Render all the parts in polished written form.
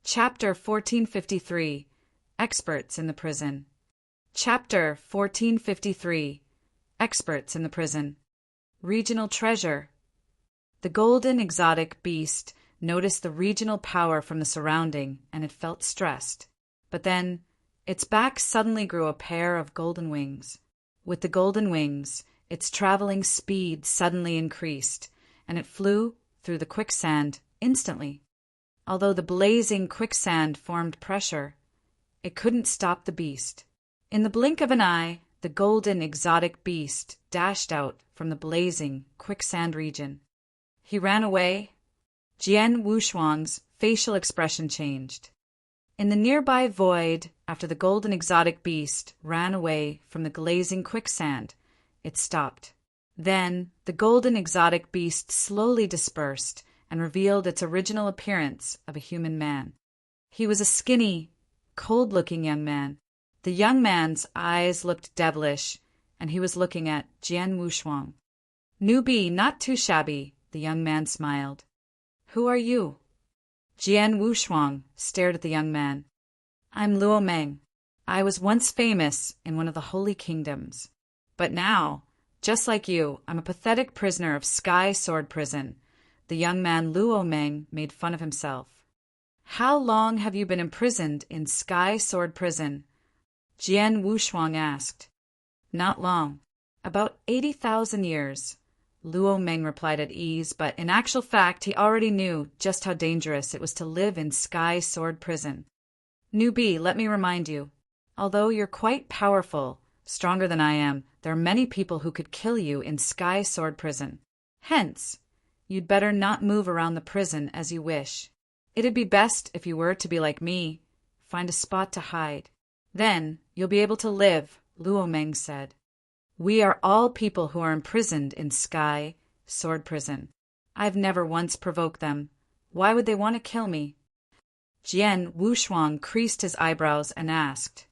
Chapter 1453 Experts in the Prison. Chapter 1453 Experts in the Prison. Regional Treasure. The golden exotic beast noticed the regional power from the surrounding, and it felt stressed. But then, its back suddenly grew a pair of golden wings. With the golden wings, its traveling speed suddenly increased, and it flew through the quicksand instantly. Although the blazing quicksand formed pressure, it couldn't stop the beast. In the blink of an eye, the golden exotic beast dashed out from the blazing quicksand region. He ran away. Jian Wushuang's facial expression changed. In the nearby void, after the golden exotic beast ran away from the glazing quicksand, it stopped. Then the golden exotic beast slowly dispersed and revealed its original appearance of a human man. He was a skinny, cold-looking young man. The young man's eyes looked devilish, and he was looking at Jian Wushuang. "Newbie, not too shabby," the young man smiled. "Who are you?" Jian Wushuang stared at the young man. "I'm Luo Meng. I was once famous in one of the holy kingdoms. But now, just like you, I'm a pathetic prisoner of Sky Sword Prison." The young man Luo Meng made fun of himself. "How long have you been imprisoned in Sky Sword Prison?" Jian Wushuang asked. "Not long. About 80,000 years." Luo Meng replied at ease, but in actual fact he already knew just how dangerous it was to live in Sky Sword Prison. "Newbie, let me remind you, although you're quite powerful, stronger than I am, there are many people who could kill you in Sky Sword Prison. Hence, you'd better not move around the prison as you wish. It'd be best if you were to be like me, find a spot to hide. Then you'll be able to live," Luo Meng said. "We are all people who are imprisoned in Sky Sword Prison. I've never once provoked them. Why would they want to kill me?" Jian Wushuang creased his eyebrows and asked,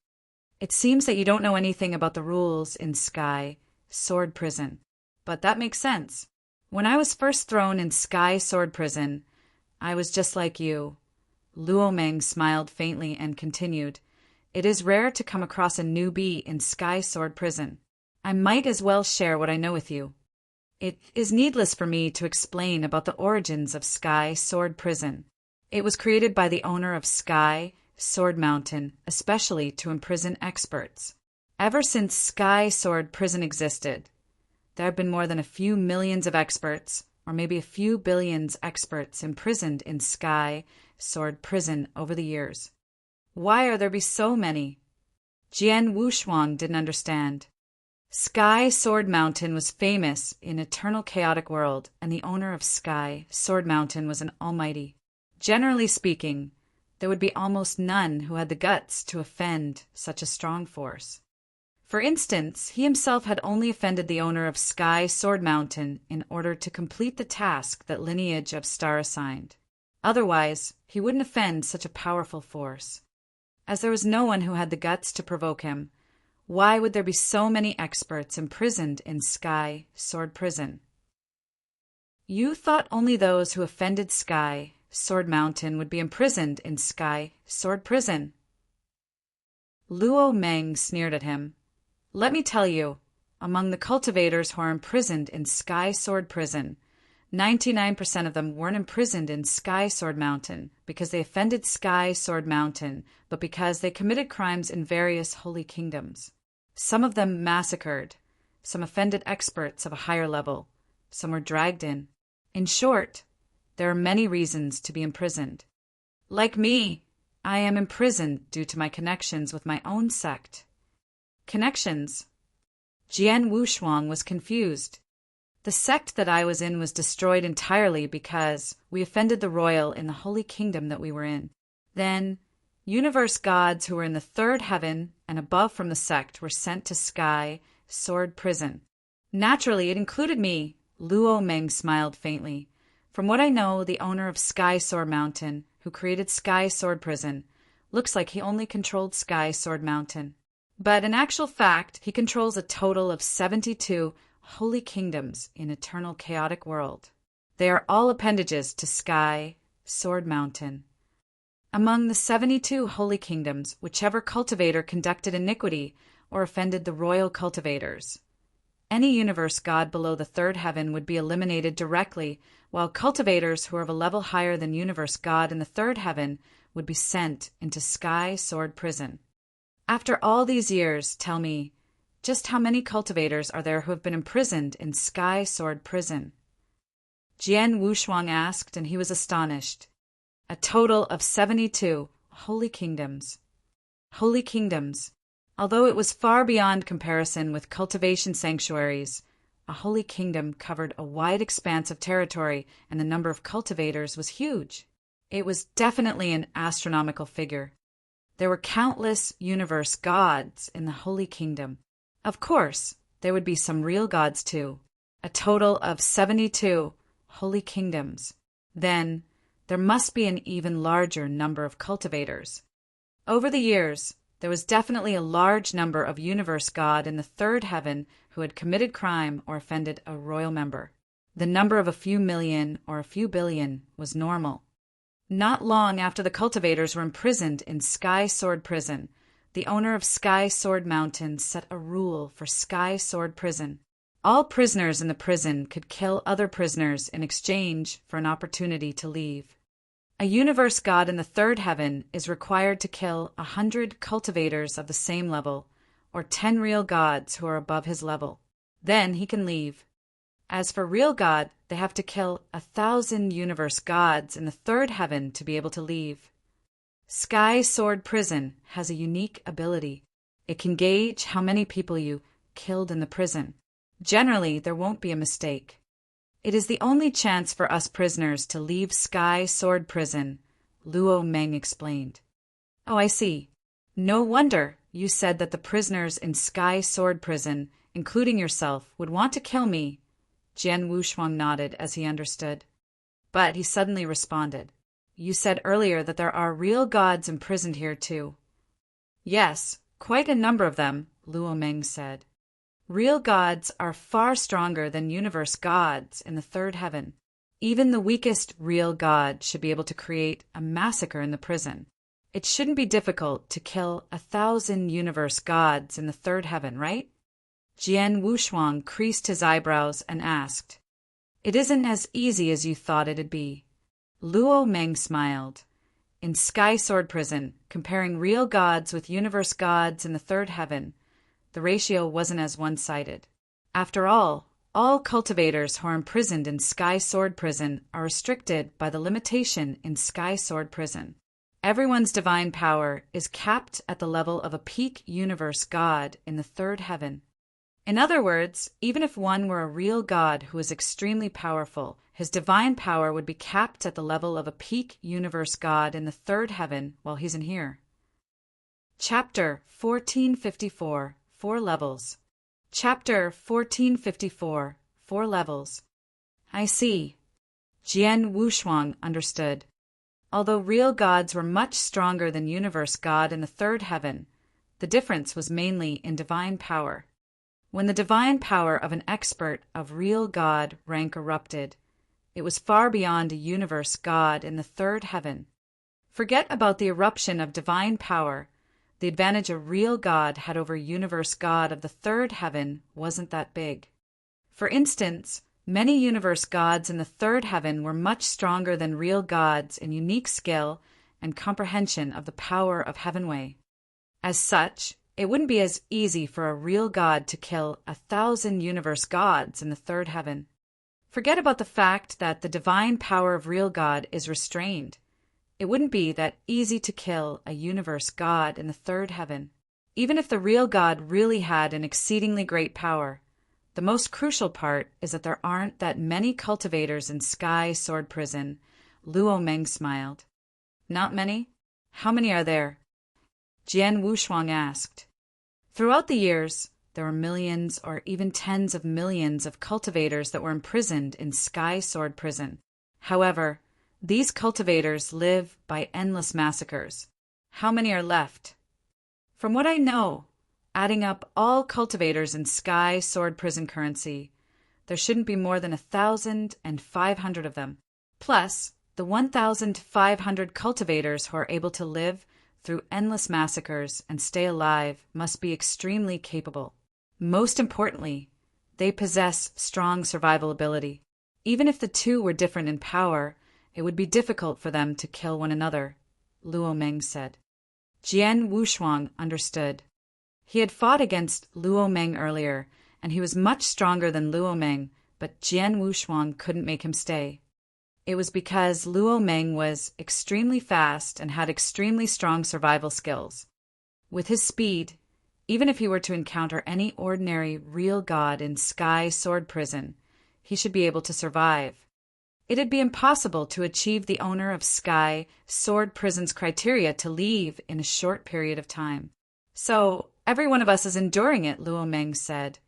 "It seems that you don't know anything about the rules in Sky Sword Prison. But that makes sense. When I was first thrown in Sky Sword Prison, I was just like you." Luo Meng smiled faintly and continued, "It is rare to come across a newbie in Sky Sword Prison. I might as well share what I know with you. It is needless for me to explain about the origins of Sky Sword Prison. It was created by the owner of Sky Sword Mountain, especially to imprison experts. Ever since Sky Sword Prison existed, there have been more than a few millions of experts, or maybe a few billions experts imprisoned in Sky Sword Prison over the years. Why are there be so many?" Jian Wushuang didn't understand. Sky Sword Mountain was famous in eternal chaotic world, and the owner of Sky Sword Mountain was an almighty. Generally speaking, there would be almost none who had the guts to offend such a strong force. For instance, he himself had only offended the owner of Sky Sword Mountain in order to complete the task that Lineage of Star assigned. Otherwise, he wouldn't offend such a powerful force. As there was no one who had the guts to provoke him, why would there be so many experts imprisoned in Sky Sword Prison? "You thought only those who offended Sky Sword Mountain would be imprisoned in Sky Sword Prison?" Luo Meng sneered at him. "Let me tell you, among the cultivators who are imprisoned in Sky Sword Prison, 99% of them weren't imprisoned in Sky Sword Mountain because they offended Sky Sword Mountain, but because they committed crimes in various holy kingdoms. Some of them massacred, some offended experts of a higher level, some were dragged in. In short, there are many reasons to be imprisoned. Like me, I am imprisoned due to my connections with my own sect." "Connections?" Jian Wushuang was confused. "The sect that I was in was destroyed entirely because we offended the royal in the holy kingdom that we were in. Then, universe gods who were in the third heaven and above from the sect were sent to Sky Sword Prison. Naturally, it included me." Luo Meng smiled faintly. "From what I know, the owner of Sky Sword Mountain, who created Sky Sword Prison, looks like he only controlled Sky Sword Mountain. But in actual fact, he controls a total of 72 holy kingdoms in eternal chaotic world. They are all appendages to Sky Sword Mountain." Among the 72 holy kingdoms, whichever cultivator conducted iniquity or offended the royal cultivators. Any universe god below the third heaven would be eliminated directly, while cultivators who are of a level higher than universe god in the third heaven would be sent into Sky Sword Prison. After all these years, tell me, just how many cultivators are there who have been imprisoned in Sky Sword Prison? Jian Wushuang asked, and he was astonished. A total of 72 holy kingdoms. Holy kingdoms. Although it was far beyond comparison with cultivation sanctuaries, a holy kingdom covered a wide expanse of territory, and the number of cultivators was huge. It was definitely an astronomical figure. There were countless universe gods in the holy kingdom. Of course, there would be some real gods too. A total of 72 holy kingdoms. Then, there must be an even larger number of cultivators. Over the years, there was definitely a large number of universe god in the third heaven who had committed crime or offended a royal member. The number of a few million or a few billion was normal. Not long after the cultivators were imprisoned in Sky Sword Prison, the owner of Sky Sword Mountain set a rule for Sky Sword Prison. All prisoners in the prison could kill other prisoners in exchange for an opportunity to leave. A universe god in the third heaven is required to kill 100 cultivators of the same level, or 10 real gods who are above his level. Then he can leave. As for real god, they have to kill 1,000 universe gods in the third heaven to be able to leave. Sky Sword Prison has a unique ability. It can gauge how many people you killed in the prison. Generally, there won't be a mistake. It is the only chance for us prisoners to leave Sky Sword Prison, Luo Meng explained. Oh, I see. No wonder you said that the prisoners in Sky Sword Prison, including yourself, would want to kill me. Jian Wushuang nodded as he understood. But he suddenly responded. You said earlier that there are real gods imprisoned here too. Yes, quite a number of them, Luo Meng said. Real gods are far stronger than universe gods in the third heaven. Even the weakest real god should be able to create a massacre in the prison. It shouldn't be difficult to kill 1,000 universe gods in the third heaven, right? Jian Wushuang creased his eyebrows and asked, It isn't as easy as you thought it'd be. Luo Meng smiled. In Sky Sword Prison, comparing real gods with universe gods in the third heaven, the ratio wasn't as one-sided. After all cultivators who are imprisoned in Sky Sword Prison are restricted by the limitation in Sky Sword Prison. Everyone's divine power is capped at the level of a peak universe god in the third heaven. In other words, even if one were a real god who is extremely powerful, his divine power would be capped at the level of a peak universe god in the third heaven while he's in here. Chapter 1454. 4 levels. Chapter 1454. 4 levels. I see. Jian Wushuang understood. Although real gods were much stronger than universe god in the third heaven, the difference was mainly in divine power. When the divine power of an expert of real god rank erupted, it was far beyond a universe god in the third heaven. Forget about the eruption of divine power. The advantage a real god had over universe god of the third heaven wasn't that big. For instance, many universe gods in the third heaven were much stronger than real gods in unique skill and comprehension of the power of Heavenway. As such, it wouldn't be as easy for a real god to kill 1,000 universe gods in the third heaven. Forget about the fact that the divine power of real god is restrained. It wouldn't be that easy to kill a universe god in the third heaven. Even if the real god really had an exceedingly great power, the most crucial part is that there aren't that many cultivators in Sky Sword Prison. Luo Meng smiled. Not many? How many are there? Jian Wushuang asked. Throughout the years, there were millions or even tens of millions of cultivators that were imprisoned in Sky Sword Prison. However, these cultivators live by endless massacres. How many are left? From what I know, adding up all cultivators in Sky Sword Prison currency, there shouldn't be more than 1,500 of them. Plus, The 1,500 cultivators who are able to live through endless massacres and stay alive must be extremely capable. Most importantly, they possess strong survival ability. Even if the two were different in power, it would be difficult for them to kill one another, Luo Meng said. Jian Wushuang understood. He had fought against Luo Meng earlier, and he was much stronger than Luo Meng, but Jian Wushuang couldn't make him stay. It was because Luo Meng was extremely fast and had extremely strong survival skills. With his speed, even if he were to encounter any ordinary real god in Sky Sword Prison, he should be able to survive. It'd be impossible to achieve the owner of Sky Sword Prison's criteria to leave in a short period of time. So, every one of us is enduring it, Luo Meng said.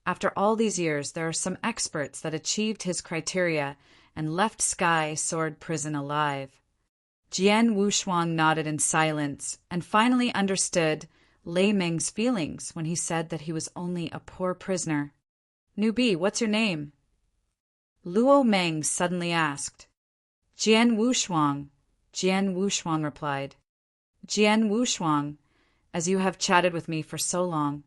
After all these years, there are some experts that achieved his criteria and left Sky Sword Prison alive. Jian Wushuang nodded in silence and finally understood Lei Meng's feelings when he said that he was only a poor prisoner. Newbie, what's your name? Luo Meng suddenly asked. Jian Wushuang, Jian Wushuang replied. Jian Wushuang, as you have chatted with me for so long,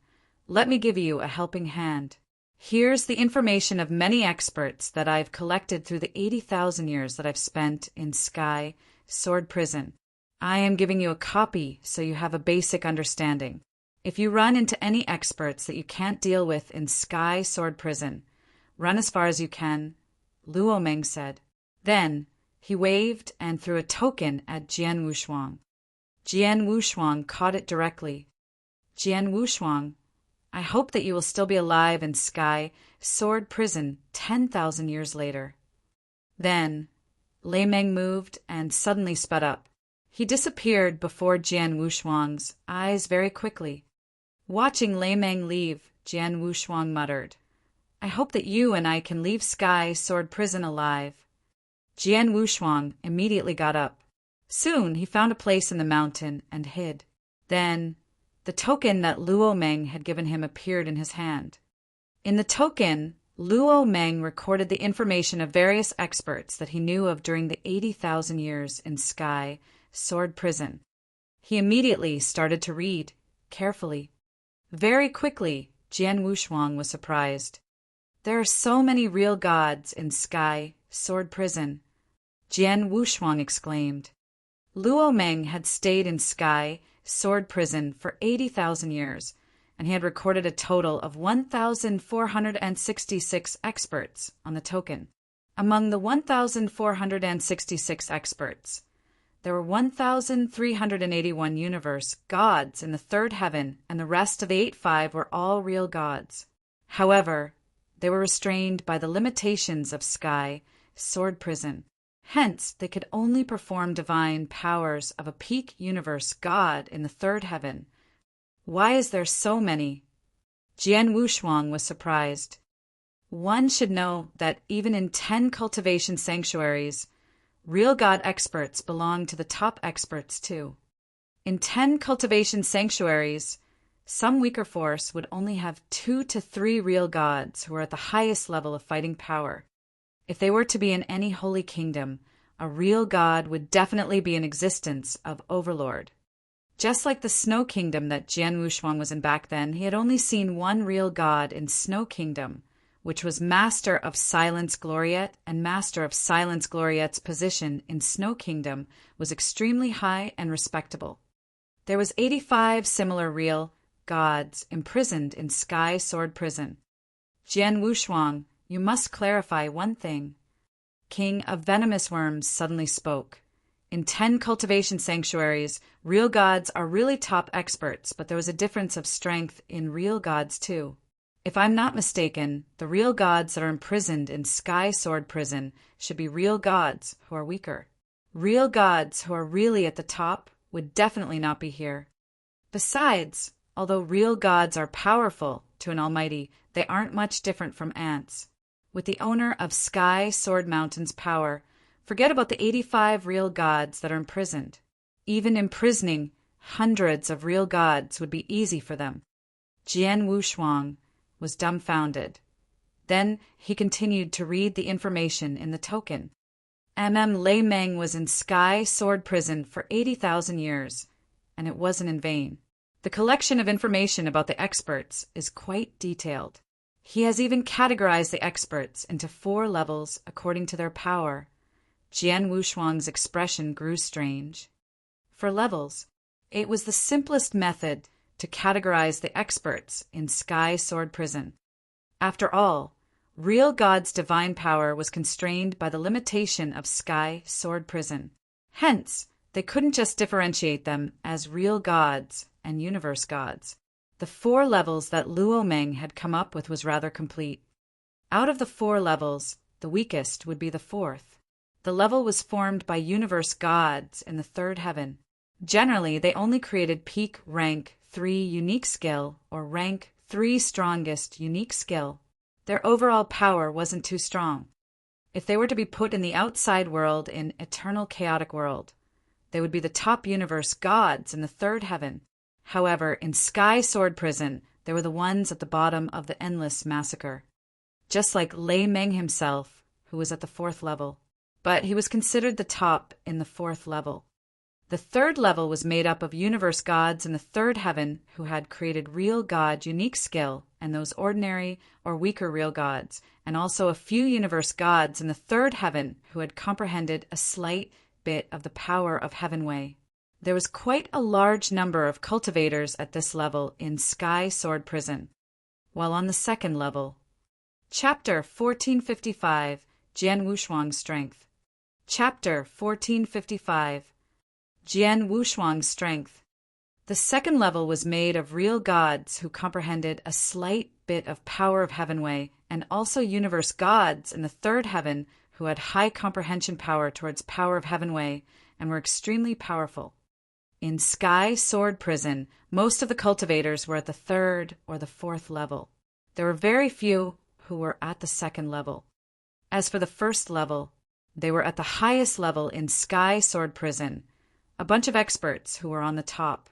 let me give you a helping hand. Here's the information of many experts that I've collected through the 80,000 years that I've spent in Sky Sword Prison. I am giving you a copy so you have a basic understanding. If you run into any experts that you can't deal with in Sky Sword Prison, run as far as you can, Luo Meng said. Then he waved and threw a token at Jian Wushuang. Jian Wushuang caught it directly. Jian Wushuang, I hope that you will still be alive in Sky Sword Prison 10,000 years later. Then Lei Meng moved and suddenly sped up. He disappeared before Jian Wushuang's eyes very quickly. Watching Lei Meng leave, Jian Wushuang muttered, I hope that you and I can leave Sky Sword Prison alive. Jian Wushuang immediately got up. Soon he found a place in the mountain and hid. Then the token that Luo Meng had given him appeared in his hand. In the token, Luo Meng recorded the information of various experts that he knew of during the 80,000 years in Sky Sword Prison. He immediately started to read, carefully. Very quickly, Jian Wushuang was surprised. There are so many real gods in Sky Sword Prison, Jian Wushuang exclaimed. Luo Meng had stayed in Sky Sword Prison for 80,000 years, and he had recorded a total of 1,466 experts on the token. Among the 1,466 experts, there were 1,381 universe gods in the third heaven, and the rest of the 8-5 were all real gods. However, they were restrained by the limitations of Sky Sword Prison. Hence, they could only perform divine powers of a peak universe god in the third heaven. Why is there so many? Jian Wushuang was surprised. One should know that even in 10 cultivation sanctuaries, real god experts belong to the top experts too. In 10 cultivation sanctuaries, some weaker force would only have 2 to 3 real gods who are at the highest level of fighting power. If they were to be in any holy kingdom, a real god would definitely be in existence of Overlord. Just like the Snow Kingdom that Jian Wushuang was in back then, he had only seen one real god in Snow Kingdom, which was Master of Silence Gloriette, and Master of Silence Gloriette's position in Snow Kingdom was extremely high and respectable. There was 85 similar real gods imprisoned in Sky Sword Prison. Jian Wushuang, you must clarify one thing. King of Venomous Worms suddenly spoke. In 10 cultivation sanctuaries, real gods are really top experts, but there was a difference of strength in real gods too. If I'm not mistaken, the real gods that are imprisoned in Sky Sword Prison should be real gods who are weaker. Real gods who are really at the top would definitely not be here. Besides, although real gods are powerful to an almighty, they aren't much different from ants. With the owner of Sky Sword Mountain's power, forget about the 85 real gods that are imprisoned. Even imprisoning hundreds of real gods would be easy for them. Jian Wushuang was dumbfounded. Then he continued to read the information in the token. Lei Meng was in Sky Sword Prison for 80,000 years, and it wasn't in vain. The collection of information about the experts is quite detailed. He has even categorized the experts into 4 levels according to their power. Jian Wushuang's expression grew strange. For levels, it was the simplest method to categorize the experts in Sky Sword Prison. After all, real God's divine power was constrained by the limitation of Sky Sword Prison. Hence, they couldn't just differentiate them as real gods and universe gods. The 4 levels that Luo Meng had come up with was rather complete. Out of the 4 levels, the weakest would be the 4th. The level was formed by universe gods in the 3rd heaven. Generally, they only created peak rank 3 unique skill or rank 3 strongest unique skill. Their overall power wasn't too strong. If they were to be put in the outside world in eternal chaotic world, they would be the top universe gods in the 3rd heaven. However, in Sky Sword Prison, they were the ones at the bottom of the endless massacre. Just like Lei Meng himself, who was at the 4th level. But he was considered the top in the 4th level. The 3rd level was made up of universe gods in the 3rd heaven who had created real god unique skill and those ordinary or weaker real gods, and also a few universe gods in the 3rd heaven who had comprehended a slight bit of the power of Heavenway. There was quite a large number of cultivators at this level in Sky Sword Prison. While on the 2nd level, Chapter 1455, Jian Wushuang's Strength. Chapter 1455, Jian Wushuang's Strength. The 2nd level was made of real gods who comprehended a slight bit of power of Heavenway, and also universe gods in the 3rd heaven who had high comprehension power towards power of Heavenway and were extremely powerful. In Sky Sword Prison, most of the cultivators were at the 3rd or the 4th level. There were very few who were at the 2nd level. As for the 1st level, they were at the highest level in Sky Sword Prison, a bunch of experts who were on the top.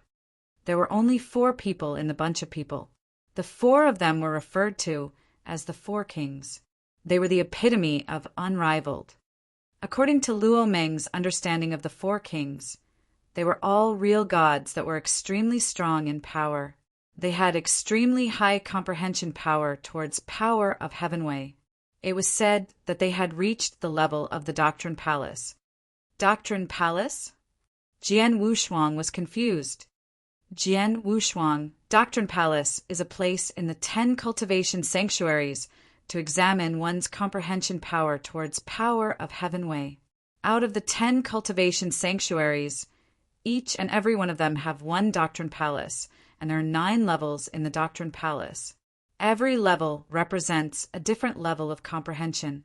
There were only 4 people in the bunch of people. The 4 of them were referred to as the 4 kings. They were the epitome of unrivaled. According to Luo Meng's understanding of the 4 kings, they were all real gods that were extremely strong in power. They had extremely high comprehension power towards power of Heavenway. It was said that they had reached the level of the Doctrine Palace. Doctrine Palace? Jian Wushuang was confused. Jian Wushuang, Doctrine Palace, is a place in the 10 cultivation sanctuaries to examine one's comprehension power towards power of Heavenway. Out of the 10 cultivation sanctuaries, each and every one of them have 1 Doctrine Palace, and there are 9 levels in the Doctrine Palace. Every level represents a different level of comprehension.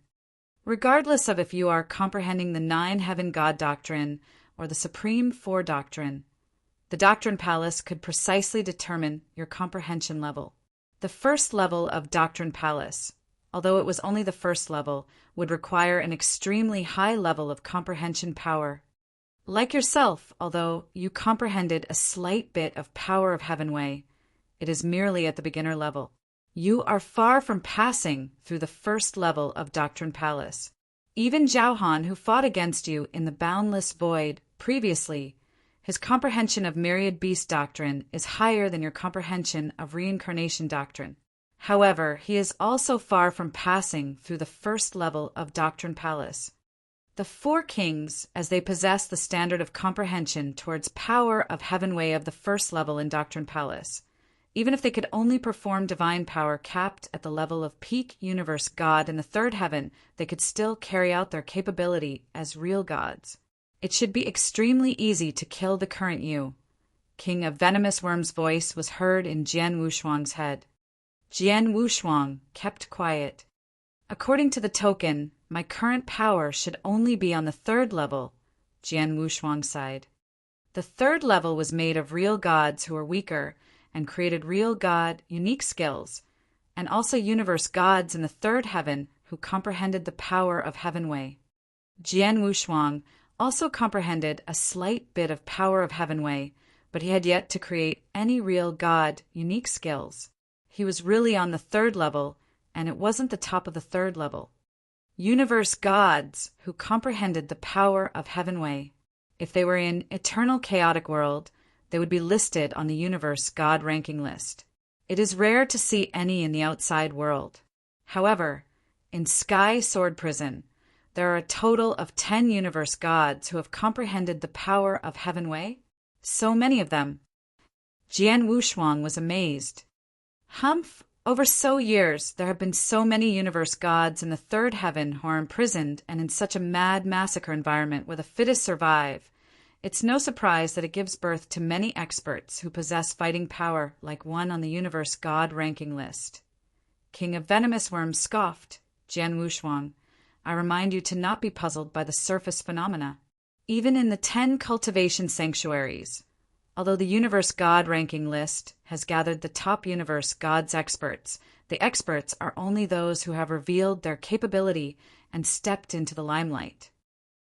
Regardless of if you are comprehending the 9 Heaven God Doctrine or the Supreme 4 Doctrine, the Doctrine Palace could precisely determine your comprehension level. The 1st level of Doctrine Palace, although it was only the 1st level, would require an extremely high level of comprehension power. Like yourself, although you comprehended a slight bit of power of Heavenway, it is merely at the beginner level. You are far from passing through the 1st level of Doctrine Palace. Even Zhao Han, who fought against you in the Boundless Void previously, his comprehension of Myriad Beast Doctrine is higher than your comprehension of Reincarnation Doctrine. However, he is also far from passing through the 1st level of Doctrine Palace. The 4 kings, as they possess the standard of comprehension towards power of Heavenway of the 1st level in Doctrine Palace, even if they could only perform divine power capped at the level of peak universe god in the 3rd heaven, they could still carry out their capability as real gods. It should be extremely easy to kill the current you. King of Venomous Worm's voice was heard in Jian Wushuang's head. Jian Wushuang kept quiet. According to the token, my current power should only be on the 3rd level, Jian Wushuang sighed. The 3rd level was made of real gods who were weaker and created real god unique skills, and also universe gods in the 3rd heaven who comprehended the power of Heavenway. Jian Wushuang also comprehended a slight bit of power of Heavenway, but he had yet to create any real god unique skills. He was really on the 3rd level, and it wasn't the top of the 3rd level. universe gods who comprehended the power of Heavenway. If they were in eternal chaotic world, they would be listed on the universe god ranking list. It is rare to see any in the outside world. However, in Sky Sword Prison, there are a total of 10 universe gods who have comprehended the power of Heavenway. So many of them. Jian Wushuang was amazed. Humph! Over so years, there have been so many universe gods in the third heaven who are imprisoned and in such a mad massacre environment where the fittest survive. It's no surprise that it gives birth to many experts who possess fighting power like one on the universe god ranking list. King of Venomous Worms scoffed. Jian Wushuang, I remind you to not be puzzled by the surface phenomena. Even in the 10 cultivation sanctuaries, although the universe god ranking list has gathered the top universe gods experts, the experts are only those who have revealed their capability and stepped into the limelight.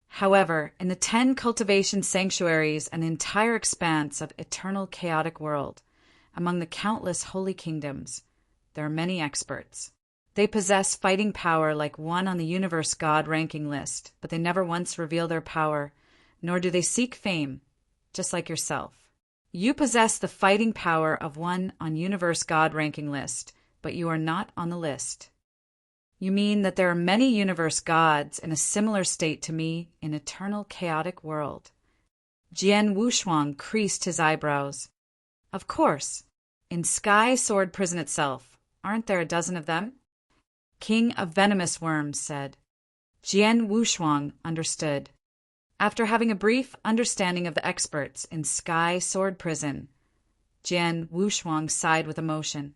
However, in the 10 cultivation sanctuaries and the entire expanse of eternal chaotic world, among the countless holy kingdoms, there are many experts. They possess fighting power like one on the universe god ranking list, but they never once reveal their power, nor do they seek fame, just like yourself. You possess the fighting power of one on universe god ranking list, but you are not on the list. You mean that there are many universe gods in a similar state to me in eternal chaotic world. Jian Wushuang creased his eyebrows. Of course. In Sky Sword Prison itself, aren't there a dozen of them? King of Venomous Worms said. Jian Wushuang understood. After having a brief understanding of the experts in Sky Sword Prison, Jian Wushuang sighed with emotion.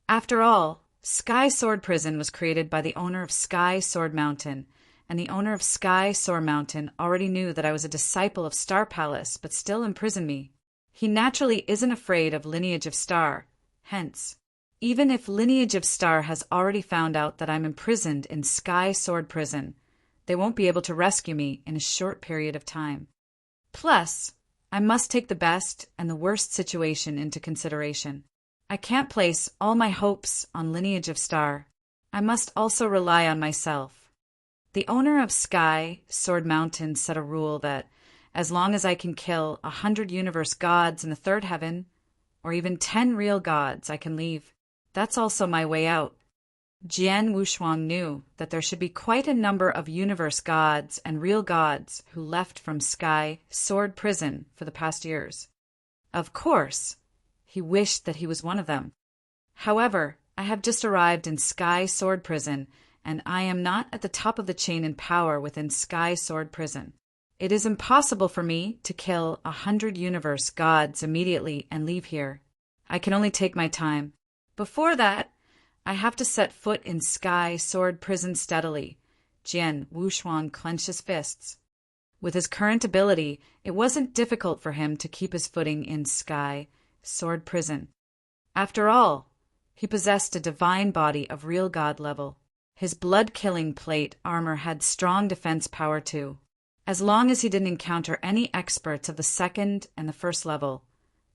After all, Sky Sword Prison was created by the owner of Sky Sword Mountain, and the owner of Sky Sword Mountain already knew that I was a disciple of Star Palace but still imprisoned me. He naturally isn't afraid of Lineage of Star. Hence, even if Lineage of Star has already found out that I'm imprisoned in Sky Sword Prison, they won't be able to rescue me in a short period of time. Plus, I must take the best and the worst situation into consideration. I can't place all my hopes on Lineage of Star. I must also rely on myself. The owner of Sky Sword Mountain set a rule that as long as I can kill 100 universe gods in the third heaven, or even 10 real gods, I can leave. That's also my way out. Jian Wushuang knew that there should be quite a number of universe gods and real gods who left from Sky Sword Prison for the past years. Of course, he wished that he was one of them. However, I have just arrived in Sky Sword Prison, and I am not at the top of the chain in power within Sky Sword Prison. It is impossible for me to kill 100 universe gods immediately and leave here. I can only take my time. Before that, I have to set foot in Sky Sword Prison steadily. Jian Wushuang clenched his fists. With his current ability, it wasn't difficult for him to keep his footing in Sky Sword Prison. After all, he possessed a divine body of real god level. His blood-killing plate armor had strong defense power too. As long as he didn't encounter any experts of the second and the first level,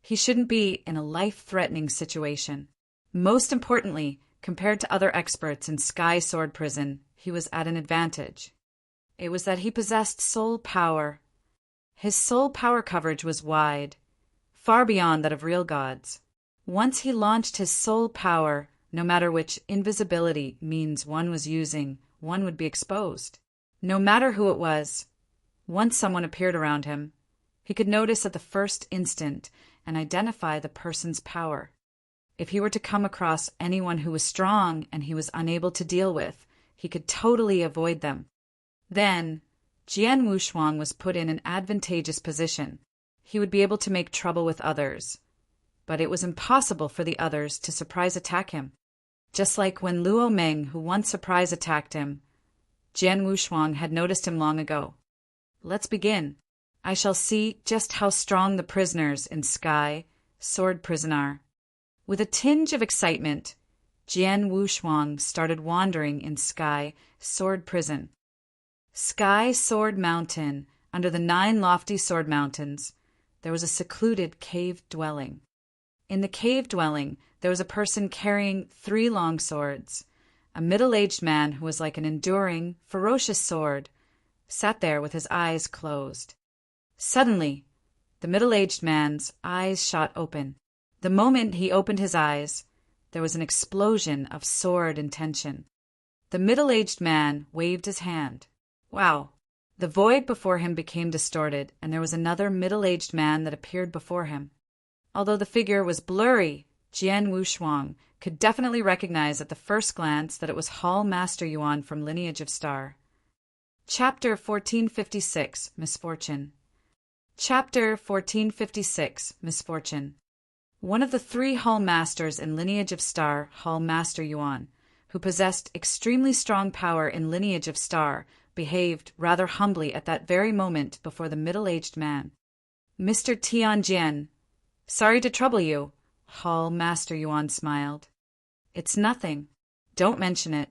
he shouldn't be in a life-threatening situation. Most importantly, compared to other experts in Sky Sword Prison, he was at an advantage. It was that he possessed soul power. His soul power coverage was wide, far beyond that of real gods. Once he launched his soul power, no matter which invisibility means one was using, one would be exposed. No matter who it was, once someone appeared around him, he could notice at the first instant and identify the person's power. If he were to come across anyone who was strong and he was unable to deal with, he could totally avoid them. Then, Jian Wushuang was put in an advantageous position. He would be able to make trouble with others. But it was impossible for the others to surprise attack him. Just like when Luo Meng, who once surprise attacked him, Jian Wushuang had noticed him long ago. Let's begin. I shall see just how strong the prisoners in Sky Sword Prison are. With a tinge of excitement, Jian Wushuang started wandering in Sky Sword Prison. Sky Sword Mountain, under the 9 lofty sword mountains, there was a secluded cave dwelling. In the cave dwelling, there was a person carrying 3 long swords, a middle-aged man who was like an enduring, ferocious sword, sat there with his eyes closed. Suddenly, the middle-aged man's eyes shot open. The moment he opened his eyes, there was an explosion of sword intention. The middle-aged man waved his hand. Wow! The void before him became distorted, and there was another middle-aged man that appeared before him. Although the figure was blurry, Jian Wushuang could definitely recognize at the first glance that it was Hall Master Yuan from Lineage of Star. Chapter 1456, Misfortune. Chapter 1456, Misfortune. One of the 3 Hall Masters in Lineage of Star, Hall Master Yuan, who possessed extremely strong power in Lineage of Star, behaved rather humbly at that very moment before the middle-aged man. Mr. Tianjian, sorry to trouble you, Hall Master Yuan smiled. It's nothing. Don't mention it.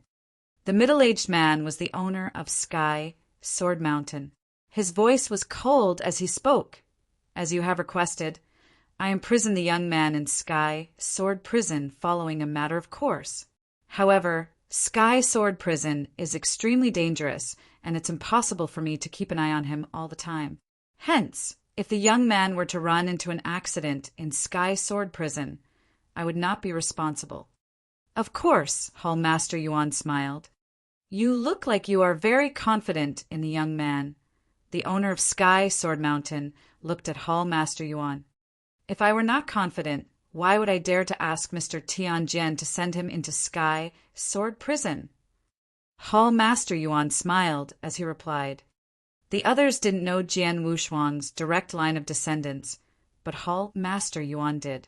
The middle-aged man was the owner of Sky, Sword Mountain. His voice was cold as he spoke. As you have requested, I imprisoned the young man in Sky, Sword Prison following a matter of course. However, Sky Sword Prison is extremely dangerous, and it's impossible for me to keep an eye on him all the time. Hence, if the young man were to run into an accident in Sky Sword Prison, I would not be responsible. Of course, Hall Master Yuan smiled. You look like you are very confident in the young man. The owner of Sky Sword Mountain looked at Hall Master Yuan. If I were not confident, why would I dare to ask Mr. Tianjian to send him into Sky Sword Prison? Hall Master Yuan smiled as he replied. The others didn't know Jian Wushuang's direct line of descendants, but Hall Master Yuan did.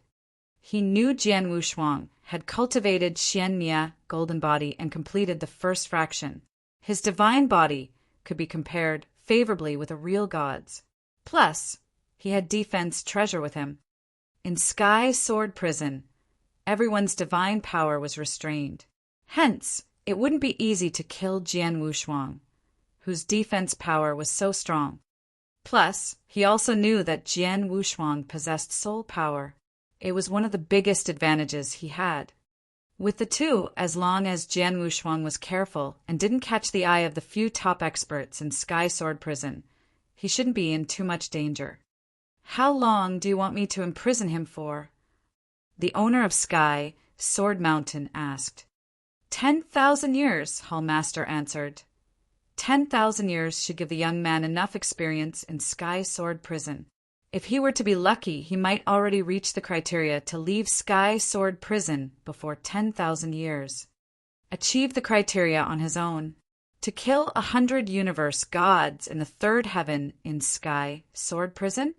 He knew Jian Wushuang had cultivated Xianmia golden body and completed the first fraction. His divine body could be compared favorably with a real god's. Plus, he had defense treasure with him. In Sky Sword Prison, everyone's divine power was restrained. Hence, it wouldn't be easy to kill Jian Wushuang, whose defense power was so strong. Plus, he also knew that Jian Wushuang possessed soul power. It was one of the biggest advantages he had. With the two, as long as Jian Wushuang was careful and didn't catch the eye of the few top experts in Sky Sword Prison, he shouldn't be in too much danger. How long do you want me to imprison him for? The owner of Sky, Sword Mountain, asked. 10,000 years, Hall Master answered. 10,000 years should give the young man enough experience in Sky Sword Prison. If he were to be lucky, he might already reach the criteria to leave Sky Sword Prison before 10,000 years. Achieve the criteria on his own. To kill 100 universe gods in the 3rd heaven in Sky Sword Prison?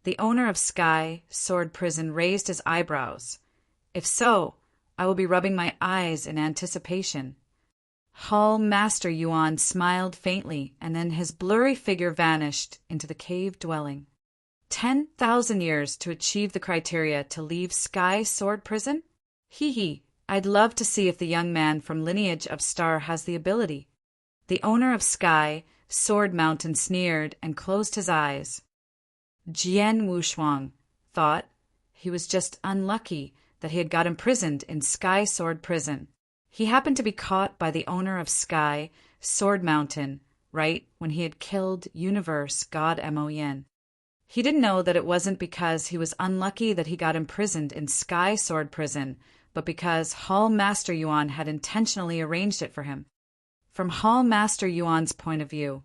The owner of Sky Sword Prison raised his eyebrows. If so, I will be rubbing my eyes in anticipation. Hall Master Yuan smiled faintly, and then his blurry figure vanished into the cave dwelling. 10,000 years to achieve the criteria to leave Sky Sword Prison? Hee, I'd love to see if the young man from Lineage of Star has the ability. The owner of Sky Sword Mountain sneered and closed his eyes. Jian Wushuang thought he was just unlucky that he had got imprisoned in Sky Sword Prison. He happened to be caught by the owner of Sky Sword Mountain right when he had killed Universe God Mo Yin. He didn't know that it wasn't because he was unlucky that he got imprisoned in Sky Sword Prison, but because Hall Master Yuan had intentionally arranged it for him. From Hall Master Yuan's point of view,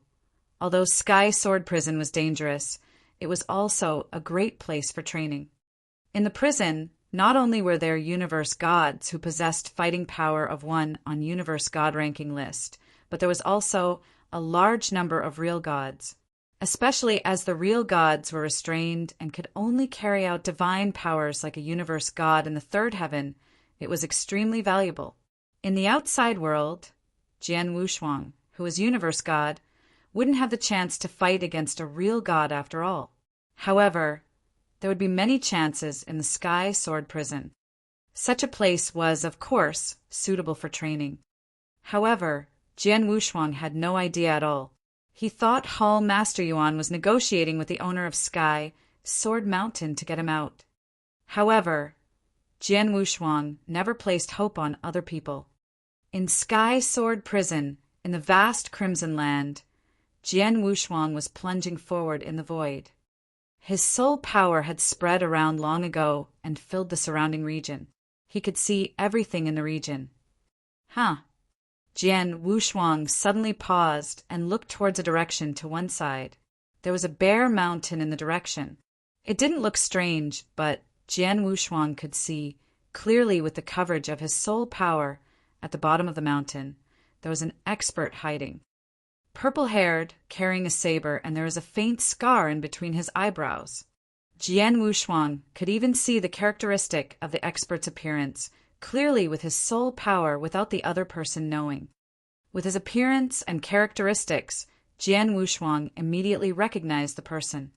although Sky Sword Prison was dangerous, it was also a great place for training. In the prison, not only were there universe gods who possessed fighting power of 1 on universe god ranking list, but there was also a large number of real gods. Especially as the real gods were restrained and could only carry out divine powers like a universe god in the 3rd heaven, it was extremely valuable. In the outside world, Jian Wushuang, who was universe god, wouldn't have the chance to fight against a real god after all. However, there would be many chances in the Sky Sword Prison. Such a place was, of course, suitable for training. However, Jian Wushuang had no idea at all. He thought Hall Master Yuan was negotiating with the owner of Sky Sword Mountain to get him out. However, Jian Wushuang never placed hope on other people. In Sky Sword Prison, in the vast Crimson Land, Jian Wushuang was plunging forward in the void. His soul power had spread around long ago and filled the surrounding region. He could see everything in the region. Jian Wushuang suddenly paused and looked towards a direction to one side. There was a bare mountain in the direction. It didn't look strange, but Jian Wushuang could see clearly with the coverage of his soul power at the bottom of the mountain. There was an expert hiding. Purple-haired, carrying a saber, and there was a faint scar in between his eyebrows. Jian Wushuang could even see the characteristic of the expert's appearance clearly with his soul power without the other person knowing. With his appearance and characteristics, Jian Wushuang immediately recognized the person.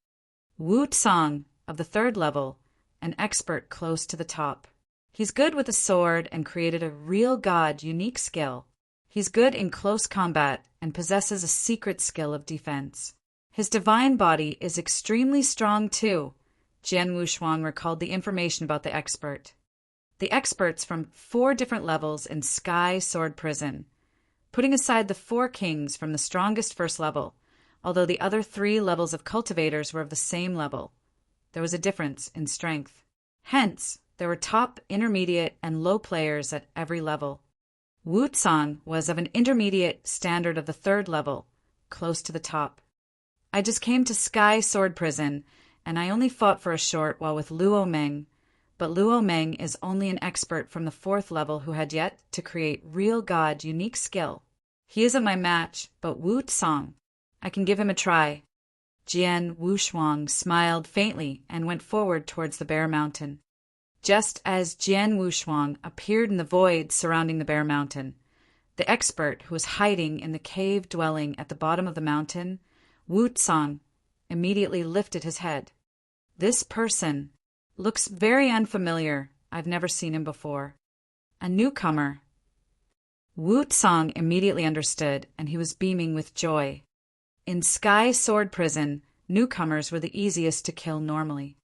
Wu Tsang, of the 3rd level, an expert close to the top. He's good with a sword and created a real god unique skill. He's good in close combat and possesses a secret skill of defense. His divine body is extremely strong too. Jian Wushuang recalled the information about the expert. The experts from 4 different levels in Sky Sword Prison, putting aside the 4 kings from the strongest 1st level, although the other 3 levels of cultivators were of the same level. There was a difference in strength. Hence, there were top, intermediate, and low players at every level. Wu Tsang was of an intermediate standard of the 3rd level, close to the top. I just came to Sky Sword Prison, and I only fought for a short while with Luo Meng, but Luo Meng is only an expert from the 4th level who had yet to create real god unique skill. He isn't my match, but Wu Tsang. I can give him a try. Jian Wushuang smiled faintly and went forward towards the bare mountain. Just as Jian Wushuang appeared in the void surrounding the bare mountain, the expert who was hiding in the cave dwelling at the bottom of the mountain, Wu Tsang, immediately lifted his head. This person looks very unfamiliar. I've never seen him before. A newcomer. Wu Tsang immediately understood, and he was beaming with joy. In Sky Sword Prison, newcomers were the easiest to kill normally.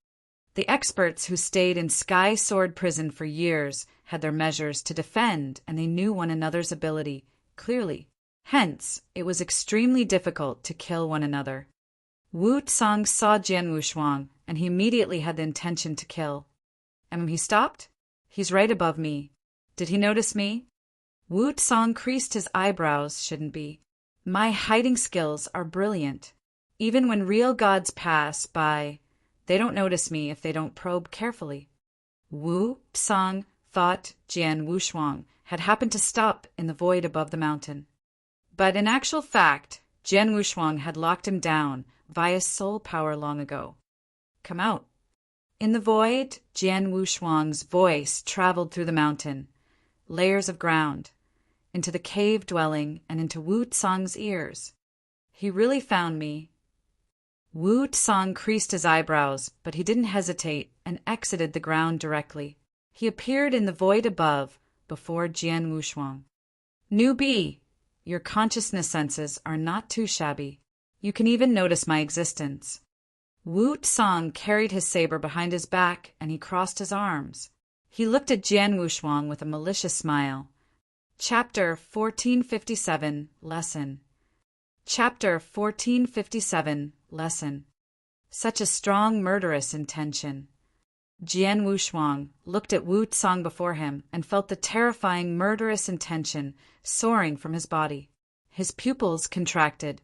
The experts who stayed in Sky Sword Prison for years had their measures to defend, and they knew one another's ability clearly. Hence, it was extremely difficult to kill one another. Wu Tsang saw Jian Wushuang, and he immediately had the intention to kill. And he stopped? He's right above me. Did he notice me? Wu Tsang creased his eyebrows, shouldn't be. My hiding skills are brilliant. Even when real gods pass by, they don't notice me if they don't probe carefully. Wu Tsang thought Jian Wushuang had happened to stop in the void above the mountain. But in actual fact, Jian Wushuang had locked him down via soul power long ago. Come out. In the void, Jian Wushuang's voice traveled through the mountain, layers of ground, into the cave dwelling and into Wu Tsang's ears. He really found me. Wu Tsang creased his eyebrows, but he didn't hesitate and exited the ground directly. He appeared in the void above, before Jian Wushuang. Newbie, your consciousness senses are not too shabby. You can even notice my existence. Wu Tsang carried his saber behind his back, and he crossed his arms. He looked at Jian Wushuang with a malicious smile. Chapter 1457, Lesson. Chapter 1457, Lesson. Such a strong murderous intention. Jian Wushuang looked at Wu Tsang before him and felt the terrifying murderous intention soaring from his body. His pupils contracted.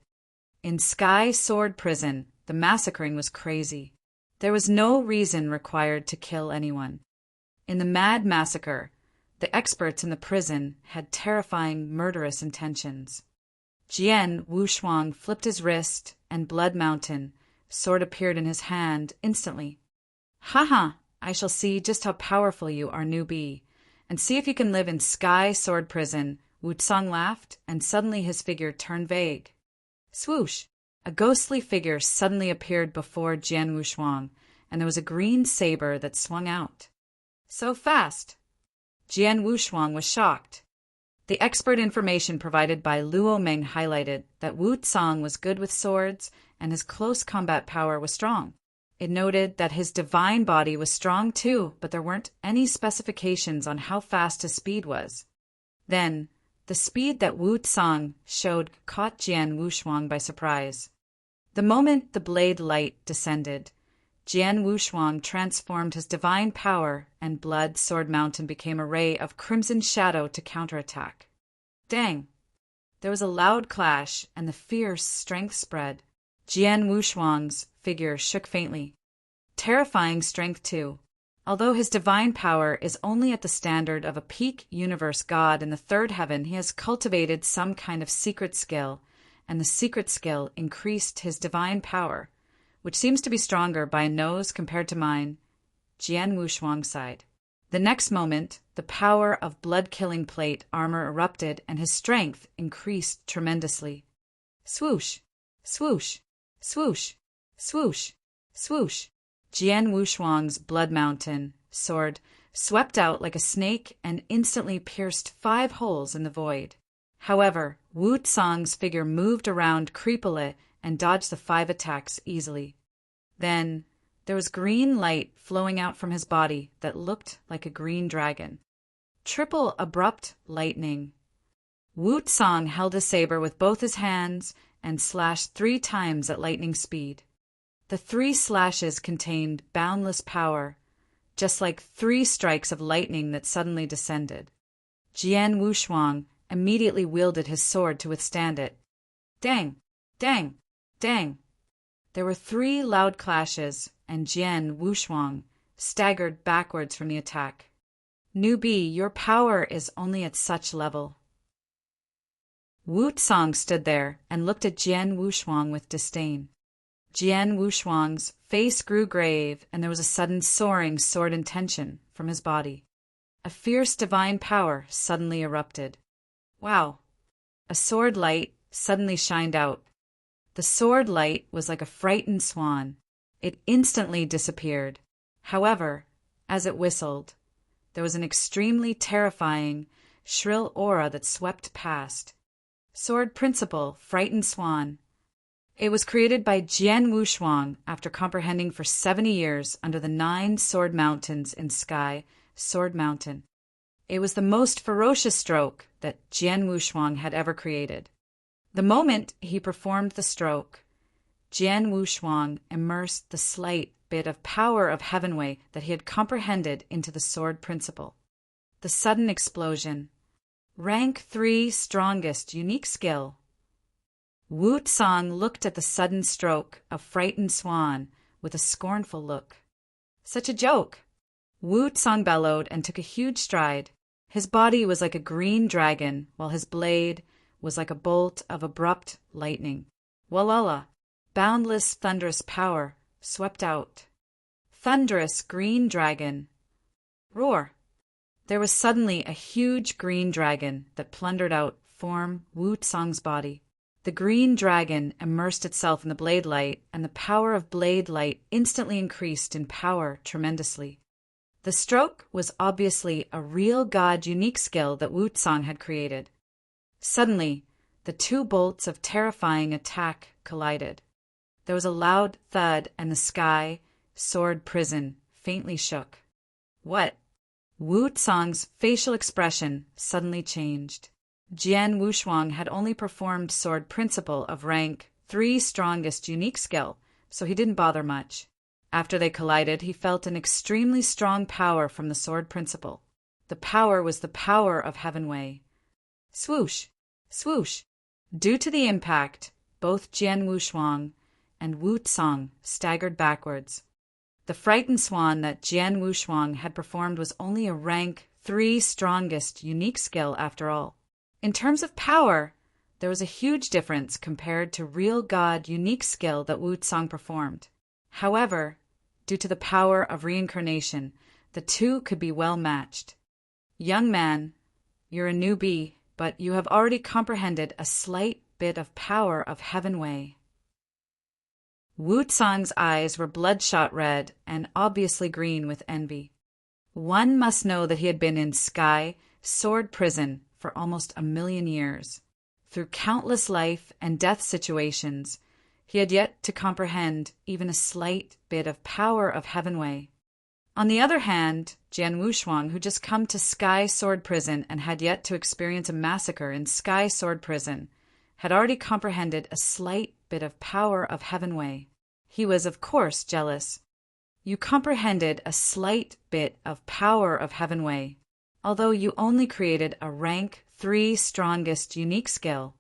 In Sky Sword Prison, the massacring was crazy. There was no reason required to kill anyone. In the mad massacre, the experts in the prison had terrifying murderous intentions. Jian Wushuang flipped his wrist, and Blood Mountain, sword appeared in his hand instantly. Ha! I shall see just how powerful you are, newbie, and see if you can live in Sky Sword Prison. Wu Tsang laughed, and suddenly his figure turned vague. Swoosh! A ghostly figure suddenly appeared before Jian Wushuang, and there was a green saber that swung out. So fast! Jian Wushuang was shocked. The expert information provided by Luo Meng highlighted that Wu Tsang was good with swords and his close combat power was strong. It noted that his divine body was strong too, but there weren't any specifications on how fast his speed was. Then, The speed that Wu Tsang showed caught Jian Wushuang by surprise. The moment the blade light descended, Jian Wushuang transformed his divine power, and Blood Sword Mountain became a ray of crimson shadow to counterattack. Dang! There was a loud clash, and the fierce strength spread. Jian Wushuang's figure shook faintly. Terrifying strength, too. Although his divine power is only at the standard of a peak universe god in the third heaven, he has cultivated some kind of secret skill, and the secret skill increased his divine power, which seems to be stronger by a nose compared to mine. Jian Wushuang sighed. The next moment, the power of blood-killing plate armor erupted, and his strength increased tremendously. Swoosh! Swoosh! Swoosh! Swoosh! Swoosh! Jian Wushuang's blood mountain sword swept out like a snake and instantly pierced 5 holes in the void. However, Wu Tsang's figure moved around creepily and dodged the 5 attacks easily. Then there was green light flowing out from his body that looked like a green dragon. Triple abrupt lightning. Wu Tsang held his saber with both his hands and slashed 3 times at lightning speed. The 3 slashes contained boundless power, just like 3 strikes of lightning that suddenly descended. Jian Wushuang immediately wielded his sword to withstand it. Dang! Dang! Dang! There were 3 loud clashes, and Jian Wushuang staggered backwards from the attack. Newbie, your power is only at such level. Wu Tsang stood there and looked at Jian Wushuang with disdain. Jian Wushuang's face grew grave, and there was a sudden soaring sword intention from his body. A fierce divine power suddenly erupted. Wow! A sword light suddenly shined out. The sword light was like a frightened swan. It instantly disappeared. However, as it whistled, there was an extremely terrifying, shrill aura that swept past. Sword Principle, Frightened Swan. It was created by Jian Wushuang after comprehending for 70 years under the 9 sword mountains in Sky, Sword Mountain. It was the most ferocious stroke that Jian Wushuang had ever created. The moment he performed the stroke, Jian Wushuang immersed the slight bit of power of Heavenway that he had comprehended into the sword principle. The sudden explosion. Rank 3 strongest unique skill. Wu Tsang looked at the sudden stroke of Frightened Swan with a scornful look. Such a joke! Wu Tsang bellowed and took a huge stride. His body was like a green dragon, while his blade was like a bolt of abrupt lightning. Walala! Boundless thunderous power swept out. Thunderous green dragon. Roar! There was suddenly a huge green dragon that plundered out from Wu Tsang's body. The green dragon immersed itself in the blade light, and the power of blade light instantly increased in power tremendously. The stroke was obviously a real god unique skill that Wu Tsang had created. Suddenly, the 2 bolts of terrifying attack collided. There was a loud thud, and the sky, sword prison, faintly shook. What? Wu Tsang's facial expression suddenly changed. Jian Wushuang had only performed sword principle of rank 3 strongest unique skill, so he didn't bother much. After they collided, he felt an extremely strong power from the sword principle. The power was the power of Heavenway. Swoosh! Swoosh! Due to the impact, both Jian Wushuang and Wu Tsang staggered backwards. The frightened swan that Jian Wushuang had performed was only a rank 3 strongest unique skill after all. In terms of power, there was a huge difference compared to real god unique skill that Wu Tsang performed. However, due to the power of reincarnation, the 2 could be well matched. Young man, you're a newbie, but you have already comprehended a slight bit of power of Heavenway. Wu Tsang's eyes were bloodshot red and obviously green with envy. One must know that he had been in Sky, Sword Prison for almost 1,000,000 years. Through countless life and death situations, he had yet to comprehend even a slight bit of power of Heavenway. On the other hand, Jian Wushuang, who just come to Sky Sword Prison and had yet to experience a massacre in Sky Sword Prison, had already comprehended a slight bit of power of Heaven Wei. He was, of course, jealous. You comprehended a slight bit of power of Heaven Wei, although you only created a rank 3 strongest unique skill.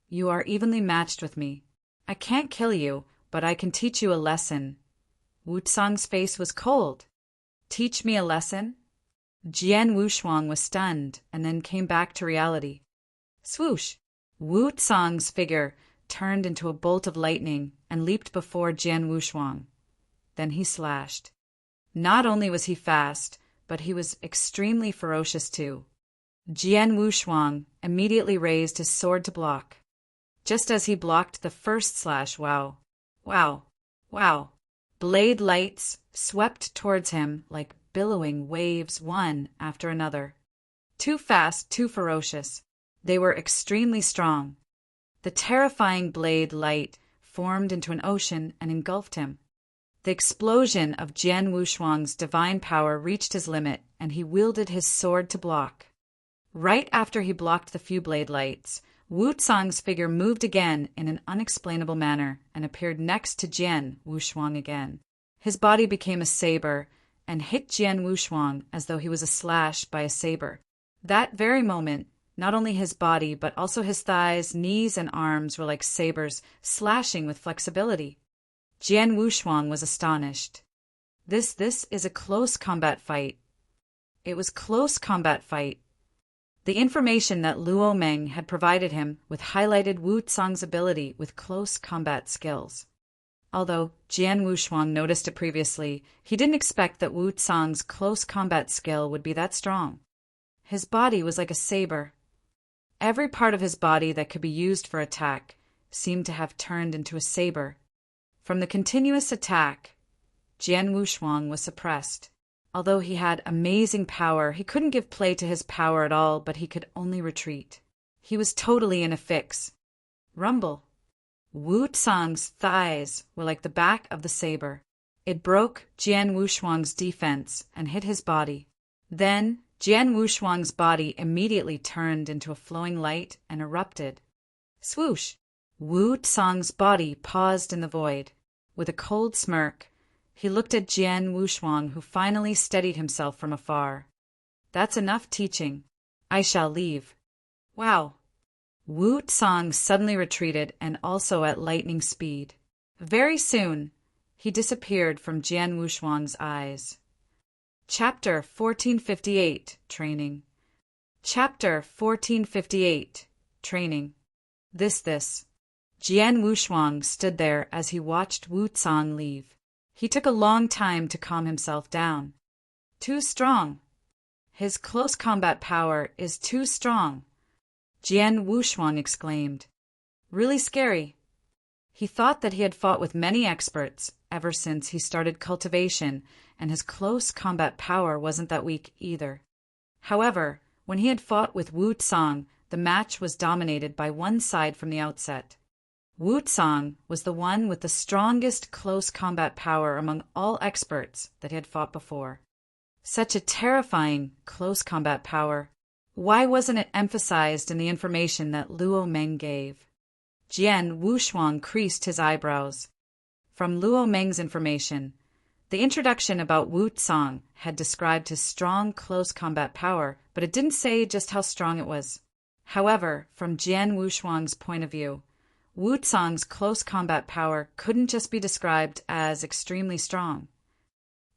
You are evenly matched with me. I can't kill you, but I can teach you a lesson. Wu Tsang's face was cold. Teach me a lesson? Jian Wushuang was stunned and then came back to reality. Swoosh! Wu Tsang's figure turned into a bolt of lightning and leaped before Jian Wushuang. Then he slashed. Not only was he fast, but he was extremely ferocious too. Jian Wushuang immediately raised his sword to block. Just as he blocked the first slash, wow, blade lights swept towards him like billowing waves, one after another. Too fast, too ferocious. They were extremely strong. The terrifying blade light formed into an ocean and engulfed him. The explosion of Jian Wushuang's divine power reached his limit, and he wielded his sword to block. Right after he blocked the few blade lights, Wu Tsang's figure moved again in an unexplainable manner and appeared next to Jian Wushuang again. His body became a saber and hit Jian Wushuang as though he was a slash by a saber. That very moment, not only his body but also his thighs, knees, and arms were like sabers, slashing with flexibility. Jian Wushuang was astonished. This is a close combat fight. It was close combat fight. The information that Luo Meng had provided him with highlighted Wu Tsang's ability with close combat skills. Although Jian Wushuang noticed it previously, he didn't expect that Wu Tsang's close combat skill would be that strong. His body was like a saber. Every part of his body that could be used for attack seemed to have turned into a saber. From the continuous attack, Jian Wushuang was suppressed. Although he had amazing power, he couldn't give play to his power at all, but he could only retreat. He was totally in a fix. Rumble. Wu Tsang's thighs were like the back of the saber. It broke Jian Wushuang's defense and hit his body. Then Jian Wushuang's body immediately turned into a flowing light and erupted. Swoosh! Wu Tsang's body paused in the void. With a cold smirk, he looked at Jian Wushuang, who finally steadied himself from afar. That's enough teaching. I shall leave. Wow! Wu Tsang suddenly retreated and also at lightning speed. Very soon, he disappeared from Jian Wushuang's eyes. Chapter 1458 Training. Chapter 1458 Training. This. Jian Wushuang stood there as he watched Wu Tsang leave. He took a long time to calm himself down. Too strong. His close combat power is too strong, Jian Wushuang exclaimed. Really scary. He thought that he had fought with many experts ever since he started cultivation, and his close combat power wasn't that weak either. However, when he had fought with Wu Tsang, the match was dominated by one side from the outset. Wu Tsang was the one with the strongest close combat power among all experts that he had fought before. Such a terrifying close combat power. Why wasn't it emphasized in the information that Luo Meng gave? Jian Wushuang creased his eyebrows. From Luo Meng's information, the introduction about Wu Tsang had described his strong close combat power, but it didn't say just how strong it was. However, from Jian Wushuang's point of view, Wu Tsang's close combat power couldn't just be described as extremely strong.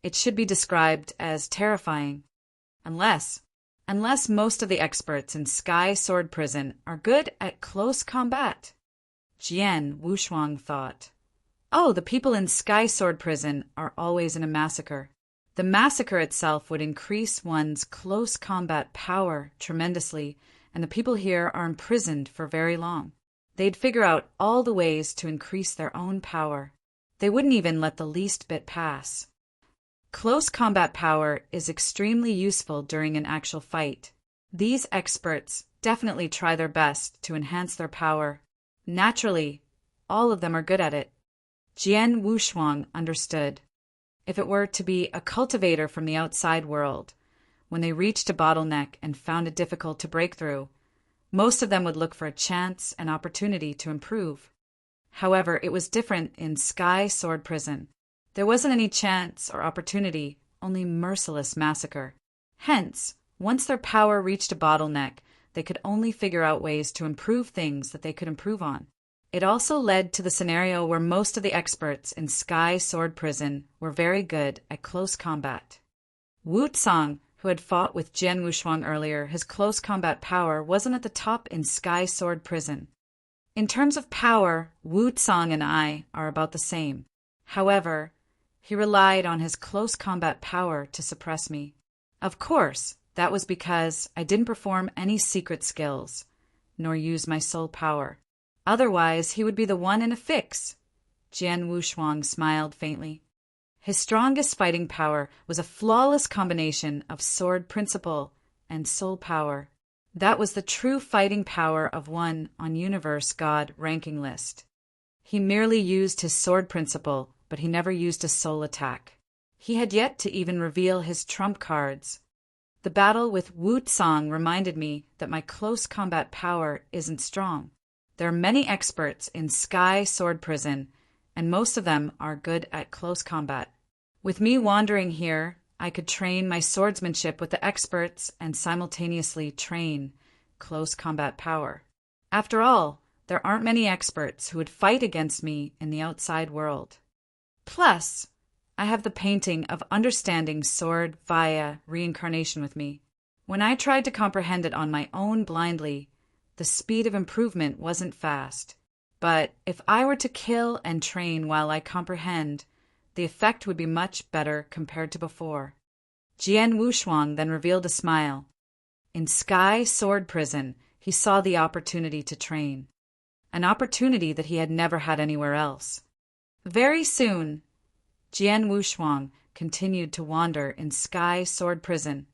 It should be described as terrifying. Unless most of the experts in Sky Sword Prison are good at close combat. Jian Wushuang thought. Oh, the people in Sky Sword Prison are always in a massacre. The massacre itself would increase one's close combat power tremendously, and the people here are imprisoned for very long. They'd figure out all the ways to increase their own power. They wouldn't even let the least bit pass. Close combat power is extremely useful during an actual fight. These experts definitely try their best to enhance their power. Naturally, all of them are good at it. Jian Wushuang understood. If it were to be a cultivator from the outside world, when they reached a bottleneck and found it difficult to break through, most of them would look for a chance and opportunity to improve. However, it was different in Sky Sword Prison. There wasn't any chance or opportunity, only merciless massacre. Hence, once their power reached a bottleneck, they could only figure out ways to improve things that they could improve on. It also led to the scenario where most of the experts in Sky Sword Prison were very good at close combat. Wu Tsang, who had fought with Jian Wushuang earlier, his close combat power wasn't at the top in Sky Sword Prison. In terms of power, Wu Tsang and I are about the same. However, he relied on his close combat power to suppress me. Of course, that was because I didn't perform any secret skills, nor use my soul power. Otherwise, he would be the one in a fix. Jian Wushuang smiled faintly. His strongest fighting power was a flawless combination of sword principle and soul power. That was the true fighting power of one on Universe God ranking list. He merely used his sword principle, but he never used a soul attack. He had yet to even reveal his trump cards. The battle with Wu Tsang reminded me that my close combat power isn't strong. There are many experts in Sky Sword Prison, and most of them are good at close combat. With me wandering here, I could train my swordsmanship with the experts and simultaneously train close combat power. After all, there aren't many experts who would fight against me in the outside world. Plus, I have the painting of understanding sword via reincarnation with me. When I tried to comprehend it on my own blindly, the speed of improvement wasn't fast. But if I were to kill and train while I comprehend, the effect would be much better compared to before. Jian Wushuang then revealed a smile. In Sky Sword Prison, he saw the opportunity to train. An opportunity that he had never had anywhere else. Very soon, Jian Wushuang continued to wander in Sky Sword Prison.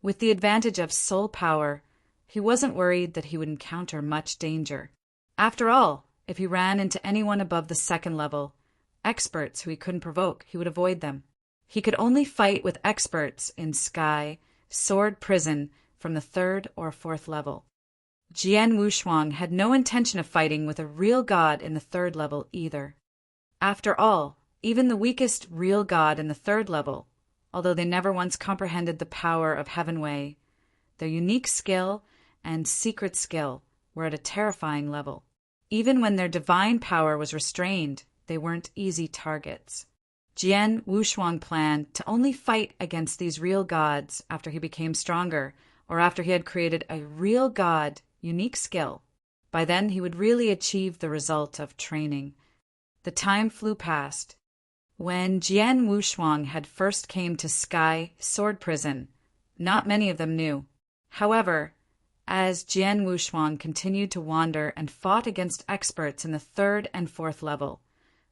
With the advantage of soul power, he wasn't worried that he would encounter much danger. After all, if he ran into anyone above the second level, experts who he couldn't provoke, he would avoid them. He could only fight with experts in Sky Sword Prison from the third or fourth level. Jian Wushuang had no intention of fighting with a real god in the third level either. After all, even the weakest real god in the third level, although they never once comprehended the power of Heaven Way, their unique skill and secret skill were at a terrifying level. Even when their divine power was restrained, they weren't easy targets. Jian Wushuang planned to only fight against these real gods after he became stronger, or after he had created a real god unique skill. By then he would really achieve the result of training. The time flew past. When Jian Wushuang had first came to Sky Sword Prison, not many of them knew. However, as Jian Wushuang continued to wander and fought against experts in the third and fourth level,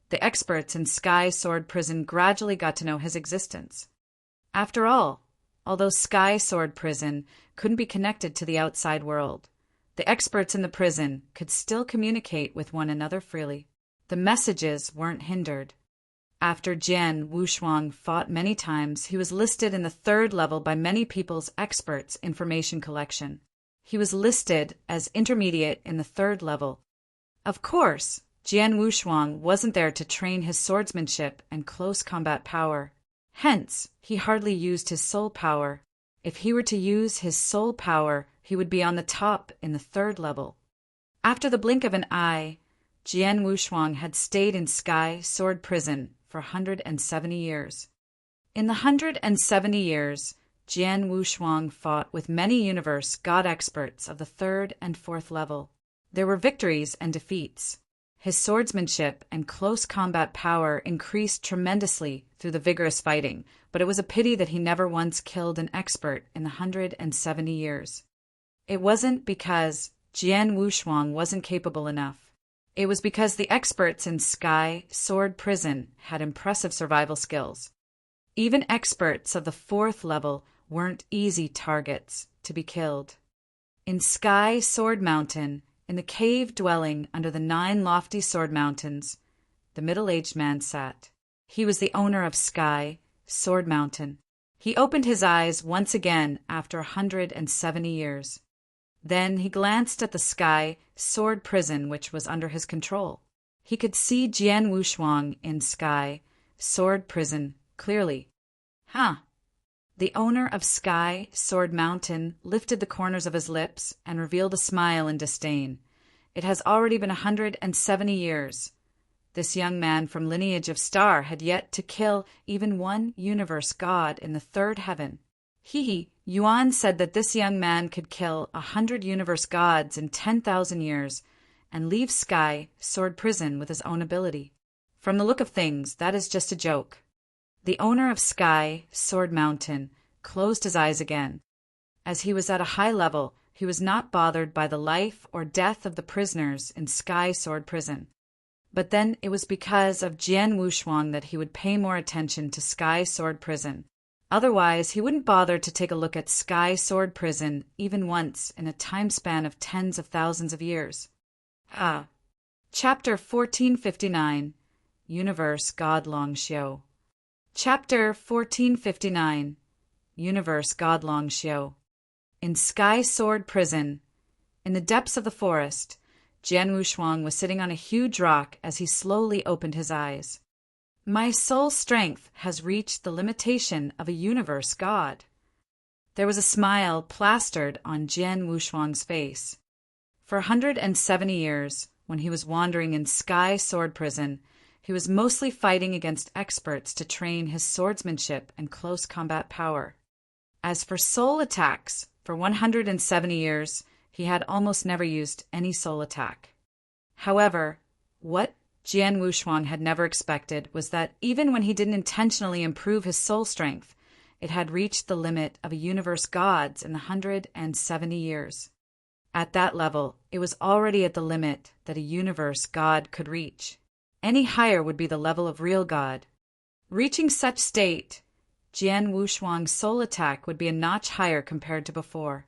the experts in Sky Sword Prison gradually got to know his existence. After all, although Sky Sword Prison couldn't be connected to the outside world, the experts in the prison could still communicate with one another freely. The messages weren't hindered. After Jian Wushuang fought many times, he was listed in the third level by many people's experts' information collection. He was listed as intermediate in the third level. Of course, Jian Wushuang wasn't there to train his swordsmanship and close combat power. Hence, he hardly used his soul power. If he were to use his soul power, he would be on the top in the third level. After the blink of an eye, Jian Wushuang had stayed in Sky Sword Prison for 170 years. In the 170 years, Jian Wushuang fought with many universe god experts of the third and fourth level. There were victories and defeats. His swordsmanship and close combat power increased tremendously through the vigorous fighting, but it was a pity that he never once killed an expert in the 170 years. It wasn't because Jian Wushuang wasn't capable enough. It was because the experts in Sky Sword Prison had impressive survival skills. Even experts of the fourth level weren't easy targets to be killed. In Sky Sword Mountain, in the cave dwelling under the 9 lofty sword mountains, the middle-aged man sat. He was the owner of Sky, Sword Mountain. He opened his eyes once again after 170 years. Then he glanced at the Sky, Sword Prison which was under his control. He could see Jian Wushuang in Sky, Sword Prison, clearly. Huh. The owner of Sky, Sword Mountain lifted the corners of his lips and revealed a smile in disdain. It has already been 170 years. This young man from lineage of star had yet to kill even one universe god in the third heaven. Yuan said that this young man could kill 100 universe gods in 10,000 years and leave Sky, Sword Prison with his own ability. From the look of things, that is just a joke. The owner of Sky, Sword Mountain, closed his eyes again. As he was at a high level, he was not bothered by the life or death of the prisoners in Sky Sword Prison. But then it was because of Jian Wushuang that he would pay more attention to Sky Sword Prison. Otherwise, he wouldn't bother to take a look at Sky Sword Prison even once in a time span of tens of thousands of years. Chapter 1459, Universe God Long Xiu. Chapter 1459, Universe God Long Xiu. In Sky Sword Prison, in the depths of the forest, Jian Wushuang was sitting on a huge rock as he slowly opened his eyes. My soul strength has reached the limitation of a universe god. There was a smile plastered on Jian Wushuang's face. For 170 years, when he was wandering in Sky Sword Prison, he was mostly fighting against experts to train his swordsmanship and close combat power. As for soul attacks, for 170 years, he had almost never used any soul attack. However, what Jian Wushuang had never expected was that even when he didn't intentionally improve his soul strength, it had reached the limit of a universe god's in the 170 years. At that level, it was already at the limit that a universe god could reach. Any higher would be the level of real god. Reaching such state, Jian Wushuang's soul attack would be a notch higher compared to before.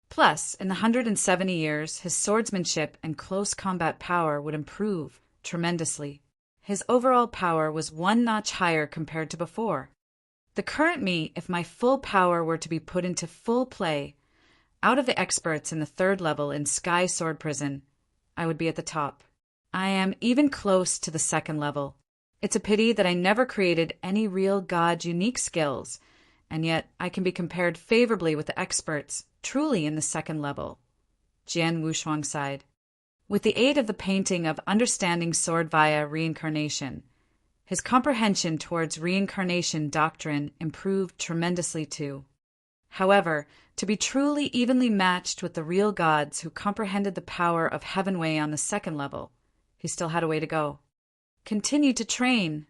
Plus, in the 170 years, his swordsmanship and close combat power would improve tremendously. His overall power was one notch higher compared to before. The current me, if my full power were to be put into full play, out of the experts in the third level in Sky Sword Prison, I would be at the top. I am even close to the second level. It's a pity that I never created any real god unique skills, and yet I can be compared favorably with the experts truly in the second level. Jian Wushuang sighed. With the aid of the painting of Understanding Sword via Reincarnation, his comprehension towards reincarnation doctrine improved tremendously too. However, to be truly evenly matched with the real gods who comprehended the power of Heavenway on the second level, he still had a way to go. Continue to train.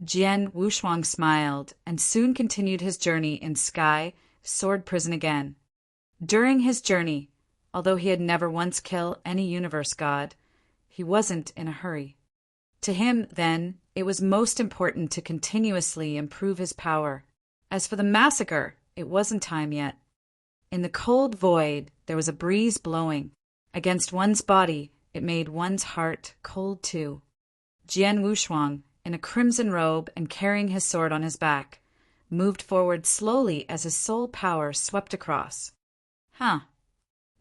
Jian Wushuang smiled and soon continued his journey in Sky Sword Prison again. During his journey, although he had never once killed any universe god, he wasn't in a hurry. To him, then, it was most important to continuously improve his power. As for the massacre, it wasn't time yet. In the cold void, there was a breeze blowing. Against one's body, it made one's heart cold too. Jian Wushuang, in a crimson robe and carrying his sword on his back, moved forward slowly as his soul power swept across.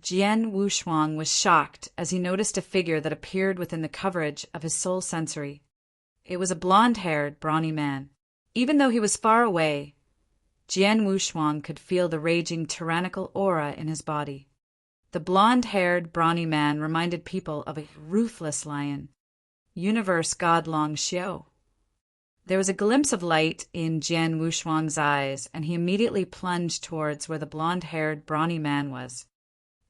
Jian Wushuang was shocked as he noticed a figure that appeared within the coverage of his soul sensory. It was a blonde-haired, brawny man. Even though he was far away, Jian Wushuang could feel the raging tyrannical aura in his body. The blonde-haired, brawny man reminded people of a ruthless lion. Universe God Long Xiu. There was a glimpse of light in Jian Wushuang's eyes, and he immediately plunged towards where the blonde-haired, brawny man was.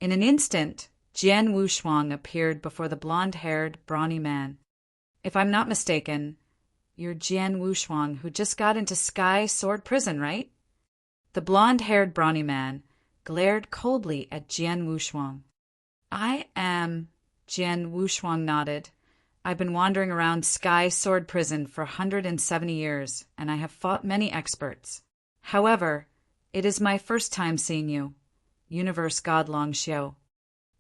In an instant, Jian Wushuang appeared before the blonde-haired, brawny man. If I'm not mistaken, you're Jian Wushuang who just got into Sky Sword Prison, right? The blonde-haired, brawny man glared coldly at Jian Wushuang. I am, Jian Wushuang nodded. I've been wandering around Sky Sword Prison for 170 years, and I have fought many experts. However, it is my first time seeing you, Universe God Long Xiu.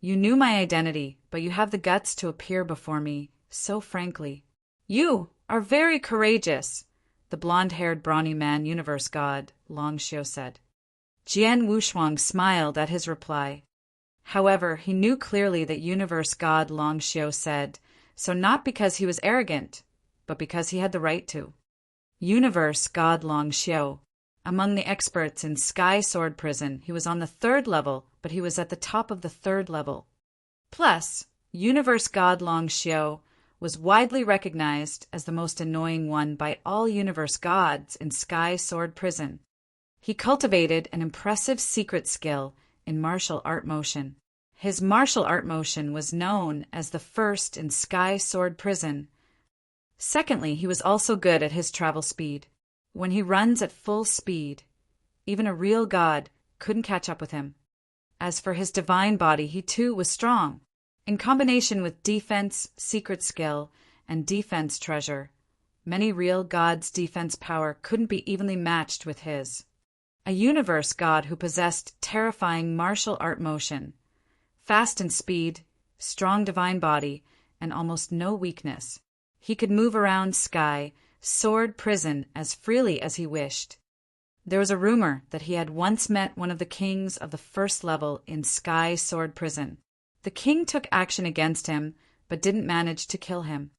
You knew my identity, but you have the guts to appear before me so frankly. You, are very courageous, the blonde-haired brawny man universe god, Long Xiu said. Jian Wushuang smiled at his reply. However, he knew clearly that universe god Long Xiu said so not because he was arrogant, but because he had the right to. Universe god Long Xiu. Among the experts in Sky Sword Prison, he was on the 3rd level, but he was at the top of the 3rd level. Plus, universe god Long Xiu was widely recognized as the most annoying one by all universe gods in Sky Sword Prison. He cultivated an impressive secret skill in martial art motion. His martial art motion was known as the first in Sky Sword Prison. Secondly, he was also good at his travel speed. When he runs at full speed, even a real god couldn't catch up with him. As for his divine body, he too was strong. In combination with defense, secret skill, and defense treasure, many real gods' defense power couldn't be evenly matched with his. A universe god who possessed terrifying martial art motion, fast in speed, strong divine body, and almost no weakness. He could move around Sky Sword Prison as freely as he wished. There was a rumor that he had once met one of the kings of the 1st level in Sky Sword Prison. The king took action against him, but didn't manage to kill him.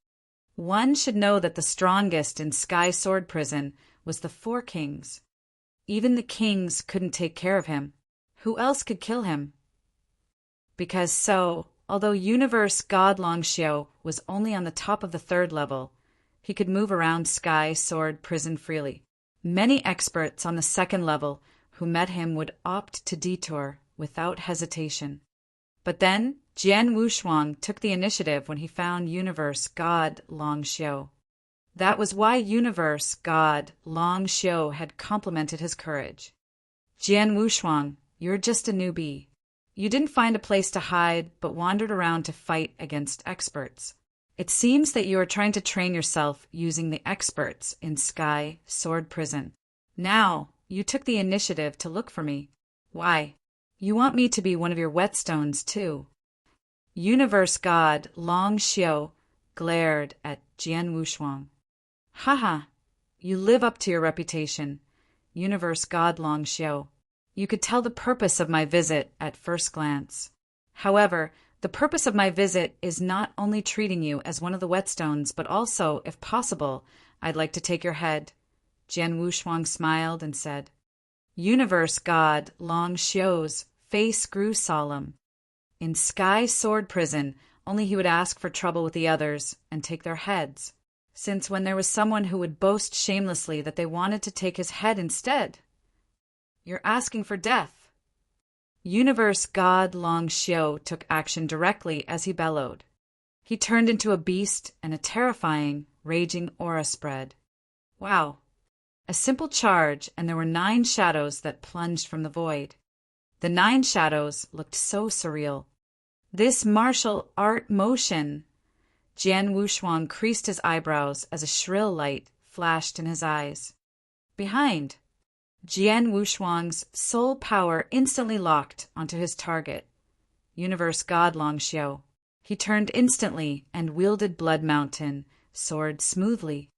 One should know that the strongest in Sky Sword Prison was the 4 kings. Even the kings couldn't take care of him. Who else could kill him? Although universe god Long Xiu was only on the top of the 3rd level, he could move around Sky Sword Prison freely. Many experts on the 2nd level who met him would opt to detour without hesitation. But then Jian Wushuang took the initiative when he found universe god Long Xiu. That was why universe god Long Xiu had complimented his courage. Jian Wushuang, you're just a newbie. You didn't find a place to hide, but wandered around to fight against experts. It seems that you are trying to train yourself using the experts in Sky Sword Prison. Now, you took the initiative to look for me. Why? You want me to be one of your whetstones, too. Universe god Long Xiu glared at Jian Wushuang. Haha, you live up to your reputation, universe god Long Xiu. You could tell the purpose of my visit at first glance. However, the purpose of my visit is not only treating you as one of the whetstones, but also, if possible, I'd like to take your head. Jian Wushuang smiled and said. Universe god Long Xiu's face grew solemn. In Sky Sword Prison, only he would ask for trouble with the others and take their heads, since when there was someone who would boast shamelessly that they wanted to take his head instead. You're asking for death. Universe god Long Xiu took action directly as he bellowed. He turned into a beast and a terrifying, raging aura spread. Wow. A simple charge, and there were 9 shadows that plunged from the void. The 9 shadows looked so surreal. This martial art motion. Jian Wushuang creased his eyebrows as a shrill light flashed in his eyes. Behind, Jian Wushuang's soul power instantly locked onto his target, universe god Long Xiu. He turned instantly and wielded Blood Mountain sword smoothly.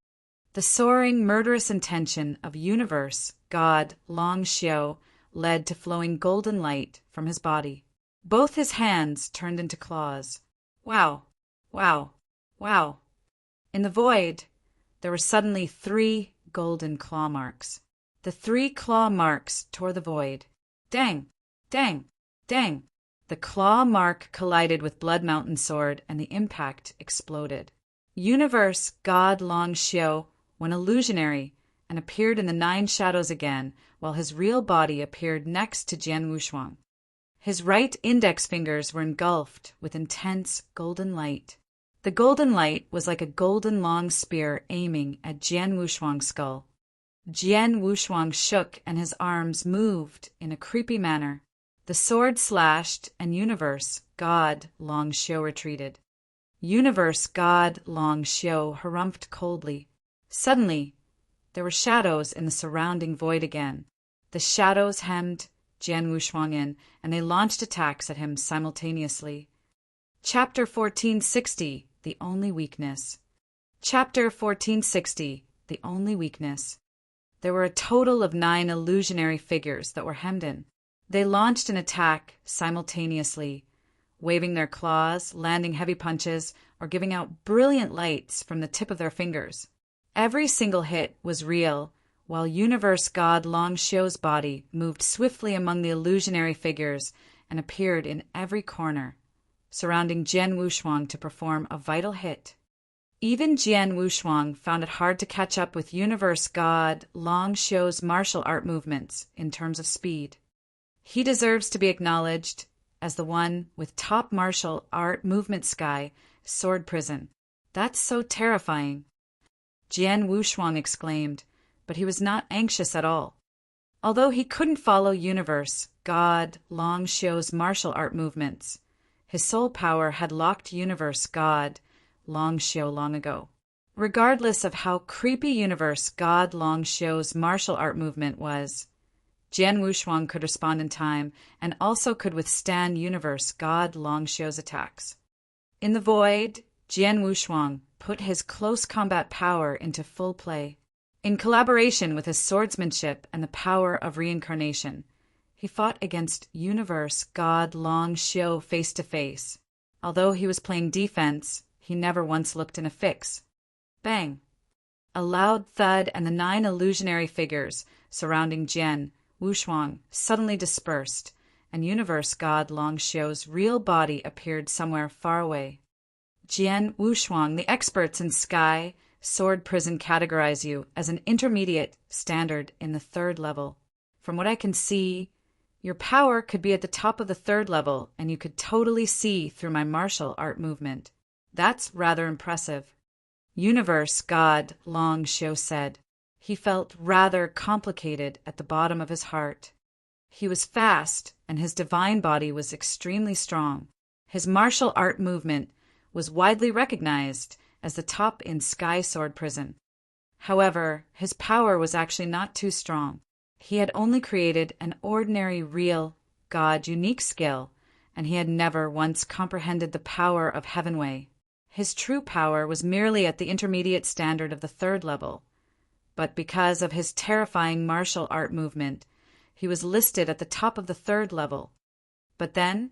The soaring, murderous intention of universe god Long Xiu led to flowing golden light from his body. Both his hands turned into claws. Wow, wow, wow. In the void, there were suddenly 3 golden claw marks. The 3 claw marks tore the void. Dang, dang, dang. The claw mark collided with Blood Mountain sword, and the impact exploded. Universe god Long Xiu went illusionary and appeared in the 9 shadows again, while his real body appeared next to Jian Wushuang. His right index fingers were engulfed with intense golden light. The golden light was like a golden long spear aiming at Jian Wushuang's skull. Jian Wushuang shook and his arms moved in a creepy manner. The sword slashed and universe god Long Xiu retreated. Universe god Long Xiu harumphed coldly. Suddenly, there were shadows in the surrounding void again. The shadows hemmed Jian Wushuang in, and they launched attacks at him simultaneously. Chapter 1460, The Only Weakness. Chapter 1460, The Only Weakness. There were a total of 9 illusionary figures that were hemmed in. They launched an attack simultaneously, waving their claws, landing heavy punches, or giving out brilliant lights from the tip of their fingers. Every single hit was real, while Universe God Long Shio's body moved swiftly among the illusionary figures and appeared in every corner, surrounding Jian Wushuang to perform a vital hit. Even Jian Wushuang found it hard to catch up with Universe God Long Shio's martial art movements in terms of speed. He deserves to be acknowledged as the one with top martial art movement sky, sword prison. That's so terrifying. Jian Wushuang exclaimed, but he was not anxious at all. Although he couldn't follow Universe God Long Shio's martial art movements, his soul power had locked Universe God Long Shio long ago. Regardless of how creepy Universe God Long Shio's martial art movement was, Jian Wushuang could respond in time and also could withstand Universe God Long Shio's attacks. In the void, Jian Wushuang put his close combat power into full play. In collaboration with his swordsmanship and the power of reincarnation, he fought against Universe God Long Shio face to face. Although he was playing defense, he never once looked in a fix. Bang! A loud thud and the 9 illusionary figures surrounding Jian Wushuang suddenly dispersed, and Universe God Long Shio's real body appeared somewhere far away. Jian Wushuang, the experts in Sky Sword Prison categorize you as an intermediate standard in the 3rd level. From what I can see, your power could be at the top of the 3rd level, and you could totally see through my martial art movement. That's rather impressive. Universe God Long Shio said. He felt rather complicated at the bottom of his heart. He was fast, and his divine body was extremely strong. His martial art movement was widely recognized as the top in Sky Sword Prison. However, his power was actually not too strong. He had only created an ordinary real God unique skill, and he had never once comprehended the power of Heavenway. His true power was merely at the intermediate standard of the 3rd level. But because of his terrifying martial art movement, he was listed at the top of the 3rd level. But then,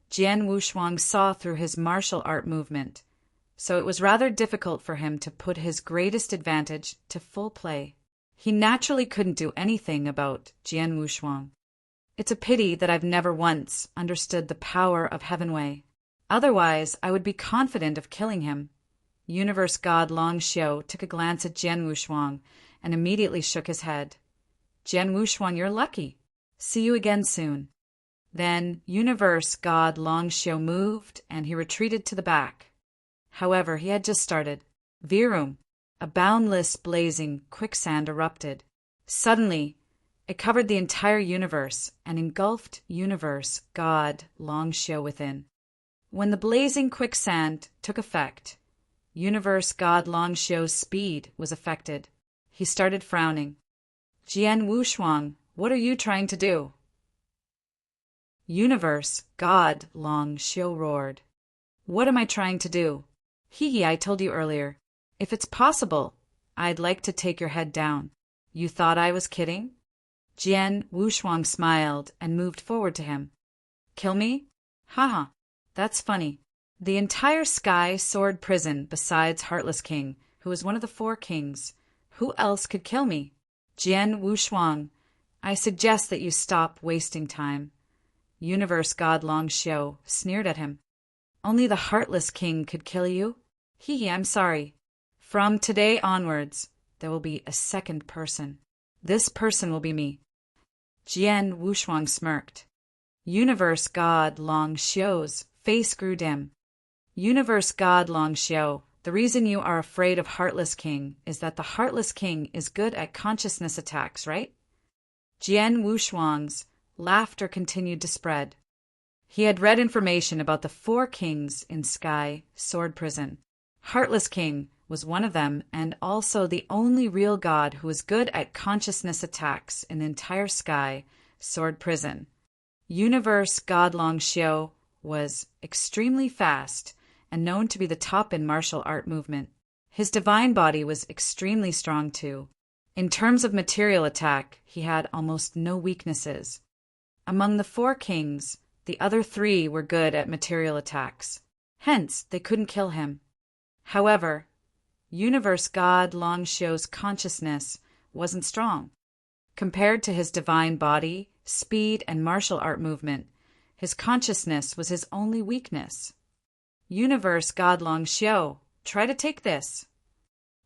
Jian Wushuang saw through his martial art movement, so it was rather difficult for him to put his greatest advantage to full play. He naturally couldn't do anything about Jian Wushuang. It's a pity that I've never once understood the power of Heavenway. Otherwise, I would be confident of killing him. Universe God Long Shio took a glance at Jian Wushuang and immediately shook his head. Jian Wushuang, you're lucky. See you again soon. Then Universe God Long Shio moved and he retreated to the back. However, he had just started. Virum, a boundless blazing quicksand erupted. Suddenly, it covered the entire universe and engulfed Universe God Long Shio within. When the blazing quicksand took effect, Universe God Long Shio's speed was affected. He started frowning. Jian Wushuang, what are you trying to do? Universe God Long Shio roared. What am I trying to do? Hee, I told you earlier. If it's possible, I'd like to take your head down. You thought I was kidding? Jian Wushuang smiled and moved forward to him. Kill me? Haha, that's funny. The entire Sky Sword Prison besides Heartless King, who is one of the 4 kings. Who else could kill me? Jian Wushuang, I suggest that you stop wasting time. Universe God Long Shio sneered at him. Only the Heartless King could kill you? Hee, I'm sorry. From today onwards, there will be a 2nd person. This person will be me. Jian Wushuang smirked. Universe God Long Shio's face grew dim. Universe God Long Shio, the reason you are afraid of Heartless King is that the Heartless King is good at consciousness attacks, right? Jian Wushuang's laughter continued to spread. He had read information about the 4 kings in Sky Sword Prison. Heartless King was one of them and also the only real god who was good at consciousness attacks in the entire Sky Sword Prison. Universe God Long Shio was extremely fast and known to be the top in martial art movement. His divine body was extremely strong too. In terms of material attack, he had almost no weaknesses. Among the 4 kings, the other 3 were good at material attacks. Hence, they couldn't kill him. However, Universe God Long Xiu's consciousness wasn't strong. Compared to his divine body, speed, and martial art movement, his consciousness was his only weakness. Universe God Long Xiu, try to take this.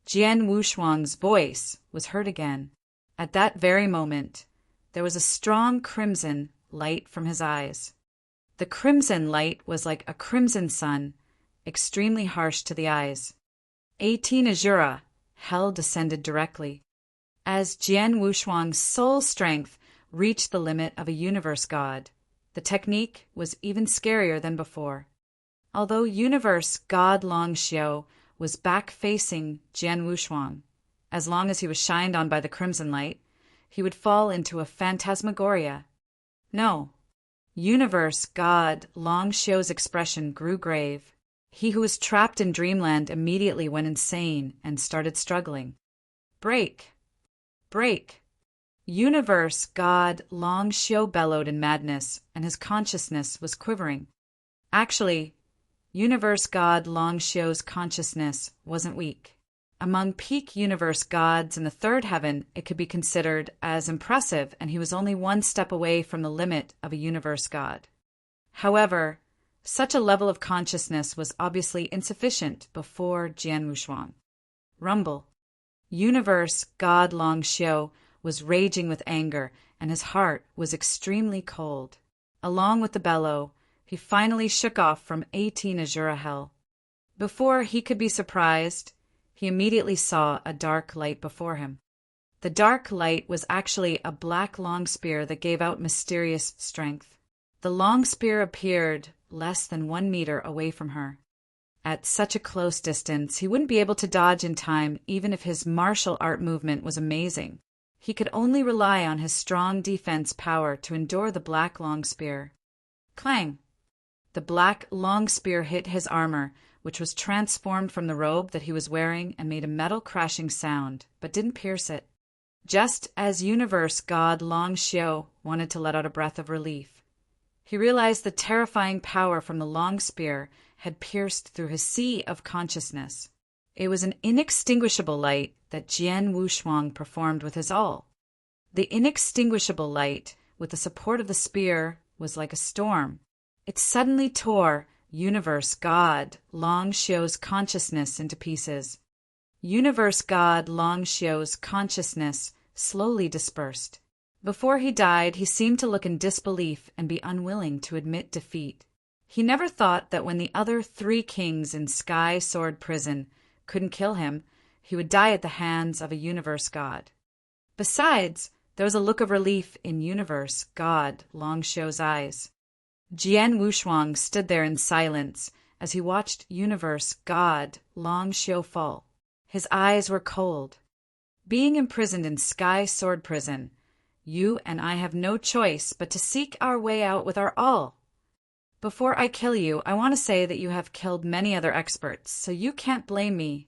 Jian Wushuang's voice was heard again. At that very moment, there was a strong crimson light from his eyes. The crimson light was like a crimson sun, extremely harsh to the eyes. 18 Azura, hell descended directly. As Jian Wushuang's soul strength reached the limit of a universe god, the technique was even scarier than before. Although Universe God Long Xiu was back-facing Jian Wushuang, as long as he was shined on by the crimson light, he would fall into a phantasmagoria. No. Universe God Long Xiu's expression grew grave. He who was trapped in dreamland immediately went insane and started struggling. Break! Break! Universe God Long Xiu bellowed in madness, and his consciousness was quivering. Actually, Universe God Long Xiu's consciousness wasn't weak. Among peak universe gods in the 3rd heaven, it could be considered as impressive, and he was only 1 step away from the limit of a universe god. However, such a level of consciousness was obviously insufficient before Jian Wushuang. Rumble. Universe God Long Xiu was raging with anger, and his heart was extremely cold. Along with the bellow, he finally shook off from 18 Azura hell. Before he could be surprised, he immediately saw a dark light before him. The dark light was actually a black long spear that gave out mysterious strength. The long spear appeared less than 1 meter away from her. At such a close distance, he wouldn't be able to dodge in time even if his martial art movement was amazing. He could only rely on his strong defense power to endure the black long spear. Clang! The black long spear hit his armor, which was transformed from the robe that he was wearing and made a metal crashing sound, but didn't pierce it. Just as Universe God Long Xiu wanted to let out a breath of relief, he realized the terrifying power from the long spear had pierced through his sea of consciousness. It was an inextinguishable light that Jian Wushuang performed with his all. The inextinguishable light, with the support of the spear, was like a storm. It suddenly tore Universe God Long Xiu's consciousness into pieces. Universe God Long Xiu's consciousness slowly dispersed. Before he died, he seemed to look in disbelief and be unwilling to admit defeat. He never thought that when the other 3 kings in Sky Sword Prison couldn't kill him, he would die at the hands of a universe god. Besides, there was a look of relief in Universe God Long Xiu's eyes. Jian Wushuang stood there in silence as he watched Universe God Long Xiu fall. His eyes were cold. Being imprisoned in Sky Sword Prison, you and I have no choice but to seek our way out with our all. Before I kill you, I want to say that you have killed many other experts, so you can't blame me.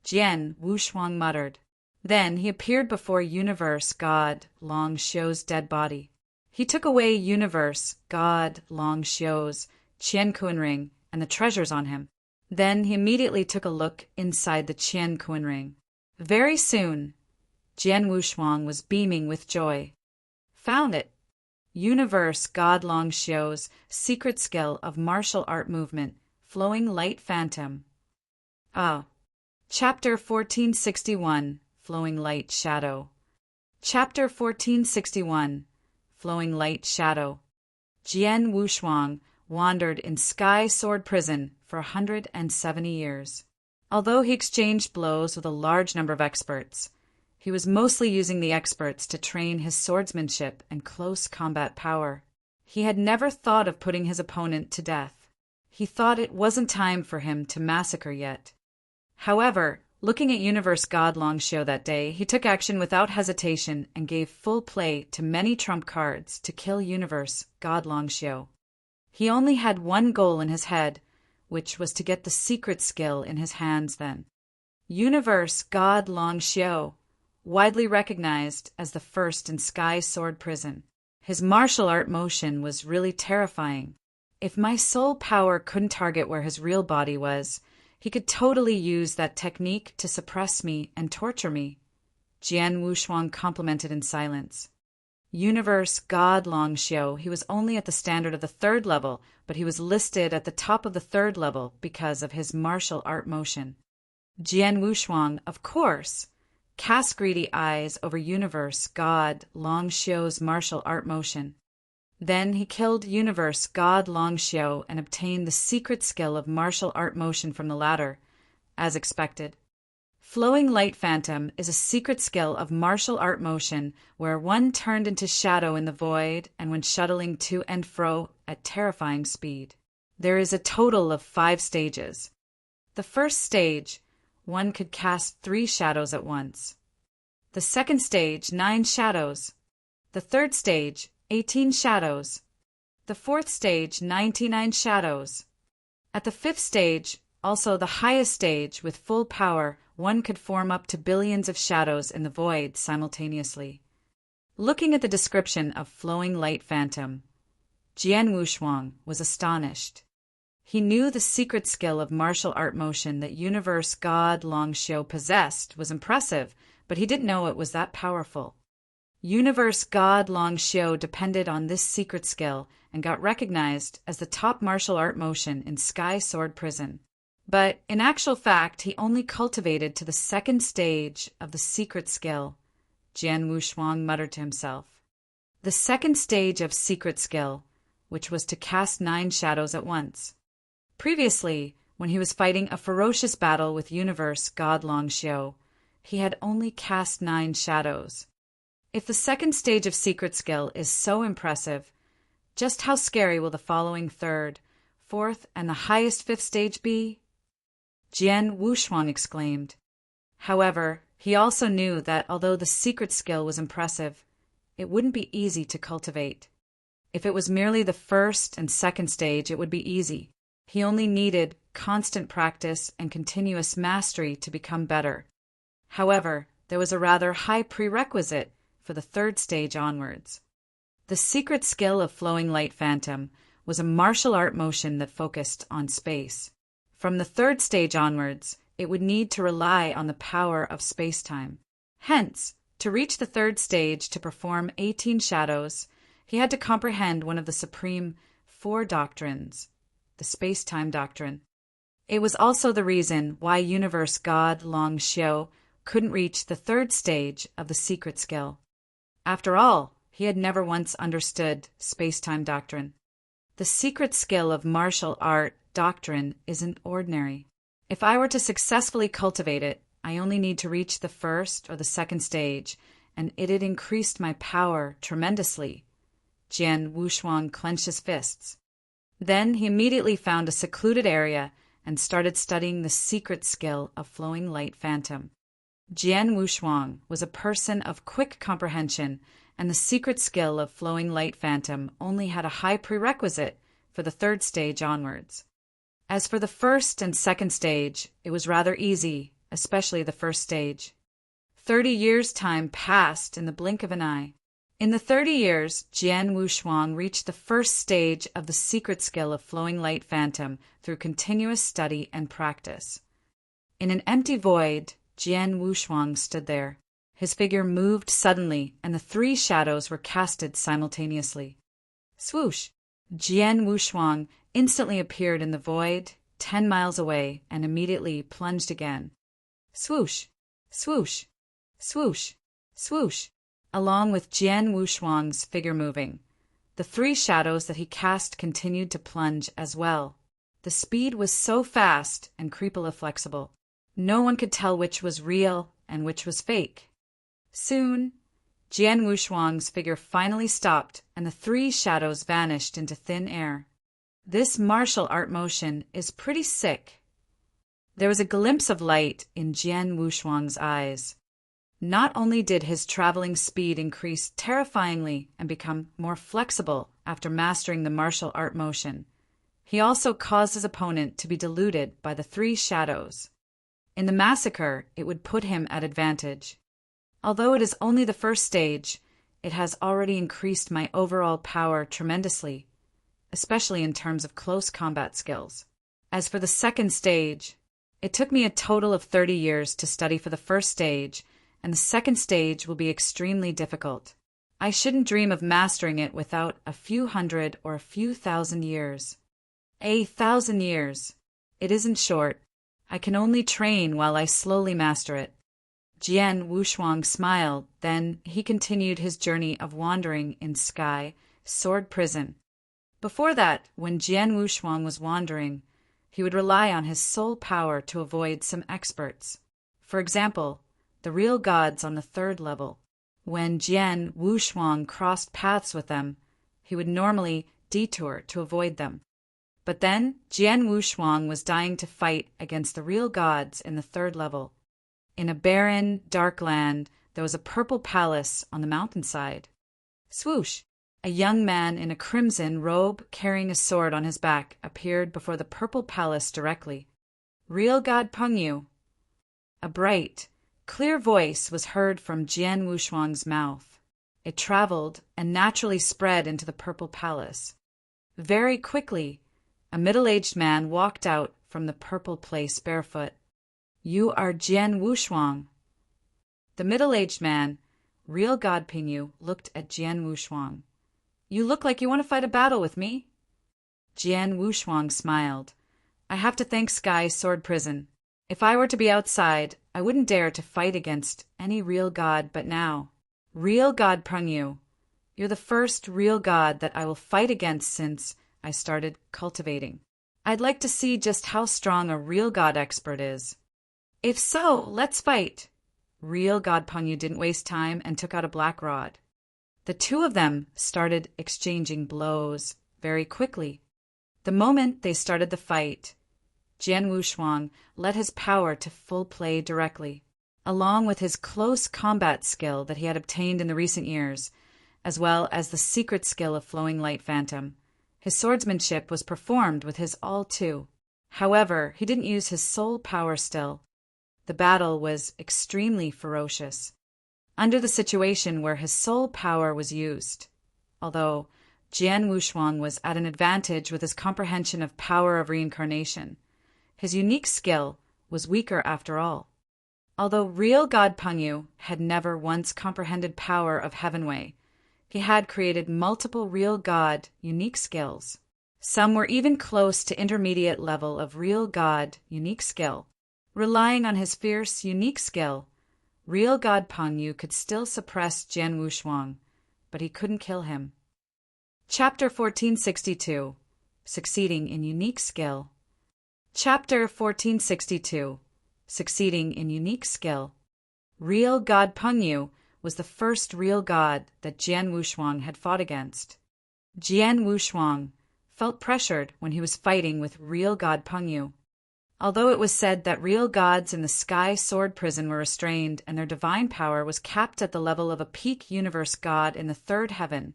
Jian Wushuang muttered. Then he appeared before Universe God Long Xiu's dead body. He took away Universe God Long Xiu's Qiankuan ring and the treasures on him. Then he immediately took a look inside the Qiankuan ring. Very soon, Jian Wushuang was beaming with joy. Found it! Universe God Long Xiu's secret skill of martial art movement, flowing light phantom. Chapter 1461, Flowing Light Shadow. Chapter 1461, Flowing Light Shadow. Jian Wushuang wandered in Sky Sword Prison for 170 years. Although he exchanged blows with a large number of experts, he was mostly using the experts to train his swordsmanship and close combat power. He had never thought of putting his opponent to death. He thought it wasn't time for him to massacre yet. However, looking at Universe God Long Xiu that day, he took action without hesitation and gave full play to many trump cards to kill Universe God Long Xiu. He only had one goal in his head, which was to get the secret skill in his hands then. Universe God Long Xiu, widely recognized as the first in Sky Sword Prison. His martial art motion was really terrifying. If my soul power couldn't target where his real body was, he could totally use that technique to suppress me and torture me. Jian Wushuang complimented in silence. Universe God Long Xiu, he was only at the standard of the 3rd level, but he was listed at the top of the 3rd level because of his martial art motion. Jian Wushuang, of course, cast greedy eyes over Universe God Long Xiu's martial art motion. Then he killed Universe God Long Xiu and obtained the secret skill of martial art motion from the latter, as expected. Flowing Light Phantom is a secret skill of martial art motion where one turned into shadow in the void and when shuttling to and fro at terrifying speed. There is a total of 5 stages. The first stage, one could cast 3 shadows at once. The second stage, 9 shadows. The third stage, 18 shadows. The fourth stage, 99 shadows. At the 5th stage, also the highest stage with full power, one could form up to billions of shadows in the void simultaneously. Looking at the description of Flowing Light Phantom, Jian Wushuang was astonished. He knew the secret skill of martial art motion that Universe God Long Xiu possessed was impressive, but he didn't know it was that powerful. Universe God Long Xiu depended on this secret skill and got recognized as the top martial art motion in Sky Sword Prison. But in actual fact, he only cultivated to the 2nd stage of the secret skill, Jian Wushuang muttered to himself. The 2nd stage of secret skill, which was to cast 9 shadows at once. Previously, when he was fighting a ferocious battle with Universe God Long Xiu, he had only cast 9 shadows. If the 2nd stage of secret skill is so impressive, just how scary will the following 3rd, 4th, and the highest 5th stage be? Jian Wushuang exclaimed. However, he also knew that although the secret skill was impressive, it wouldn't be easy to cultivate. If it was merely the 1st and 2nd stage, it would be easy. He only needed constant practice and continuous mastery to become better. However, there was a rather high prerequisite for the 3rd stage onwards. The secret skill of Flowing Light Phantom was a martial art motion that focused on space. From the 3rd stage onwards, it would need to rely on the power of space-time. Hence, to reach the 3rd stage to perform 18 shadows, he had to comprehend one of the supreme 4 doctrines, the space-time doctrine. It was also the reason why Universe God Long Xiu couldn't reach the 3rd stage of the secret skill. After all, he had never once understood space-time doctrine. The secret skill of martial art doctrine isn't ordinary. If I were to successfully cultivate it, I only need to reach the 1st or the 2nd stage, and it had increased my power tremendously. Jian Wushuang clenched his fists. Then he immediately found a secluded area and started studying the secret skill of Flowing Light Phantom. Jian Wushuang was a person of quick comprehension, and the secret skill of Flowing Light Phantom only had a high prerequisite for the 3rd stage onwards. As for the 1st and 2nd stage, it was rather easy, especially the 1st stage. 30 years' time passed in the blink of an eye. In the 30 years, Jian Wushuang reached the 1st stage of the secret skill of Flowing Light Phantom through continuous study and practice. In an empty void, Jian Wushuang stood there. His figure moved suddenly, and the 3 shadows were casted simultaneously. Swoosh! Jian Wushuang instantly appeared in the void, 10 miles away, and immediately plunged again. Swoosh! Swoosh! Swoosh! Swoosh! Along with Jian Wushuang's figure moving, the 3 shadows that he cast continued to plunge as well. The speed was so fast and creepily flexible. No one could tell which was real and which was fake. Soon, Jian Wushuang's figure finally stopped, and the 3 shadows vanished into thin air. This martial art motion is pretty sick. There was a glimpse of light in Jian Wushuang's eyes. Not only did his traveling speed increase terrifyingly and become more flexible after mastering the martial art motion, he also caused his opponent to be deluded by the 3 shadows. In the massacre, it would put him at advantage. Although it is only the first stage, it has already increased my overall power tremendously, especially in terms of close combat skills. As for the second stage, it took me a total of 30 years to study for the first stage, and the second stage will be extremely difficult. I shouldn't dream of mastering it without a few hundred or a few thousand years. 1,000 years. It isn't short. I can only train while I slowly master it. Jian Wushuang smiled, then he continued his journey of wandering in Sky Sword Prison. Before that, when Jian Wushuang was wandering, he would rely on his soul power to avoid some experts. For example, the real gods on the third level. When Jian Wushuang crossed paths with them, he would normally detour to avoid them. But then, Jian Wushuang was dying to fight against the real gods in the third level. In a barren, dark land, there was a purple palace on the mountainside. Swoosh! A young man in a crimson robe carrying a sword on his back appeared before the purple palace directly. Real God Pengyu. A bright, clear voice was heard from Jian Wushuang's mouth. It traveled and naturally spread into the purple palace. Very quickly, a middle-aged man walked out from the purple place barefoot. You are Jian Wushuang. The middle-aged man, real God Pengyu, looked at Jian Wushuang. You look like you want to fight a battle with me. Jian Wushuang smiled. I have to thank Sky Sword Prison. If I were to be outside, I wouldn't dare to fight against any real god, but now. Real God Pengyu, you're the first real god that I will fight against since I started cultivating. I'd like to see just how strong a real god expert is. If so, let's fight. Real God Pengyu didn't waste time and took out a black rod. The two of them started exchanging blows very quickly. The moment they started the fight, Jian Wushuang let his power to full play directly, along with his close combat skill that he had obtained in the recent years, as well as the secret skill of Flowing Light Phantom. His swordsmanship was performed with his all too. However, he didn't use his soul power still. The battle was extremely ferocious, under the situation where his soul power was used. Although Jian Wushuang was at an advantage with his comprehension of power of reincarnation, his unique skill was weaker after all. Although real God Pengyu had never once comprehended power of Heavenway, he had created multiple real God unique skills. Some were even close to intermediate level of real God unique skill. Relying on his fierce unique skill, real God Pengyu could still suppress Jian Wushuang, but he couldn't kill him. Chapter 1462. Succeeding in Unique Skill. Chapter 1462. Succeeding in Unique Skill. Real God Pengyu was the first real god that Jian Wushuang had fought against. Jian Wushuang felt pressured when he was fighting with real God Pengyu. Although it was said that real gods in the Sky Sword Prison were restrained and their divine power was capped at the level of a peak universe god in the third heaven,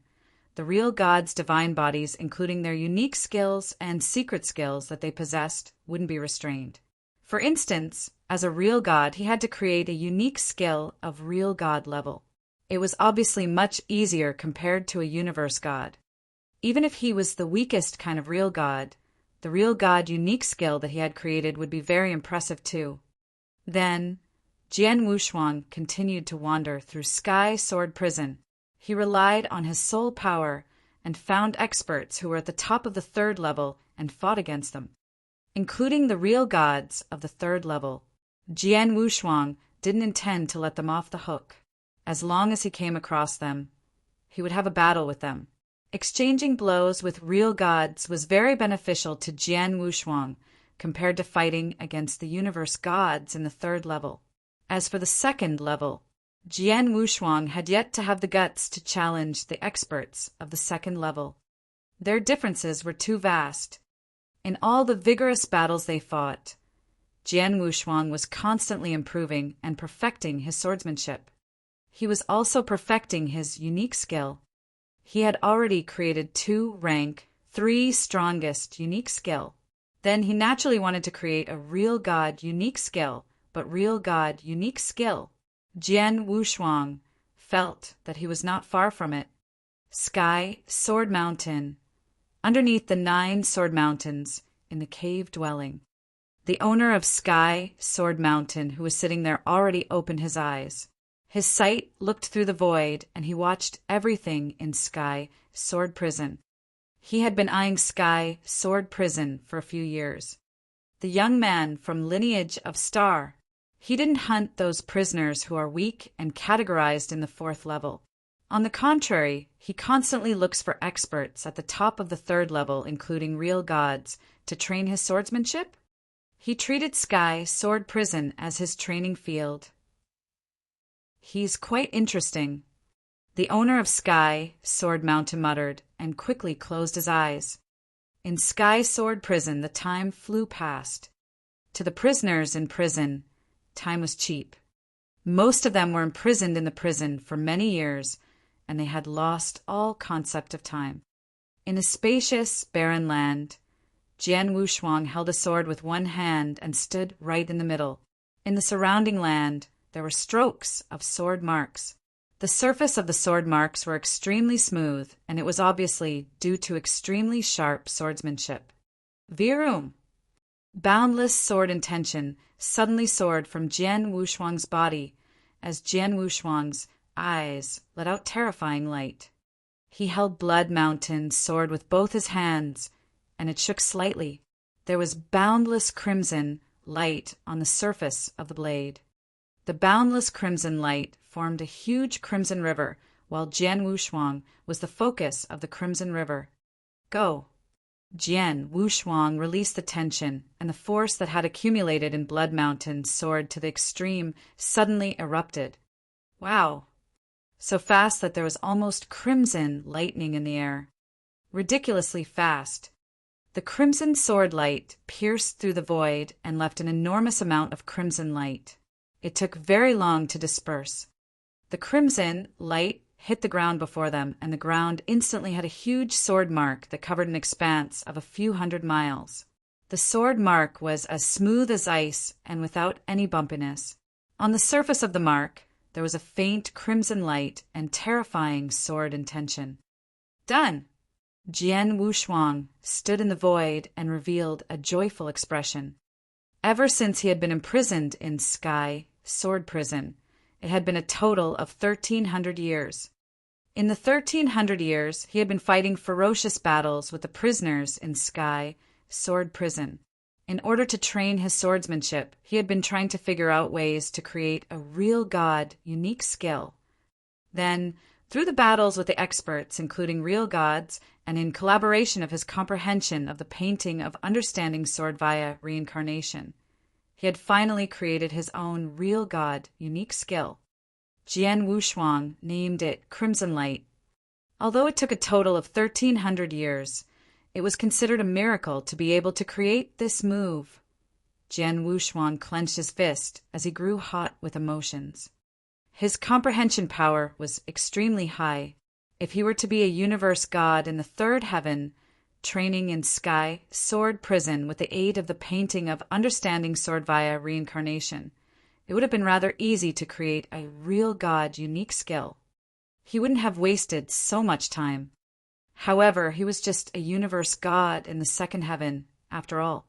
the real gods' divine bodies, including their unique skills and secret skills that they possessed, wouldn't be restrained. For instance, as a real god, he had to create a unique skill of real god level. It was obviously much easier compared to a universe god. Even if he was the weakest kind of real god, the real god unique skill that he had created would be very impressive too. Then, Jian Wushuang continued to wander through Sky Sword Prison. He relied on his soul power and found experts who were at the top of the third level and fought against them, including the real gods of the third level. Jian Wushuang didn't intend to let them off the hook. As long as he came across them, he would have a battle with them. Exchanging blows with real gods was very beneficial to Jian Wushuang compared to fighting against the universe gods in the third level. As for the second level, Jian Wushuang had yet to have the guts to challenge the experts of the second level. Their differences were too vast. In all the vigorous battles they fought, Jian Wushuang was constantly improving and perfecting his swordsmanship. He was also perfecting his unique skill. He had already created 2 rank, 3 strongest unique skill. Then he naturally wanted to create a real god unique skill but real God, unique skill. Jian Wushuang felt that he was not far from it. Sky, Sword Mountain. Underneath the 9 sword mountains, in the cave dwelling. The owner of Sky, Sword Mountain, who was sitting there, already opened his eyes. His sight looked through the void, and he watched everything in Sky, Sword Prison. He had been eyeing Sky, Sword Prison for a few years. The young man from lineage of Star. He didn't hunt those prisoners who are weak and categorized in the 4th level. On the contrary, he constantly looks for experts at the top of the 3rd level, including real gods, to train his swordsmanship. He treated Sky, Sword Prison, as his training field. He's quite interesting. The owner of Sky, Sword Mountain muttered, and quickly closed his eyes. In Sky Sword Prison, the time flew past. To the prisoners in prison, time was cheap. Most of them were imprisoned in the prison for many years, and they had lost all concept of time. In a spacious, barren land, Jian Wushuang held a sword with one hand and stood right in the middle. In the surrounding land, there were strokes of sword marks. The surface of the sword marks were extremely smooth, and it was obviously due to extremely sharp swordsmanship. Virum! Boundless sword intention suddenly soared from Jian Wushuang's body as Jian Wushuang's eyes let out terrifying light. He held Blood Mountain's sword with both his hands, and it shook slightly. There was boundless crimson light on the surface of the blade. The boundless crimson light formed a huge crimson river, while Jian Wushuang was the focus of the crimson river. Go! Jian Wushuang released the tension, and the force that had accumulated in Blood Mountain's sword to the extreme suddenly erupted. Wow! So fast that there was almost crimson lightning in the air. Ridiculously fast. The crimson sword light pierced through the void and left an enormous amount of crimson light. It took very long to disperse. The crimson light hit the ground before them, and the ground instantly had a huge sword mark that covered an expanse of a few 100 miles. The sword mark was as smooth as ice and without any bumpiness. On the surface of the mark, there was a faint crimson light and terrifying sword intention. Done! Jian Wushuang stood in the void and revealed a joyful expression. Ever since he had been imprisoned in Sky Sword Prison, it had been a total of 1,300 years. In the 1,300 years, he had been fighting ferocious battles with the prisoners in Sky Sword Prison. In order to train his swordsmanship, he had been trying to figure out ways to create a real god, unique skill. Then, through the battles with the experts, including real gods, and in collaboration of his comprehension of the painting of understanding sword via reincarnation, he had finally created his own real god, unique skill. Jian Wushuang named it Crimson Light. Although it took a total of 1,300 years, it was considered a miracle to be able to create this move. Jian Wushuang clenched his fist as he grew hot with emotions. His comprehension power was extremely high. If he were to be a universe god in the 3rd heaven, training in Sky Sword Prison with the aid of the painting of understanding sword via reincarnation, it would have been rather easy to create a real god unique skill. He wouldn't have wasted so much time. However, he was just a universe god in the 2nd heaven, after all.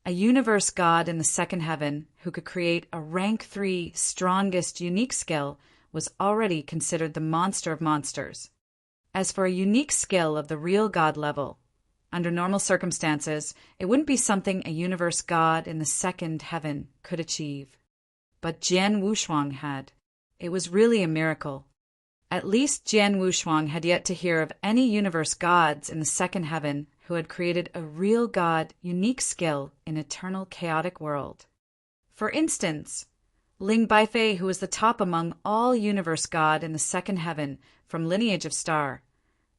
A universe god in the 2nd heaven who could create a rank 3 strongest unique skill was already considered the monster of monsters. As for a unique skill of the real god level, under normal circumstances, it wouldn't be something a universe god in the 2nd heaven could achieve. But Jian Wushuang had. It was really a miracle. At least Jian Wushuang had yet to hear of any universe gods in the 2nd heaven who had created a real god unique skill in eternal chaotic world. For instance, Ling Baifei, who was the top among all universe god in the 2nd heaven from lineage of Star,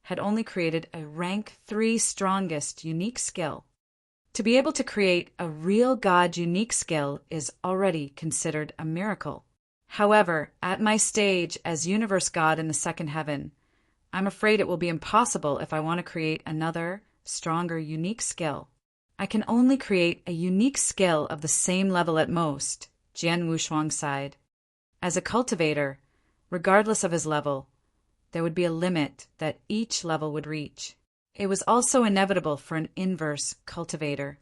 had only created a rank 3 strongest unique skill. To be able to create a real god unique skill is already considered a miracle. However, at my stage as universe god in the 2nd heaven, I'm afraid it will be impossible if I want to create another, stronger unique skill. I can only create a unique skill of the same level at most, Jian Wushuang sighed. As a cultivator, regardless of his level, there would be a limit that each level would reach. It was also inevitable for an inverse cultivator.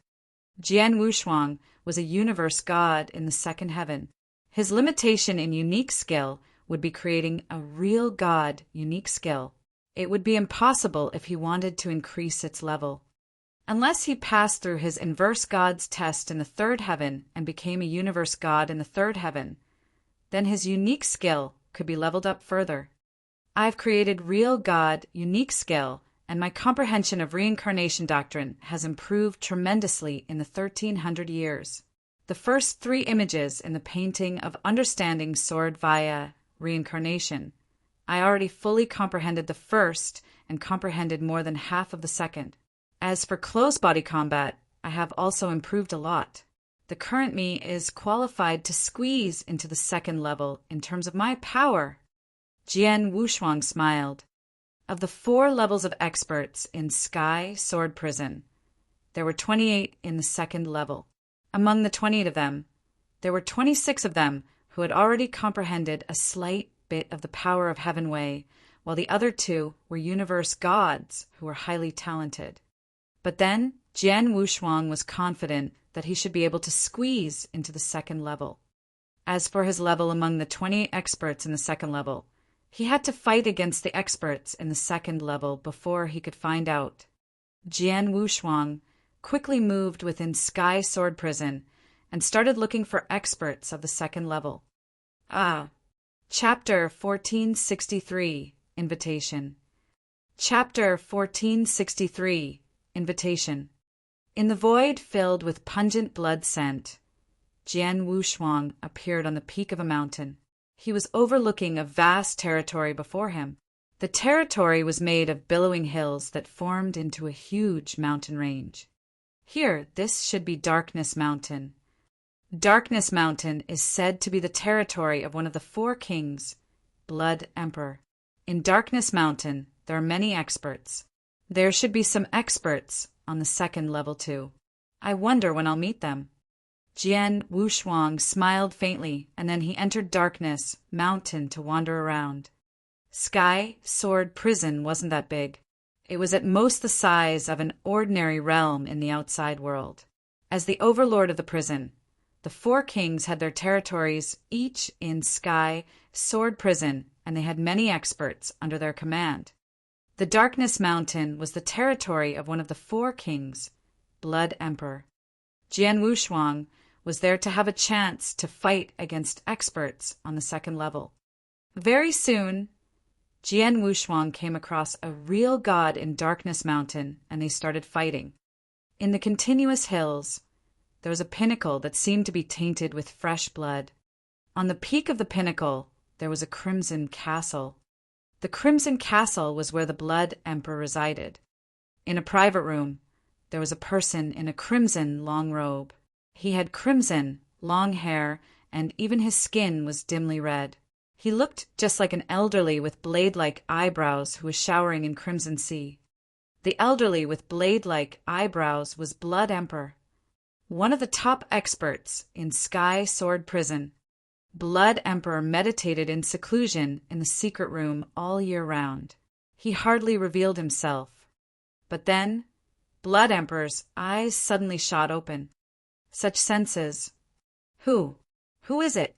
Jian Wushuang was a universe god in the second heaven. His limitation in unique skill would be creating a real god unique skill. It would be impossible if he wanted to increase its level. Unless he passed through his inverse god's test in the third heaven and became a universe god in the third heaven, then his unique skill could be leveled up further. I've created real god unique skill, and my comprehension of reincarnation doctrine has improved tremendously in the 1300 years. The first 3 images in the painting of understanding sword via reincarnation, I already fully comprehended the first and comprehended more than half of the second. As for close body combat, I have also improved a lot. The current me is qualified to squeeze into the second level in terms of my power. Jian Wushuang smiled. Of the 4 levels of experts in Sky Sword Prison, there were 28 in the second level. Among the 28 of them, there were 26 of them who had already comprehended a slight bit of the power of Heaven Way, while the other 2 were universe gods who were highly talented. But then Jian Wushuang was confident that he should be able to squeeze into the second level. As for his level among the 28 experts in the second level, he had to fight against the experts in the second level before he could find out. Jian Wushuang quickly moved within Sky Sword Prison and started looking for experts of the second level. Chapter 1463, Invitation. Chapter 1463, Invitation. In the void filled with pungent blood scent, Jian Wushuang appeared on the peak of a mountain. He was overlooking a vast territory before him. The territory was made of billowing hills that formed into a huge mountain range. Here, this should be Darkness Mountain. Darkness Mountain is said to be the territory of one of the 4 kings, Blood Emperor. In Darkness Mountain, there are many experts. There should be some experts on the second level too. I wonder when I'll meet them. Jian Wushuang smiled faintly, and then he entered Darkness Mountain to wander around. Sky Sword Prison wasn't that big. It was at most the size of an ordinary realm in the outside world. As the overlord of the prison, the 4 kings had their territories each in Sky Sword Prison, and they had many experts under their command. The Darkness Mountain was the territory of one of the 4 kings, Blood Emperor. Jian Wushuang was there to have a chance to fight against experts on the second level. Very soon, Jian Wushuang came across a real god in Darkness Mountain, and they started fighting. In the continuous hills, there was a pinnacle that seemed to be tainted with fresh blood. On the peak of the pinnacle, there was a crimson castle. The crimson castle was where the Blood Emperor resided. In a private room, there was a person in a crimson long robe. He had crimson, long hair, and even his skin was dimly red. He looked just like an elderly with blade-like eyebrows who was showering in crimson sea. The elderly with blade-like eyebrows was Blood Emperor, one of the top experts in Sky Sword Prison. Blood Emperor meditated in seclusion in the secret room all year round. He hardly revealed himself. But then, Blood Emperor's eyes suddenly shot open. Such senses. Who is it?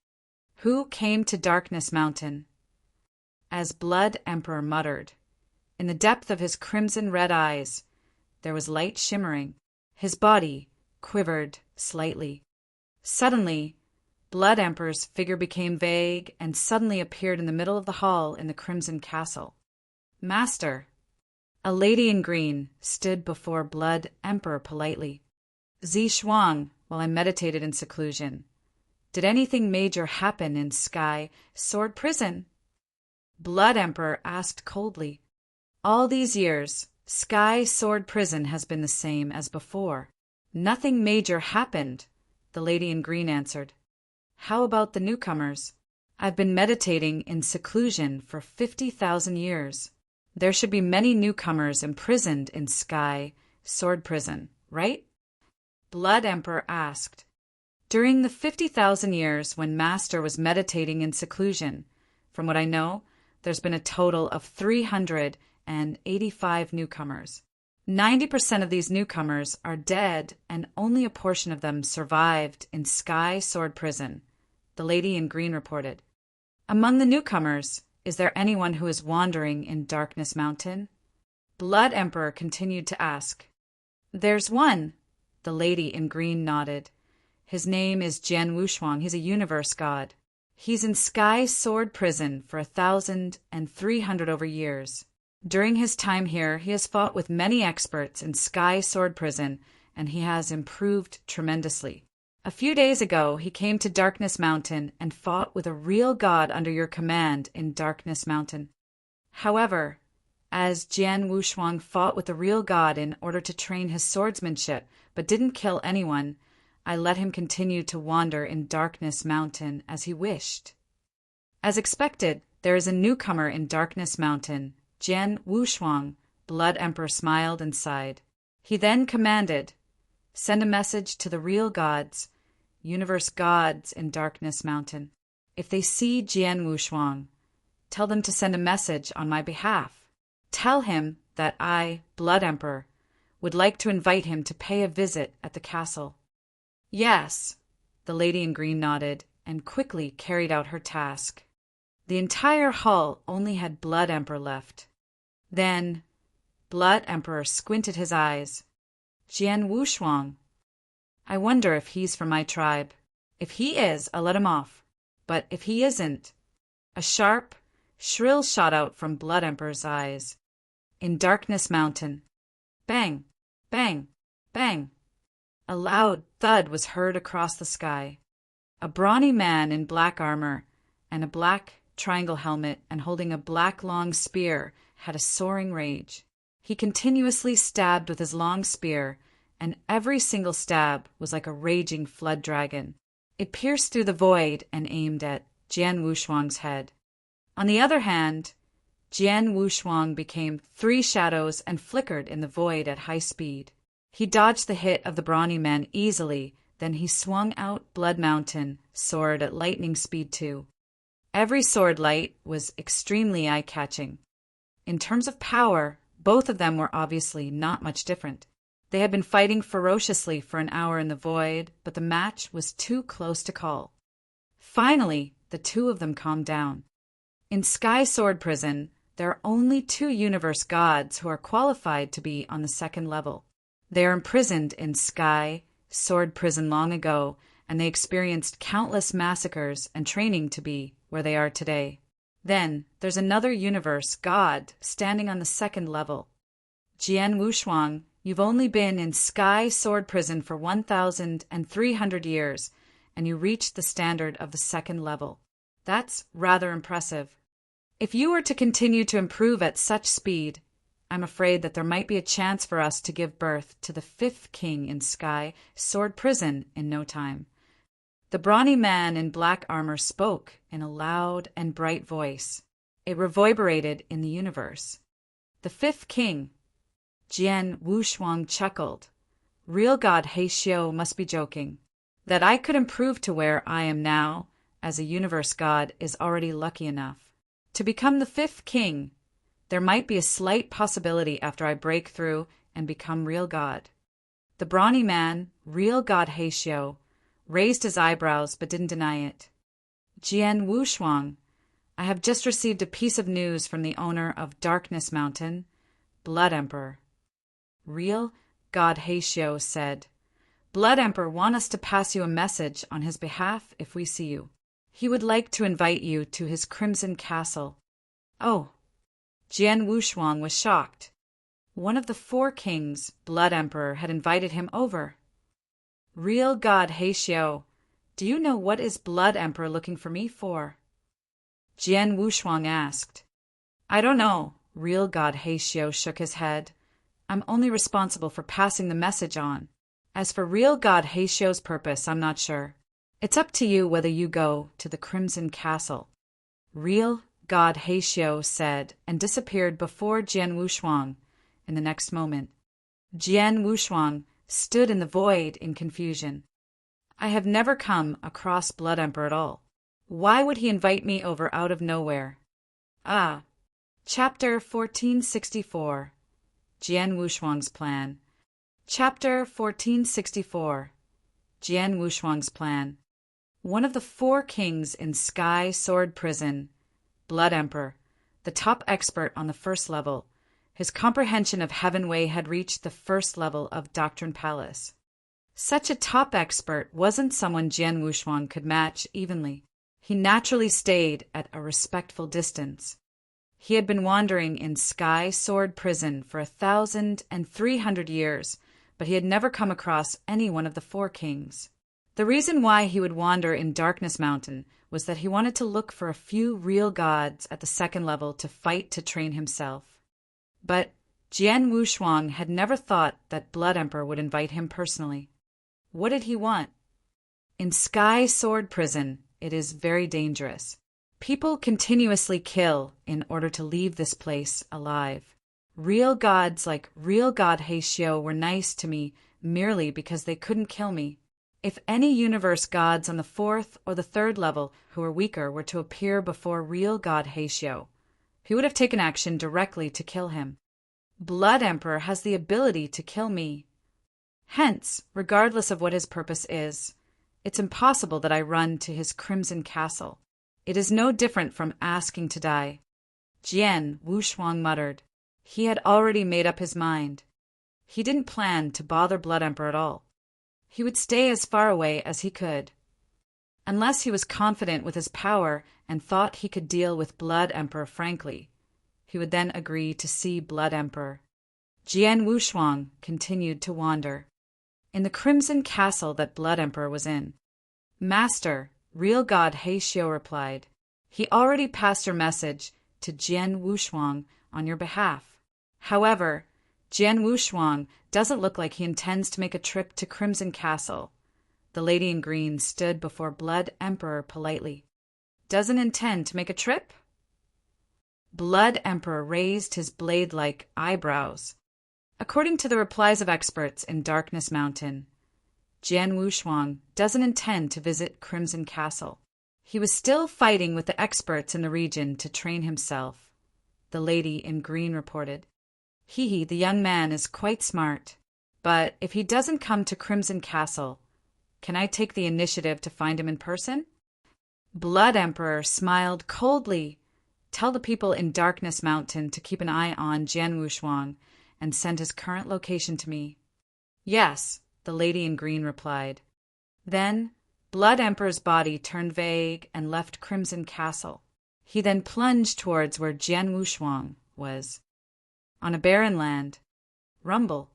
Who came to Darkness Mountain? As Blood Emperor muttered, in the depth of his crimson red eyes, there was light shimmering. His body quivered slightly. Suddenly, Blood Emperor's figure became vague and suddenly appeared in the middle of the hall in the Crimson Castle. Master! A lady in green stood before Blood Emperor politely. Zishuang, while I meditated in seclusion. Did anything major happen in Sky Sword Prison? Blood Emperor asked coldly. All these years, Sky Sword Prison has been the same as before. Nothing major happened, the lady in green answered. How about the newcomers? I've been meditating in seclusion for 50,000 years. There should be many newcomers imprisoned in Sky Sword Prison, right? Blood Emperor asked. During the 50,000 years when Master was meditating in seclusion, from what I know, there's been a total of 385 newcomers. 90% of these newcomers are dead, and only a portion of them survived in Sky Sword Prison, the lady in green reported. Among the newcomers, is there anyone who is wandering in Darkness Mountain? Blood Emperor continued to ask. There's one, the lady in green nodded. His name is Jian Wushuang. He's a universe god. He's in Sky Sword Prison for 1,300 over years. During his time here, he has fought with many experts in Sky Sword Prison, and he has improved tremendously. A few days ago, he came to Darkness Mountain and fought with a real god under your command in Darkness Mountain. However, as Jian Wushuang fought with the real god in order to train his swordsmanship, but didn't kill anyone, I let him continue to wander in Darkness Mountain as he wished. As expected, there is a newcomer in Darkness Mountain, Jian Wushuang. Blood Emperor smiled and sighed. He then commanded, send a message to the real gods, universe gods in Darkness Mountain. If they see Jian Wushuang, tell them to send a message on my behalf. Tell him that I, Blood Emperor, would like to invite him to pay a visit at the castle. Yes, the lady in green nodded and quickly carried out her task. The entire hall only had Blood Emperor left. Then, Blood Emperor squinted his eyes. Jian Wushuang. I wonder if he's from my tribe. If he is, I'll let him off. But if he isn't... A sharp, shrill shot out from Blood Emperor's eyes. In Darkness Mountain. Bang, bang, bang. A loud thud was heard across the sky. A brawny man in black armor and a black triangle helmet and holding a black long spear had a soaring rage. He continuously stabbed with his long spear, and every single stab was like a raging flood dragon. It pierced through the void and aimed at Jian Wushuang's head. On the other hand, Jian Wushuang became 3 shadows and flickered in the void at high speed. He dodged the hit of the brawny man easily, then he swung out Blood Mountain, sword at lightning speed too. Every sword light was extremely eye-catching. In terms of power, both of them were obviously not much different. They had been fighting ferociously for an hour in the void, but the match was too close to call. Finally, the two of them calmed down. In Sky Sword Prison, there are only 2 universe gods who are qualified to be on the 2nd level. They are imprisoned in Sky Sword Prison long ago, and they experienced countless massacres and training to be where they are today. Then, there's another universe god standing on the 2nd level. Jian Wushuang, you've only been in Sky Sword Prison for 1,300 years, and you reached the standard of the 2nd level. That's rather impressive. If you were to continue to improve at such speed, I'm afraid that there might be a chance for us to give birth to the 5th king in Sky Sword Prison in no time. The brawny man in black armor spoke in a loud and bright voice. It reverberated in the universe. The 5th king. Jian Wushuang chuckled. Real god He Xiu must be joking. That I could improve to where I am now, as a universe god, is already lucky enough. To become the 5th king, there might be a slight possibility after I break through and become real god. The brawny man, real god He Xiu, raised his eyebrows but didn't deny it. Jian Wushuang, I have just received a piece of news from the owner of Darkness Mountain, Blood Emperor. Real god He Xiu said, Blood Emperor wants us to pass you a message on his behalf if we see you. He would like to invite you to his Crimson Castle. Oh, Jian Wushuang was shocked. One of the 4 kings, Blood Emperor, had invited him over. Real god He Xiu, do you know what is Blood Emperor looking for me for? Jian Wushuang asked. I don't know. Real god He Xiu shook his head. I'm only responsible for passing the message on. As for real god He Xiu's purpose, I'm not sure. It's up to you whether you go to the Crimson Castle. Real god He Xiu said and disappeared before Jian Wushuang in the next moment. Jian Wushuang stood in the void in confusion. I have never come across Blood Emperor at all. Why would he invite me over out of nowhere? Ah. Chapter 1464. Jian Wushuang's Plan. Chapter 1464. Jian Wushuang's Plan. One of the 4 kings in Sky Sword Prison, Blood Emperor, the top expert on the first level. His comprehension of Heaven Way had reached the first level of Doctrine Palace. Such a top expert wasn't someone Jian Wushuang could match evenly. He naturally stayed at a respectful distance. He had been wandering in Sky Sword Prison for 1,300 years, but he had never come across any one of the 4 kings. The reason why he would wander in Darkness Mountain was that he wanted to look for a few real gods at the second level to fight to train himself. But Jian Wushuang had never thought that Blood Emperor would invite him personally. What did he want? In Sky Sword Prison, it is very dangerous. People continuously kill in order to leave this place alive. Real gods like real God Heishio were nice to me merely because they couldn't kill me. If any universe gods on the 4th or the 3rd level who were weaker were to appear before real God Heishio, he would have taken action directly to kill him. Blood Emperor has the ability to kill me. Hence, regardless of what his purpose is, it's impossible that I run to his Crimson Castle. It is no different from asking to die. Jian Wushuang muttered. He had already made up his mind. He didn't plan to bother Blood Emperor at all. He would stay as far away as he could. Unless he was confident with his power and thought he could deal with Blood Emperor frankly, he would then agree to see Blood Emperor. Jian Wushuang continued to wander. In the Crimson Castle that Blood Emperor was in, Master, real God Heishio replied, he already passed your message to Jian Wushuang on your behalf. However, Jian Wushuang doesn't look like he intends to make a trip to Crimson Castle. The lady in green stood before Blood Emperor politely. Doesn't intend to make a trip? Blood Emperor raised his blade-like eyebrows. According to the replies of experts in Darkness Mountain, Jian Wushuang doesn't intend to visit Crimson Castle. He was still fighting with the experts in the region to train himself, the lady in green reported. The young man is quite smart, but if he doesn't come to Crimson Castle, can I take the initiative to find him in person? Blood Emperor smiled coldly. Tell the people in Darkness Mountain to keep an eye on Jian Wushuang and send his current location to me. Yes, the lady in green replied. Then, Blood Emperor's body turned vague and left Crimson Castle. He then plunged towards where Jian Wushuang was. On a barren land, rumble.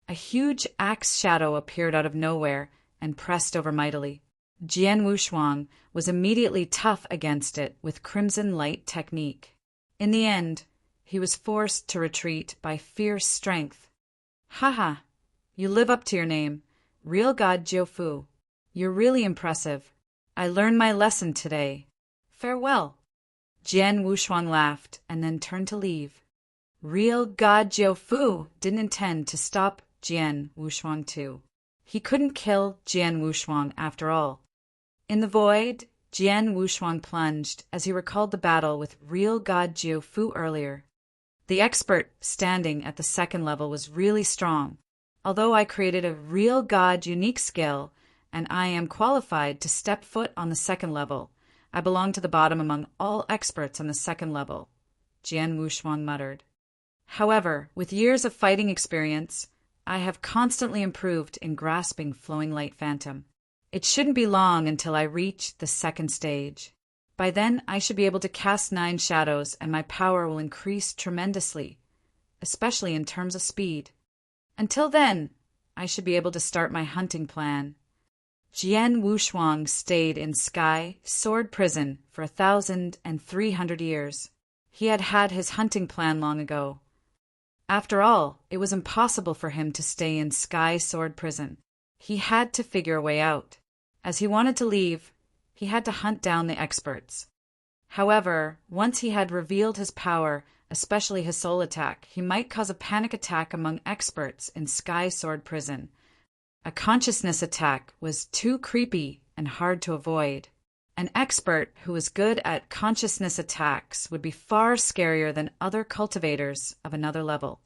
A huge axe shadow appeared out of nowhere and pressed over mightily. Jian Wushuang was immediately tough against it with crimson light technique. In the end, he was forced to retreat by fierce strength. Haha, you live up to your name, real God Jiufu. You're really impressive. I learned my lesson today. Farewell. Jian Wushuang laughed and then turned to leave. Real God Jiufu didn't intend to stop Jian Wushuang too. He couldn't kill Jian Wushuang after all. In the void, Jian Wushuang plunged as he recalled the battle with real God Jiufu earlier. The expert standing at the second level was really strong. Although I created a real God unique skill, and I am qualified to step foot on the second level, I belong to the bottom among all experts on the second level, Jian Wushuang muttered. However, with years of fighting experience, I have constantly improved in grasping Flowing Light Phantom. It shouldn't be long until I reach the second stage. By then, I should be able to cast 9 shadows and my power will increase tremendously, especially in terms of speed. Until then, I should be able to start my hunting plan. Jian Wushuang stayed in Sky Sword Prison for 1,300 years. He had had his hunting plan long ago. After all, it was impossible for him to stay in Sky Sword Prison. He had to figure a way out. As he wanted to leave, he had to hunt down the experts. However, once he had revealed his power, especially his soul attack, he might cause a panic attack among experts in Sky Sword Prison. A consciousness attack was too creepy and hard to avoid. An expert who was good at consciousness attacks would be far scarier than other cultivators of another level.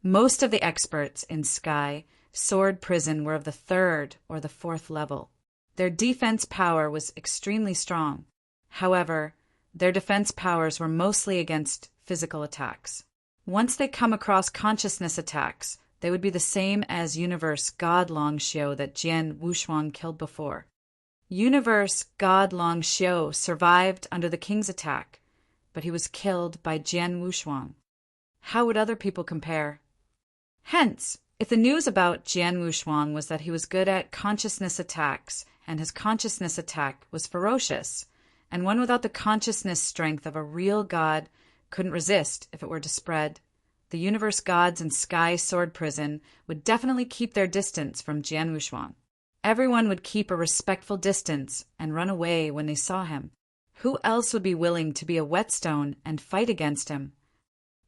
Most of the experts in Sky Sword Prison were of the 3rd or the 4th level. Their defense power was extremely strong. However, their defense powers were mostly against physical attacks. Once they come across consciousness attacks, they would be the same as Universe God Long Xiu that Jian Wushuang killed before. Universe God Long Xiu survived under the king's attack, but he was killed by Jian Wushuang. How would other people compare? Hence, if the news about Jian Wushuang was that he was good at consciousness attacks and his consciousness attack was ferocious, and one without the consciousness strength of a real god couldn't resist if it were to spread, the universe gods in Sky Sword Prison would definitely keep their distance from Jian Wushuang. Everyone would keep a respectful distance and run away when they saw him. Who else would be willing to be a whetstone and fight against him?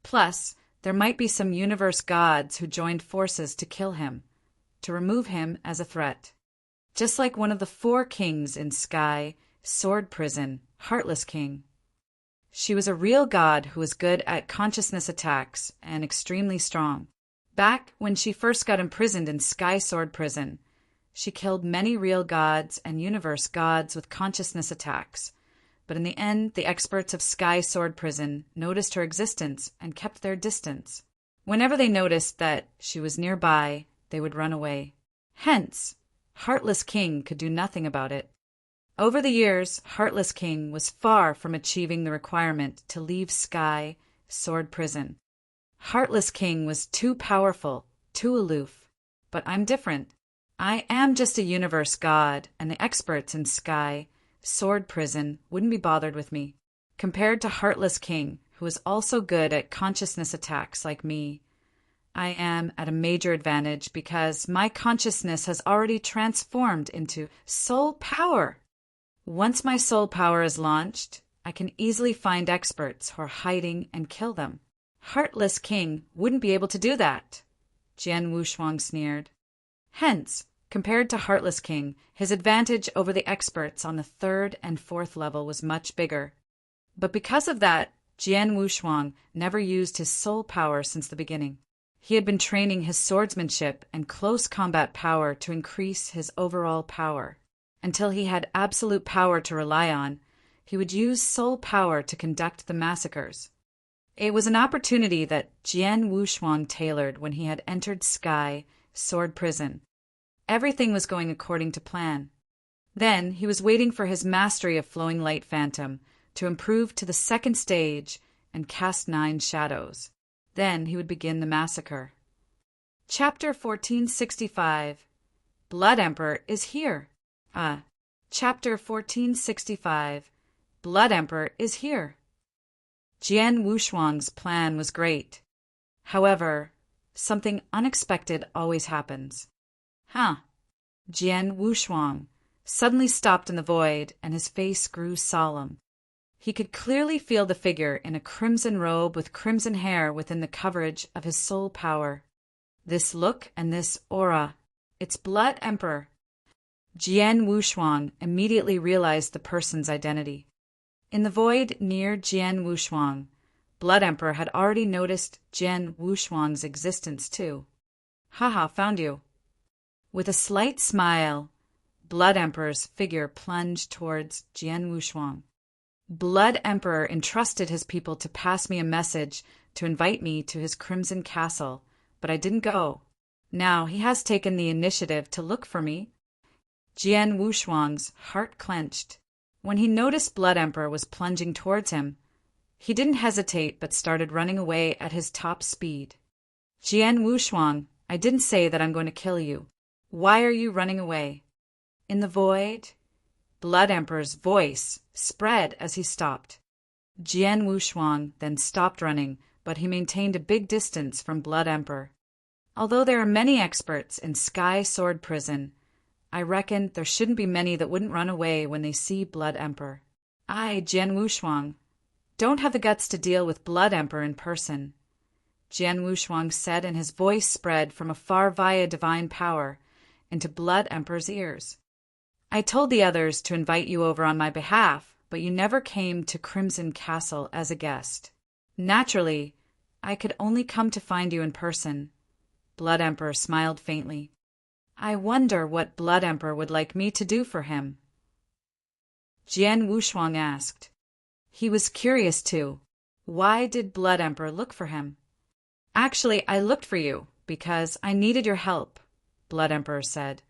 Plus, there might be some universe gods who joined forces to kill him, to remove him as a threat. Just like one of the 4 kings in Sky Sword Prison, Heartless King. She was a real god who was good at consciousness attacks and extremely strong. Back when she first got imprisoned in Sky Sword Prison, she killed many real gods and universe gods with consciousness attacks. But in the end, the experts of Sky Sword Prison noticed her existence and kept their distance. Whenever they noticed that she was nearby, they would run away. Hence, Heartless King could do nothing about it. Over the years, Heartless King was far from achieving the requirement to leave Sky Sword Prison. Heartless King was too powerful, too aloof. But I'm different. I am just a universe god, and the experts in Sky Sword Prison wouldn't be bothered with me. Compared to Heartless King, who is also good at consciousness attacks like me, I am at a major advantage because my consciousness has already transformed into soul power. Once my soul power is launched, I can easily find experts who are hiding and kill them. Heartless King wouldn't be able to do that, Jian Wushuang sneered. Hence, compared to Heartless King, his advantage over the experts on the 3rd and 4th level was much bigger. But because of that, Jian Wushuang never used his soul power since the beginning. He had been training his swordsmanship and close combat power to increase his overall power. Until he had absolute power to rely on, he would use soul power to conduct the massacres. It was an opportunity that Jian Wushuang tailored when he had entered Sky Sword Prison. Everything was going according to plan. Then he was waiting for his mastery of Flowing Light Phantom to improve to the 2nd stage and cast 9 shadows. Then he would begin the massacre. Chapter 1465. Blood Emperor is here. Chapter 1465. Blood Emperor is here. Jian Wushuang's plan was great. However, something unexpected always happens. Jian Wushuang suddenly stopped in the void, and his face grew solemn. He could clearly feel the figure in a crimson robe with crimson hair within the coverage of his soul power. This look and this aura, it's Blood Emperor. Jian Wushuang immediately realized the person's identity. In the void near Jian Wushuang, Blood Emperor had already noticed Jian Wushuang's existence too. Found you. With a slight smile, Blood Emperor's figure plunged towards Jian Wushuang. Blood Emperor entrusted his people to pass me a message to invite me to his crimson castle, but I didn't go. Now he has taken the initiative to look for me. Jian Wushuang's heart clenched. When he noticed Blood Emperor was plunging towards him, he didn't hesitate but started running away at his top speed. Jian Wushuang, I didn't say that I'm going to kill you. Why are you running away? In the void, Blood Emperor's voice spread as he stopped. Jian Wushuang then stopped running, but he maintained a big distance from Blood Emperor. Although there are many experts in Sky Sword Prison, I reckon there shouldn't be many that wouldn't run away when they see Blood Emperor. I, Jian Wushuang, don't have the guts to deal with Blood Emperor in person, Jian Wushuang said, and his voice spread from afar via divine power, into Blood Emperor's ears. "I told the others to invite you over on my behalf, but you never came to Crimson Castle as a guest. Naturally, I could only come to find you in person." Blood Emperor smiled faintly. "I wonder what Blood Emperor would like me to do for him?" Jian Wushuang asked. He was curious too. Why did Blood Emperor look for him? "Actually, I looked for you because I needed your help," Blood Emperor said.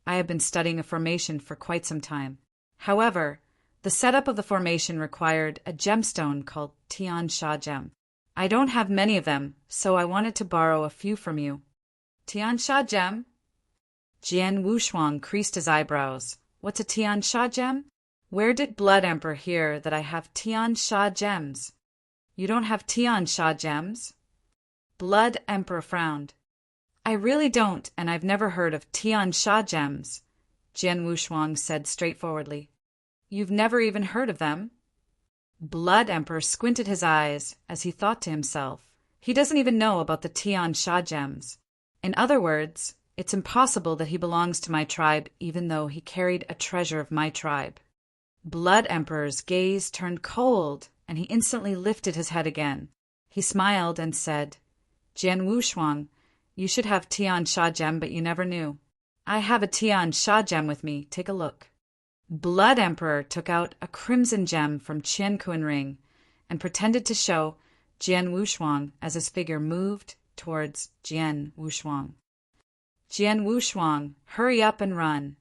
"I have been studying a formation for quite some time. However, the setup of the formation required a gemstone called Tian Sha Gem. I don't have many of them, so I wanted to borrow a few from you." "Tian Sha Gem?" Jian Wushuang creased his eyebrows. "What's a Tian Sha Gem? Where did Blood Emperor hear that I have Tian Sha Gems?" "You don't have Tian Sha Gems?" Blood Emperor frowned. "I really don't, and I've never heard of Tian Sha Gems," Jian Wushuang said straightforwardly. "You've never even heard of them?" Blood Emperor squinted his eyes as he thought to himself, he doesn't even know about the Tian Sha Gems. In other words, it's impossible that he belongs to my tribe even though he carried a treasure of my tribe. Blood Emperor's gaze turned cold, and he instantly lifted his head again. He smiled and said, "Jian Wushuang, you should have Tian Sha Gem, but you never knew. I have a Tian Sha Gem with me. Take a look." Blood Emperor took out a crimson gem from Qian Kun Ring and pretended to show Jian Wushuang as his figure moved towards Jian Wushuang. "Jian Wushuang, hurry up and run."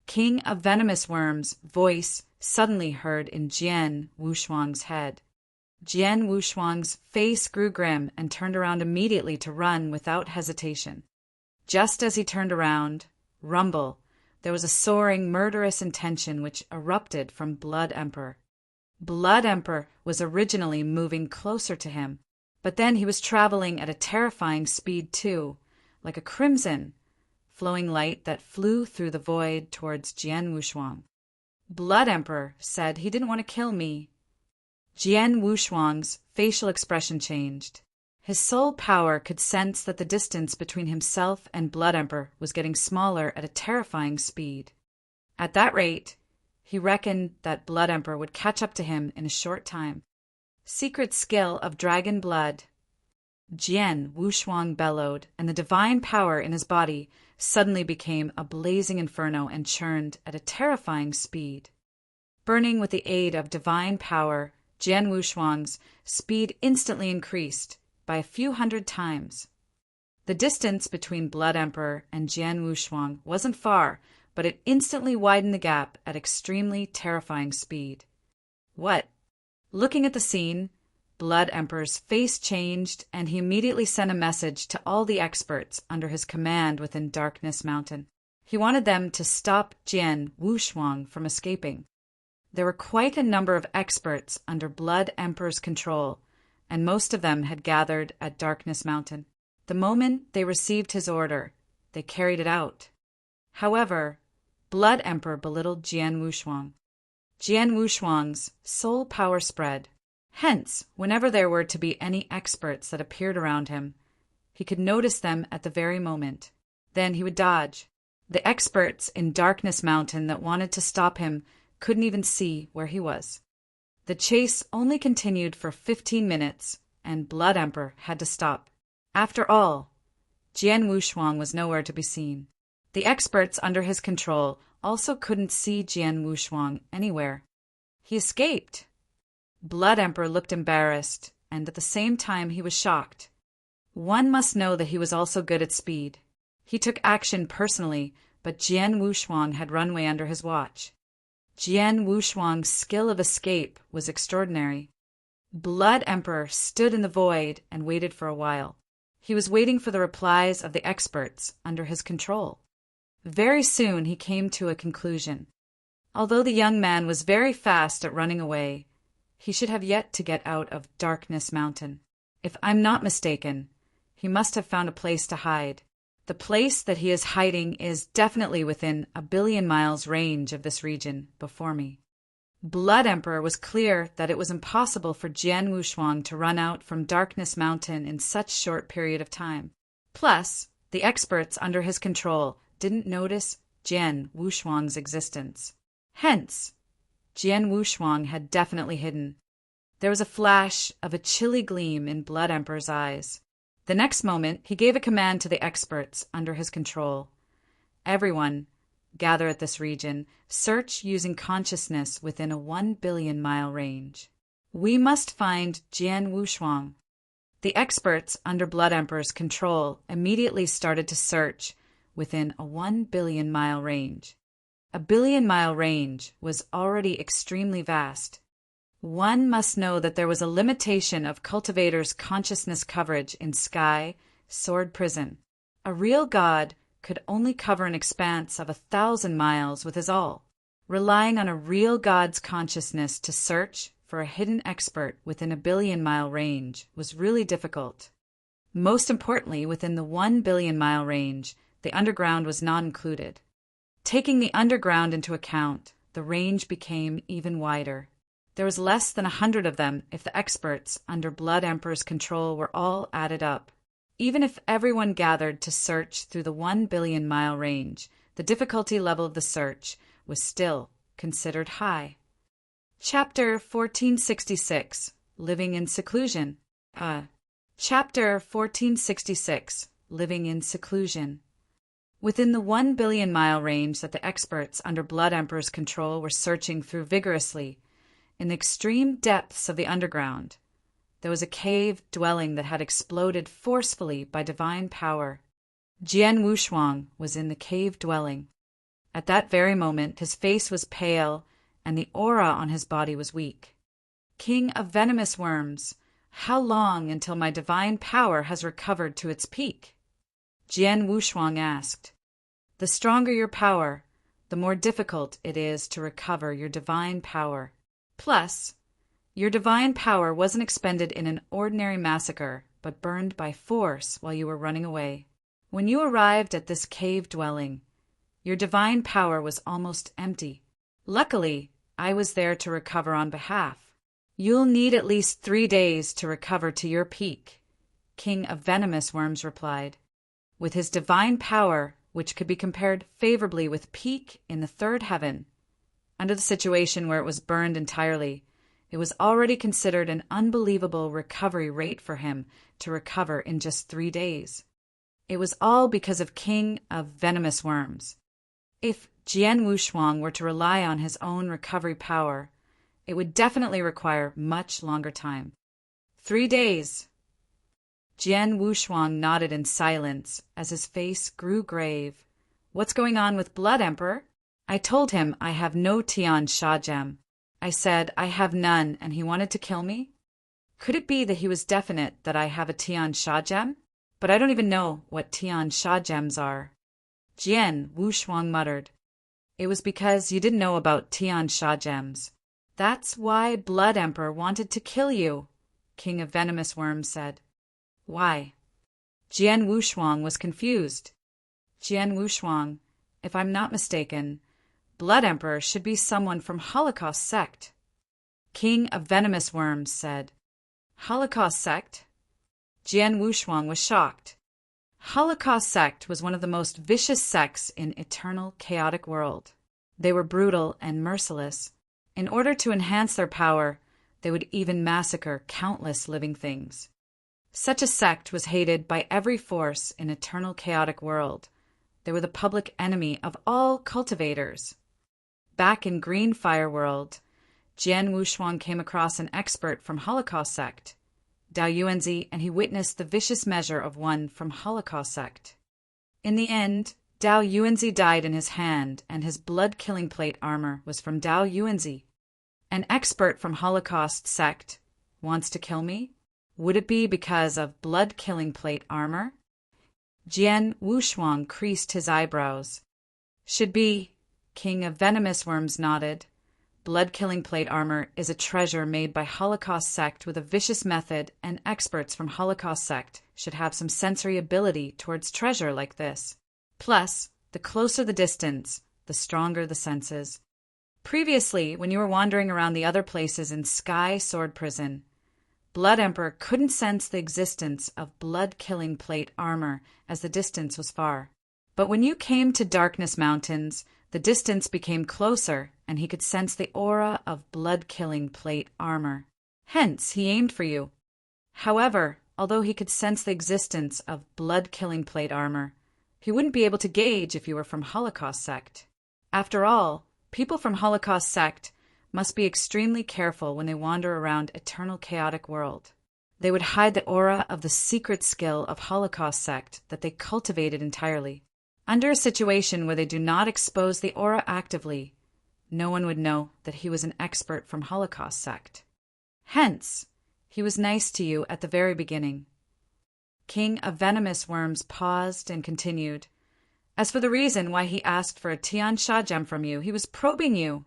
King of Venomous Worms' voice suddenly heard in Jian Wushuang's head. Jian Wushuang's face grew grim and turned around immediately to run without hesitation. Just as he turned around, rumble, there was a soaring, murderous intention which erupted from Blood Emperor. Blood Emperor was originally moving closer to him, but then he was traveling at a terrifying speed too, like a crimson, flowing light that flew through the void towards Jian Wushuang. Blood Emperor said he didn't want to kill me. Jian Wushuang's facial expression changed. His soul power could sense that the distance between himself and Blood Emperor was getting smaller at a terrifying speed. At that rate, he reckoned that Blood Emperor would catch up to him in a short time. "Secret skill of dragon blood." Jian Wushuang bellowed, and the divine power in his body suddenly became a blazing inferno and churned at a terrifying speed. Burning with the aid of divine power, Jian Wushuang's speed instantly increased by a few hundred times. The distance between Blood Emperor and Jian Wushuang wasn't far, but it instantly widened the gap at extremely terrifying speed. "What?" Looking at the scene, Blood Emperor's face changed, and he immediately sent a message to all the experts under his command within Darkness Mountain. He wanted them to stop Jian Wushuang from escaping. There were quite a number of experts under Blood Emperor's control, and most of them had gathered at Darkness Mountain. The moment they received his order, they carried it out. However, Blood Emperor belittled Jian Wushuang. Jian Wushuang's soul power spread. Hence, whenever there were to be any experts that appeared around him, he could notice them at the very moment. Then he would dodge. The experts in Darkness Mountain that wanted to stop him couldn't even see where he was. The chase only continued for 15 minutes, and Blood Emperor had to stop. After all, Jian Wushuang was nowhere to be seen. The experts under his control also couldn't see Jian Wushuang anywhere. He escaped. Blood Emperor looked embarrassed, and at the same time he was shocked. One must know that he was also good at speed. He took action personally, but Jian Wushuang had runway under his watch. Jian Wushuang's skill of escape was extraordinary. Blood Emperor stood in the void and waited for a while. He was waiting for the replies of the experts under his control. Very soon he came to a conclusion. Although the young man was very fast at running away, he should have yet to get out of Darkness Mountain. If I'm not mistaken, he must have found a place to hide. The place that he is hiding is definitely within 1 billion miles range of this region before me. Blood Emperor was clear that it was impossible for Jian Wushuang to run out from Darkness Mountain in such short period of time. Plus, the experts under his control didn't notice Jian Wushuang's existence. Hence, Jian Wushuang had definitely hidden. There was a flash of a chilly gleam in Blood Emperor's eyes. The next moment, he gave a command to the experts under his control. Everyone, gather at this region, search using consciousness within a 1 billion-mile range. We must find Jian Wushuang. The experts under Blood Emperor's control immediately started to search within a 1 billion-mile range. A billion-mile range was already extremely vast. One must know that there was a limitation of cultivators' consciousness coverage in Sky Sword Prison. A real god could only cover an expanse of 1,000 miles with his all. Relying on a real god's consciousness to search for a hidden expert within a billion-mile range was really difficult. Most importantly, within the 1 billion-mile range, the underground was not included. Taking the underground into account, the range became even wider. There was less than 100 of them if the experts under Blood Emperor's control were all added up. Even if everyone gathered to search through the 1 billion-mile range, the difficulty level of the search was still considered high. Chapter 1466, Living in Seclusion. Chapter 1466, Living in Seclusion. Within the 1 billion-mile range that the experts under Blood Emperor's control were searching through vigorously, in the extreme depths of the underground, there was a cave dwelling that had exploded forcefully by divine power. Jian Wushuang was in the cave dwelling. At that very moment, his face was pale and the aura on his body was weak. King of venomous worms, how long until my divine power has recovered to its peak? Jian Wushuang asked. The stronger your power, the more difficult it is to recover your divine power. Plus, your divine power wasn't expended in an ordinary massacre, but burned by force while you were running away. When you arrived at this cave dwelling, your divine power was almost empty. Luckily, I was there to recover on behalf. You'll need at least 3 days to recover to your peak, King of Venomous Worms replied. With his divine power, which could be compared favorably with peak in the third heaven, under the situation where it was burned entirely, it was already considered an unbelievable recovery rate for him to recover in just 3 days. It was all because of King of Venomous Worms. If Jian Wushuang were to rely on his own recovery power, it would definitely require much longer time. 3 days. Jian Wushuang nodded in silence as his face grew grave. What's going on with Blood Emperor? I told him I have no Tian Sha gem. I said I have none and he wanted to kill me? Could it be that he was definite that I have a Tian Sha gem? But I don't even know what Tian Sha gems are. Jian Wushuang muttered. It was because you didn't know about Tian Sha gems. That's why Blood Emperor wanted to kill you, King of Venomous Worms said. Why? Jian Wushuang was confused. Jian Wushuang, if I'm not mistaken, Blood Emperor should be someone from Holocaust sect. King of Venomous Worms said. Holocaust sect? Jian Wushuang was shocked. Holocaust sect was one of the most vicious sects in eternal chaotic world. They were brutal and merciless. In order to enhance their power, they would even massacre countless living things. Such a sect was hated by every force in eternal chaotic world. They were the public enemy of all cultivators. Back in Green Fire World, Jian Wushuang came across an expert from Holocaust sect, Dao Yuanzi, and he witnessed the vicious measure of one from Holocaust sect. In the end, Dao Yuanzi died in his hand, and his blood-killing plate armor was from Dao Yuanzi. An expert from Holocaust sect wants to kill me? Would it be because of blood-killing plate armor? Jian Wushuang creased his eyebrows. Should be, King of Venomous Worms nodded. Blood-killing plate armor is a treasure made by Holocaust sect with a vicious method, and experts from Holocaust sect should have some sensory ability towards treasure like this. Plus, the closer the distance, the stronger the senses. Previously, when you were wandering around the other places in Sky Sword Prison, Blood Emperor couldn't sense the existence of blood-killing plate armor as the distance was far. But when you came to Darkness Mountains, the distance became closer, and he could sense the aura of blood-killing plate armor. Hence, he aimed for you. However, although he could sense the existence of blood-killing plate armor, he wouldn't be able to gauge if you were from Holocaust Sect. After all, people from Holocaust Sect must be extremely careful when they wander around Eternal Chaotic World. They would hide the aura of the secret skill of Holocaust Sect that they cultivated entirely. Under a situation where they do not expose the aura actively, no one would know that he was an expert from Holocaust Sect. Hence, he was nice to you at the very beginning. King of Venomous Worms paused and continued. As for the reason why he asked for a Tian Sha gem from you, he was probing you.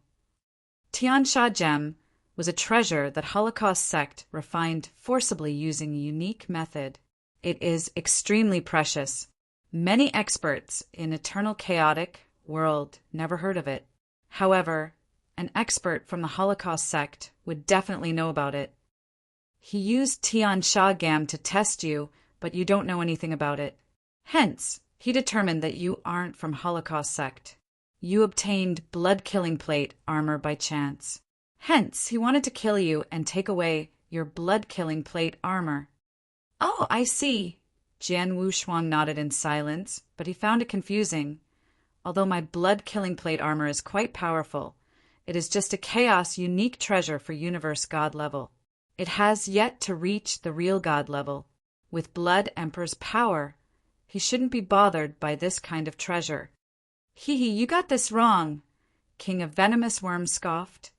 Tian Sha gem was a treasure that Holocaust Sect refined forcibly using a unique method. It is extremely precious. Many experts in Eternal Chaotic World never heard of it. However, an expert from the Holocaust Sect would definitely know about it. He used Tian Sha gem to test you, but you don't know anything about it. Hence, he determined that you aren't from Holocaust Sect. You obtained blood-killing plate armor by chance. Hence, he wanted to kill you and take away your blood-killing plate armor. Oh, I see. Jian Wushuang nodded in silence, but he found it confusing. Although my blood-killing plate armor is quite powerful, it is just a chaos unique treasure for universe god level. It has yet to reach the real god level. With Blood Emperor's power, he shouldn't be bothered by this kind of treasure. Hee, you got this wrong, King of Venomous Worms scoffed.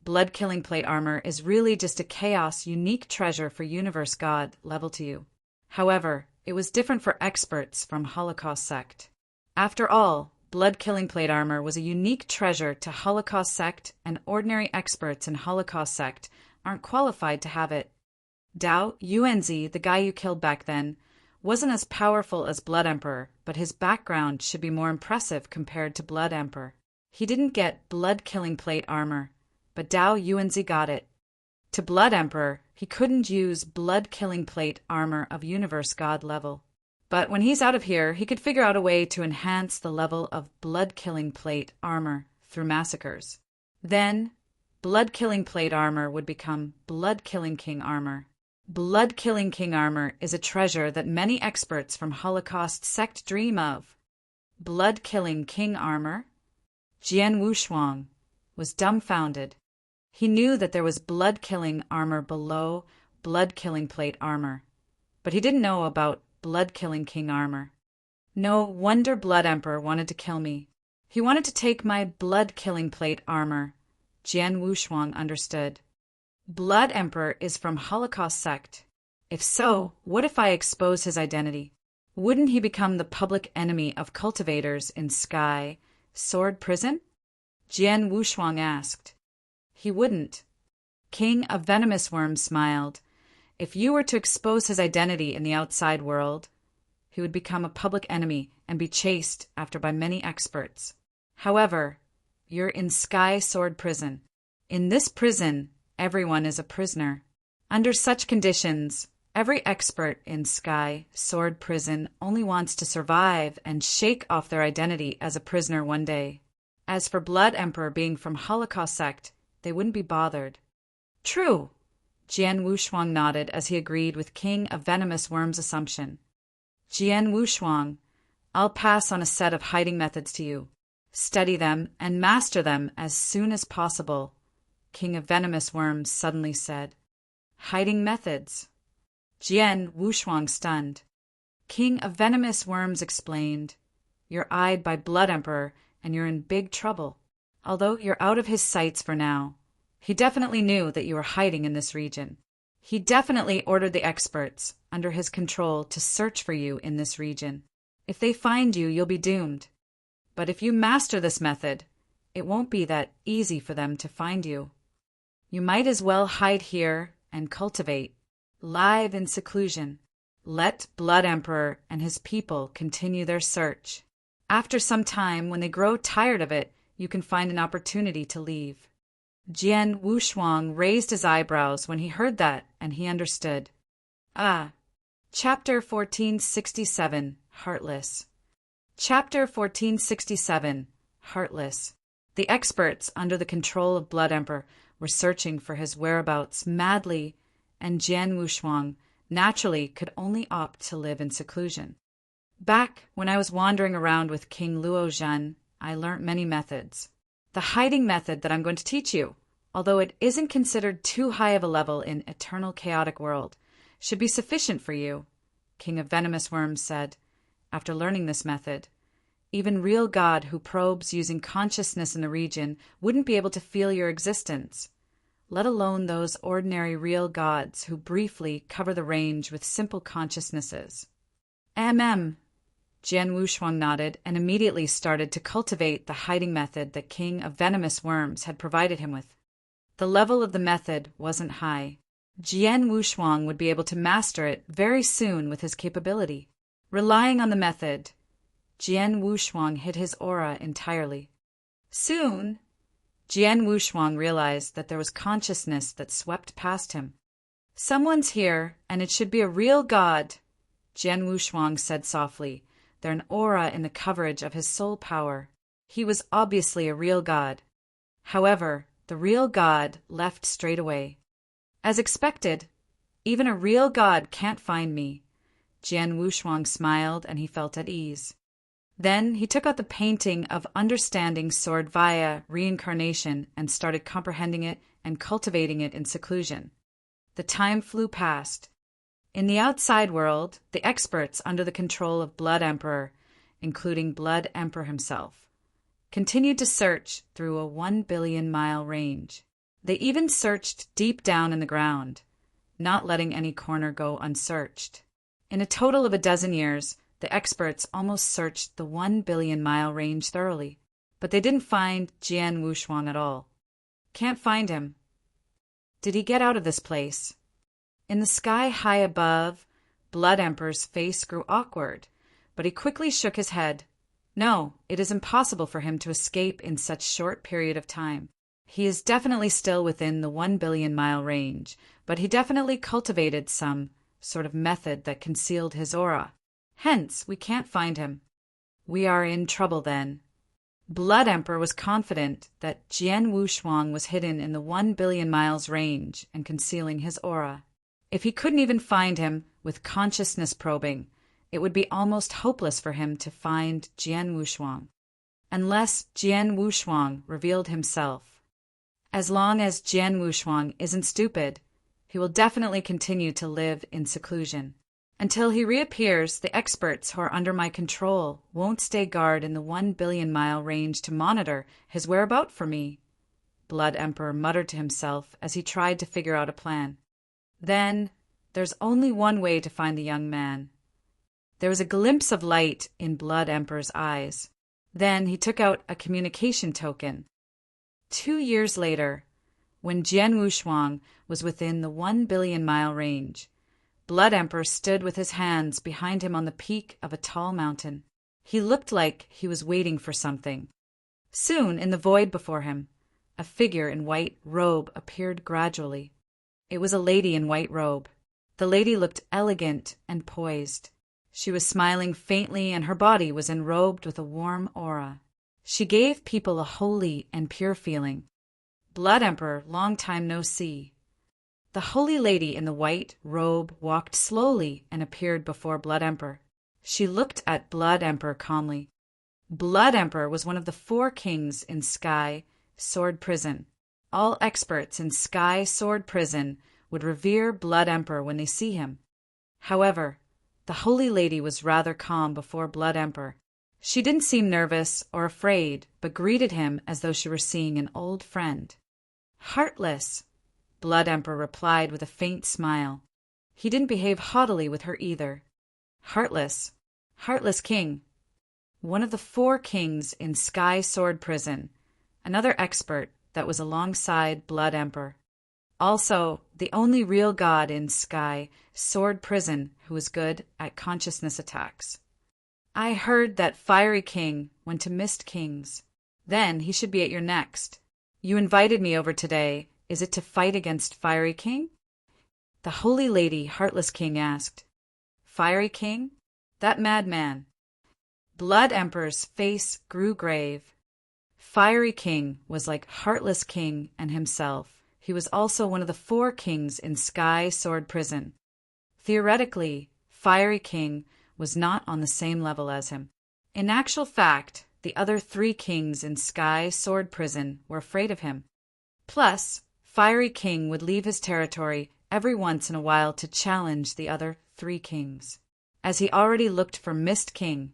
Blood-killing plate armor is really just a chaos unique treasure for universe god level to you. However, it was different for experts from Holocaust Sect. After all, blood-killing plate armor was a unique treasure to Holocaust Sect, and ordinary experts in Holocaust Sect aren't qualified to have it. Dao Yuanzi, the guy you killed back then, wasn't as powerful as Blood Emperor, but his background should be more impressive compared to Blood Emperor. He didn't get blood-killing plate armor, but Dao Yuanzi got it. To Blood Emperor, he couldn't use blood-killing plate armor of universe god level. But when he's out of here, he could figure out a way to enhance the level of blood-killing plate armor through massacres. Then, blood-killing plate armor would become blood-killing king armor. Blood-killing king armor is a treasure that many experts from Holocaust Sect dream of. Blood-killing king armor? Jian Wushuang was dumbfounded. He knew that there was blood-killing armor below blood-killing plate armor, but he didn't know about blood-killing king armor. No wonder Blood Emperor wanted to kill me. He wanted to take my blood-killing plate armor. Jian Wushuang understood. Blood Emperor is from Holocaust Sect. If so, what if I expose his identity? Wouldn't he become the public enemy of cultivators in Sky Sword Prison? Jian Wushuang asked. He wouldn't. King of Venomous Worms smiled. If you were to expose his identity in the outside world, he would become a public enemy and be chased after by many experts. However, you're in Sky Sword Prison. In this prison, everyone is a prisoner. Under such conditions, every expert in Sky Sword Prison only wants to survive and shake off their identity as a prisoner one day. As for Blood Emperor being from Holocaust Sect, they wouldn't be bothered. True. Jian Wushuang nodded as he agreed with King of Venomous Worms' assumption. Jian Wushuang, I'll pass on a set of hiding methods to you. Study them and master them as soon as possible, King of Venomous Worms suddenly said. Hiding methods? Jian Wushuang stunned. King of Venomous Worms explained. You're eyed by Blood Emperor and you're in big trouble. Although you're out of his sights for now, he definitely knew that you were hiding in this region. He definitely ordered the experts under his control to search for you in this region. If they find you, you'll be doomed. But if you master this method, it won't be that easy for them to find you. You might as well hide here and cultivate, live in seclusion. Let Blood Emperor and his people continue their search. After some time, when they grow tired of it, you can find an opportunity to leave. Jian Wushuang raised his eyebrows when he heard that, and he understood. Ah. Chapter 1467, Heartless. Chapter 1467. Heartless. The experts under the control of Blood Emperor were searching for his whereabouts madly, and Jian Wushuang naturally could only opt to live in seclusion. Back when I was wandering around with King Luo Zhen, I learnt many methods. The hiding method that I'm going to teach you, although it isn't considered too high of a level in eternal chaotic world, should be sufficient for you, King of Venomous Worms said, after learning this method. Even real God who probes using consciousness in the region wouldn't be able to feel your existence, let alone those ordinary real gods who briefly cover the range with simple consciousnesses. Jian Wushuang nodded and immediately started to cultivate the hiding method that King of Venomous Worms had provided him with. The level of the method wasn't high. Jian Wushuang would be able to master it very soon with his capability. Relying on the method, Jian Wushuang hid his aura entirely. Soon, Jian Wushuang realized that there was consciousness that swept past him. Someone's here, and it should be a real god, Jian Wushuang said softly, there an aura in the coverage of his soul power. He was obviously a real god. However, the real god left straight away. As expected, even a real god can't find me. Jian Wushuang smiled and he felt at ease. Then he took out the painting of understanding sword via reincarnation and started comprehending it and cultivating it in seclusion. The time flew past. In the outside world, the experts under the control of Blood Emperor, including Blood Emperor himself, continued to search through a 1 billion-mile range. They even searched deep down in the ground, not letting any corner go unsearched. In a total of 12 years, the experts almost searched the 1 billion-mile range thoroughly, but they didn't find Jian Wushuang at all. Can't find him. Did he get out of this place? In the sky high above, Blood Emperor's face grew awkward, but he quickly shook his head. No, it is impossible for him to escape in such short period of time. He is definitely still within the 1 billion-mile range, but he definitely cultivated some sort of method that concealed his aura. Hence, we can't find him. We are in trouble then. Blood Emperor was confident that Jian Wushuang was hidden in the 1 billion miles range and concealing his aura. If he couldn't even find him with consciousness probing, it would be almost hopeless for him to find Jian Wushuang, unless Jian Wushuang revealed himself. As long as Jian Wushuang isn't stupid, he will definitely continue to live in seclusion. Until he reappears, the experts who are under my control won't stay guard in the 1 billion-mile range to monitor his whereabouts for me, Blood Emperor muttered to himself as he tried to figure out a plan. Then, there's only one way to find the young man. There was a glimpse of light in Blood Emperor's eyes. Then he took out a communication token. 2 years later, when Jian Wushuang was within the 1 billion-mile range, Blood Emperor stood with his hands behind him on the peak of a tall mountain. He looked like he was waiting for something. Soon, in the void before him, a figure in white robe appeared gradually. It was a lady in white robe. The lady looked elegant and poised. She was smiling faintly and her body was enrobed with a warm aura. She gave people a holy and pure feeling. Blood Emperor, long time no see. The holy lady in the white robe walked slowly and appeared before Blood Emperor. She looked at Blood Emperor calmly. Blood Emperor was one of the 4 kings in Sky Sword Prison. All experts in Sky Sword Prison would revere Blood Emperor when they see him. However, the holy lady was rather calm before Blood Emperor. She didn't seem nervous or afraid, but greeted him as though she were seeing an old friend. Heartless, Blood Emperor replied with a faint smile. He didn't behave haughtily with her either. Heartless king. One of the 4 kings in Sky Sword Prison, another expert that was alongside Blood Emperor. Also, the only real god in Sky Sword Prison who was good at consciousness attacks. I heard that Fiery King went to Mist Kings. Then he should be at your next. You invited me over today. Is it to fight against Fiery King? The holy lady, Heartless King, asked. Fiery King? That madman. Blood Emperor's face grew grave. Fiery King was like Heartless King and himself. He was also one of the 4 kings in Sky Sword Prison. Theoretically, Fiery King was not on the same level as him. In actual fact, the other 3 kings in Sky Sword Prison were afraid of him. Plus, Fiery King would leave his territory every once in a while to challenge the other 3 kings. As he already looked for Mist King,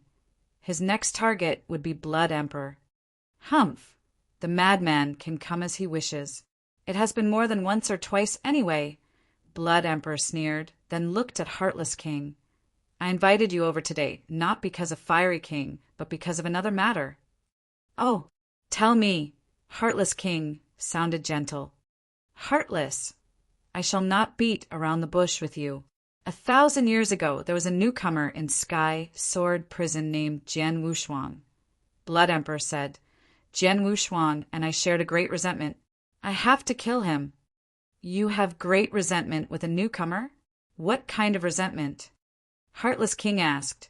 his next target would be Blood Emperor. Humph! The madman can come as he wishes. It has been more than once or twice anyway. Blood Emperor sneered, then looked at Heartless King. I invited you over today, not because of Fiery King, but because of another matter. Oh, tell me. Heartless King sounded gentle. Heartless, I shall not beat around the bush with you. 1,000 years ago, there was a newcomer in Sky Sword Prison named Jian Wushuang. Blood Emperor said, Jian Wushuang and I shared a great resentment. I have to kill him. You have great resentment with a newcomer? What kind of resentment? Heartless King asked.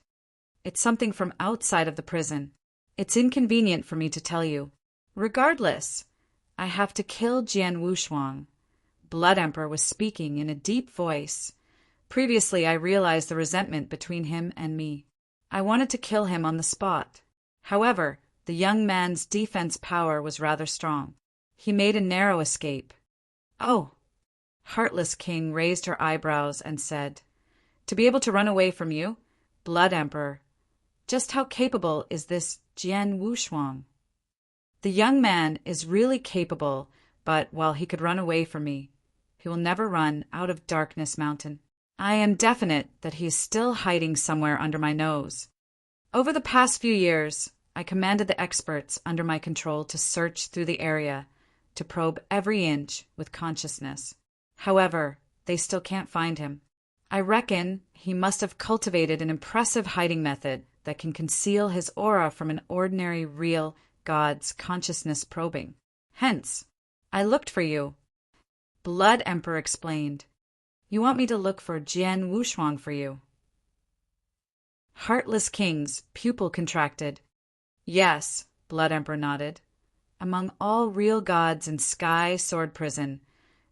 It's something from outside of the prison. It's inconvenient for me to tell you. Regardless, I have to kill Jian Wushuang. Blood Emperor was speaking in a deep voice. Previously, I realized the resentment between him and me. I wanted to kill him on the spot. However, the young man's defense power was rather strong. He made a narrow escape. Oh! Heartless King raised her eyebrows and said, To be able to run away from you? Blood Emperor. Just how capable is this Jian Wushuang? The young man is really capable, but while he could run away from me, he will never run out of Darkness Mountain. I am definite that he is still hiding somewhere under my nose. Over the past few years, I commanded the experts under my control to search through the area, to probe every inch with consciousness. However, they still can't find him. I reckon he must have cultivated an impressive hiding method that can conceal his aura from an ordinary real God's consciousness probing. Hence, I looked for you. Blood Emperor explained. You want me to look for Jian Wushuang for you? Heartless King's pupil contracted. Yes, Blood Emperor nodded. Among all real gods in Sky Sword Prison,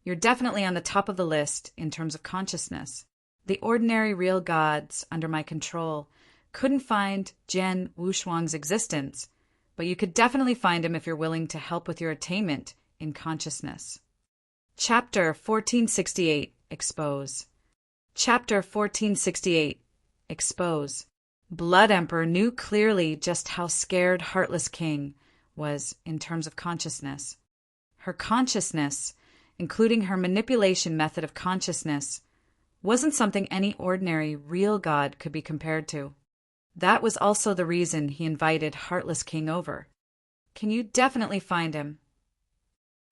you're definitely on the top of the list in terms of consciousness. The ordinary real gods under my control couldn't find Jian Wushuang's existence, but you could definitely find him if you're willing to help with your attainment in consciousness. Chapter 1468, Expose. Chapter 1468, Expose. Blood Emperor knew clearly just how scared Heartless King was in terms of consciousness. Her consciousness, including her manipulation method of consciousness, wasn't something any ordinary real god could be compared to. That was also the reason he invited Heartless King over. Can you definitely find him?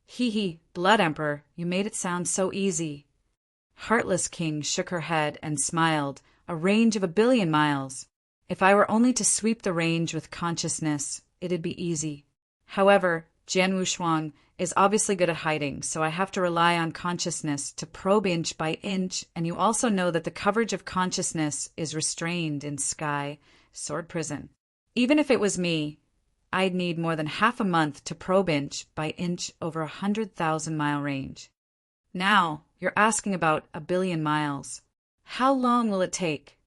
Hee, Blood Emperor, you made it sound so easy. Heartless King shook her head and smiled. A range of 1 billion miles. If I were only to sweep the range with consciousness, it'd be easy. However, Jian Wushuang is obviously good at hiding, so I have to rely on consciousness to probe inch by inch, and you also know that the coverage of consciousness is restrained in Sky Sword Prison. Even if it was me, I'd need more than half a month to probe inch by inch over 100,000-mile range. Now, you're asking about 1 billion miles. How long will it take?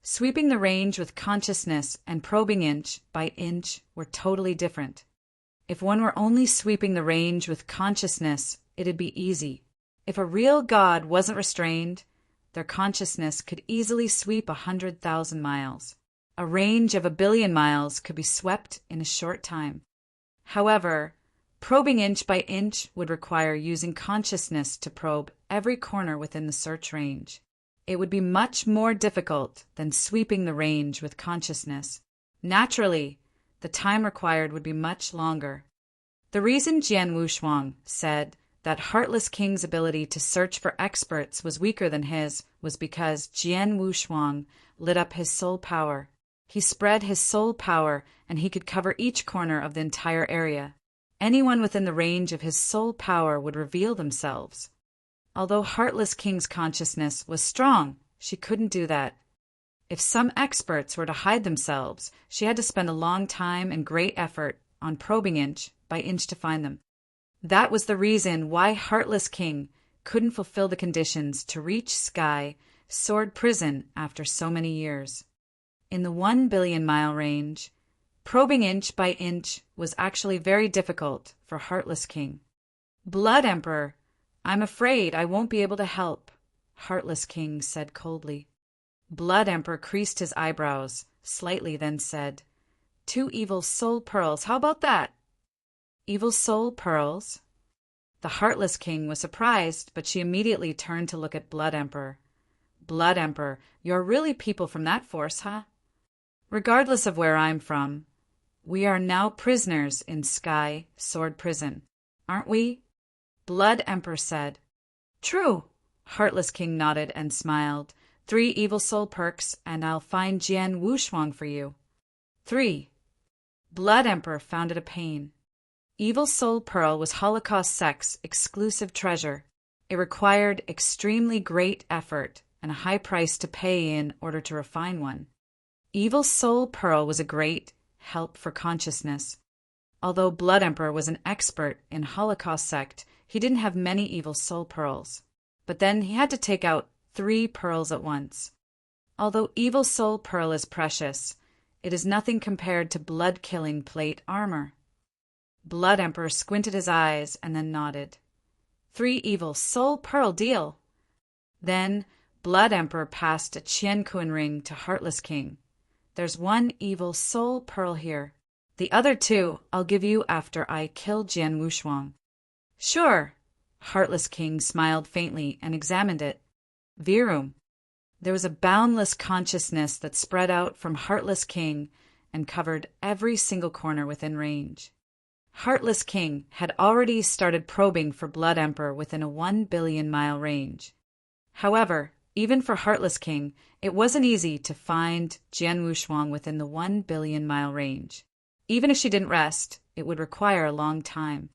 Sweeping the range with consciousness and probing inch by inch were totally different. If one were only sweeping the range with consciousness, it'd be easy. If a real god wasn't restrained, their consciousness could easily sweep 100,000 miles. A range of 1 billion miles could be swept in a short time. However, probing inch by inch would require using consciousness to probe every corner within the search range. It would be much more difficult than sweeping the range with consciousness. Naturally, the time required would be much longer. The reason Jian Wushuang said that Heartless King's ability to search for experts was weaker than his was because Jian Wushuang lit up his soul power. He spread his soul power and he could cover each corner of the entire area. Anyone within the range of his soul power would reveal themselves. Although Heartless King's consciousness was strong, she couldn't do that. If some experts were to hide themselves, she had to spend a long time and great effort on probing inch by inch to find them. That was the reason why Heartless King couldn't fulfill the conditions to reach Sky Sword Prison after so many years. In the 1 billion-mile range, probing inch by inch was actually very difficult for Heartless King. Blood Emperor, I'm afraid I won't be able to help, Heartless King said coldly. Blood Emperor creased his eyebrows slightly, then said, 2 evil soul pearls, how about that? Evil soul pearls? The Heartless King was surprised, but she immediately turned to look at Blood Emperor. Blood Emperor, you're really people from that force, huh? Regardless of where I'm from, we are now prisoners in Sky Sword Prison, aren't we? Blood Emperor said. True. Heartless King nodded and smiled. 3 evil soul perks, and I'll find Jian Wushuang for you. 3. Blood Emperor found it a pain. Evil Soul Pearl was Holocaust Sect's exclusive treasure. It required extremely great effort and a high price to pay in order to refine one. Evil Soul Pearl was a great help for consciousness. Although Blood Emperor was an expert in Holocaust Sect, he didn't have many Evil Soul Pearls. But then he had to take out 3 pearls at once. Although Evil Soul Pearl is precious, it is nothing compared to blood-killing plate armor. Blood Emperor squinted his eyes and then nodded. 3 Evil Soul Pearl deal. Then Blood Emperor passed a Qianquan ring to Heartless King. There's 1 Evil Soul Pearl here. The other 2 I'll give you after I kill Jian Wushuang. Sure. Heartless King smiled faintly and examined it. Virum. There was a boundless consciousness that spread out from Heartless King and covered every single corner within range. Heartless King had already started probing for Blood Emperor within a 1 billion-mile range. However, even for Heartless King, it wasn't easy to find Jian Wushuang within the 1 billion-mile range. Even if she didn't rest, it would require a long time.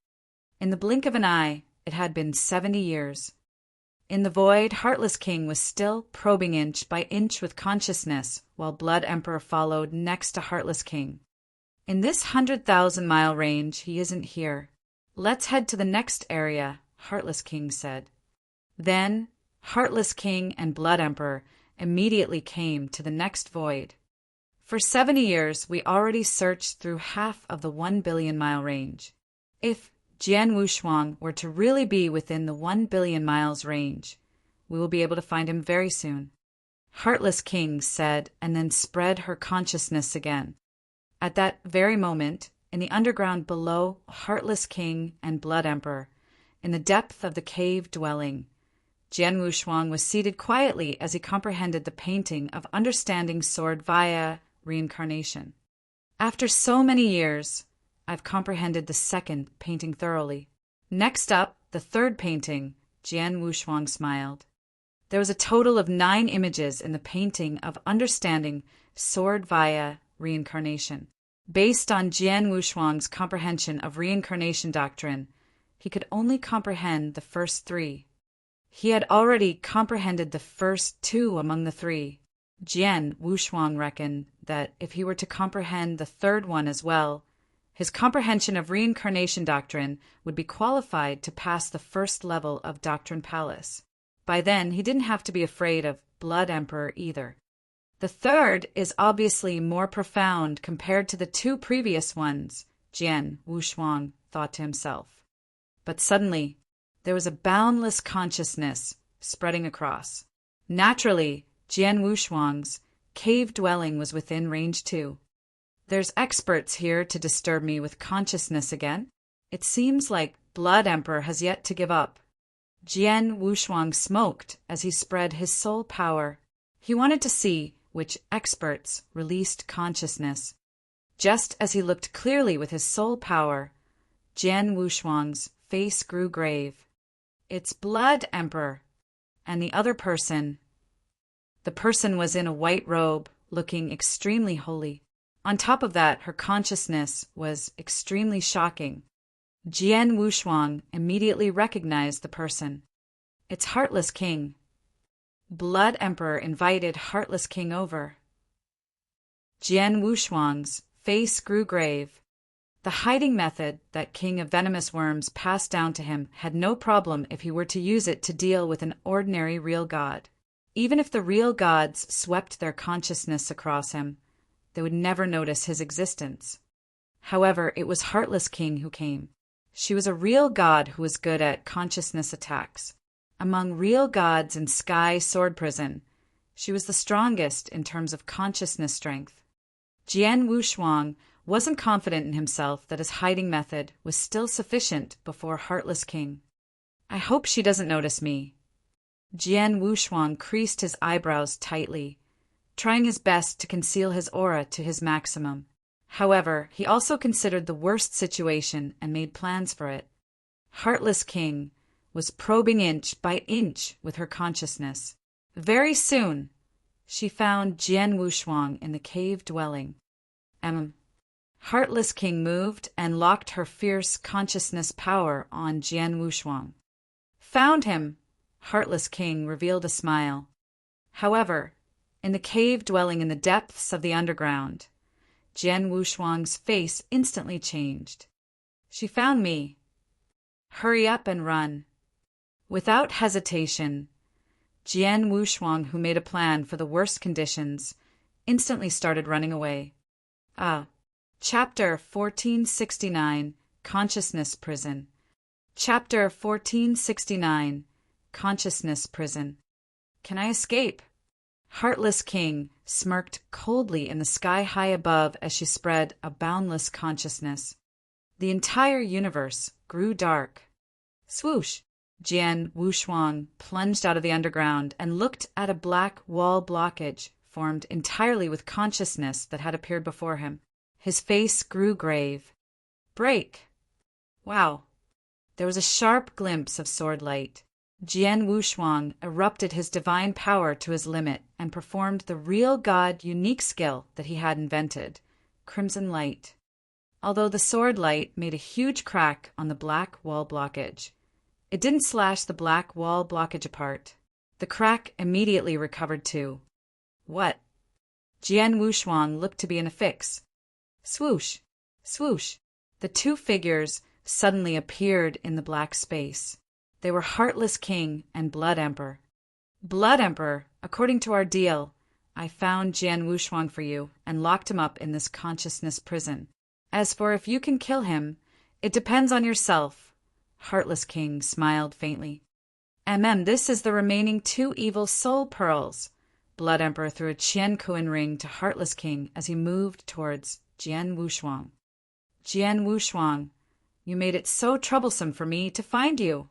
In the blink of an eye, it had been 70 years. In the void, Heartless King was still probing inch by inch with consciousness, while Blood Emperor followed next to Heartless King. In this 100,000-mile range, he isn't here. Let's head to the next area, Heartless King said. Then, Heartless King and Blood Emperor immediately came to the next void. For 70 years, we already searched through half of the 1 billion-mile range. If Jian Wushuang were to really be within the 1 billion miles range, we will be able to find him very soon. Heartless King said, and then spread her consciousness again. At that very moment, in the underground below Heartless King and Blood Emperor, in the depth of the cave dwelling, Jian Wushuang was seated quietly as he comprehended the painting of understanding sword via reincarnation. After so many years, I've comprehended the second painting thoroughly. Next up, the third painting, Jian Wushuang smiled. There was a total of 9 images in the painting of understanding sword via reincarnation. Based on Jian Wushuang's comprehension of reincarnation doctrine, he could only comprehend the first 3. He had already comprehended the first 2 among the 3. Jian Wushuang reckoned that if he were to comprehend the third one as well, his comprehension of reincarnation doctrine would be qualified to pass the first level of Doctrine Palace. By then, he didn't have to be afraid of Blood Emperor either. The third is obviously more profound compared to the 2 previous ones, Jian Wushuang thought to himself. But suddenly, there was a boundless consciousness spreading across. Naturally, Jian Wushuang's cave dwelling was within range 2. There's experts here to disturb me with consciousness again. It seems like Blood Emperor has yet to give up. Jian Wushuang smoked as he spread his soul power. He wanted to see which experts released consciousness. Just as he looked clearly with his soul power, Jian Wushuang's face grew grave. It's Blood Emperor. And the other person. The person was in a white robe, looking extremely holy. On top of that, her consciousness was extremely shocking. Jian Wushuang immediately recognized the person. It's Heartless King. Blood Emperor invited Heartless King over. Jian Wushuang's face grew grave. The hiding method that King of Venomous Worms passed down to him had no problem if he were to use it to deal with an ordinary real god. Even if the real gods swept their consciousness across him, they would never notice his existence. However, it was Heartless King who came. She was a real god who was good at consciousness attacks. Among real gods in Sky Sword Prison, she was the strongest in terms of consciousness strength. Jian Wushuang wasn't confident in himself that his hiding method was still sufficient before Heartless King. I hope she doesn't notice me. Jian Wushuang creased his eyebrows tightly, trying his best to conceal his aura to his maximum. However, he also considered the worst situation and made plans for it. Heartless King was probing inch by inch with her consciousness. Very soon, she found Jian Wushuang in the cave dwelling. Heartless King moved and locked her fierce consciousness power on Jian Wushuang. Found him, Heartless King revealed a smile. However, in the cave dwelling in the depths of the underground, Jian Wushuang's face instantly changed. She found me. Hurry up and run. Without hesitation, Jian Wushuang, who made a plan for the worst conditions, instantly started running away. Chapter 1469, Consciousness Prison. Chapter 1469, Consciousness Prison. Can I escape? Heartless King smirked coldly in the sky high above as she spread a boundless consciousness. The entire universe grew dark. Swoosh! Jian Wushuang plunged out of the underground and looked at a black wall blockage formed entirely with consciousness that had appeared before him. His face grew grave. Break! Wow! There was a sharp glimpse of sword light. Jian Wushuang erupted his divine power to his limit and performed the real god unique skill that he had invented, Crimson Light. Although the sword light made a huge crack on the black wall blockage, it didn't slash the black wall blockage apart. The crack immediately recovered too. What? Jian Wushuang looked to be in a fix. Swoosh! Swoosh! The two figures suddenly appeared in the black space. They were Heartless King and Blood Emperor. Blood Emperor, according to our deal, I found Jian Wushuang for you and locked him up in this consciousness prison. As for if you can kill him, it depends on yourself. Heartless King smiled faintly. This is the remaining 2 evil soul pearls. Blood Emperor threw a Qian Kuan ring to Heartless King as he moved towards Jian Wushuang. Jian Wushuang, you made it so troublesome for me to find you.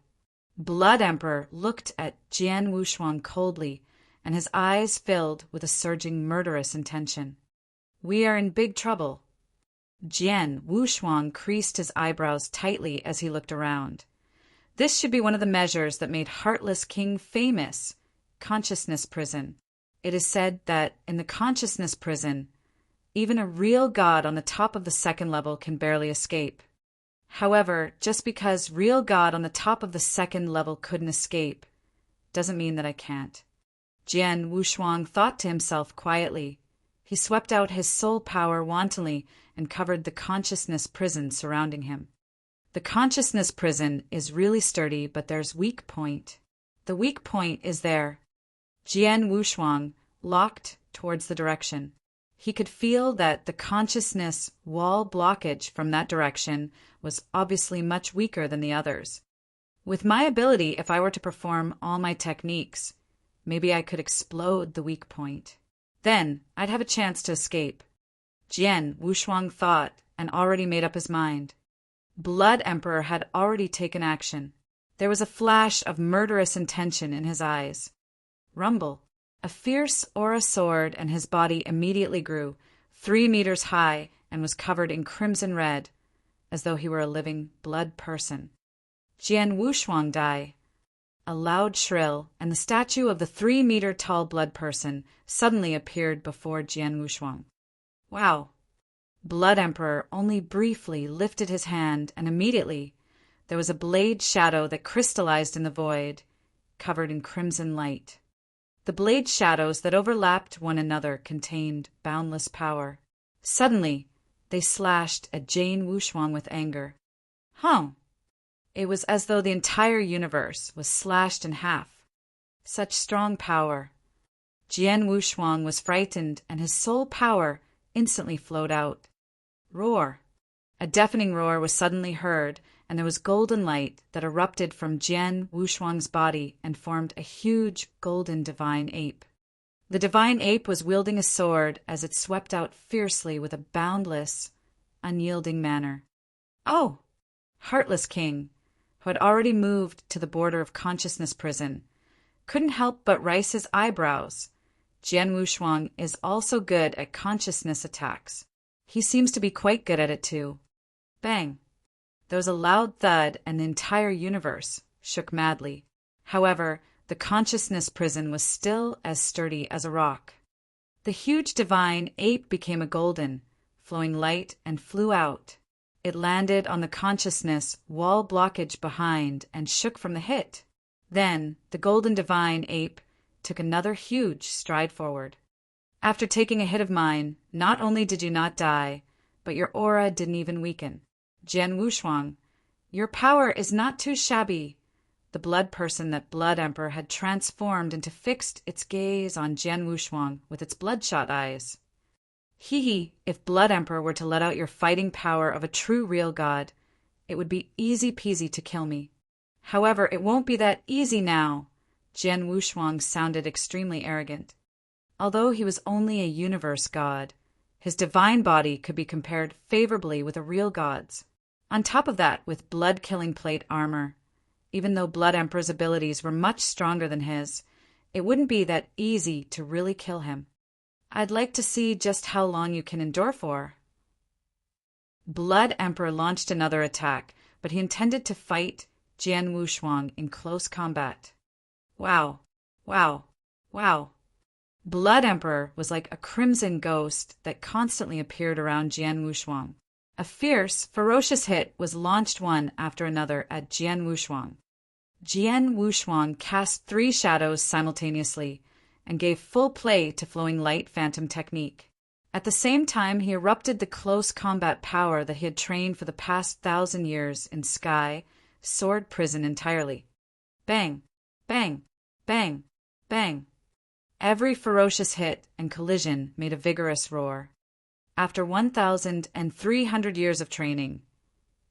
Blood Emperor looked at Jian Wushuang coldly, and his eyes filled with a surging murderous intention. We are in big trouble. Jian Wushuang creased his eyebrows tightly as he looked around. This should be one of the measures that made Heartless King famous, Consciousness Prison. It is said that in the Consciousness Prison, even a real god on the top of the 2nd level can barely escape. However, just because real god on the top of the 2nd level couldn't escape, doesn't mean that I can't. Jian Wushuang thought to himself quietly. He swept out his soul power wantonly and covered the consciousness prison surrounding him. The consciousness prison is really sturdy, but there's weak point. The weak point is there. Jian Wushuang locked towards the direction. He could feel that the consciousness wall blockage from that direction was obviously much weaker than the others. With my ability, if I were to perform all my techniques, maybe I could explode the weak point. Then I'd have a chance to escape. Jian Wushuang thought and already made up his mind. Blood Emperor had already taken action. There was a flash of murderous intention in his eyes. Rumble. A fierce aura soared and his body immediately grew, 3 meters high, and was covered in crimson red, as though he were a living blood person. Jian Wushuang die. A loud shrill, and the statue of the 3-meter-tall blood person suddenly appeared before Jian Wushuang. Wow! Blood Emperor only briefly lifted his hand, and immediately there was a blade shadow that crystallized in the void, covered in crimson light. The blade shadows that overlapped one another contained boundless power. Suddenly, they slashed at Jane Wushuang with anger. It was as though the entire universe was slashed in half. Such strong power. Jian Wushuang was frightened, and his soul power instantly flowed out. Roar! A deafening roar was suddenly heard, and there was golden light that erupted from Jian Wushuang's body and formed a huge golden divine ape. The divine ape was wielding a sword as it swept out fiercely with a boundless, unyielding manner. Oh! Heartless King, who had already moved to the border of consciousness prison, couldn't help but raise his eyebrows. Jian Wushuang is also good at consciousness attacks. He seems to be quite good at it too. Bang! There was a loud thud and the entire universe shook madly. However, the consciousness prison was still as sturdy as a rock. The huge divine ape became a golden, flowing light and flew out. It landed on the consciousness wall blockage behind and shook from the hit. Then the golden divine ape took another huge stride forward. After taking a hit of mine, not only did you not die, but your aura didn't even weaken. Jian Wushuang, your power is not too shabby. The blood person that Blood Emperor had transformed into fixed its gaze on Jian Wushuang with its bloodshot eyes. If Blood Emperor were to let out your fighting power of a true real god, it would be easy peasy to kill me. However, it won't be that easy now. Jian Wushuang sounded extremely arrogant. Although he was only a universe god, his divine body could be compared favorably with a real god's. On top of that, with blood-killing plate armor, even though Blood Emperor's abilities were much stronger than his, it wouldn't be that easy to really kill him. I'd like to see just how long you can endure for. Blood Emperor launched another attack, but he intended to fight Jian Wushuang in close combat. Wow. Blood Emperor was like a crimson ghost that constantly appeared around Jian Wushuang. A fierce, ferocious hit was launched one after another at Jian Wushuang. Jian Wushuang cast 3 shadows simultaneously and gave full play to flowing light phantom technique. At the same time, he erupted the close combat power that he had trained for the past 1,000 years in Sky Sword Prison entirely. Bang, bang, bang, bang. Every ferocious hit and collision made a vigorous roar. After 1,300 years of training,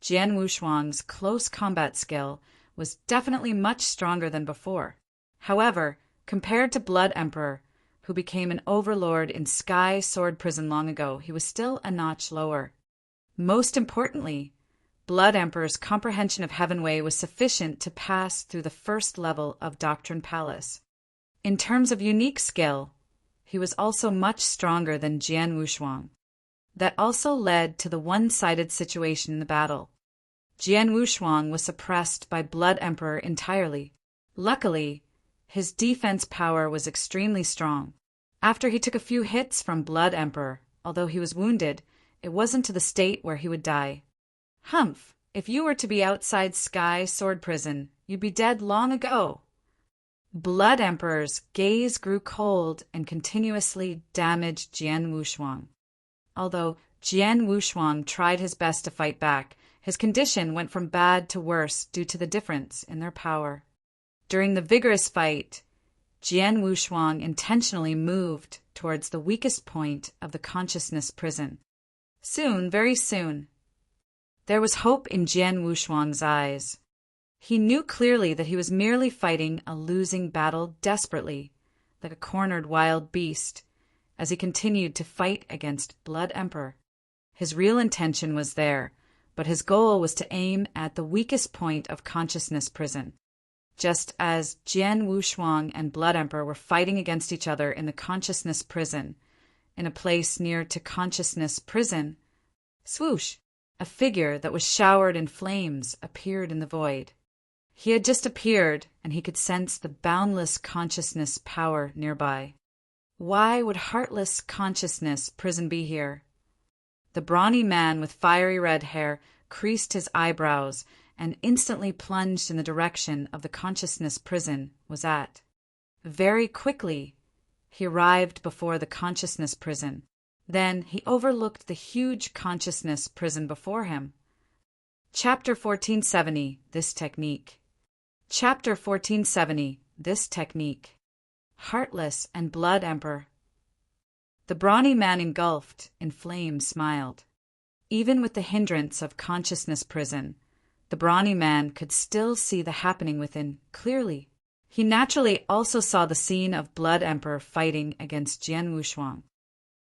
Jian Wushuang's close combat skill was definitely much stronger than before. However, compared to Blood Emperor, who became an overlord in Sky Sword Prison long ago, he was still a notch lower. Most importantly, Blood Emperor's comprehension of Heaven Way was sufficient to pass through the first level of Doctrine Palace. In terms of unique skill, he was also much stronger than Jian Wushuang. That also led to the one-sided situation in the battle. Jian Wushuang was suppressed by Blood Emperor entirely. Luckily, his defense power was extremely strong. After he took a few hits from Blood Emperor, although he was wounded, it wasn't to the state where he would die. Humph, if you were to be outside Sky Sword Prison, you'd be dead long ago. Blood Emperor's gaze grew cold and continuously damaged Jian Wushuang. Although Jian Wushuang tried his best to fight back, his condition went from bad to worse due to the difference in their power. During the vigorous fight, Jian Wushuang intentionally moved towards the weakest point of the consciousness prison. Soon, very soon, there was hope in Jian Wushuang's eyes. He knew clearly that he was merely fighting a losing battle desperately, like a cornered wild beast, as he continued to fight against Blood Emperor. His real intention was there, but his goal was to aim at the weakest point of consciousness prison. Just as Jian Wushuang and Blood Emperor were fighting against each other in the consciousness prison, in a place near to consciousness prison, swoosh, a figure that was showered in flames appeared in the void. He had just appeared, and he could sense the boundless consciousness power nearby. Why would heartless consciousness prison be here? The brawny man with fiery red hair creased his eyebrows and instantly plunged in the direction of the consciousness prison was at. Very quickly, he arrived before the consciousness prison. Then he overlooked the huge consciousness prison before him. Chapter 1470, This Technique. Chapter 1470, This Technique. Heartless and Blood Emperor. The brawny man engulfed in flame smiled. Even with the hindrance of consciousness prison, the brawny man could still see the happening within clearly. He naturally also saw the scene of Blood Emperor fighting against Jian Wushuang.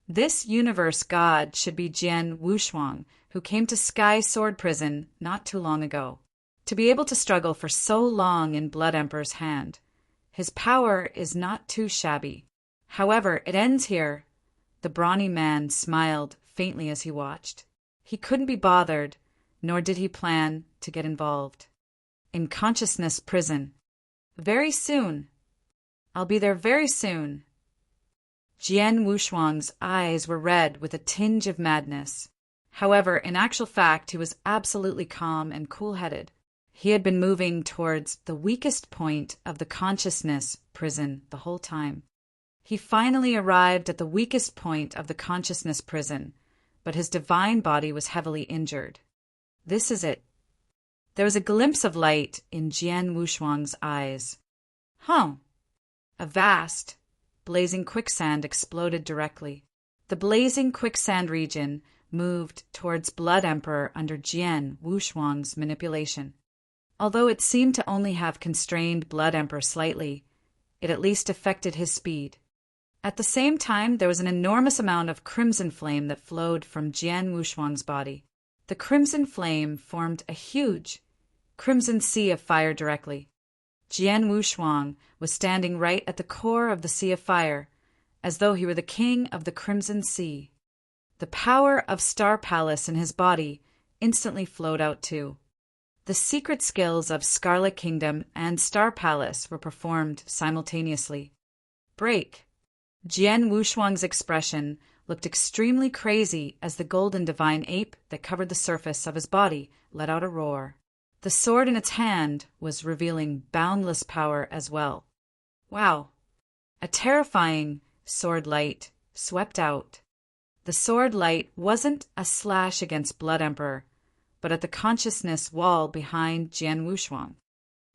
This universe god should be Jian Wushuang, who came to Sky Sword Prison not too long ago. To be able to struggle for so long in Blood Emperor's hand, his power is not too shabby. However, it ends here. The brawny man smiled faintly as he watched. He couldn't be bothered, nor did he plan to get involved. In consciousness prison. Very soon. I'll be there very soon. Jian Wushuang's eyes were red with a tinge of madness. However, in actual fact, he was absolutely calm and cool-headed. He had been moving towards the weakest point of the consciousness prison the whole time. He finally arrived at the weakest point of the consciousness prison, but his divine body was heavily injured. This is it. There was a glimpse of light in Jian Wushuang's eyes. A vast, blazing quicksand exploded directly. The blazing quicksand region moved towards Blood Emperor under Jian Wushuang's manipulation. Although it seemed to only have constrained Blood Emperor slightly, it at least affected his speed. At the same time, there was an enormous amount of crimson flame that flowed from Jian Wushuang's body. The crimson flame formed a huge crimson sea of fire directly. Jian Wushuang was standing right at the core of the sea of fire, as though he were the king of the crimson sea. The power of Star Palace in his body instantly flowed out too. The secret skills of Scarlet Kingdom and Star Palace were performed simultaneously. Break. Jian Wushuang's expression looked extremely crazy as the golden divine ape that covered the surface of his body let out a roar. The sword in its hand was revealing boundless power as well. Wow! A terrifying sword light swept out. The sword light wasn't a slash against Blood Emperor, but at the consciousness wall behind Jian Wushuang.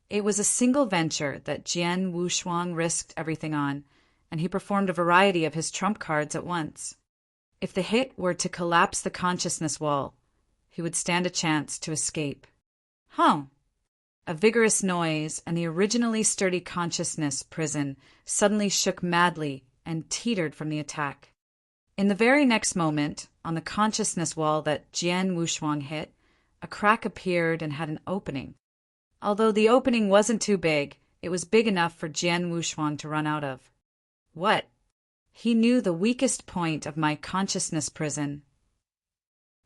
It was a single venture that Jian Wushuang risked everything on, and he performed a variety of his trump cards at once. If the hit were to collapse the consciousness wall, he would stand a chance to escape. A vigorous noise, and the originally sturdy consciousness prison suddenly shook madly and teetered from the attack. In the very next moment, on the consciousness wall that Jian Wushuang hit, a crack appeared and had an opening. Although the opening wasn't too big, it was big enough for Jian Wushuang to run out of. What? He knew the weakest point of my consciousness prison.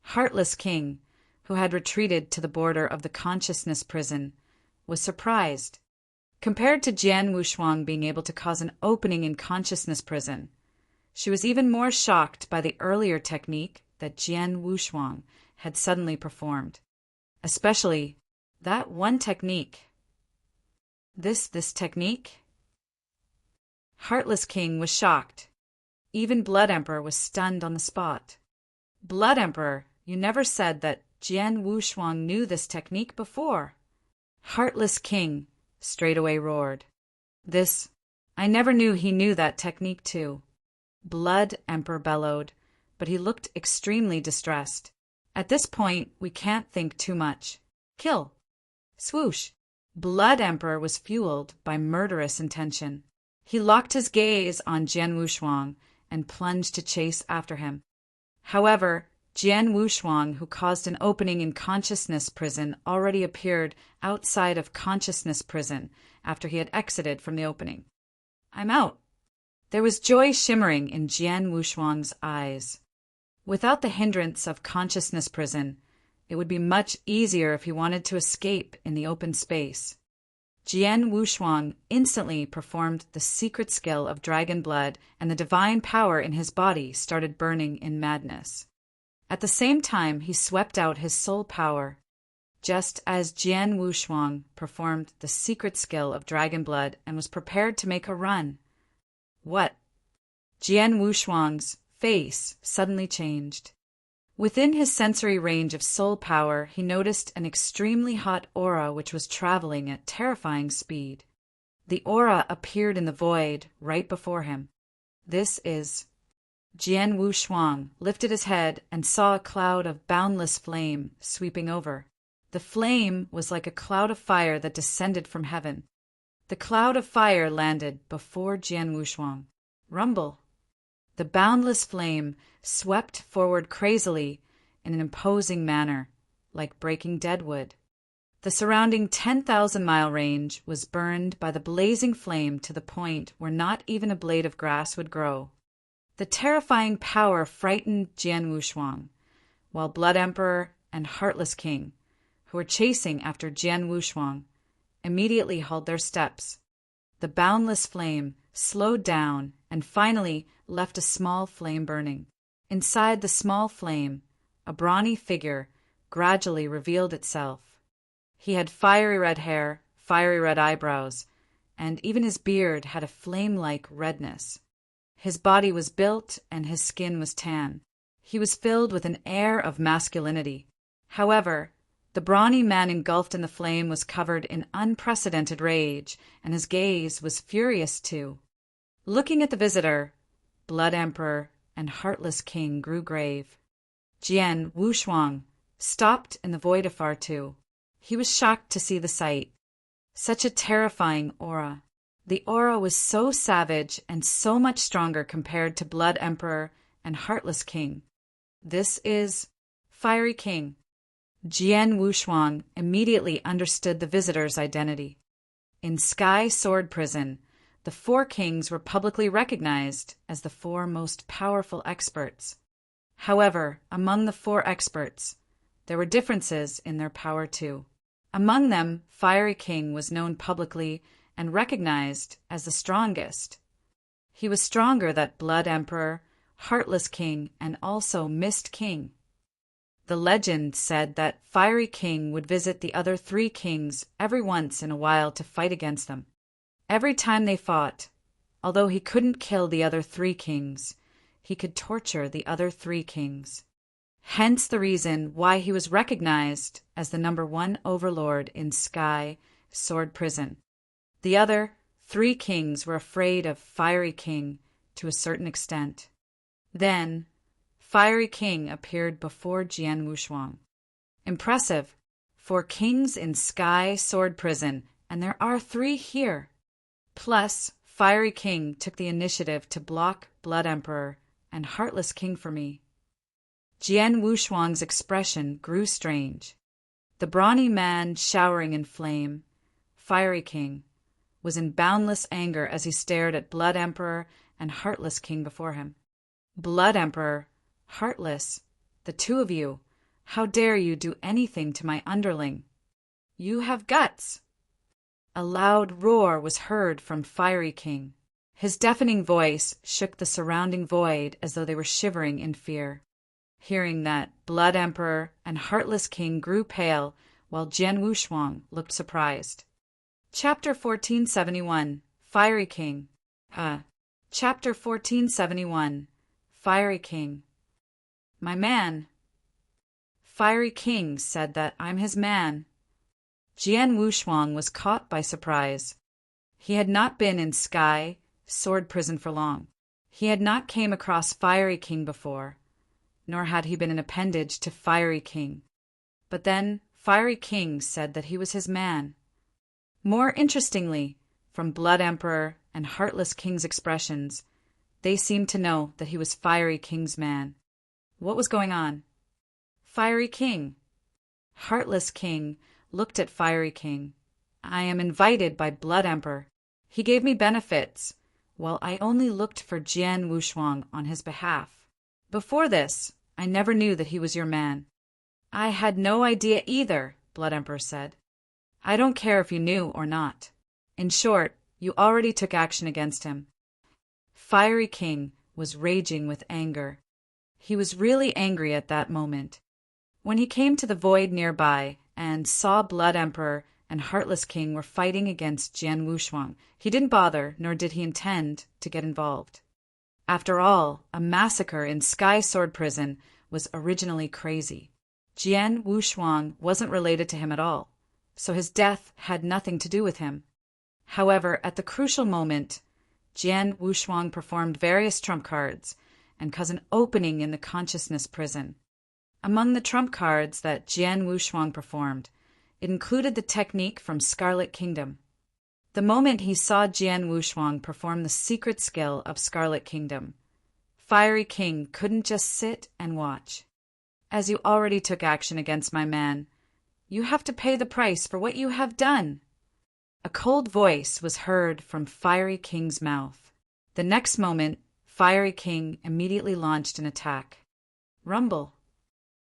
Heartless King, who had retreated to the border of the consciousness prison, was surprised. Compared to Jian Wushuang being able to cause an opening in consciousness prison, she was even more shocked by the earlier technique that Jian Wushuang had suddenly performed. Especially that one technique. This technique? Heartless King was shocked. Even Blood Emperor was stunned on the spot. Blood Emperor, you never said that Jian Wushuang knew this technique before. Heartless King straightaway roared. I never knew he knew that technique too. Blood Emperor bellowed, but he looked extremely distressed. At this point, we can't think too much. Kill. Swoosh. Blood Emperor was fueled by murderous intention. He locked his gaze on Jian Wushuang and plunged to chase after him. However, Jian Wushuang, who caused an opening in consciousness prison, already appeared outside of consciousness prison after he had exited from the opening. I'm out. There was joy shimmering in Jian Wushuang's eyes. Without the hindrance of consciousness prison, it would be much easier if he wanted to escape in the open space. Jian Wushuang instantly performed the secret skill of dragon blood, and the divine power in his body started burning in madness. At the same time, he swept out his soul power. Just as Jian Wushuang performed the secret skill of dragon blood and was prepared to make a run. What? Jian Wushuang's face suddenly changed. Within his sensory range of soul power, he noticed an extremely hot aura which was traveling at terrifying speed. The aura appeared in the void right before him. This is... Jian Wushuang lifted his head and saw a cloud of boundless flame sweeping over. The flame was like a cloud of fire that descended from heaven. The cloud of fire landed before Jian Wushuang. Rumble. The boundless flame swept forward crazily in an imposing manner, like breaking deadwood. The surrounding 10,000-mile range was burned by the blazing flame to the point where not even a blade of grass would grow. The terrifying power frightened Jian Wushuang, while Blood Emperor and Heartless King, who were chasing after Jian Wushuang, immediately held their steps. The boundless flame slowed down and finally left a small flame burning. Inside the small flame, a brawny figure gradually revealed itself. He had fiery red hair, fiery red eyebrows, and even his beard had a flame-like redness. His body was built and his skin was tan. He was filled with an air of masculinity. However, the brawny man engulfed in the flame was covered in unprecedented rage, and his gaze was furious too. Looking at the visitor, Blood Emperor and Heartless King grew grave. Jian Wushuang stopped in the void afar too. He was shocked to see the sight. Such a terrifying aura. The aura was so savage and so much stronger compared to Blood Emperor and Heartless King. This is Fiery King. Jian Wushuang immediately understood the visitor's identity. In Sky Sword Prison, the 4 kings were publicly recognized as the 4 most powerful experts. However, among the 4 experts, there were differences in their power too. Among them, Fiery King was known publicly and recognized as the strongest. He was stronger than Blood Emperor, Heartless King, and also Mist King. The legend said that Fiery King would visit the other 3 kings every once in a while to fight against them. Every time they fought, although he couldn't kill the other 3 kings, he could torture the other 3 kings. Hence the reason why he was recognized as the number 1 overlord in Sky Sword Prison. The other 3 kings were afraid of Fiery King to a certain extent. Then, Fiery King appeared before Jian Wushuang. Impressive. 4 kings in Sky Sword Prison, and there are 3 here. Plus, Fiery King took the initiative to block Blood Emperor and Heartless King for me. Jian Wushuang's expression grew strange. The brawny man showering in flame, Fiery King, was in boundless anger as he stared at Blood Emperor and Heartless King before him. Blood Emperor, Heartless, the 2 of you, how dare you do anything to my underling? You have guts! A loud roar was heard from Fiery King. His deafening voice shook the surrounding void as though they were shivering in fear. Hearing that, Blood Emperor and Heartless King grew pale, while Jian Wushuang looked surprised. Chapter 1471, Fiery King. Chapter 1471, Fiery King. My man. Fiery King said that I'm his man. Jian Wushuang was caught by surprise. He had not been in Sky Sword Prison for long. He had not came across Fiery King before, nor had he been an appendage to Fiery King. But then Fiery King said that he was his man. More interestingly, from Blood Emperor and Heartless King's expressions, they seemed to know that he was Fiery King's man. What was going on? Fiery King. Heartless King looked at Fiery King. I am invited by Blood Emperor. He gave me benefits, while I only looked for Jian Wushuang on his behalf. Before this, I never knew that he was your man. I had no idea either, Blood Emperor said. I don't care if you knew or not. In short, you already took action against him. Fiery King was raging with anger. He was really angry at that moment. When he came to the void nearby and saw Blood Emperor and Heartless King were fighting against Jian Wushuang, he didn't bother, nor did he intend to get involved. After all, a massacre in Sky Sword Prison was originally crazy. Jian Wushuang wasn't related to him at all, so his death had nothing to do with him. However, at the crucial moment, Jian Wushuang performed various trump cards and caused an opening in the consciousness prison. Among the trump cards that Jian Wushuang performed, it included the technique from Scarlet Kingdom. The moment he saw Jian Wushuang perform the secret skill of Scarlet Kingdom, Fiery King couldn't just sit and watch. As you already took action against my man, you have to pay the price for what you have done. A cold voice was heard from Fiery King's mouth. The next moment, Fiery King immediately launched an attack. Rumble.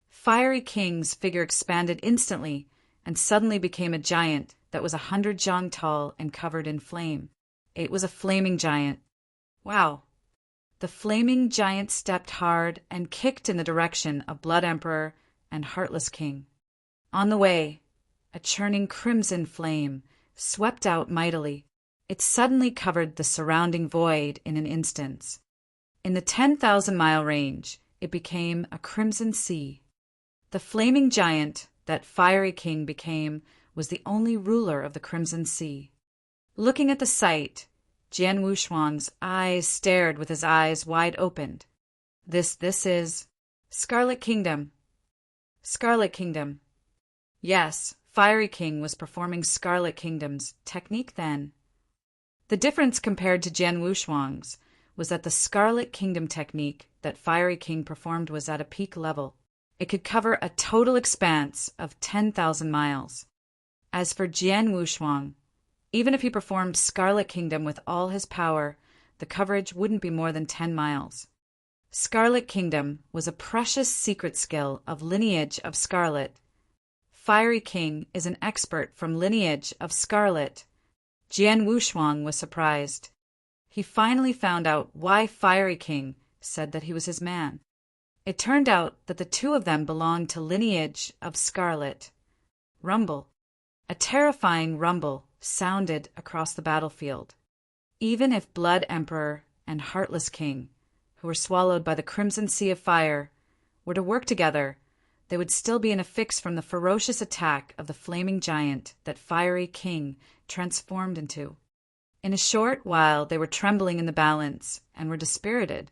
Fiery King's figure expanded instantly and suddenly became a giant that was 100 zhang tall and covered in flame. It was a flaming giant. Wow. The flaming giant stepped hard and kicked in the direction of Blood Emperor and Heartless King. On the way, a churning crimson flame swept out mightily. It suddenly covered the surrounding void in an instant. In the 10,000-mile range, it became a crimson sea. The flaming giant that Fiery King became was the only ruler of the Crimson Sea. Looking at the sight, Jian Wushuang's eyes stared with his eyes wide opened. This is Scarlet Kingdom. Scarlet Kingdom. Yes, Fiery King was performing Scarlet Kingdom's technique then. The difference compared to Jian Wushuang's was that the Scarlet Kingdom technique that Fiery King performed was at a peak level. It could cover a total expanse of 10,000 miles. As for Jian Wushuang, even if he performed Scarlet Kingdom with all his power, the coverage wouldn't be more than 10 miles. Scarlet Kingdom was a precious secret skill of Lineage of Scarlet. Fiery King is an expert from Lineage of Scarlet. Jian Wushuang was surprised. He finally found out why Fiery King said that he was his man. It turned out that the two of them belonged to Lineage of Scarlet. Rumble. A terrifying rumble sounded across the battlefield. Even if Blood Emperor and Heartless King, who were swallowed by the Crimson Sea of Fire, were to work together, they would still be in a fix from the ferocious attack of the flaming giant that Fiery King transformed into. In a short while they were trembling in the balance and were dispirited.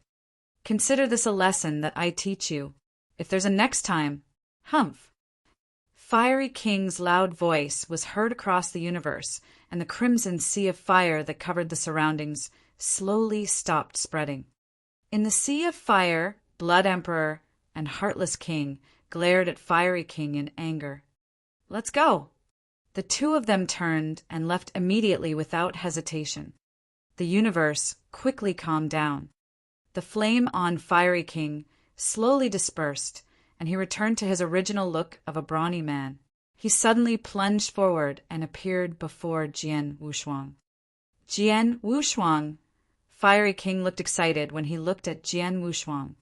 Consider this a lesson that I teach you. If there's a next time, humph. Fiery King's loud voice was heard across the universe, and the crimson sea of fire that covered the surroundings slowly stopped spreading. In the sea of fire, Blood Emperor and Heartless King glared at Fiery King in anger. Let's go. The two of them turned and left immediately without hesitation. The universe quickly calmed down. The flame on Fiery King slowly dispersed, and he returned to his original look of a brawny man. He suddenly plunged forward and appeared before Jian Wushuang. Jian Wushuang! Fiery King looked excited when he looked at Jian Wushuang.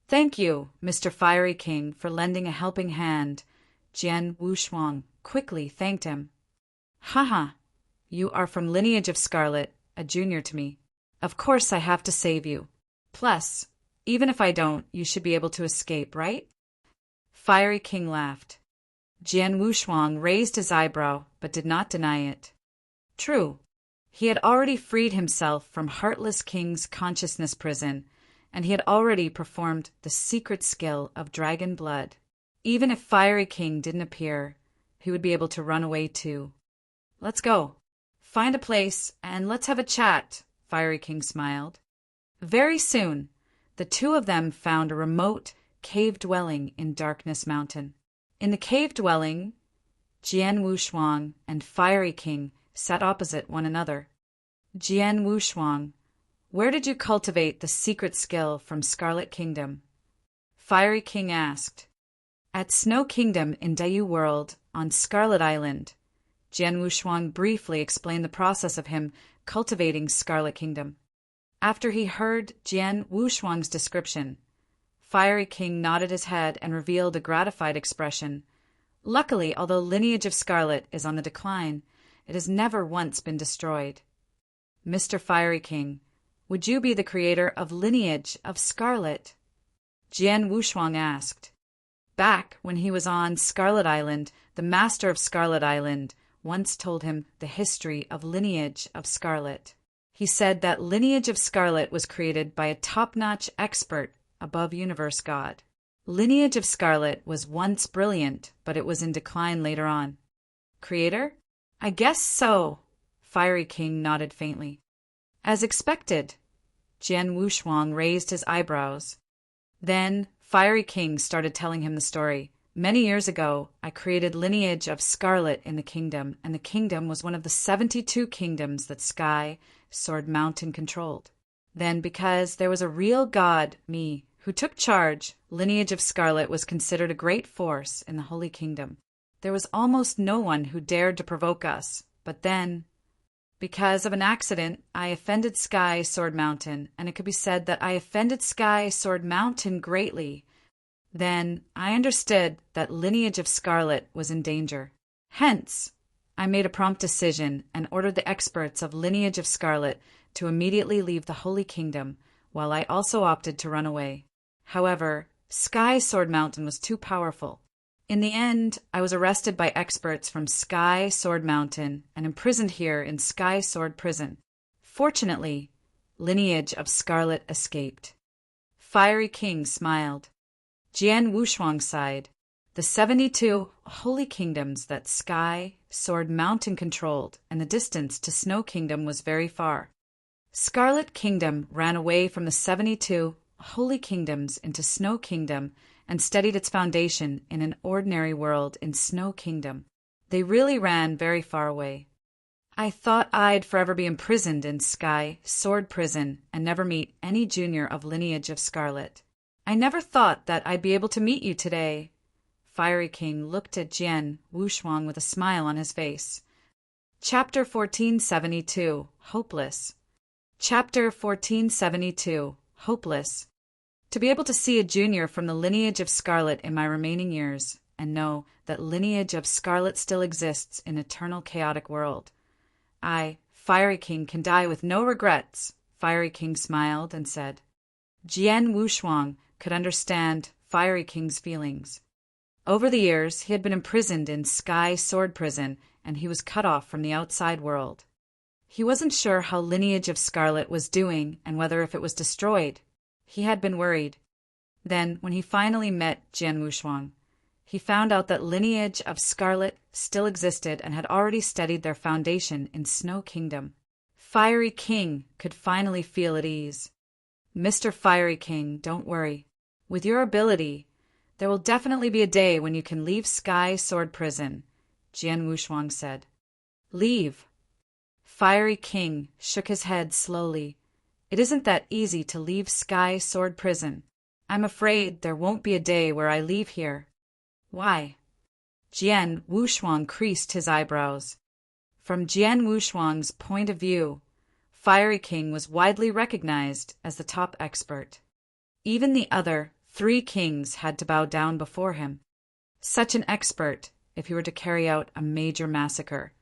Thank you, Mr. Fiery King, for lending a helping hand. Jian Wushuang quickly thanked him. Haha, you are from Lineage of Scarlet, a junior to me. Of course I have to save you. Plus, even if I don't, you should be able to escape, right? Fiery King laughed. Jian Wushuang raised his eyebrow, but did not deny it. True. He had already freed himself from Heartless King's consciousness prison, and he had already performed the secret skill of dragon blood. Even if Fiery King didn't appear, he would be able to run away too. Let's go. Find a place, and let's have a chat, Fiery King smiled. Very soon, the two of them found a remote cave dwelling in Darkness Mountain. In the cave dwelling, Jian Wushuang and Fiery King sat opposite one another. Jian Wushuang, where did you cultivate the secret skill from Scarlet Kingdom? Fiery King asked. At Snow Kingdom in Dayu World on Scarlet Island. Jian Wushuang briefly explained the process of him cultivating Scarlet Kingdom. After he heard Jian Wushuang's description, Fiery King nodded his head and revealed a gratified expression. Luckily, although Lineage of Scarlet is on the decline, it has never once been destroyed. Mr. Fiery King, Would you be the creator of Lineage of Scarlet? Jian Wushuang asked. Back when he was on Scarlet Island, the master of Scarlet Island once told him the history of Lineage of Scarlet. He said that Lineage of Scarlet was created by a top-notch expert above Universe God. Lineage of Scarlet was once brilliant, but it was in decline later on. Creator? I guess so. Fiery King nodded faintly. As expected. Jian Wushuang raised his eyebrows. Then Fiery King started telling him the story. Many years ago, I created Lineage of Scarlet in the kingdom, and the kingdom was one of the 72 kingdoms that Sky Sword Mountain controlled. Then, because there was a real god, me, who took charge, Lineage of Scarlet was considered a great force in the Holy Kingdom. There was almost no one who dared to provoke us, but then, because of an accident, I offended Sky Sword Mountain, and it could be said that I offended Sky Sword Mountain greatly. Then I understood that Lineage of Scarlet was in danger. Hence, I made a prompt decision and ordered the experts of Lineage of Scarlet to immediately leave the Holy Kingdom, while I also opted to run away. However, Sky Sword Mountain was too powerful. In the end, I was arrested by experts from Sky Sword Mountain and imprisoned here in Sky Sword Prison. Fortunately, Lineage of Scarlet escaped. Fiery King smiled. Jian Wushuang sighed. The 72 holy kingdoms that Sky Sword Mountain controlled, and the distance to Snow Kingdom was very far. Scarlet Kingdom ran away from the 72 holy kingdoms into Snow Kingdom and studied its foundation in an ordinary world in Snow Kingdom. They really ran very far away. I thought I'd forever be imprisoned in Sky Sword Prison and never meet any junior of Lineage of Scarlet. I never thought that I'd be able to meet you today. Fiery King looked at Jian Wushuang with a smile on his face. Chapter 1472, Hopeless. Chapter 1472, Hopeless. To be able to see a junior from the Lineage of Scarlet in my remaining years, and know that Lineage of Scarlet still exists in eternal chaotic world. I, Fiery King, can die with no regrets. Fiery King smiled and said. Jian Wushuang could understand Fiery King's feelings. Over the years, he had been imprisoned in Sky Sword Prison, and he was cut off from the outside world. He wasn't sure how Lineage of Scarlet was doing and whether if it was destroyed. He had been worried. Then, when he finally met Jian Wushuang, he found out that Lineage of Scarlet still existed and had already studied their foundation in Snow Kingdom. Fiery King could finally feel at ease. Mr. Fiery King, don't worry. With your ability, there will definitely be a day when you can leave Sky Sword Prison, Jian Wushuang said. Leave. Fiery King shook his head slowly. It isn't that easy to leave Sky Sword Prison. I'm afraid there won't be a day where I leave here. Why? Jian Wushuang creased his eyebrows. From Jian Wushuang's point of view, Fiery King was widely recognized as the top expert. Even the other 3 kings had to bow down before him. Such an expert, if he were to carry out a major massacre,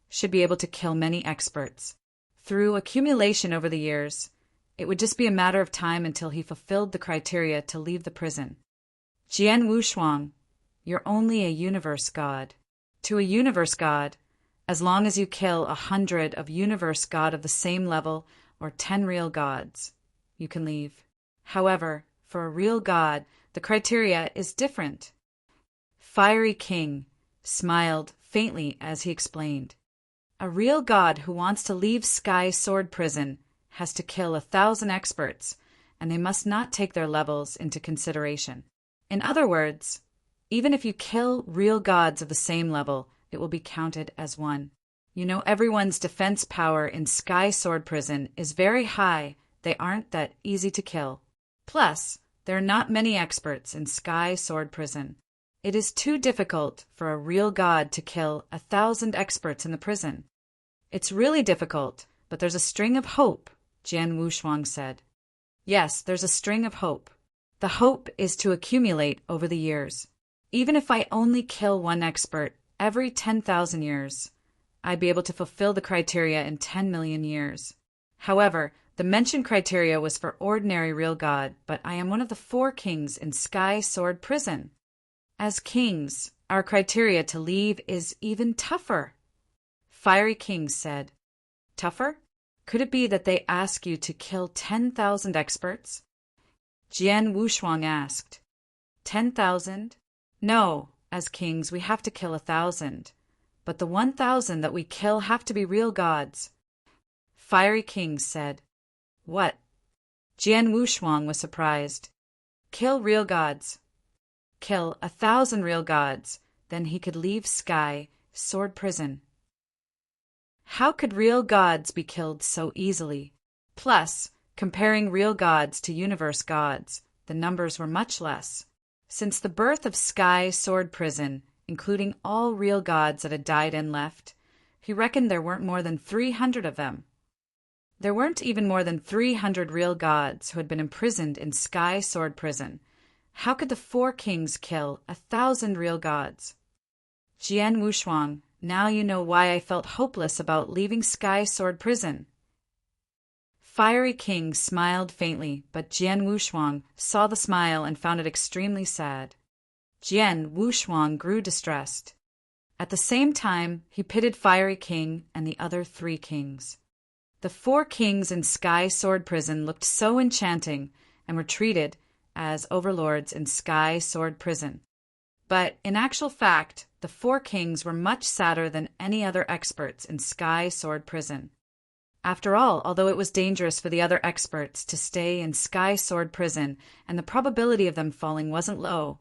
should be able to kill many experts. Through accumulation over the years, it would just be a matter of time until he fulfilled the criteria to leave the prison. Jian Wushuang, you're only a universe god. To a universe god, as long as you kill 100 of universe god of the same level or 10 real gods, you can leave. However, for a real god, the criteria is different. Fiery King smiled faintly as he explained. A real god who wants to leave Sky Sword Prison has to kill 1,000 experts, and they must not take their levels into consideration. In other words, even if you kill real gods of the same level, it will be counted as one. You know, everyone's defense power in Sky Sword Prison is very high. They aren't that easy to kill. Plus, there are not many experts in Sky Sword Prison. It is too difficult for a real god to kill 1,000 experts in the prison. It's really difficult, but there's a string of hope, Jian Wushuang said. Yes, there's a string of hope. The hope is to accumulate over the years. Even if I only kill one expert every 10,000 years, I'd be able to fulfill the criteria in 10 million years. However, The mentioned criteria was for ordinary real god, but I am one of the 4 kings in Sky Sword Prison. As kings, our criteria to leave is even tougher. Fiery King said. Tougher? Could it be that they ask you to kill 10,000 experts? Jian Wushuang asked. 10,000? No, as kings we have to kill 1,000. But the 1,000 that we kill have to be real gods. Fiery King said. What? Jian Wushuang was surprised. Kill real gods. Kill 1,000 real gods, then he could leave Sky Sword Prison. How could real gods be killed so easily? Plus, comparing real gods to universe gods, the numbers were much less. Since the birth of Sky Sword Prison, including all real gods that had died and left, he reckoned there weren't more than 300 of them. There weren't even more than 300 real gods who had been imprisoned in Sky Sword Prison. How could the 4 kings kill 1,000 real gods? Jian Wushuang, now you know why I felt hopeless about leaving Sky Sword Prison. Fiery King smiled faintly, but Jian Wushuang saw the smile and found it extremely sad. Jian Wushuang grew distressed. At the same time, he pitied Fiery King and the other 3 kings. The 4 kings in Sky Sword Prison looked so enchanting and were treated as overlords in Sky Sword Prison. But in actual fact, the 4 kings were much sadder than any other experts in Sky Sword Prison. After all, although it was dangerous for the other experts to stay in Sky Sword Prison and the probability of them falling wasn't low,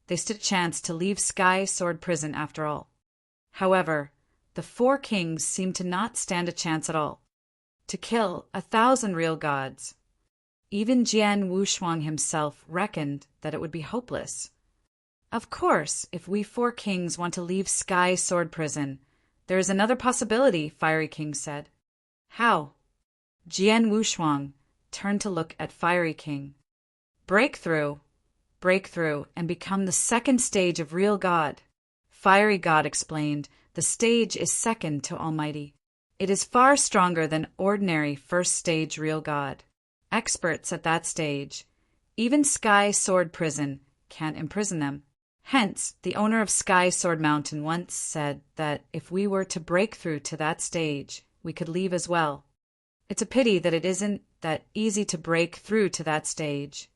they stood a chance to leave Sky Sword Prison after all. However, the 4 kings seemed to not stand a chance at all. To kill 1,000 real gods. Even Jian Wushuang himself reckoned that it would be hopeless. Of course, if we 4 kings want to leave Sky Sword Prison, there is another possibility, Fiery King said. How? Jian Wushuang turned to look at Fiery King. Break through, and become the 2nd stage of real God. Fiery God explained, the stage is second to Almighty. It is far stronger than ordinary 1st stage real God. Experts at that stage, even Sky Sword Prison, can't imprison them. Hence, the owner of Sky Sword Mountain once said that if we were to break through to that stage, we could leave as well. It's a pity that it isn't that easy to break through to that stage.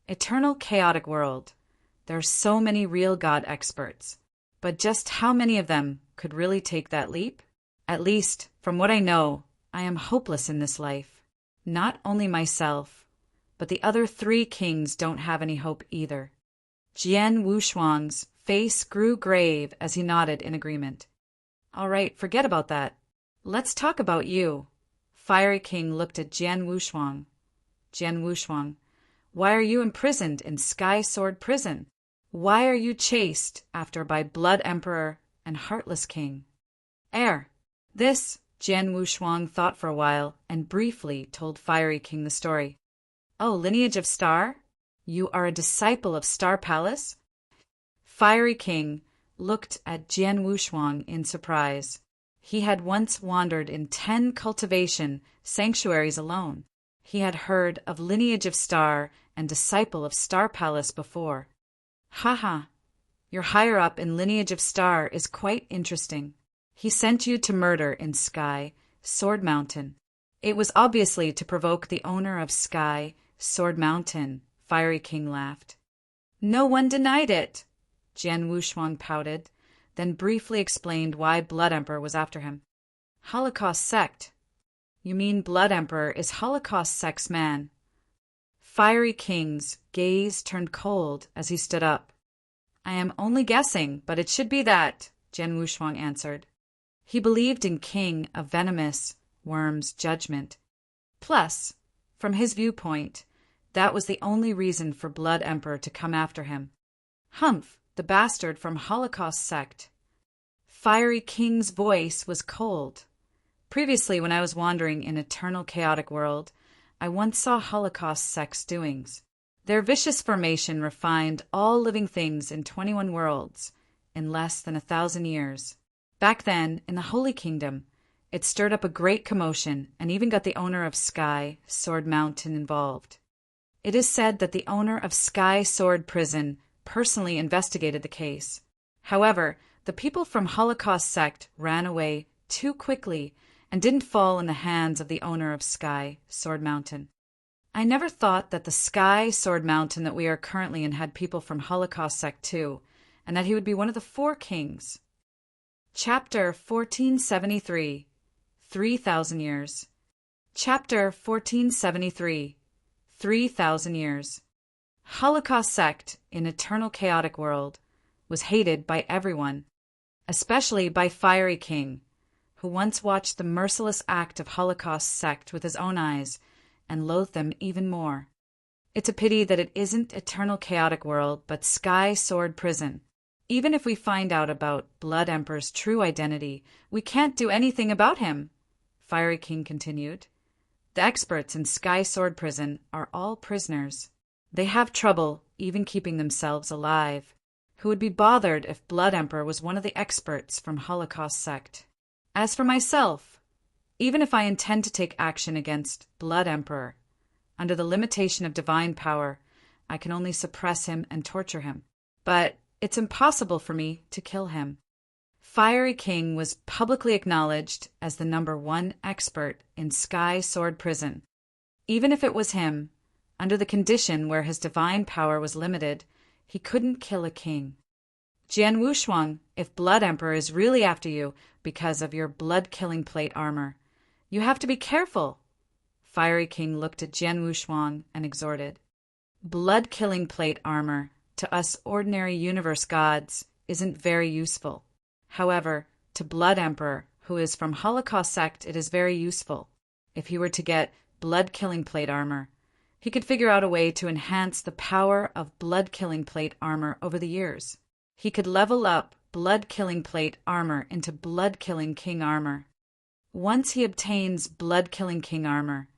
Eternal chaotic world. There are so many real God experts, but just how many of them could really take that leap? At least, from what I know, I am hopeless in this life. Not only myself, but the other 3 kings don't have any hope either. Jian Wushuang's face grew grave as he nodded in agreement. All right, forget about that. Let's talk about you. Fiery King looked at Jian Wushuang. Jian Wushuang, why are you imprisoned in Sky Sword Prison? Why are you chased after by Blood Emperor and Heartless King? This, Jian Wushuang thought for a while and briefly told Fiery King the story. Oh, lineage of Star? You are a disciple of Star Palace? Fiery King looked at Jian Wushuang in surprise. He had once wandered in 10 cultivation sanctuaries alone. He had heard of lineage of Star and disciple of Star Palace before. Haha, your higher up in lineage of Star is quite interesting. He sent you to murder in Sky Sword Mountain. It was obviously to provoke the owner of Sky Sword Mountain, Fiery King laughed. No one denied it, Jian Wushuang pouted, then briefly explained why Blood Emperor was after him. Holocaust sect. You mean Blood Emperor is Holocaust sect's man? Fiery King's gaze turned cold as he stood up. I am only guessing, but it should be that, Jian Wushuang answered. He believed in King of Venomous Worm's judgment. Plus, from his viewpoint, that was the only reason for Blood Emperor to come after him. Humph, the bastard from Holocaust sect. Fiery King's voice was cold. Previously, when I was wandering in eternal chaotic world, I once saw Holocaust sect's doings. Their vicious formation refined all living things in 21 worlds in less than 1,000 years. Back then, in the Holy Kingdom, It stirred up a great commotion and even got the owner of Sky Sword Mountain involved. It is said that the owner of Sky Sword Prison personally investigated the case. However, the people from Holocaust sect ran away too quickly and didn't fall in the hands of the owner of Sky Sword Mountain. I never thought that the Sky Sword Mountain that we are currently in had people from Holocaust sect too, and that he would be one of the 4 kings. Chapter 1473, 3,000 Years. Chapter 1473, 3,000 Years. Holocaust sect in Eternal Chaotic World was hated by everyone, especially by Fiery King, who once watched the merciless act of Holocaust sect with his own eyes and loathed them even more. It's a pity that it isn't Eternal Chaotic World, but Sky Sword Prison. Even if we find out about Blood Emperor's true identity, we can't do anything about him, Fiery King continued. The experts in Sky Sword Prison are all prisoners. They have trouble even keeping themselves alive. Who would be bothered if Blood Emperor was one of the experts from Holocaust sect? As for myself, even if I intend to take action against Blood Emperor, under the limitation of divine power, I can only suppress him and torture him. But it's impossible for me to kill him. Fiery King was publicly acknowledged as the #1 expert in Sky Sword Prison. Even if it was him, under the condition where his divine power was limited, he couldn't kill a king. Jian Wushuang, if Blood Emperor is really after you because of your blood-killing plate armor, you have to be careful. Fiery King looked at Jian Wushuang and exhorted. Blood-killing plate armor, to us ordinary universe gods, isn't very useful. However, to Blood Emperor, who is from Holocaust sect, it is very useful. If he were to get blood-killing plate armor, he could figure out a way to enhance the power of blood-killing plate armor over the years. He could level up blood-killing plate armor into blood-killing king armor. Once he obtains blood-killing king armor,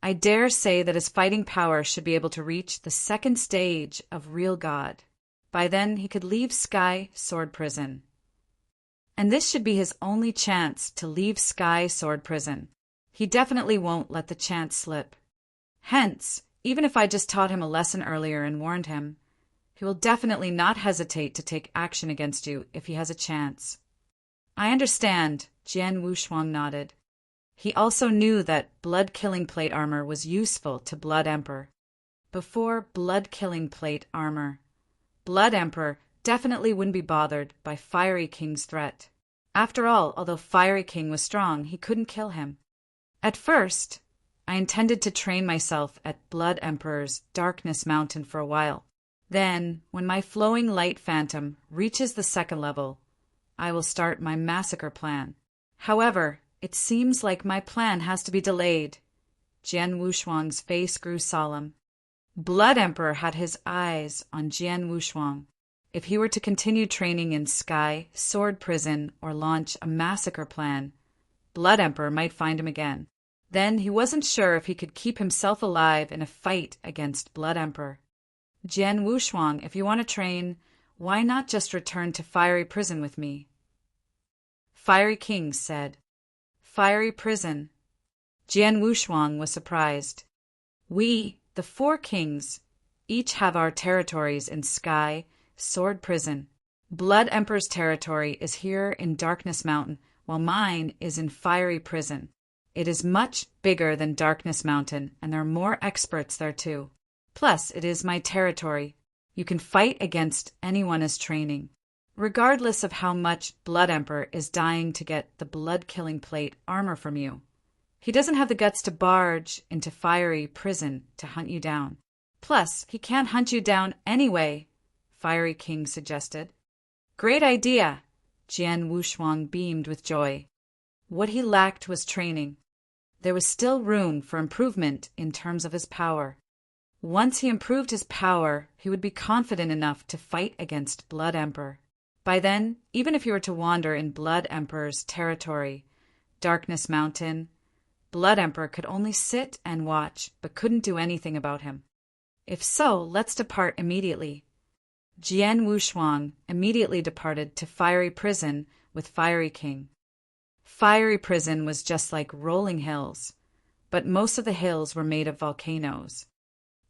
I dare say that his fighting power should be able to reach the 2nd stage of real God. By then, he could leave Sky Sword Prison. And this should be his only chance to leave Sky Sword Prison. He definitely won't let the chance slip. Hence, even if I just taught him a lesson earlier and warned him, he will definitely not hesitate to take action against you if he has a chance. I understand, Jian Wushuang nodded. He also knew that blood-killing plate armor was useful to Blood Emperor. Before blood-killing plate armor, Blood Emperor definitely wouldn't be bothered by Fiery King's threat. After all, although Fiery King was strong, he couldn't kill him. At first, I intended to train myself at Blood Emperor's Darkness Mountain for a while. Then, when my flowing light phantom reaches the 2nd level, I will start my massacre plan. However, it seems like my plan has to be delayed. Jian Wushuang's face grew solemn. Blood Emperor had his eyes on Jian Wushuang. If he were to continue training in Sky Sword Prison or launch a massacre plan, Blood Emperor might find him again. Then he wasn't sure if he could keep himself alive in a fight against Blood Emperor. Jian Wushuang, if you want to train, why not just return to Fiery Prison with me? Fiery King said. Fiery Prison. Jian Wushuang was surprised. We, the 4 kings, each have our territories in Sky Sword Prison. Blood Emperor's territory is here in Darkness Mountain, while mine is in Fiery Prison. It is much bigger than Darkness Mountain, and there are more experts there too. Plus, it is my territory. You can fight against anyone as training. Regardless of how much Blood Emperor is dying to get the blood-killing plate armor from you, he doesn't have the guts to barge into Fiery Prison to hunt you down. Plus, he can't hunt you down anyway, Fiery King suggested. Great idea! Jian Wushuang beamed with joy. What he lacked was training. There was still room for improvement in terms of his power. Once he improved his power, he would be confident enough to fight against Blood Emperor. By then, even if he were to wander in Blood Emperor's territory, Darkness Mountain, Blood Emperor could only sit and watch, but couldn't do anything about him. If so, let's depart immediately. Jian Wushuang immediately departed to Fiery Prison with Fiery King. Fiery Prison was just like rolling hills, but most of the hills were made of volcanoes.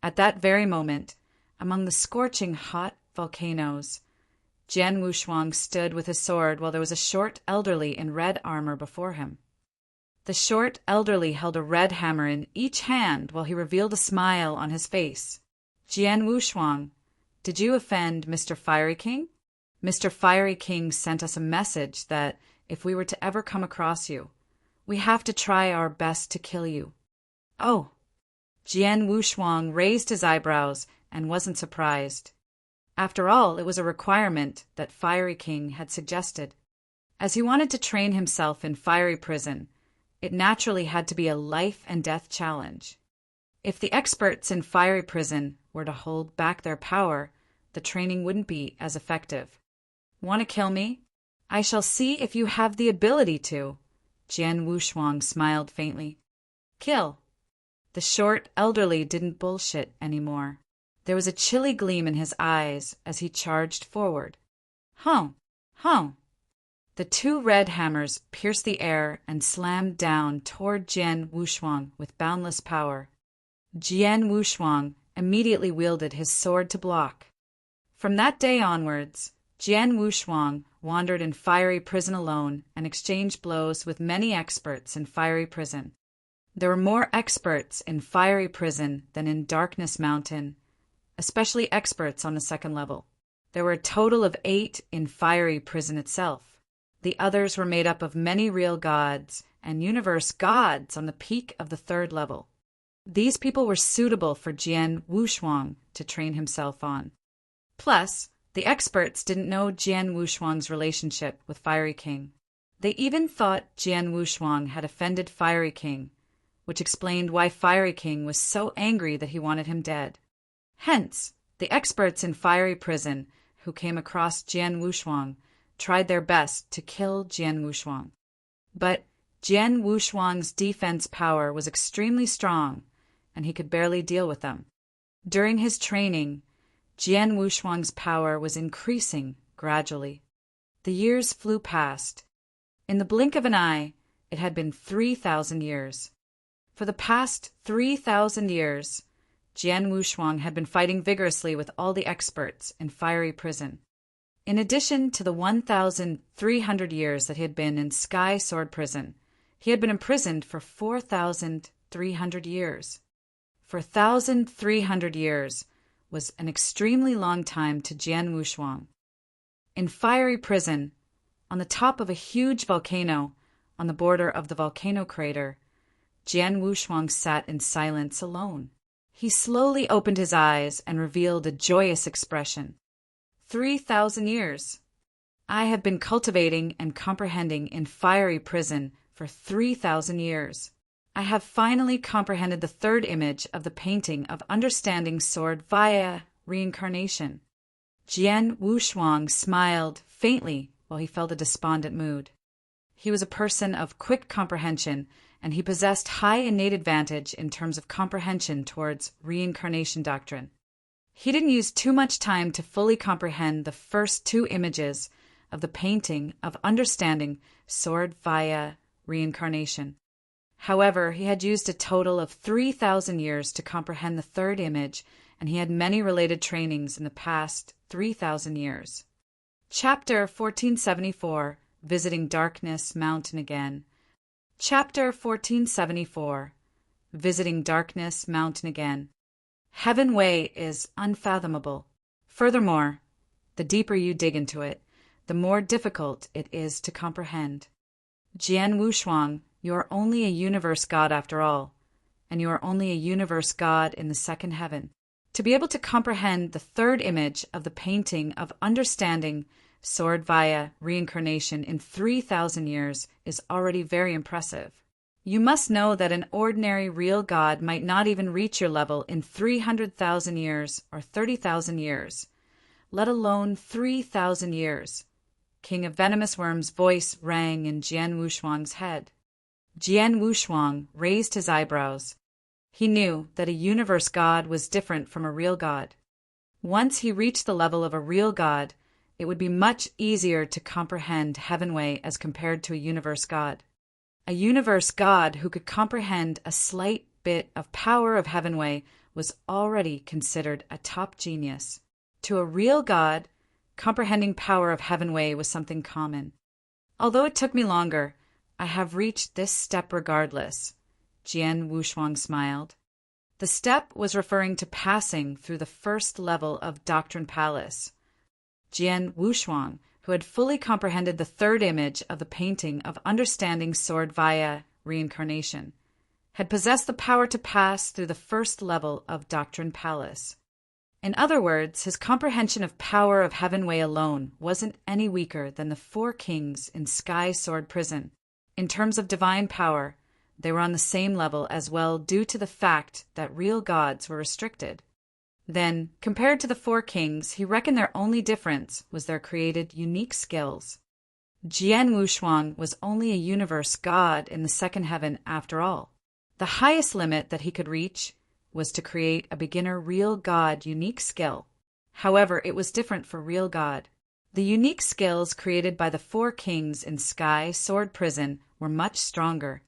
At that very moment, among the scorching hot volcanoes, Jian Wushuang stood with his sword while there was a short elderly in red armor before him. The short elderly held a red hammer in each hand while he revealed a smile on his face. Jian Wushuang, did you offend Mr. Fiery King? Mr. Fiery King sent us a message that if we were to ever come across you, we have to try our best to kill you. Oh! Jian Wushuang raised his eyebrows and wasn't surprised. After all, it was a requirement that Fiery King had suggested. As he wanted to train himself in Fiery Prison, it naturally had to be a life-and-death challenge. If the experts in Fiery Prison were to hold back their power, the training wouldn't be as effective. Want to kill me? I shall see if you have the ability to. Jian Wushuang smiled faintly. Kill. The short elderly didn't bullshit anymore. There was a chilly gleam in his eyes as he charged forward. Hum! Hum! The two red hammers pierced the air and slammed down toward Jian Wushuang with boundless power. Jian Wushuang immediately wielded his sword to block. From that day onwards, Jian Wushuang wandered in Fiery Prison alone and exchanged blows with many experts in Fiery Prison. There were more experts in Fiery Prison than in Darkness Mountain, especially experts on the second level. There were a total of 8 in Fiery Prison itself. The others were made up of many real gods and universe gods on the peak of the 3rd level. These people were suitable for Jian Wushuang to train himself on. Plus, the experts didn't know Jian Wushuang's relationship with Fiery King. They even thought Jian Wushuang had offended Fiery King, which explained why Fiery King was so angry that he wanted him dead. Hence, the experts in Fiery Prison who came across Jian Wushuang tried their best to kill Jian Wushuang. But Jian Wushuang's defense power was extremely strong, and he could barely deal with them. During his training, Jian Wushuang's power was increasing gradually. The years flew past. In the blink of an eye, it had been 3,000 years. For the past 3,000 years, Jian Wushuang had been fighting vigorously with all the experts in Fiery Prison. In addition to the 1,300 years that he had been in Sky Sword Prison, he had been imprisoned for 4,300 years. For 1,300 years was an extremely long time to Jian Wushuang. In Fiery Prison, on the top of a huge volcano, on the border of the volcano crater, Jian Wushuang sat in silence alone. He slowly opened his eyes and revealed a joyous expression. 3,000 years. I have been cultivating and comprehending in Fiery Prison for 3,000 years. I have finally comprehended the 3rd image of the painting of understanding sword via reincarnation. Jian Wushuang smiled faintly while he felt a despondent mood. He was a person of quick comprehension, and he possessed high innate advantage in terms of comprehension towards reincarnation doctrine. He didn't use too much time to fully comprehend the first 2 images of the painting of understanding sword via reincarnation. However, he had used a total of 3,000 years to comprehend the 3rd image, and he had many related trainings in the past 3,000 years. Chapter 1474, Visiting Darkness Mountain Again. Chapter 1474, Visiting Darkness Mountain Again. Heaven Way is unfathomable. Furthermore, the deeper you dig into it, the more difficult it is to comprehend. Jian Wushuang, you are only a universe god after all, and you are only a universe god in the 2nd heaven. To be able to comprehend the 3rd image of the painting of understanding sword via reincarnation in 3,000 years is already very impressive. You must know that an ordinary real god might not even reach your level in 300,000 years or 30,000 years, let alone 3,000 years. King of Venomous Worm's voice rang in Jian Wushuang's head. Jian Wushuang raised his eyebrows. He knew that a universe god was different from a real god. Once he reached the level of a real god, it would be much easier to comprehend Heavenway as compared to a universe god. A universe god who could comprehend a slight bit of power of Heavenway was already considered a top genius. To a real god, comprehending power of Heavenway was something common. Although it took me longer, I have reached this step regardless. Jian Wushuang smiled. The step was referring to passing through the first level of Doctrine Palace. Jian Wushuang, who had fully comprehended the third image of the painting of understanding sword via reincarnation, had possessed the power to pass through the first level of Doctrine Palace. In other words, his comprehension of power of Heavenway alone wasn't any weaker than the 4 kings in Sky Sword Prison. In terms of divine power, they were on the same level as well due to the fact that real gods were restricted. Then, compared to the 4 kings, he reckoned their only difference was their created unique skills. Jian Wushuang was only a universe god in the second heaven after all. The highest limit that he could reach was to create a beginner real god unique skill. However, it was different for real god. The unique skills created by the 4 kings in Sky Sword Prison were much stronger.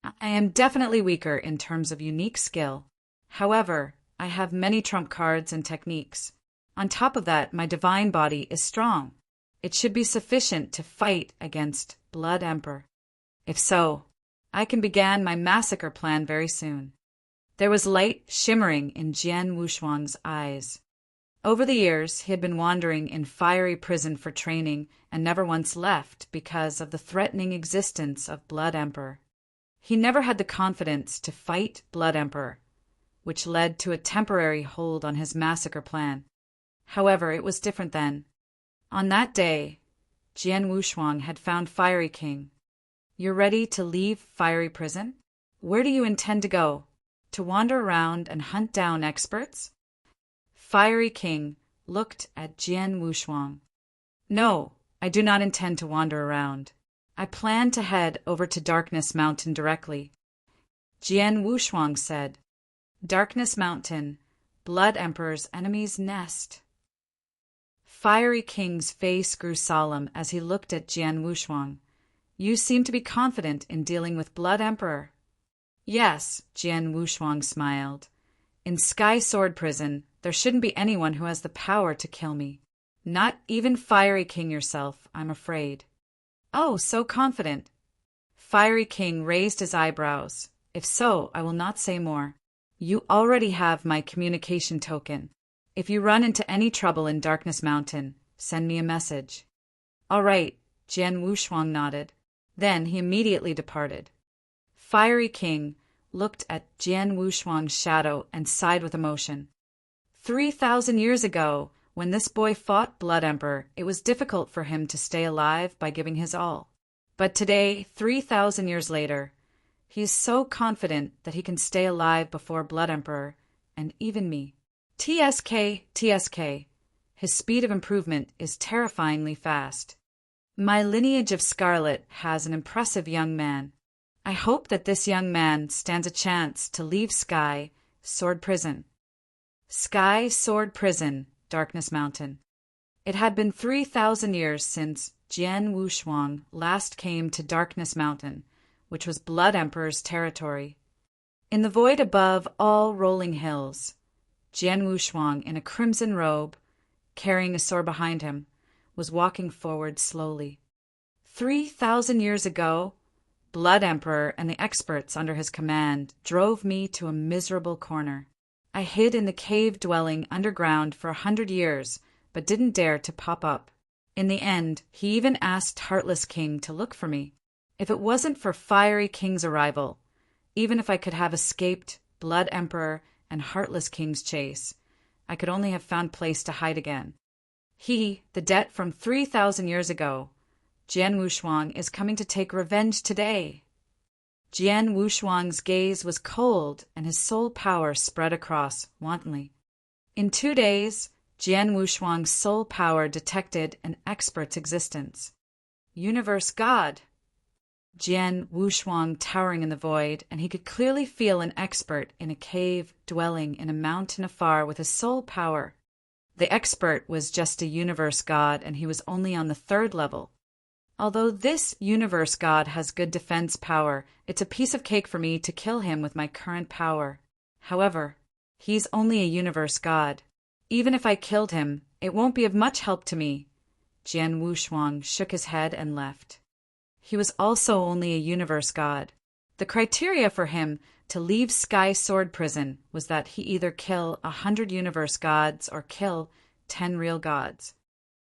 I am definitely weaker in terms of unique skill. However, I have many trump cards and techniques. On top of that, my divine body is strong. It should be sufficient to fight against Blood Emperor. If so, I can begin my massacre plan very soon. There was light shimmering in Jian Wushuang's eyes. Over the years, he had been wandering in fiery prison for training and never once left because of the threatening existence of Blood Emperor. He never had the confidence to fight Blood Emperor, which led to a temporary hold on his massacre plan. However, it was different then. On that day, Jian Wushuang had found Fiery King. You're ready to leave Fiery Prison? Where do you intend to go? To wander around and hunt down experts? Fiery King looked at Jian Wushuang. No, I do not intend to wander around. I plan to head over to Darkness Mountain directly. Jian Wushuang said, Darkness Mountain, Blood Emperor's enemy's nest. Fiery King's face grew solemn as he looked at Jian Wushuang. You seem to be confident in dealing with Blood Emperor. Yes, Jian Wushuang smiled. In Sky Sword Prison, there shouldn't be anyone who has the power to kill me. Not even Fiery King yourself, I'm afraid. Oh, so confident. Fiery King raised his eyebrows. If so, I will not say more. You already have my communication token. If you run into any trouble in Darkness Mountain, send me a message. All right, Jian Wushuang nodded. Then he immediately departed. Fiery King looked at Jian Wushuang's shadow and sighed with emotion. 3,000 years ago, when this boy fought Blood Emperor, it was difficult for him to stay alive by giving his all. But today, 3,000 years later, he is so confident that he can stay alive before Blood Emperor, and even me. TSK. His speed of improvement is terrifyingly fast. My lineage of Scarlet has an impressive young man. I hope that this young man stands a chance to leave Sky Sword Prison. Sky Sword Prison, Darkness Mountain. It had been 3,000 years since Jian Wushuang last came to Darkness Mountain, which was Blood Emperor's territory. In the void above all rolling hills, Jian Wushuang, in a crimson robe, carrying a sword behind him, was walking forward slowly. 3,000 years ago, Blood Emperor and the experts under his command drove me to a miserable corner. I hid in the cave dwelling underground for 100 years, but didn't dare to pop up. In the end, he even asked Heartless King to look for me. If it wasn't for Fiery King's arrival, even if I could have escaped Blood Emperor and Heartless King's chase, I could only have found place to hide again. He, the debt from 3,000 years ago, Jian Wushuang, is coming to take revenge today. Jian Wushuang's gaze was cold and his soul power spread across wantonly. In 2 days, Jian Wushuang's soul power detected an expert's existence. Universe God. Jian Wushuang towering in the void, and he could clearly feel an expert in a cave dwelling in a mountain afar with his soul power. The expert was just a universe god, and he was only on the 3rd level. Although this universe god has good defense power, it's a piece of cake for me to kill him with my current power. However, he's only a universe god. Even if I killed him, it won't be of much help to me. Jian Wushuang shook his head and left. He was also only a universe god. The criteria for him to leave Sky Sword Prison was that he either kill 100 universe gods or kill 10 real gods.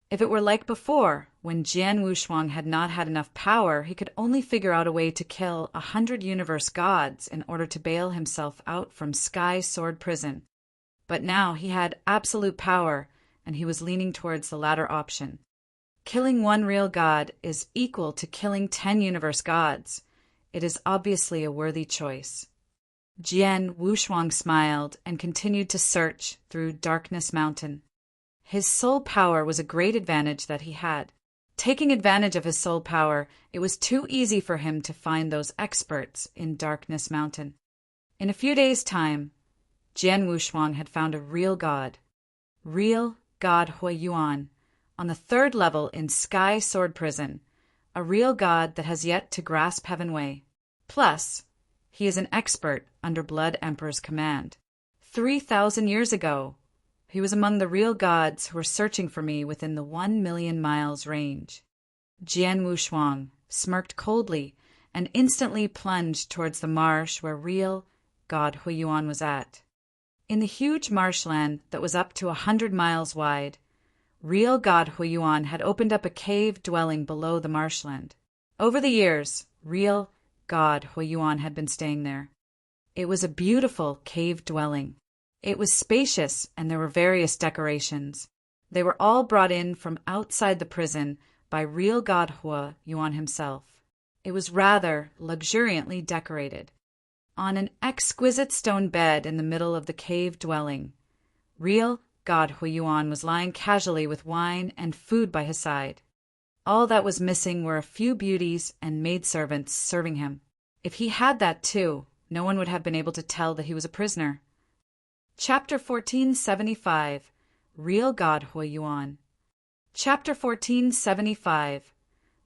If it were like before, when Jian Wushuang had not had enough power, he could only figure out a way to kill 100 universe gods in order to bail himself out from Sky Sword Prison. But now he had absolute power, and he was leaning towards the latter option. Killing 1 real god is equal to killing 10 universe gods. It is obviously a worthy choice. Jian Wushuang smiled and continued to search through Darkness Mountain. His soul power was a great advantage that he had. Taking advantage of his soul power, it was too easy for him to find those experts in Darkness Mountain. In a few days' time, Jian Wushuang had found a real god Huiyuan, on the 3rd level in Sky Sword Prison, a real god that has yet to grasp Heaven Way. Plus, he is an expert under Blood Emperor's command. 3,000 years ago, he was among the real gods who were searching for me within the 1 million miles range. Jian Wushuang smirked coldly and instantly plunged towards the marsh where real God Huiyuan was at. In the huge marshland that was up to 100 miles wide, real God Huiyuan had opened up a cave dwelling below the marshland. Over the years, real God Huiyuan had been staying there. It was a beautiful cave dwelling. It was spacious, and there were various decorations. They were all brought in from outside the prison by real God Huiyuan himself. It was rather luxuriantly decorated. On an exquisite stone bed in the middle of the cave dwelling, real God Huiyuan was lying casually with wine and food by his side. All that was missing were a few beauties and maidservants serving him. If he had that too, no one would have been able to tell that he was a prisoner. Chapter 1475, Real God Huiyuan. Chapter 1475,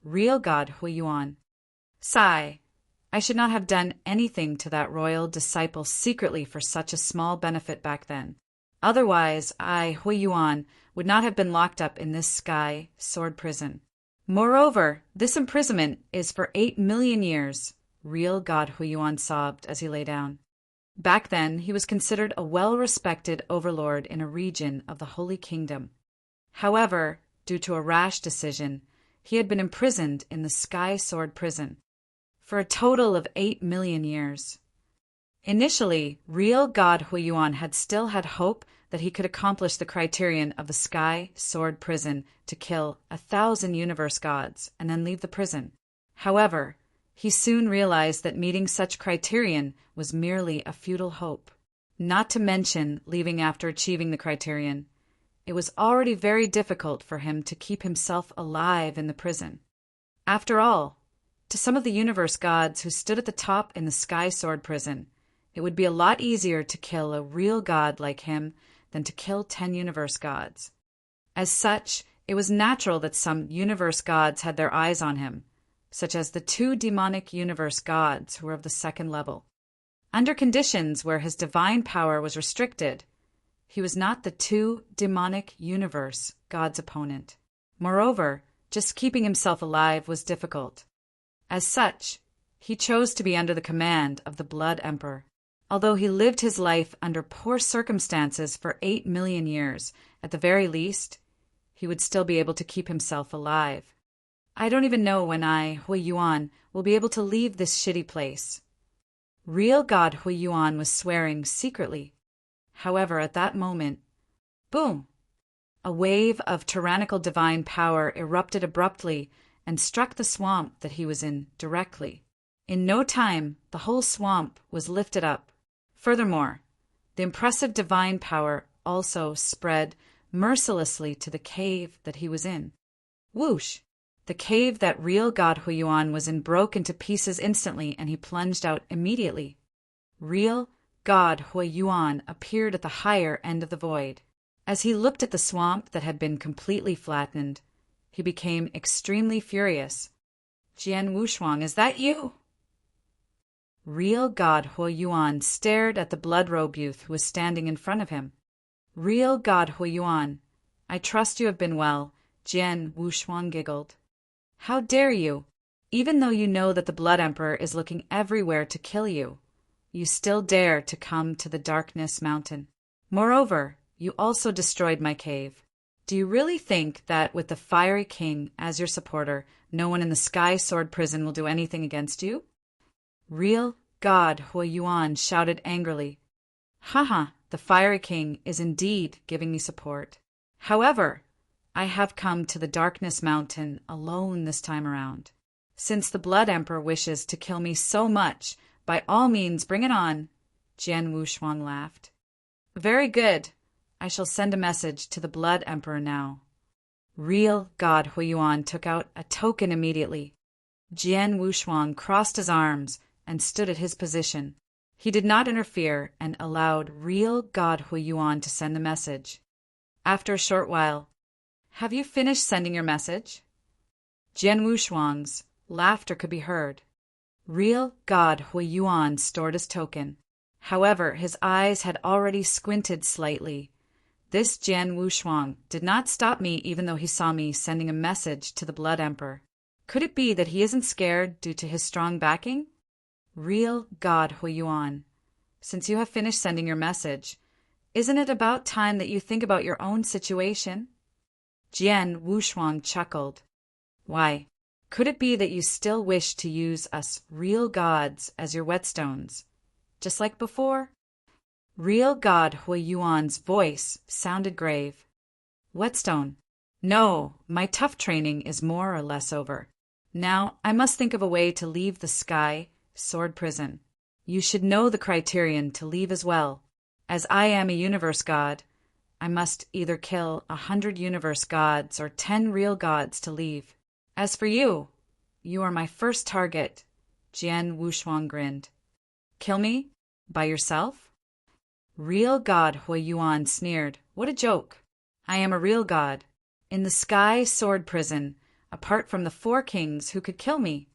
Real God Huiyuan. Sigh. I should not have done anything to that royal disciple secretly for such a small benefit back then. Otherwise, I, Huiyuan, would not have been locked up in this Sky Sword Prison. Moreover, this imprisonment is for 8 million years, real God Huiyuan sobbed as he lay down. Back then, he was considered a well-respected overlord in a region of the Holy Kingdom. However, due to a rash decision, he had been imprisoned in the Sky Sword Prison for a total of 8 million years. Initially, real God Huiyuan had still had hope that he could accomplish the criterion of the Sky Sword Prison to kill 1,000 universe gods and then leave the prison. However, he soon realized that meeting such criterion was merely a futile hope. Not to mention leaving after achieving the criterion. It was already very difficult for him to keep himself alive in the prison. After all, to some of the universe gods who stood at the top in the Sky Sword Prison, it would be a lot easier to kill a real god like him than to kill 10 universe gods. As such, it was natural that some universe gods had their eyes on him, such as the 2 demonic universe gods who were of the 2nd level. Under conditions where his divine power was restricted, he was not the 2 demonic universe god's opponent. Moreover, just keeping himself alive was difficult. As such, he chose to be under the command of the Blood Emperor. Although he lived his life under poor circumstances for 8 million years, at the very least, he would still be able to keep himself alive. I don't even know when I, Huiyuan, will be able to leave this shitty place. Real God Huiyuan was swearing secretly. However, at that moment, boom! A wave of tyrannical divine power erupted abruptly and struck the swamp that he was in directly. In no time, the whole swamp was lifted up. Furthermore, the impressive divine power also spread mercilessly to the cave that he was in. Whoosh! The cave that real God Huiyuan was in broke into pieces instantly, and he plunged out immediately. Real God Huiyuan appeared at the higher end of the void. As he looked at the swamp that had been completely flattened, he became extremely furious. Jian Wushuang, is that you? Real God Huo-Yuan stared at the blood-robe youth who was standing in front of him. Real God Huo-Yuan, I trust you have been well, Jian Wushuang giggled. How dare you? Even though you know that the Blood Emperor is looking everywhere to kill you, you still dare to come to the Darkness Mountain. Moreover, you also destroyed my cave. Do you really think that with the Fiery King as your supporter, no one in the Sky Sword Prison will do anything against you? Real God Huo-Yuan shouted angrily. Haha, the Fiery King is indeed giving me support. However, I have come to the Darkness Mountain alone this time around. Since the Blood Emperor wishes to kill me so much, by all means bring it on, Jian Wushuang laughed. Very good. I shall send a message to the Blood Emperor now. Real God Huo-Yuan took out a token immediately. Jian Wushuang crossed his arms and stood at his position. He did not interfere and allowed Real God Huo-Yuan to send the message. After a short while, have you finished sending your message? Jian Wushuang's laughter could be heard. Real God Huo-Yuan stored his token. However, his eyes had already squinted slightly. This Jian Wushuang did not stop me even though he saw me sending a message to the Blood Emperor. Could it be that he isn't scared due to his strong backing? Real God Huo-Yuan, since you have finished sending your message, isn't it about time that you think about your own situation? Jian Wushuang chuckled. Why, could it be that you still wish to use us real gods as your whetstones, just like before? Real God Huo-Yuan's voice sounded grave. Whetstone? No, my tough training is more or less over. Now I must think of a way to leave the Sky Sword Prison. You should know the criterion to leave as well. As I am a universe god, I must either kill 100 universe gods or 10 real gods to leave. As for you, you are my first target, Jian Wushuang grinned. Kill me? By yourself? Real God Huo-Yuan sneered. What a joke. I am a real god. In the Sky Sword Prison, apart from the 4 kings who could kill me.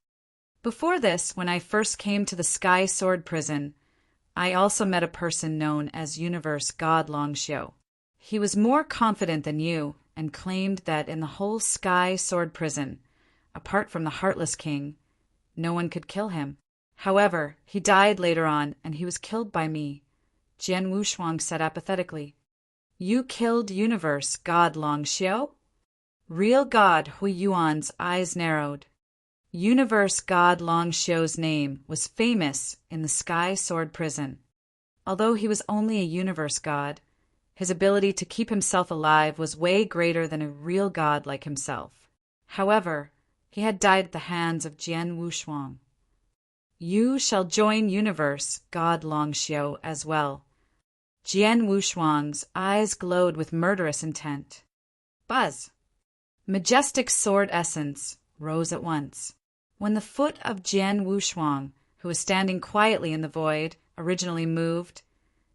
Before this, when I first came to the Sky Sword Prison, I also met a person known as Universe God Longxiu. He was more confident than you and claimed that in the whole Sky Sword Prison, apart from the Heartless King, no one could kill him. However, he died later on and he was killed by me. Jian Wushuang said apathetically. You killed Universe God Longxiu? Real God Huo-Yuan's eyes narrowed. Universe God Longxiu's name was famous in the Sky Sword Prison. Although he was only a universe god, his ability to keep himself alive was way greater than a real god like himself. However, he had died at the hands of Jian Wushuang. You shall join Universe God Longxiu as well. Jian Wushuang's eyes glowed with murderous intent. Buzz! Majestic sword essence rose at once. When the foot of Jian Wushuang, who was standing quietly in the void, originally moved,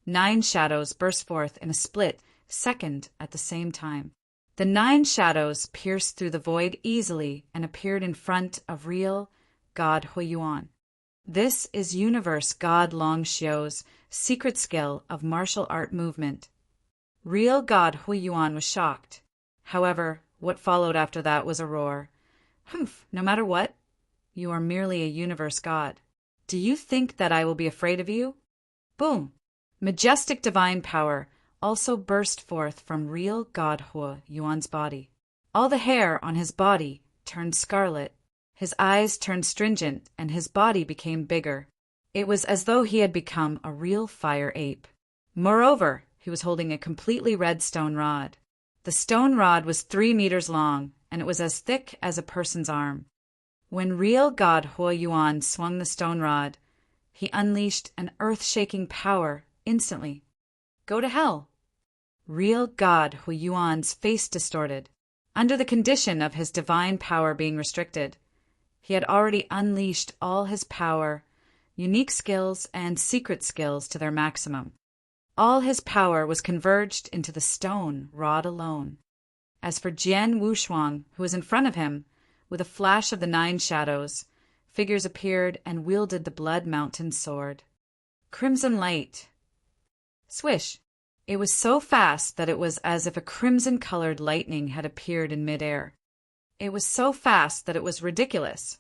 9 shadows burst forth in a split second at the same time. The 9 shadows pierced through the void easily and appeared in front of Real God Huo-Yuan. This is Universe God Longxiu's secret skill of martial art movement. Real God Huo-Yuan was shocked. However, what followed after that was a roar. Humph, no matter what, you are merely a universe god. Do you think that I will be afraid of you? Boom! Majestic divine power also burst forth from Real God Huo-Yuan's body. All the hair on his body turned scarlet. His eyes turned stringent and his body became bigger. It was as though he had become a real fire ape. Moreover, he was holding a completely red stone rod. The stone rod was 3 meters long, and it was as thick as a person's arm. When Real God Huo-Yuan swung the stone rod, he unleashed an earth-shaking power instantly. Go to hell! Real God Huo-Yuan's face distorted. Under the condition of his divine power being restricted, he had already unleashed all his power, unique skills, and secret skills to their maximum. All his power was converged into the stone rod alone. As for Jian Wushuang, who was in front of him, with a flash of the 9 shadows, figures appeared and wielded the Blood Mountain sword. Crimson light. Swish! It was so fast that it was as if a crimson-colored lightning had appeared in midair. It was so fast that it was ridiculous.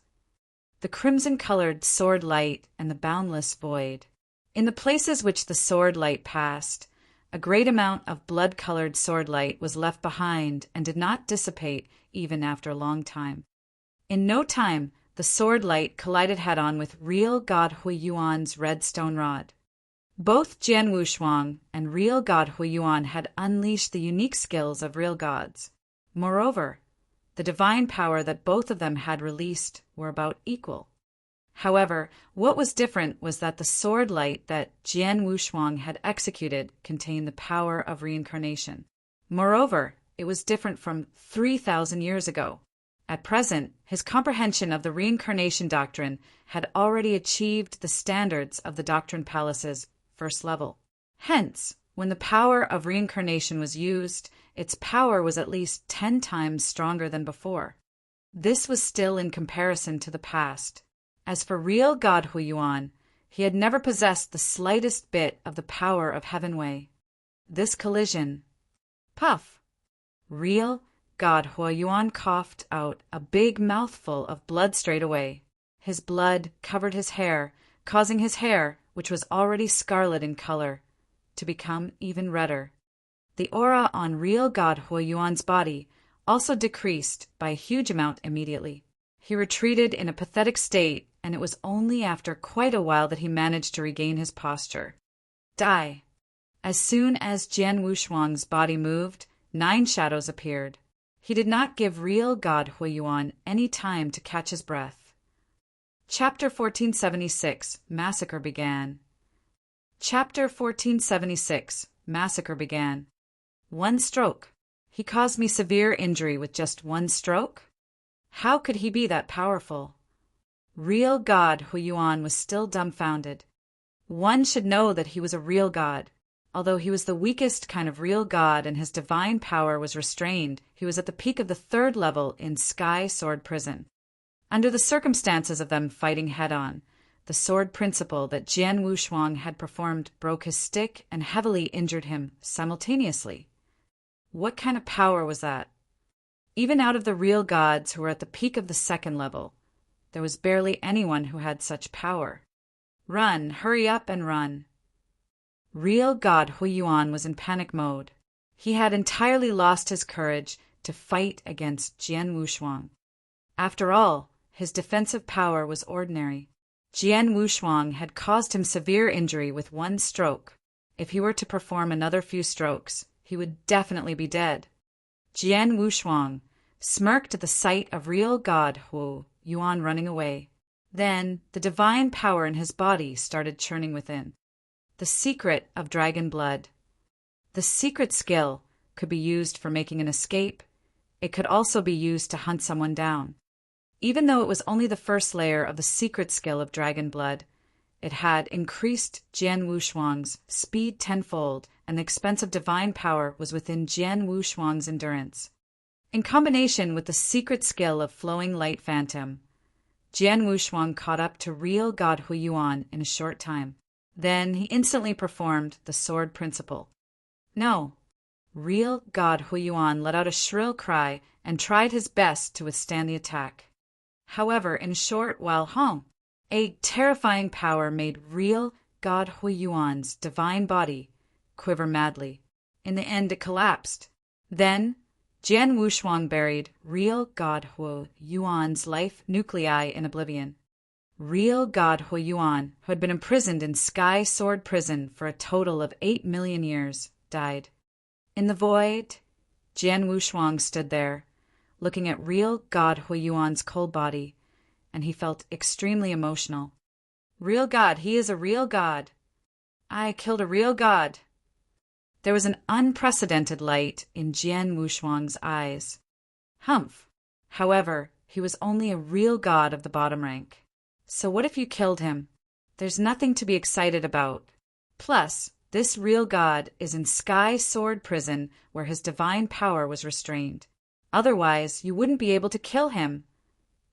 The crimson-colored sword light and the boundless void. In the places which the sword light passed, a great amount of blood-colored sword light was left behind and did not dissipate even after a long time. In no time, the sword light collided head-on with real God Huiyuan's red stone rod. Both Jian Wushuang and real God Huiyuan had unleashed the unique skills of real gods. Moreover, the divine power that both of them had released were about equal. However, what was different was that the sword light that Jian Wushuang had executed contained the power of reincarnation. Moreover, it was different from 3,000 years ago. At present, his comprehension of the reincarnation doctrine had already achieved the standards of the Doctrine Palace's first level. Hence, when the power of reincarnation was used, its power was at least 10 times stronger than before. This was still in comparison to the past. As for real God Huiyuan, he had never possessed the slightest bit of the power of Heaven Wei. This collision... Puff! Real God Huiyuan coughed out a big mouthful of blood straight away. His blood covered his hair, causing his hair, which was already scarlet in color, to become even redder. The aura on real God Huiyuan's body also decreased by a huge amount immediately. He retreated in a pathetic state, and it was only after quite a while that he managed to regain his posture. Die! As soon as Jian Wushuang's body moved, 9 shadows appeared. He did not give real God Huiyuan any time to catch his breath. Chapter 1476, Massacre began. Chapter 1476, Massacre began. 1 stroke. He caused me severe injury with just 1 stroke? How could he be that powerful? Real God Huiyuan was still dumbfounded. One should know that he was a real god. Although he was the weakest kind of real god and his divine power was restrained, he was at the peak of the 3rd level in Sky Sword Prison. Under the circumstances of them fighting head-on, the sword principle that Jian Wushuang had performed broke his stick and heavily injured him simultaneously. What kind of power was that? Even out of the real gods who were at the peak of the 2nd level, there was barely anyone who had such power. Run, hurry up and run. Real God Huiyuan was in panic mode. He had entirely lost his courage to fight against Jian Wushuang. After all, his defensive power was ordinary. Jian Wushuang had caused him severe injury with 1 stroke. If he were to perform another few strokes, he would definitely be dead. Jian Wushuang smirked at the sight of real God Huiyuan running away. Then the divine power in his body started churning within. The secret of dragon blood. The secret skill could be used for making an escape. It could also be used to hunt someone down. Even though it was only the 1st layer of the secret skill of dragon blood, it had increased Jian Wushuang's speed 10-fold, and the expense of divine power was within Jian Wushuang's endurance. In combination with the secret skill of flowing light phantom, Jian Wushuang caught up to real God Huiyuan in a short time. Then he instantly performed the sword principle. No. Real God Huiyuan let out a shrill cry and tried his best to withstand the attack. However, in a short while, a terrifying power made real God Huiyuan's divine body quiver madly. In the end, it collapsed. Then, Jian Wushuang buried real God Huiyuan's life nuclei in oblivion. Real God Huiyuan, who had been imprisoned in Sky Sword Prison for a total of 8 million years, died. In the void, Jian Wushuang stood there, looking at real God Huiyuan's cold body, and he felt extremely emotional. Real God, he is a real god. I killed a real god. There was an unprecedented light in Jian Wushuang's eyes. Humph! However, he was only a real god of the bottom rank. So what if you killed him? There's nothing to be excited about. Plus, This real god is in Sky Sword Prison where his divine power was restrained. Otherwise, you wouldn't be able to kill him.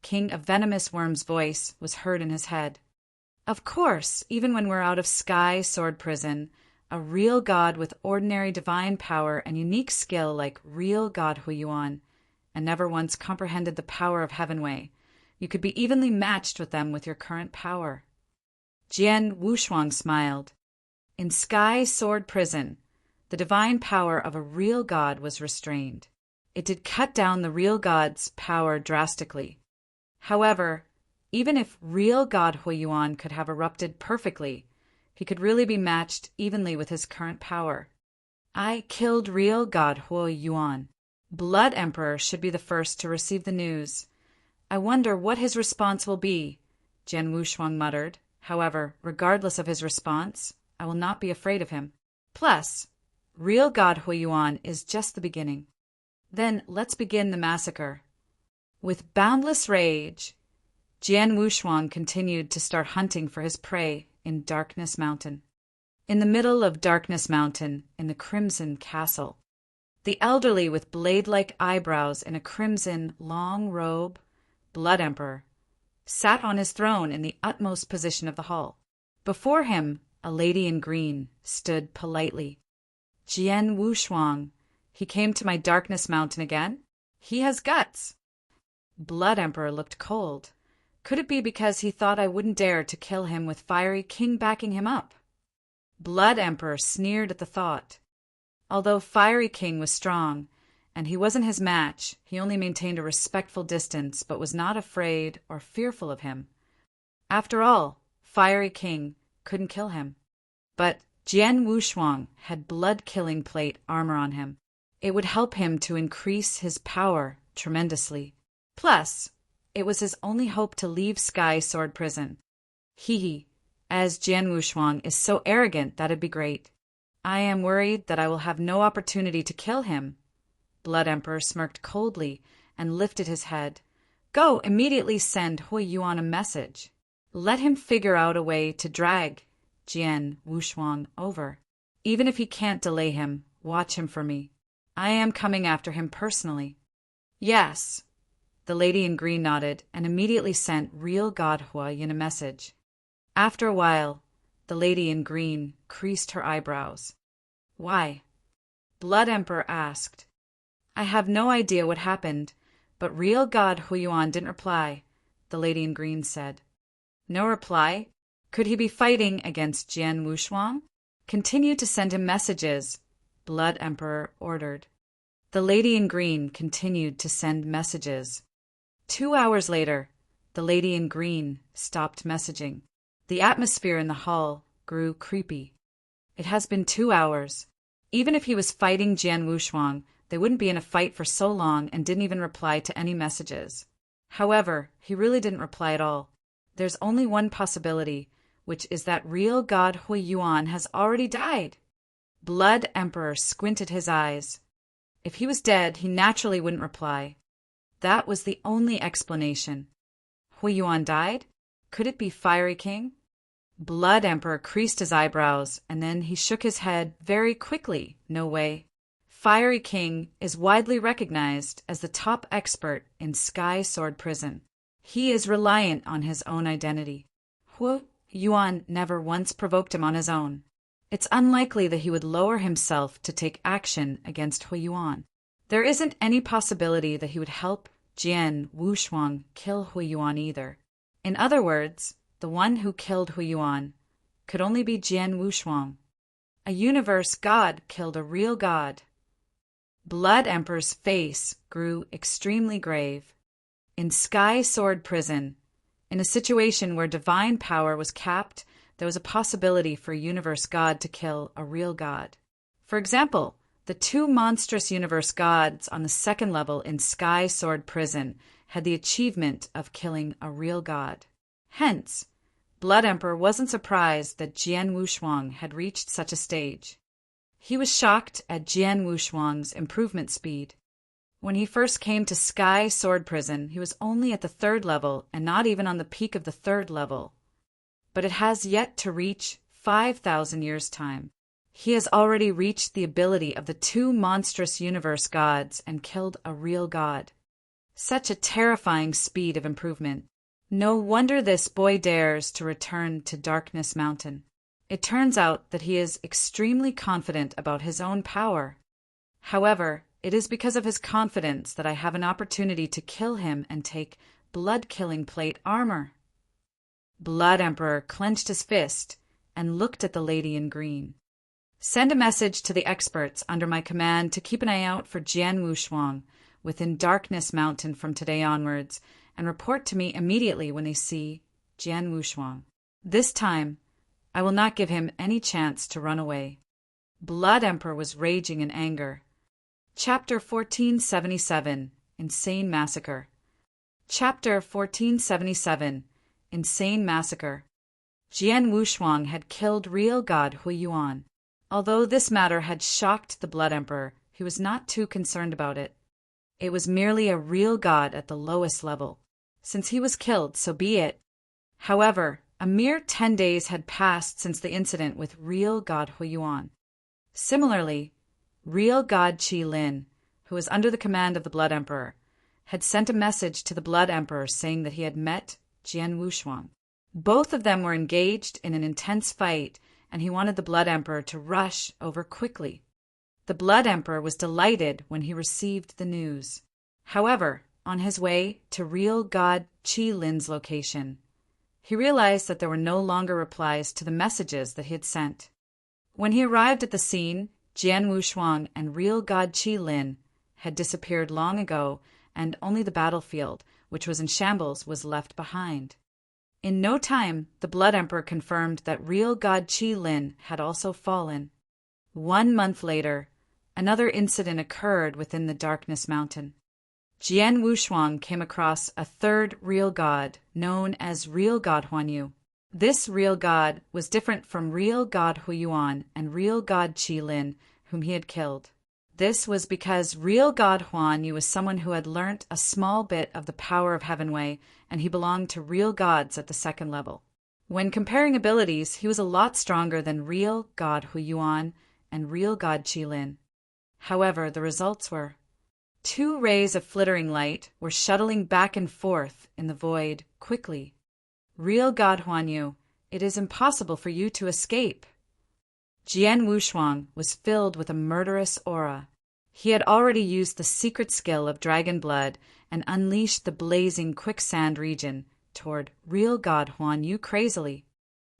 King of Venomous Worm's voice was heard in his head. Of course, even when we're out of Sky Sword Prison, a real god with ordinary divine power and unique skill like real God Huiyuan, and never once comprehended the power of Heavenway, you could be evenly matched with them with your current power. Jian Wushuang smiled. In Sky Sword Prison, the divine power of a real god was restrained. It did cut down the real god's power drastically. However, even if real God Huiyuan could have erupted perfectly, he could really be matched evenly with his current power. I killed real God Huiyuan. Blood Emperor should be the first to receive the news. I wonder what his response will be, Jian Wushuang muttered. However, regardless of his response, I will not be afraid of him. Plus, real God Huiyuan is just the beginning. Then let's begin the massacre. With boundless rage, Jian Wushuang continued to start hunting for his prey in Darkness Mountain. In the middle of Darkness Mountain, in the Crimson Castle, the elderly with blade-like eyebrows in a crimson long robe, Blood Emperor, sat on his throne in the utmost position of the hall. Before him, a lady in green stood politely. Jian Wushuang, he came to my Darkness Mountain again? He has guts. Blood Emperor looked cold. Could it be because he thought I wouldn't dare to kill him with Fiery King backing him up? Blood Emperor sneered at the thought. Although Fiery King was strong, and he wasn't his match, he only maintained a respectful distance but was not afraid or fearful of him. After all, Fiery King couldn't kill him. But Jian Wushuang had blood-killing plate armor on him. It would help him to increase his power tremendously. Plus, it was his only hope to leave Sky Sword Prison. As Jian Wushuang is so arrogant, that'd be great. I am worried that I will have no opportunity to kill him. Blood Emperor smirked coldly and lifted his head. Go immediately send Huiyuan a message. Let him figure out a way to drag Jian Wushuang over. Even if he can't delay him, watch him for me. I am coming after him personally. Yes. The lady in green nodded and immediately sent real God Huiyuan a message. After a while, the lady in green creased her eyebrows. Why? Blood Emperor asked. I have no idea what happened, but real God Huiyuan didn't reply, the lady in green said. No reply? Could he be fighting against Jian Wushuang? Continue to send him messages, Blood Emperor ordered. The lady in green continued to send messages. 2 hours later, the lady in green stopped messaging. The atmosphere in the hall grew creepy. It has been 2 hours. Even if he was fighting Jian Wushuang, they wouldn't be in a fight for so long and didn't even reply to any messages. However, he really didn't reply at all. There's only one possibility, which is that real God Huiyuan has already died. Blood Emperor squinted his eyes. If he was dead, he naturally wouldn't reply. That was the only explanation. Huiyuan died? Could it be Fiery King? Blood Emperor creased his eyebrows, and then he shook his head very quickly. No way. Fiery King is widely recognized as the top expert in Sky Sword Prison. He is reliant on his own identity. Huiyuan never once provoked him on his own. It's unlikely that he would lower himself to take action against Huiyuan. There isn't any possibility that he would help Jian Wushuang kill Huiyuan either. In other words, the one who killed Huiyuan could only be Jian Wushuang. A universe god killed a real god. Blood Emperor's face grew extremely grave. In Sky Sword Prison, in a situation where divine power was capped, there was a possibility for a universe god to kill a real god. For example, the 2 monstrous universe gods on the 2nd level in Sky Sword Prison had the achievement of killing a real god. Hence, Blood Emperor wasn't surprised that Jian Wushuang had reached such a stage. He was shocked at Jian Wushuang's improvement speed. When he first came to Sky Sword Prison, he was only at the 3rd level and not even on the peak of the 3rd level. But it has yet to reach 5,000 years' time. He has already reached the ability of the two monstrous universe gods and killed a real god. Such a terrifying speed of improvement. No wonder this boy dares to return to Darkness Mountain. It turns out that he is extremely confident about his own power. However, it is because of his confidence that I have an opportunity to kill him and take blood-killing plate armor. Blood Emperor clenched his fist and looked at the lady in green. Send a message to the experts under my command to keep an eye out for Jian Wushuang within Darkness Mountain from today onwards, and report to me immediately when they see Jian Wushuang. This time, I will not give him any chance to run away. Blood Emperor was raging in anger. Chapter 1477, Insane Massacre. Chapter 1477, Insane Massacre. Jian Wushuang had killed real god Huiyuan. Although this matter had shocked the Blood Emperor, he was not too concerned about it. It was merely a real god at the lowest level. Since he was killed, so be it. However, a mere 10 days had passed since the incident with real god Huiyuan. Similarly, real god Qi Lin, who was under the command of the Blood Emperor, had sent a message to the Blood Emperor saying that he had met Jian Wushuang. Both of them were engaged in an intense fight, and he wanted the Blood Emperor to rush over quickly. The Blood Emperor was delighted when he received the news. However, on his way to real god Qi Lin's location, he realized that there were no longer replies to the messages that he had sent. When he arrived at the scene, Jian Wushuang and real god Qi Lin had disappeared long ago, and only the battlefield, which was in shambles, was left behind. In no time, the Blood Emperor confirmed that real god Qi Lin had also fallen. 1 month later, another incident occurred within the Darkness Mountain. Jian Wushuang came across a third real god, known as real god Huanyu. This real god was different from real god Huiyuan and real god Qi Lin, whom he had killed. This was because real god Huanyu was someone who had learnt a small bit of the power of Heavenway, and he belonged to real gods at the second level. When comparing abilities, he was a lot stronger than real god Huiyuan and real god Qi Lin. However, the results were 2 rays of flittering light were shuttling back and forth in the void quickly. Real god Huanyu, it is impossible for you to escape. Jian Wushuang was filled with a murderous aura. He had already used the secret skill of dragon blood and unleashed the blazing quicksand region toward real god Huanyu crazily.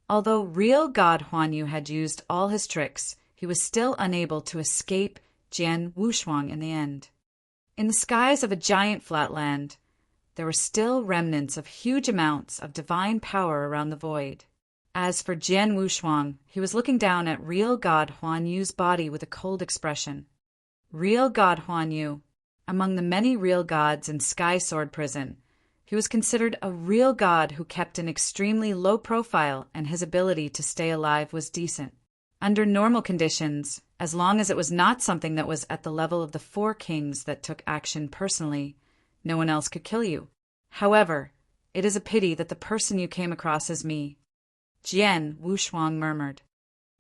Although real god Huanyu had used all his tricks, he was still unable to escape Jian Wushuang in the end. In the skies of a giant flatland, there were still remnants of huge amounts of divine power around the void. As for Jian Wushuang, he was looking down at real god Huanyu's body with a cold expression. Real god Huanyu, among the many real gods in Sky Sword Prison, he was considered a real god who kept an extremely low profile, and his ability to stay alive was decent. Under normal conditions, as long as it was not something that was at the level of the 4 kings that took action personally, no one else could kill you. However, it is a pity that the person you came across is me. Jian Wushuang murmured.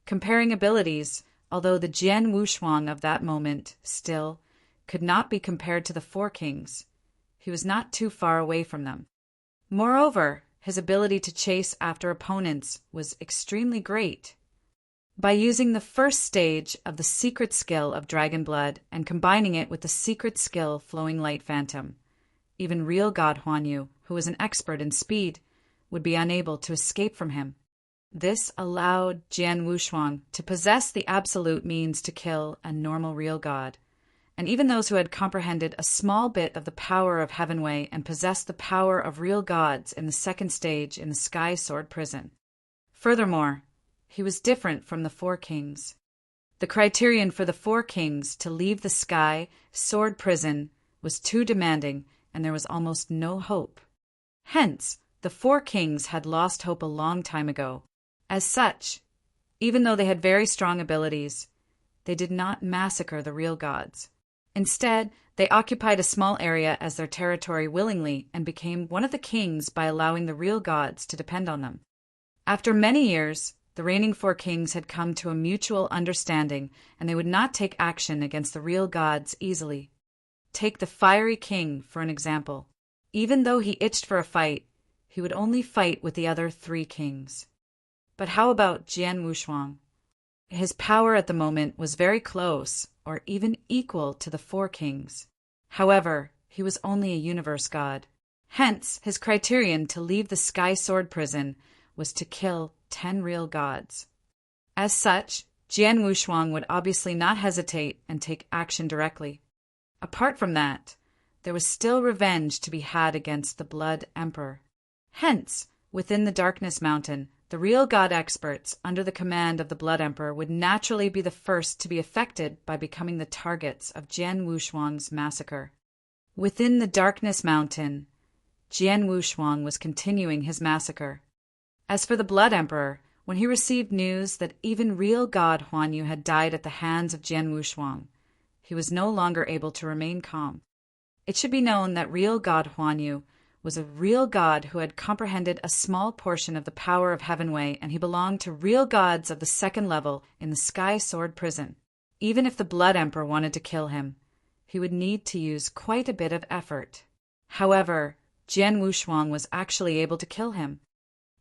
Comparing abilities, although the Jian Wushuang of that moment, still, could not be compared to the 4 kings, he was not too far away from them. Moreover, his ability to chase after opponents was extremely great. By using the first stage of the secret skill of Dragon Blood and combining it with the secret skill Flowing Light Phantom, even real god Huanyu, who was an expert in speed, would be unable to escape from him. This allowed Jian Wushuang to possess the absolute means to kill a normal real god, and even those who had comprehended a small bit of the power of Heavenway and possessed the power of real gods in the second stage in the Sky Sword Prison. Furthermore, he was different from the 4 kings. The criterion for the 4 kings to leave the Sky Sword Prison was too demanding, and there was almost no hope. Hence, the 4 kings had lost hope a long time ago. As such, even though they had very strong abilities, they did not massacre the real gods. Instead, they occupied a small area as their territory willingly and became one of the kings by allowing the real gods to depend on them. After many years, The reigning four kings had come to a mutual understanding, and they would not take action against the real gods easily. Take the fiery king, for an example. Even though he itched for a fight, he would only fight with the other three kings. But how about Jian Wushuang? His power at the moment was very close, or even equal to the four kings. However, he was only a universe god. Hence, his criterion to leave the Sky Sword prison was to kill 10 real gods. As such, Jian Wushuang would obviously not hesitate and take action directly. Apart from that, there was still revenge to be had against the Blood Emperor. Hence, within the Darkness Mountain, the real god experts under the command of the Blood Emperor would naturally be the first to be affected by becoming the targets of Jian Wushuang's massacre. Within the Darkness Mountain, Jian Wushuang was continuing his massacre. As for the Blood Emperor, when he received news that even real god Huanyu had died at the hands of Jian Wushuang, he was no longer able to remain calm. It should be known that real god Huanyu was a real god who had comprehended a small portion of the power of Heavenway, and he belonged to real gods of the second level in the Sky Sword prison. Even if the Blood Emperor wanted to kill him, he would need to use quite a bit of effort. However, Jian Wushuang was actually able to kill him.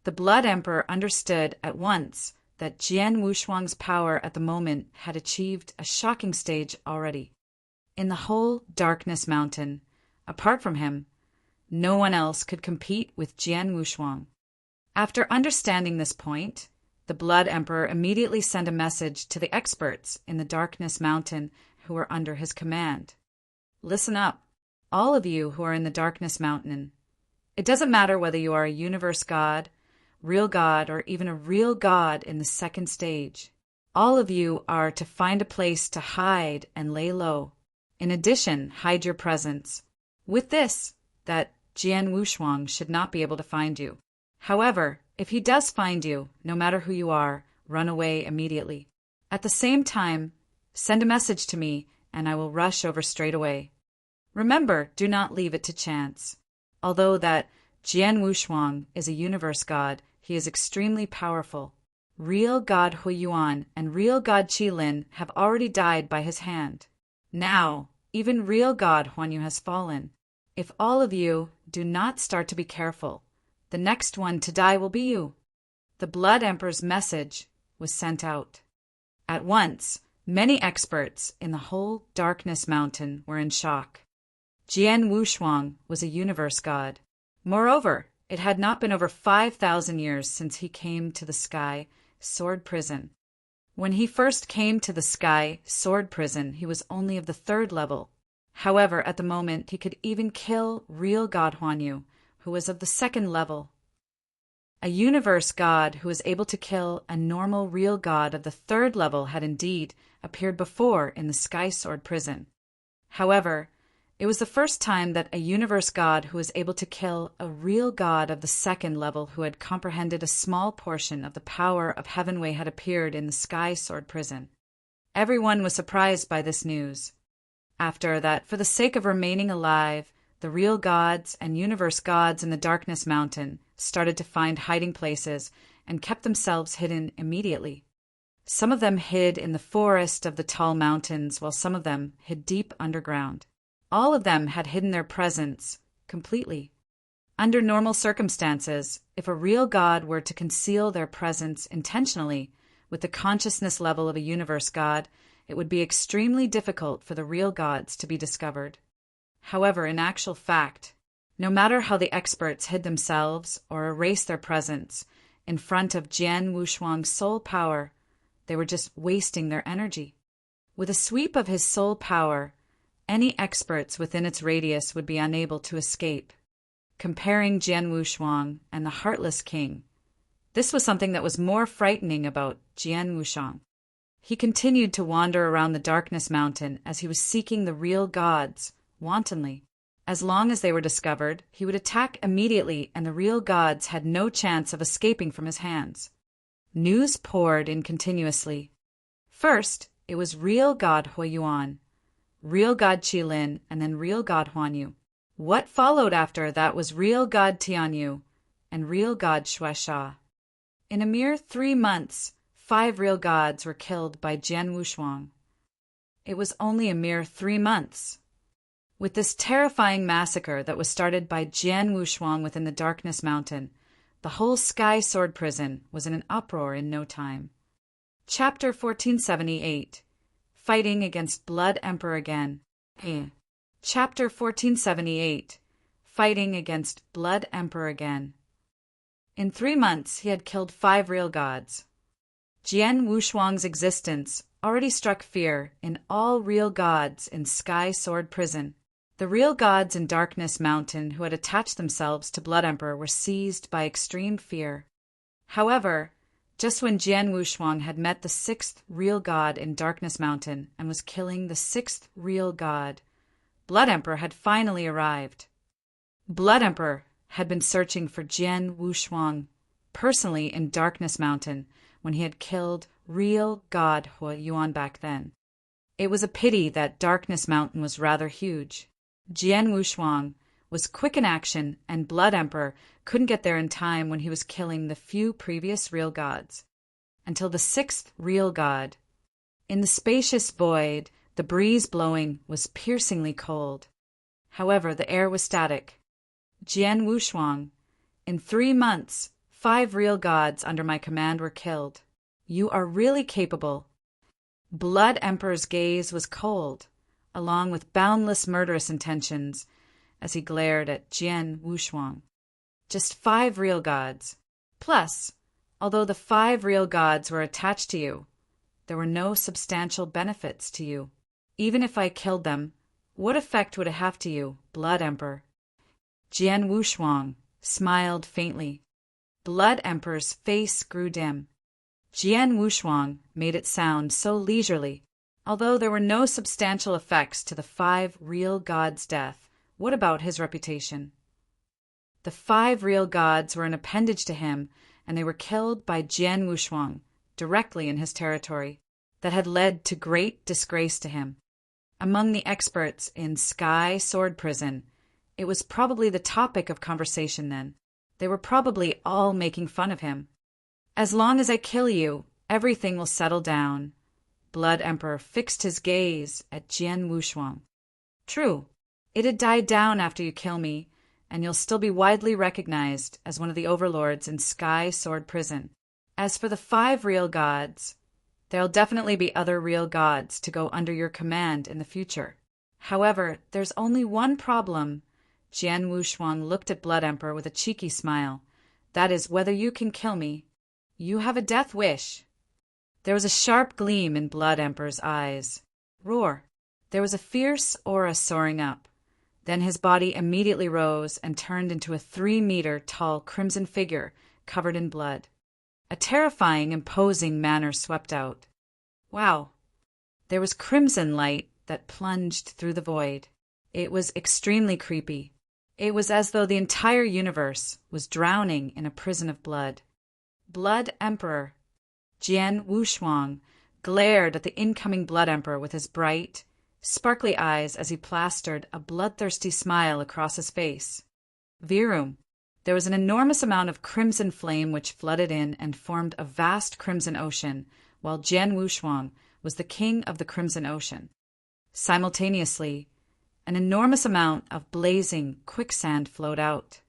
The Blood Emperor understood at once that Jian Wushuang's power at the moment had achieved a shocking stage already. In the whole Darkness Mountain, apart from him, no one else could compete with Jian Wushuang. After understanding this point, the Blood Emperor immediately sent a message to the experts in the Darkness Mountain who were under his command. Listen up, all of you who are in the Darkness Mountain. It doesn't matter whether you are a universe god, real god, or even a real god in the second stage. All of you are to find a place to hide and lay low. In addition, hide your presence. With this, that Jian Wushuang should not be able to find you. However, if he does find you, no matter who you are, run away immediately. At the same time, send a message to me, and I will rush over straight away. Remember, do not leave it to chance. Although that Jian Wushuang is a universe god, he is extremely powerful. Real god Huiyuan and real god Qilin have already died by his hand. Now, even real god Huanyu has fallen. If all of you do not start to be careful, the next one to die will be you. The Blood Emperor's message was sent out. At once, many experts in the whole Darkness Mountain were in shock. Jian Wushuang was a universe god. Moreover, it had not been over 5,000 years since he came to the Sky Sword prison. When he first came to the Sky Sword prison, he was only of the 3rd level. However, at the moment, he could even kill real god Huanyu, who was of the 2nd level. A universe god who was able to kill a normal real god of the 3rd level had indeed appeared before in the Sky Sword prison. However, it was the first time that a universe god who was able to kill a real god of the 2nd level who had comprehended a small portion of the power of Heavenway had appeared in the Sky Sword prison. Everyone was surprised by this news. After that, for the sake of remaining alive, the real gods and universe gods in the Darkness Mountain started to find hiding places and kept themselves hidden immediately. Some of them hid in the forest of the tall mountains, while some of them hid deep underground. All of them had hidden their presence completely. Under normal circumstances, if a real god were to conceal their presence intentionally with the consciousness level of a universe god, it would be extremely difficult for the real gods to be discovered. However, in actual fact, no matter how the experts hid themselves or erased their presence in front of Jian Wushuang's soul power, they were just wasting their energy. With a sweep of his soul power, any experts within its radius would be unable to escape. Comparing Jian Wushuang and the Heartless King, this was something that was more frightening about Jian Wushuang. He continued to wander around the Darkness Mountain as he was seeking the real gods, wantonly. As long as they were discovered, he would attack immediately, and the real gods had no chance of escaping from his hands. News poured in continuously. First, it was real god Huiyuan, real god Qilin, and then real god Huanyu. What followed after that was real god Tianyu and real god Shuaisha. In a mere 3 months, 5 real gods were killed by Jian Wushuang. It was only a mere 3 months. With this terrifying massacre that was started by Jian Wushuang within the Darkness Mountain, the whole Sky Sword Prison was in an uproar in no time. Chapter 1478. Fighting against Blood Emperor again. Chapter 1478. Fighting against Blood Emperor again. In 3 months, he had killed 5 real gods. Jian Wushuang's existence already struck fear in all real gods in Sky Sword Prison. The real gods in Darkness Mountain who had attached themselves to Blood Emperor were seized by extreme fear. However, just when Jian Wushuang had met the 6th real god in Darkness Mountain and was killing the 6th real god, Blood Emperor had finally arrived. Blood Emperor had been searching for Jian Wushuang personally in Darkness Mountain when he had killed real god Hua Yuan back then. It was a pity that Darkness Mountain was rather huge. Jian Wushuang was quick in action, and Blood Emperor couldn't get there in time when he was killing the few previous real gods. Until the 6th real god. In the spacious void, the breeze blowing was piercingly cold. However, the air was static. Jian Wushuang, in 3 months, 5 real gods under my command were killed. You are really capable. Blood Emperor's gaze was cold, along with boundless murderous intentions, as he glared at Jian Wushuang. Just 5 real gods. Plus, although the 5 real gods were attached to you, there were no substantial benefits to you. Even if I killed them, what effect would it have to you, Blood Emperor? Jian Wushuang smiled faintly. Blood Emperor's face grew dim. Jian Wushuang made it sound so leisurely. Although there were no substantial effects to the 5 real gods' death, what about his reputation? The 5 real gods were an appendage to him, and they were killed by Jian Wushuang, directly in his territory. That had led to great disgrace to him. Among the experts in Sky Sword Prison, it was probably the topic of conversation then. They were probably all making fun of him. As long as I kill you, everything will settle down. Blood Emperor fixed his gaze at Jian Wushuang. True, it had died down after you kill me, and you'll still be widely recognized as one of the overlords in Sky Sword Prison. As for the 5 real gods, there'll definitely be other real gods to go under your command in the future. However, there's only one problem. Jian Wushuang looked at Blood Emperor with a cheeky smile. That is whether you can kill me. You have a death wish. There was a sharp gleam in Blood Emperor's eyes. Roar. There was a fierce aura soaring up. Then his body immediately rose and turned into a 3-meter tall crimson figure covered in blood. A terrifying, imposing manner swept out. Wow. There was crimson light that plunged through the void. It was extremely creepy. It was as though the entire universe was drowning in a prison of blood. Blood Emperor. Jian Wushuang glared at the incoming Blood Emperor with his bright, sparkly eyes as he plastered a bloodthirsty smile across his face. Virum. There was an enormous amount of crimson flame which flooded in and formed a vast crimson ocean, while Jian Wushuang was the king of the Crimson Ocean. Simultaneously, an enormous amount of blazing quicksand flowed out.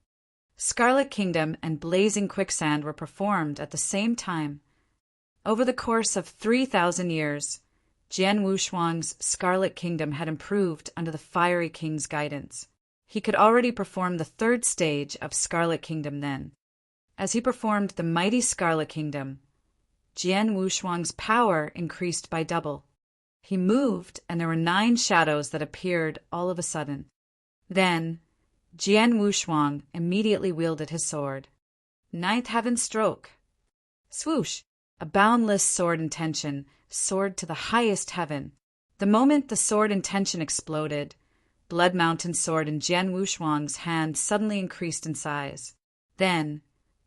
Scarlet Kingdom and blazing quicksand were performed at the same time. Over the course of 3,000 years, Jian Wushuang's Scarlet Kingdom had improved under the Fiery King's guidance. He could already perform the 3rd stage of Scarlet Kingdom then. As he performed the mighty Scarlet Kingdom, Jian Wushuang's power increased by double. He moved, and there were 9 shadows that appeared all of a sudden. Then, Jian Wushuang immediately wielded his sword. 9th Heaven Stroke. Swoosh! A boundless sword intention soared to the highest heaven. The moment the sword intention exploded, Blood Mountain's sword in Jian Wushuang's hand suddenly increased in size. Then,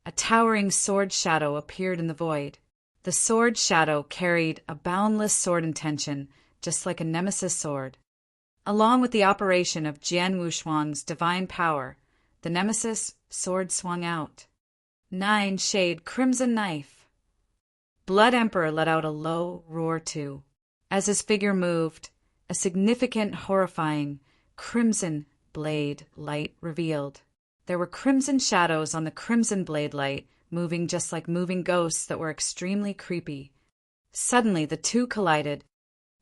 a towering sword shadow appeared in the void. The sword shadow carried a boundless sword intention, just like a nemesis sword. Along with the operation of Jian Wushuang's divine power, the nemesis sword swung out. 9 shade crimson knife. Blood Emperor let out a low roar too. As his figure moved, a significant, horrifying, crimson blade light revealed. There were crimson shadows on the crimson blade light, moving just like moving ghosts that were extremely creepy. Suddenly, the two collided.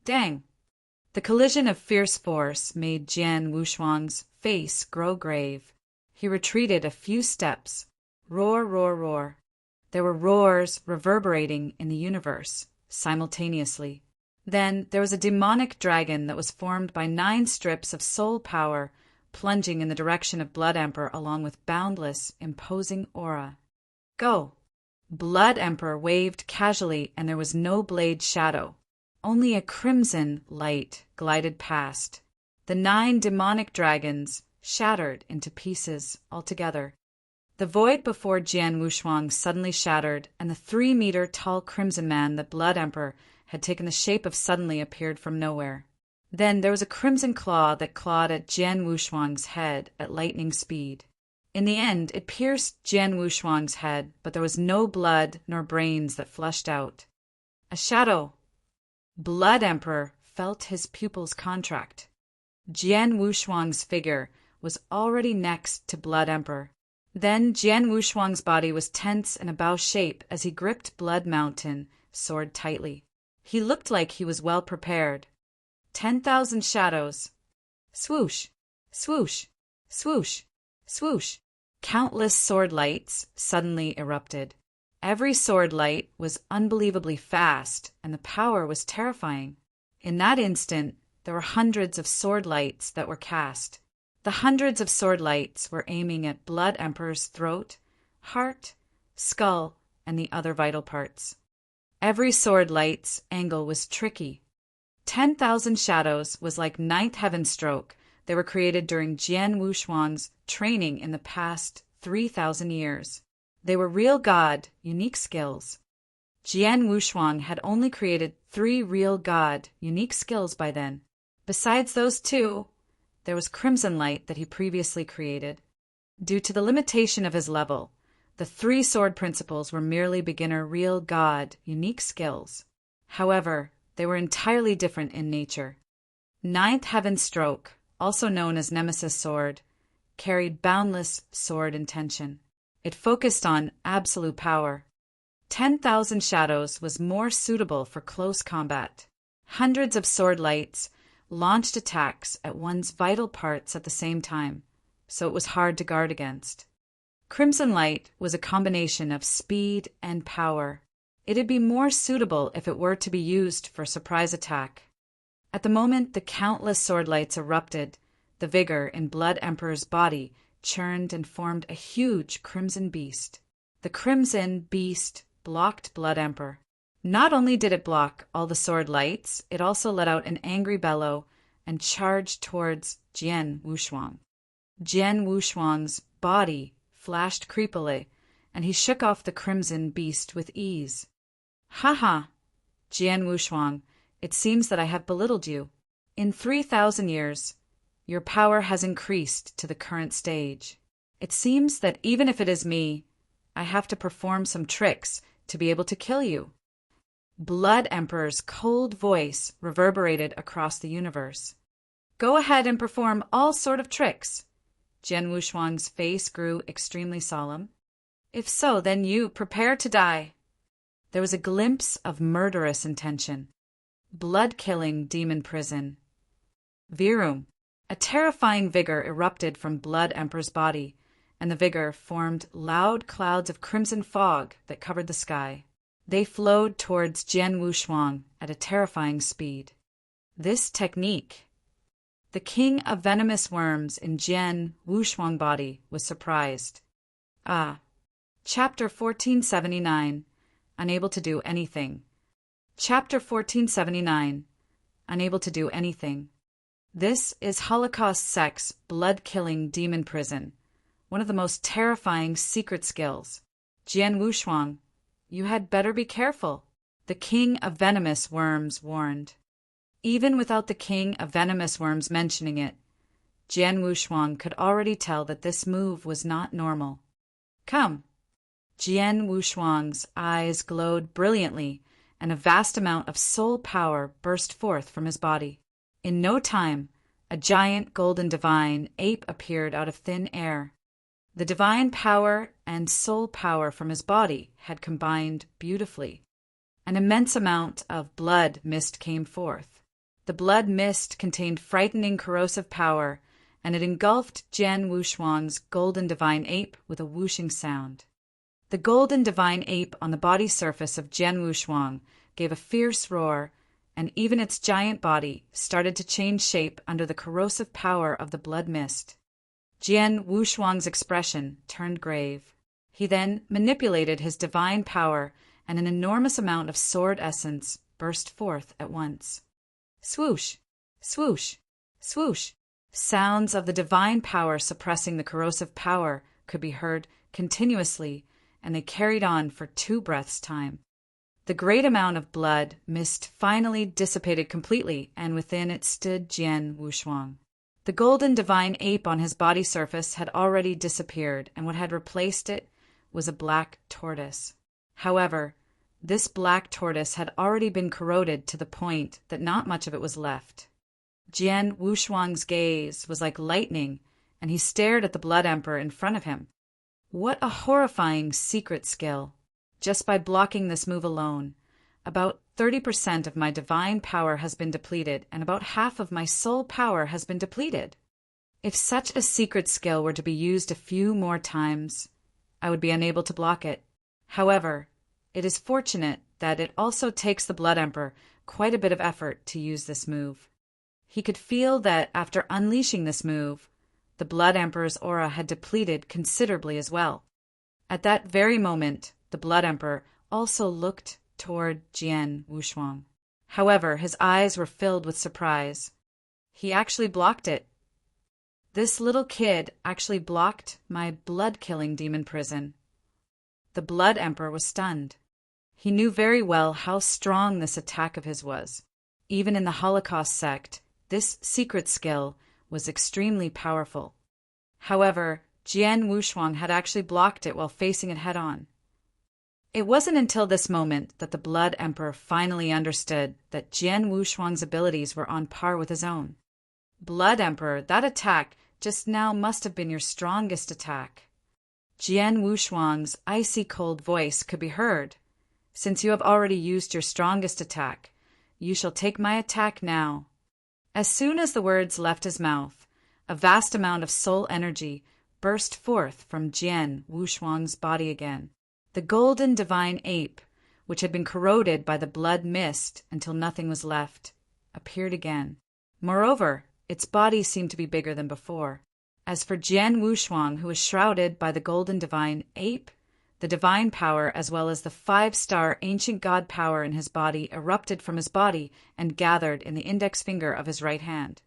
Dang! The collision of fierce force made Jian Wushuang's face grow grave. He retreated a few steps. Roar, roar, roar. There were roars reverberating in the universe, simultaneously. Then there was a demonic dragon that was formed by 9 strips of soul power, plunging in the direction of Blood Emperor along with boundless, imposing aura. Go! Blood Emperor waved casually, and there was no blade shadow. Only a crimson light glided past. The 9 demonic dragons shattered into pieces altogether. The void before Jian Wushuang suddenly shattered, and the 3-meter-tall crimson man that Blood Emperor had taken the shape of suddenly appeared from nowhere. Then there was a crimson claw that clawed at Jian Wushuang's head at lightning speed. In the end, it pierced Jian Wushuang's head, but there was no blood nor brains that flushed out. A shadow. Blood Emperor felt his pupils contract. Jian Wushuang's figure was already next to Blood Emperor. Then Jian Wushuang's body was tense in a bow shape as he gripped Blood Mountain sword tightly. He looked like he was well prepared. 10,000 shadows. Swoosh, swoosh, swoosh, swoosh. Countless sword lights suddenly erupted. Every sword light was unbelievably fast, and the power was terrifying. In that instant, there were hundreds of sword lights that were cast. The hundreds of sword lights were aiming at Blood Emperor's throat, heart, skull, and the other vital parts. Every sword light's angle was tricky. 10,000 shadows was like ninth heaven stroke. They were created during Jian Wushuang's training in the past 3,000 years. They were real god, unique skills. Jian Wushuang had only created 3 real god, unique skills by then. Besides those 2, there was Crimson Light that he previously created. Due to the limitation of his level, the 3 sword principles were merely beginner real god, unique skills. However, they were entirely different in nature. Ninth Heaven Stroke, also known as Nemesis Sword, carried boundless sword intention. It focused on absolute power. 10,000 Shadows was more suitable for close combat. Hundreds of sword lights launched attacks at one's vital parts at the same time, so it was hard to guard against. Crimson Light was a combination of speed and power. It'd be more suitable if it were to be used for surprise attack. At the moment the countless sword lights erupted, the vigor in Blood Emperor's body churned and formed a huge crimson beast. The crimson beast blocked Blood Emperor. Not only did it block all the sword lights, it also let out an angry bellow and charged towards Jian Wushuang. Jian Wushuang's body flashed creepily, and he shook off the crimson beast with ease. "Ha ha, Jian Wushuang, it seems that I have belittled you. In 3,000 years, your power has increased to the current stage. It seems that even if it is me, I have to perform some tricks to be able to kill you." Blood Emperor's cold voice reverberated across the universe. "Go ahead and perform all sort of tricks." Jian Wushuang's face grew extremely solemn. "If so, then you prepare to die." There was a glimpse of murderous intention. Blood-killing demon prison. Virum. A terrifying vigor erupted from Blood Emperor's body, and the vigor formed loud clouds of crimson fog that covered the sky. They flowed towards Jian Wushuang at a terrifying speed. This technique. The king of venomous worms in Jian Wushuang body was surprised. Chapter 1479. Unable to do anything. Chapter 1479. Unable to do anything. This is Holocaust Sect's blood-killing demon prison, one of the most terrifying secret skills. Jian Wushuang, you had better be careful, the king of venomous worms warned. Even without the king of venomous worms mentioning it, Jian Wushuang could already tell that this move was not normal. "Come." Jian Wushuang's eyes glowed brilliantly, and a vast amount of soul power burst forth from his body. In no time, a giant golden divine ape appeared out of thin air. The divine power and soul power from his body had combined beautifully. An immense amount of blood mist came forth. The blood mist contained frightening corrosive power, and it engulfed Jian Wushuang's golden divine ape with a whooshing sound. The golden divine ape on the body surface of Jian Wushuang gave a fierce roar, and even its giant body started to change shape under the corrosive power of the blood mist. Jian Wushuang's expression turned grave. He then manipulated his divine power, and an enormous amount of sword essence burst forth at once. Swoosh! Swoosh! Swoosh! Sounds of the divine power suppressing the corrosive power could be heard continuously, and they carried on for 2 breaths' time. The great amount of blood mist finally dissipated completely, and within it stood Jian Wushuang. The golden divine ape on his body surface had already disappeared, and what had replaced it was a black tortoise. However, this black tortoise had already been corroded to the point that not much of it was left. Jian Wushuang's gaze was like lightning, and he stared at the Blood Emperor in front of him. What a horrifying secret skill! Just by blocking this move alone, about 30% of my divine power has been depleted, and about half of my soul power has been depleted. If such a secret skill were to be used a few more times, I would be unable to block it. However, it is fortunate that it also takes the Blood Emperor quite a bit of effort to use this move. He could feel that after unleashing this move, the Blood Emperor's aura had depleted considerably as well. At that very moment, the Blood Emperor also looked toward Jian Wushuang. However, his eyes were filled with surprise. He actually blocked it. This little kid actually blocked my blood-killing demon prison. The Blood Emperor was stunned. He knew very well how strong this attack of his was. Even in the Holocaust sect, this secret skill was extremely powerful. However, Jian Wushuang had actually blocked it while facing it head-on. It wasn't until this moment that the Blood Emperor finally understood that Jian Wushuang's abilities were on par with his own. Blood Emperor, that attack just now must have been your strongest attack. Jian Wushuang's icy cold voice could be heard. Since you have already used your strongest attack, you shall take my attack now. As soon as the words left his mouth, a vast amount of soul energy burst forth from Jian Wushuang's body again. The golden divine ape, which had been corroded by the blood mist until nothing was left, appeared again. Moreover, its body seemed to be bigger than before. As for Jian Wushuang, who was shrouded by the golden divine ape, the divine power as well as the 5-star ancient god power in his body erupted from his body and gathered in the index finger of his right hand.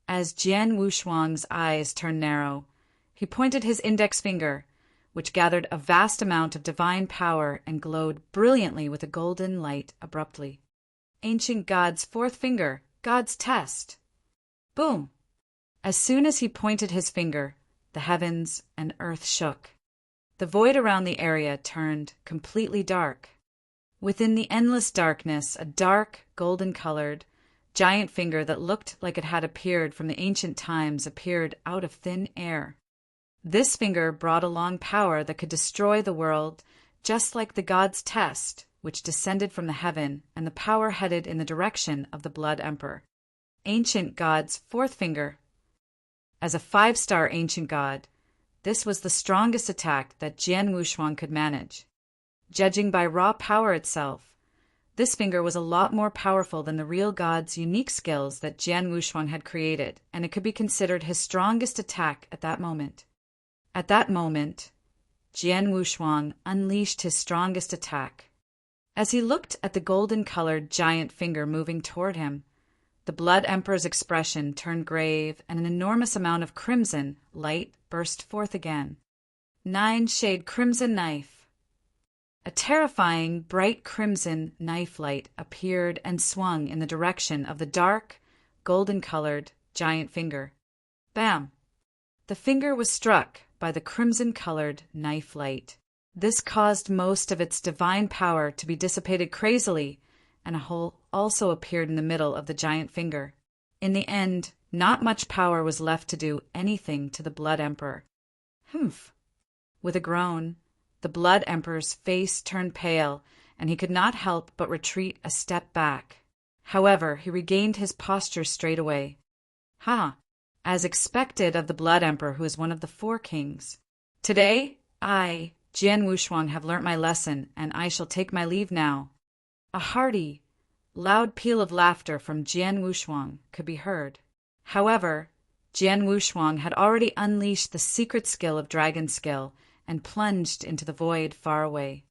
As Jian Wushuang's eyes turned narrow, he pointed his index finger, which gathered a vast amount of divine power and glowed brilliantly with a golden light abruptly. Ancient God's 4th finger, God's test. Boom! As soon as he pointed his finger, the heavens and earth shook. The void around the area turned completely dark. Within the endless darkness, a dark, golden-colored, giant finger that looked like it had appeared from the ancient times appeared out of thin air. This finger brought along power that could destroy the world, just like the God's test, which descended from the heaven, and the power headed in the direction of the Blood Emperor. Ancient God's 4th finger. As a 5-star ancient god, this was the strongest attack that Jian Wushuang could manage. Judging by raw power itself, this finger was a lot more powerful than the real god's unique skills that Jian Wushuang had created, and it could be considered his strongest attack at that moment. At that moment, Jian Wushuang unleashed his strongest attack. As he looked at the golden-colored giant finger moving toward him, the Blood Emperor's expression turned grave, and an enormous amount of crimson light burst forth again. 9-shade crimson knife. A terrifying, bright crimson knife light appeared and swung in the direction of the dark, golden-colored giant finger. Bam! The finger was struck by the crimson-colored knife light. This caused most of its divine power to be dissipated crazily, and a hole also appeared in the middle of the giant finger. In the end, not much power was left to do anything to the Blood Emperor. Humph! With a groan, the Blood Emperor's face turned pale, and he could not help but retreat a step back. However, he regained his posture straight away. Ha! As expected of the Blood Emperor, who is one of the four kings. Today, I, Jian Wushuang, have learnt my lesson, and I shall take my leave now. A hearty, loud peal of laughter from Jian Wushuang could be heard. However, Jian Wushuang had already unleashed the secret skill of dragon skill and plunged into the void far away.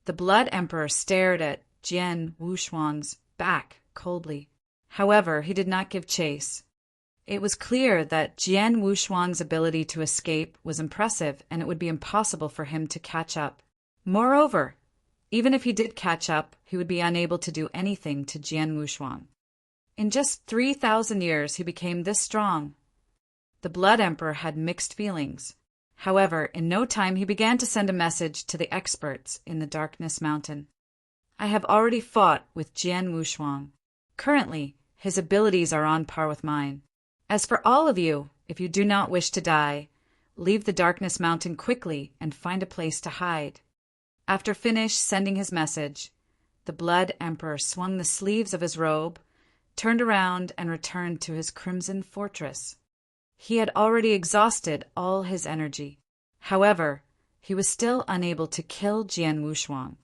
The Blood Emperor stared at Jian Wushuang's back coldly. However, he did not give chase. It was clear that Jian Wushuang's ability to escape was impressive, and it would be impossible for him to catch up. Moreover, even if he did catch up, he would be unable to do anything to Jian Wushuang. In just 3,000 years, he became this strong. The Blood Emperor had mixed feelings. However, in no time he began to send a message to the experts in the Darkness Mountain. I have already fought with Jian Wushuang. Currently, his abilities are on par with mine. As for all of you, if you do not wish to die, leave the Darkness Mountain quickly and find a place to hide. After finished sending his message, the Blood Emperor swung the sleeves of his robe, turned around, and returned to his crimson fortress. He had already exhausted all his energy. However, he was still unable to kill Jian Wushuang.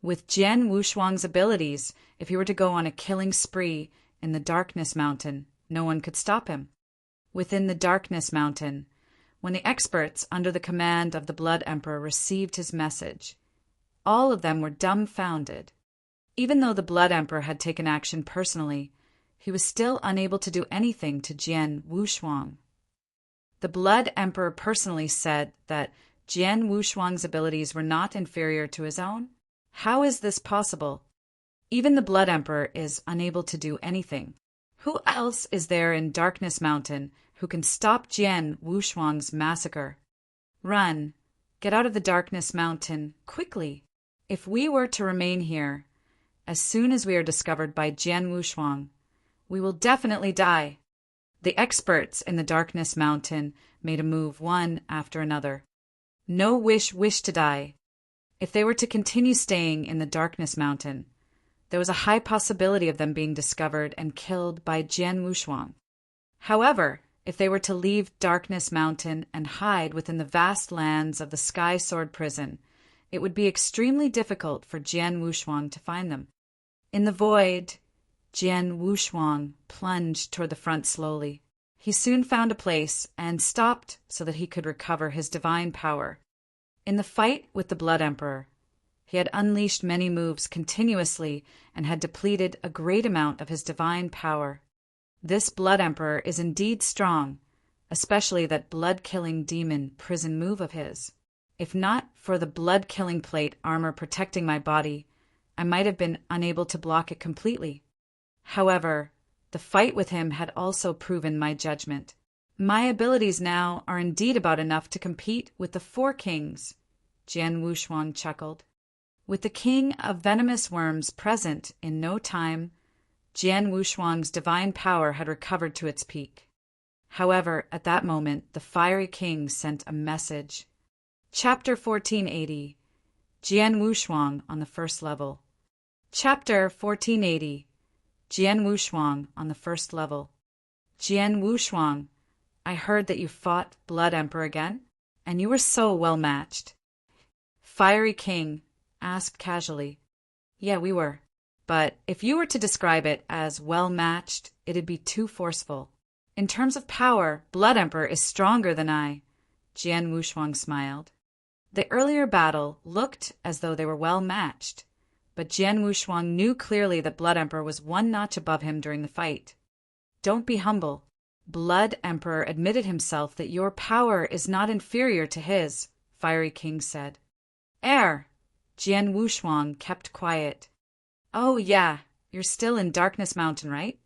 With Jian Wushuang's abilities, if he were to go on a killing spree in the Darkness Mountain, no one could stop him. Within the Darkness Mountain, when the experts under the command of the Blood Emperor received his message, all of them were dumbfounded. Even though the Blood Emperor had taken action personally, he was still unable to do anything to Jian Wushuang. The Blood Emperor personally said that Jian Wushuang's abilities were not inferior to his own. How is this possible? Even the Blood Emperor is unable to do anything. Who else is there in Darkness Mountain who can stop Jian Wushuang's massacre? Run! Get out of the Darkness Mountain, quickly! If we were to remain here, as soon as we are discovered by Jian Wushuang, we will definitely die. The experts in the Darkness Mountain made a move one after another. No wished to die. If they were to continue staying in the Darkness Mountain, there was a high possibility of them being discovered and killed by Jian Wushuang. However, if they were to leave Darkness Mountain and hide within the vast lands of the Sky Sword Prison, it would be extremely difficult for Jian Wushuang to find them. In the void, Jian Wushuang plunged toward the front slowly. He soon found a place and stopped so that he could recover his divine power. In the fight with the Blood Emperor, he had unleashed many moves continuously and had depleted a great amount of his divine power. This Blood Emperor is indeed strong, especially that blood-killing demon prison move of his. If not for the blood-killing plate armor protecting my body, I might have been unable to block it completely. However, the fight with him had also proven my judgment. My abilities now are indeed about enough to compete with the four kings, Jian Wushuang chuckled. With the king of venomous worms present in no time, Jian Wushuang's divine power had recovered to its peak. However, at that moment, the fiery king sent a message. Chapter 1480, Jian Wushuang on the first level. Chapter 1480, Jian Wushuang on the first level. Jian Wushuang, I heard that you fought Blood Emperor again, and you were so well matched. Fiery King asked casually. Yeah, we were. But if you were to describe it as well matched, it'd be too forceful. In terms of power, Blood Emperor is stronger than I. Jian Wushuang smiled. The earlier battle looked as though they were well matched, but Jian Wushuang knew clearly that Blood Emperor was one notch above him during the fight. Don't be humble. Blood Emperor admitted himself that your power is not inferior to his, Fiery King said. Jian Wushuang kept quiet. Oh yeah, you're still in Darkness Mountain, right?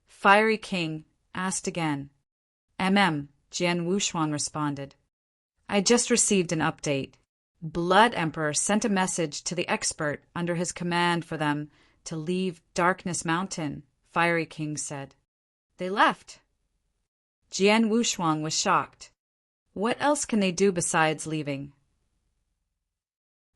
Fiery King asked again. Jian Wushuang responded. I just received an update. Blood Emperor sent a message to the expert under his command for them to leave Darkness Mountain, Fiery King said. They left. Jian Wushuang was shocked. What else can they do besides leaving?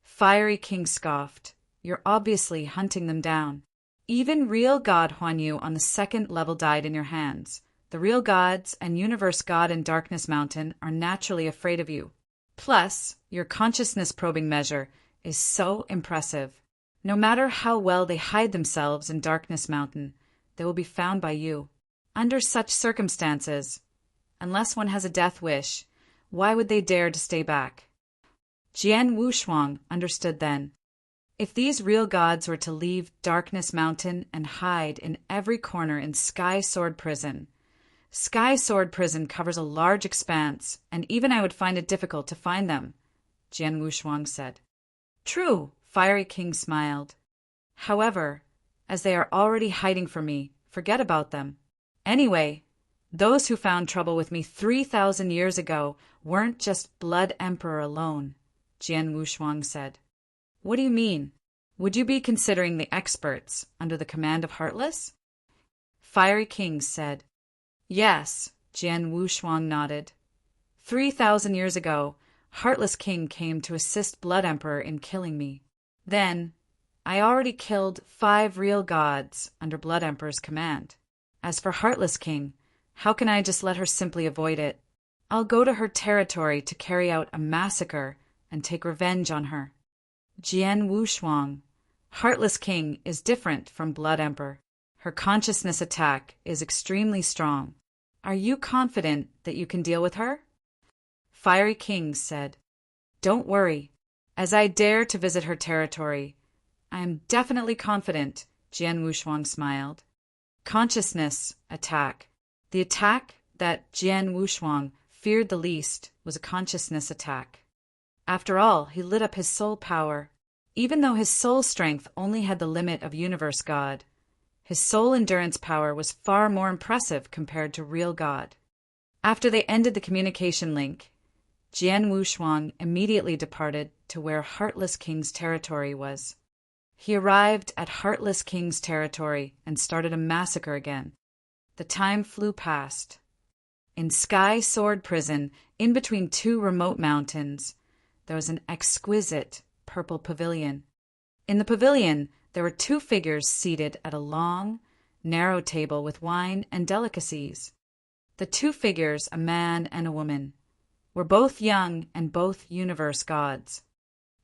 Fiery King scoffed. You're obviously hunting them down. Even real God Huan Yu on the second level died in your hands. The real gods and Universe God in Darkness Mountain are naturally afraid of you. Plus, your consciousness-probing measure is so impressive. No matter how well they hide themselves in Darkness Mountain, they will be found by you. Under such circumstances, unless one has a death wish, why would they dare to stay back? Jian Wushuang understood then. If these real gods were to leave Darkness Mountain and hide in every corner in Sky Sword Prison, Sky Sword Prison covers a large expanse, and even I would find it difficult to find them, Jian Wushuang said. True, Fiery King smiled. However, as they are already hiding from me, forget about them. Anyway, those who found trouble with me 3,000 years ago weren't just Blood Emperor alone, Jian Wushuang said. What do you mean? Would you be considering the experts under the command of Heartless? Fiery King said. Yes, Jian Wushuang nodded. 3,000 years ago, Heartless King came to assist Blood Emperor in killing me. Then, I already killed 5 real gods under Blood Emperor's command. As for Heartless King, how can I just let her simply avoid it? I'll go to her territory to carry out a massacre and take revenge on her. Jian Wushuang, Heartless King is different from Blood Emperor. Her consciousness attack is extremely strong. Are you confident that you can deal with her? Fiery King said, Don't worry. As I dare to visit her territory, I am definitely confident, Jian Wushuang smiled. Consciousness attack. The attack that Jian Wushuang feared the least was a consciousness attack. After all, he lit up his soul power. Even though his soul strength only had the limit of Universe God, his soul endurance power was far more impressive compared to real God. After they ended the communication link, Jian Wushuang immediately departed to where Heartless King's territory was. He arrived at Heartless King's territory and started a massacre again. The time flew past. In Sky Sword Prison, in between 2 remote mountains, there was an exquisite purple pavilion. In the pavilion, there were 2 figures seated at a long, narrow table with wine and delicacies. The 2 figures, a man and a woman, were both young and both Universe gods.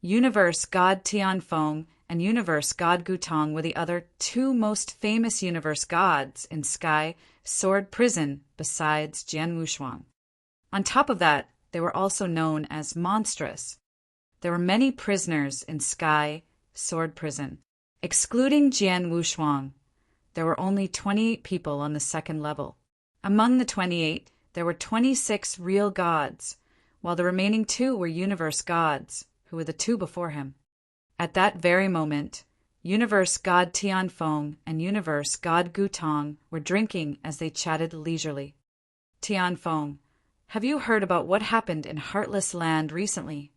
Universe God Tianfeng and Universe God Gutong were the other 2 most famous Universe gods in Sky Sword Prison besides Jian Wushuang. On top of that, they were also known as monstrous. There were many prisoners in Sky Sword Prison. Excluding Jian Wushuang, there were only 28 people on the second level. Among the 28, there were 26 real gods, while the remaining 2 were Universe gods, who were the 2 before him. At that very moment, Universe God Tianfeng and Universe God Gutong were drinking as they chatted leisurely. Tianfeng, have you heard about what happened in Heartless Land recently?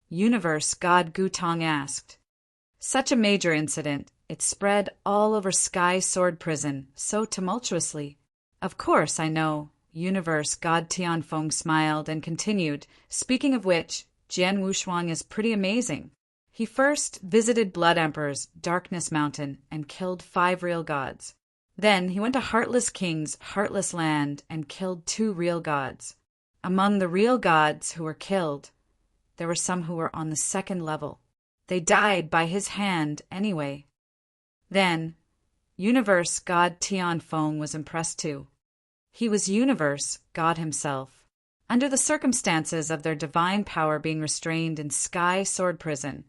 Universe God Gutong asked. Such a major incident, it spread all over Sky Sword Prison so tumultuously. Of course, I know, Universe God Tianfeng smiled and continued, speaking of which, Jian Wushuang is pretty amazing. He first visited Blood Emperor's Darkness Mountain and killed 5 real gods. Then he went to Heartless King's Heartless Land and killed 2 real gods. Among the real gods who were killed, there were some who were on the second level. They died by his hand anyway. Then, Universe God Tianfeng was impressed too. He was Universe God himself. Under the circumstances of their divine power being restrained in Sky Sword Prison,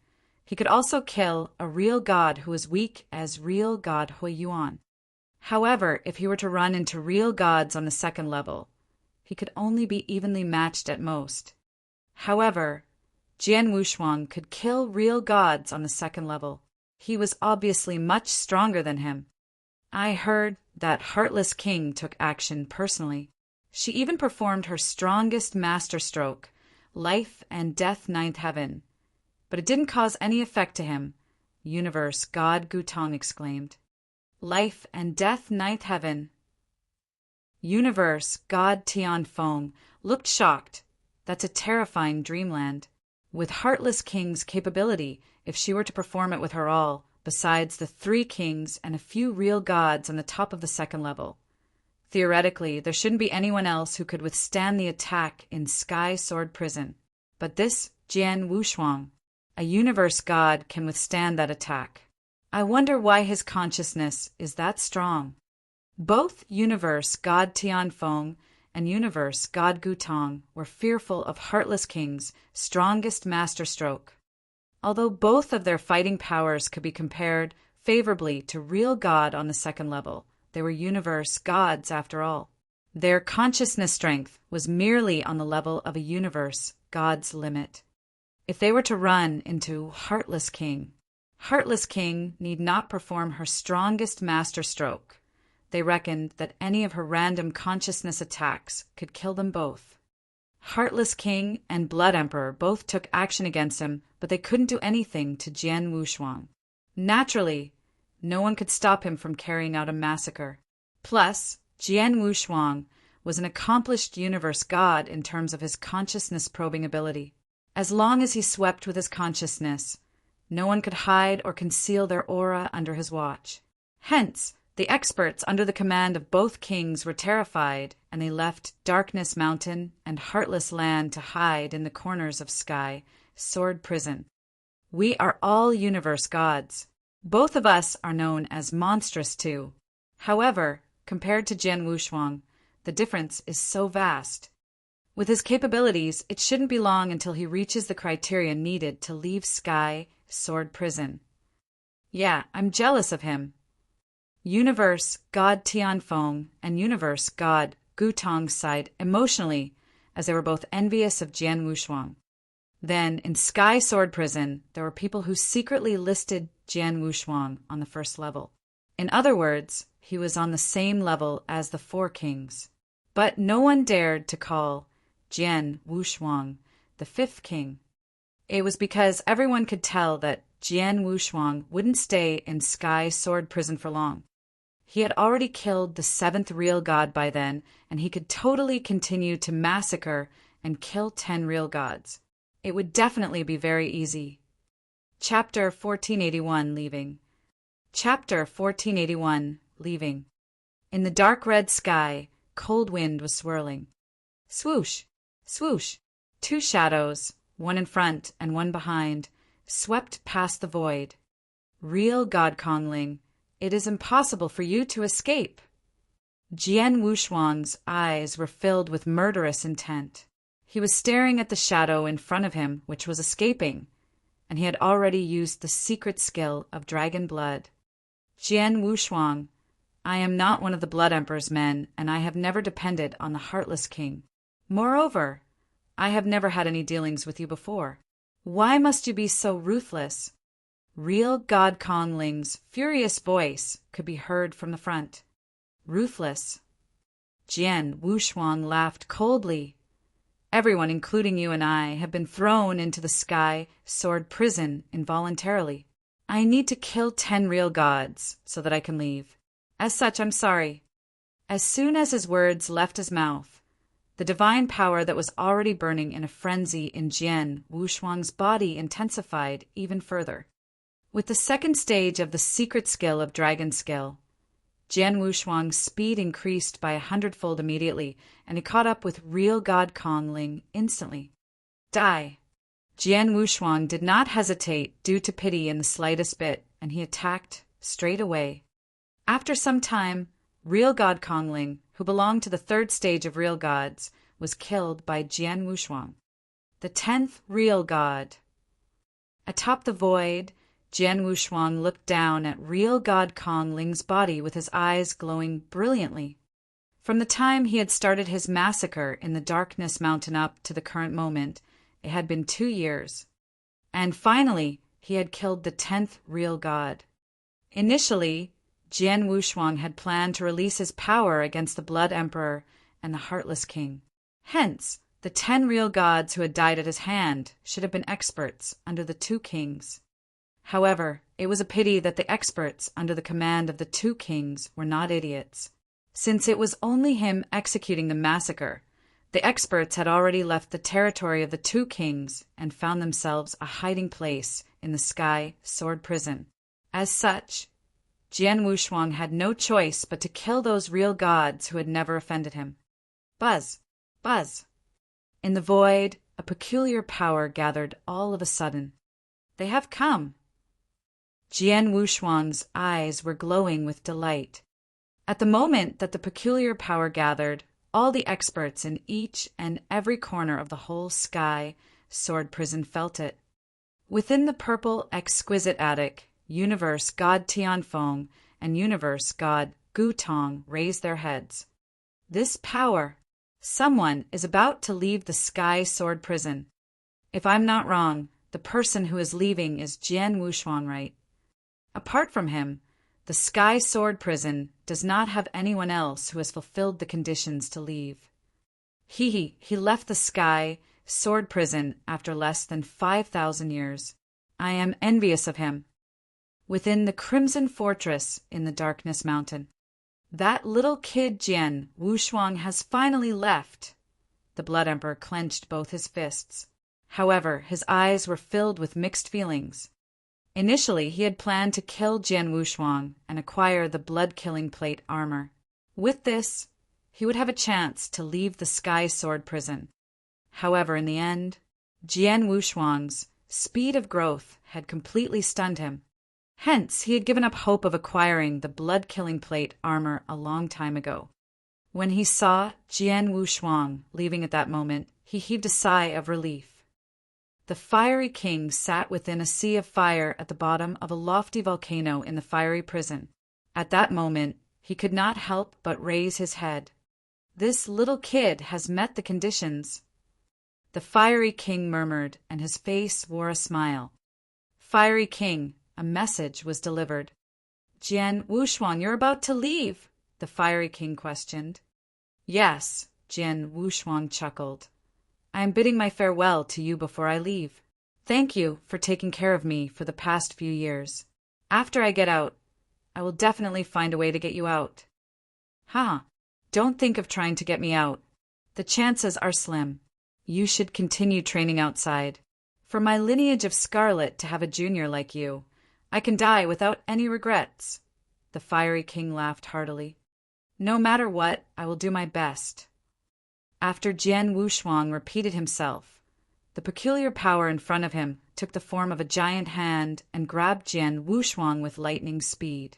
he could also kill a real god who was weak as real God Hui Yuan. However, if he were to run into real gods on the second level, he could only be evenly matched at most. However, Jian Wushuang could kill real gods on the second level. He was obviously much stronger than him. I heard that Heartless King took action personally. She even performed her strongest masterstroke life and death ninth heaven. But it didn't cause any effect to him. Universe, God Gutong exclaimed. Life and death ninth heaven. Universe, God Tian Fong looked shocked. That's a terrifying dreamland. With Heartless King's capability, if she were to perform it with her all, besides the 3 kings and a few real gods on the top of the second level. Theoretically, there shouldn't be anyone else who could withstand the attack in Sky Sword Prison. But this Jian Wushuang, a universe god, can withstand that attack. I wonder why his consciousness is that strong. Both Universe God Tianfeng and Universe God Gutong were fearful of Heartless King's strongest masterstroke. Although both of their fighting powers could be compared favorably to real God on the second level, they were universe gods after all. Their consciousness strength was merely on the level of a universe god's limit. If they were to run into Heartless King need not perform her strongest masterstroke. They reckoned that any of her random consciousness attacks could kill them both. Heartless King and Blood Emperor both took action against him, but they couldn't do anything to Jian Wushuang. Naturally, no one could stop him from carrying out a massacre. Plus, Jian Wushuang was an accomplished universe god in terms of his consciousness probing ability. As long as he swept with his consciousness, no one could hide or conceal their aura under his watch. Hence, the experts under the command of both kings were terrified, and they left Darkness Mountain and Heartless Land to hide in the corners of Sky Sword Prison. We are all universe gods. Both of us are known as monstrous too. However, compared to Jian Wushuang, the difference is so vast. With his capabilities, it shouldn't be long until he reaches the criteria needed to leave Sky Sword Prison. Yeah, I'm jealous of him. Universe God Tianfeng and Universe God Gutong sighed emotionally as they were both envious of Jian Wushuang. Then, in Sky Sword Prison, there were people who secretly listed Jian Wushuang on the first level. In other words, he was on the same level as the 4 kings. But no one dared to call Jian Wushuang the 5th king. It was because everyone could tell that Jian Wushuang wouldn't stay in Sky Sword Prison for long. He had already killed the 7th real god by then, and he could totally continue to massacre and kill 10 real gods. It would definitely be very easy. Chapter 1481, Leaving. Chapter 1481, Leaving. In the dark red sky, cold wind was swirling. Swoosh, swoosh, 2 shadows, one in front and one behind, swept past the void. Real God Kongling, it is impossible for you to escape. Jian Wushuang's eyes were filled with murderous intent. He was staring at the shadow in front of him, which was escaping, and he had already used the secret skill of dragon blood. Jian Wushuang, I am not one of the Blood Emperor's men, and I have never depended on the Heartless King. Moreover, I have never had any dealings with you before. Why must you be so ruthless? Real God Kongling's furious voice could be heard from the front. Ruthless. Jian Wushuang laughed coldly. Everyone, including you and I, have been thrown into the Sky Sword Prison involuntarily. I need to kill 10 real gods so that I can leave. As such, I'm sorry. As soon as his words left his mouth, the divine power that was already burning in a frenzy in Jian Wushuang's body intensified even further. With the second stage of the secret skill of Dragon Skill, Jian Wushuang's speed increased by 100-fold immediately, and he caught up with real God Kongling instantly. Die! Jian Wushuang did not hesitate due to pity in the slightest bit, and he attacked straight away. After some time, real God Kongling, who belonged to the 3rd stage of real gods, was killed by Jian Wushuang, the 10th real god. Atop the void, Jian Wushuang looked down at real God Kongling's body with his eyes glowing brilliantly. From the time he had started his massacre in the Darkness Mountain up to the current moment, it had been 2 years. And finally, he had killed the 10th real god. Initially, Jian Wushuang had planned to release his power against the Blood Emperor and the Heartless King. Hence, The 10 real gods who had died at his hand should have been experts under the 2 kings. However, it was a pity that the experts under the command of the 2 kings were not idiots. Since it was only him executing the massacre, the experts had already left the territory of the 2 kings and found themselves a hiding place in the Sky Sword Prison. As such, Jian Wushuang had no choice but to kill those real gods who had never offended him. Buzz! Buzz! In the void, a peculiar power gathered all of a sudden. They have come! Jian Wushuang's eyes were glowing with delight. At the moment that the peculiar power gathered, all the experts in each and every corner of the whole Sky Sword Prison felt it. Within the purple exquisite attic, Universe God Tianfeng and Universe God Gu Tong raised their heads. This power! Someone is about to leave the Sky Sword Prison. If I'm not wrong, the person who is leaving is Jian Wushuang, right? Apart from him, the Sky Sword Prison does not have anyone else who has fulfilled the conditions to leave. He left the Sky Sword Prison after less than 5,000 years. I am envious of him. Within the Crimson Fortress in the Darkness Mountain, that little kid Jian Wushuang has finally left. The Blood Emperor clenched both his fists. However, his eyes were filled with mixed feelings. Initially, he had planned to kill Jian Wushuang and acquire the blood-killing plate armor. With this, he would have a chance to leave the Sky Sword Prison. However, in the end, Jian Wushuang's speed of growth had completely stunned him. Hence, he had given up hope of acquiring the blood-killing plate armor a long time ago. When he saw Jian Wushuang leaving at that moment, he heaved a sigh of relief. The fiery king sat within a sea of fire at the bottom of a lofty volcano in the fiery prison. At that moment, he could not help but raise his head. This little kid has met the conditions. The fiery king murmured, and his face wore a smile. Fiery king, a message was delivered. Jian Wushuang, you're about to leave, the fiery king questioned. Yes, Jian Wushuang chuckled. I am bidding my farewell to you before I leave. Thank you for taking care of me for the past few years. After I get out, I will definitely find a way to get you out. Don't think of trying to get me out. The chances are slim. You should continue training outside. For my lineage of Scarlet to have a junior like you, I can die without any regrets. The fiery king laughed heartily. No matter what, I will do my best. After Jian Wushuang repeated himself, the peculiar power in front of him took the form of a giant hand and grabbed Jian Wushuang with lightning speed.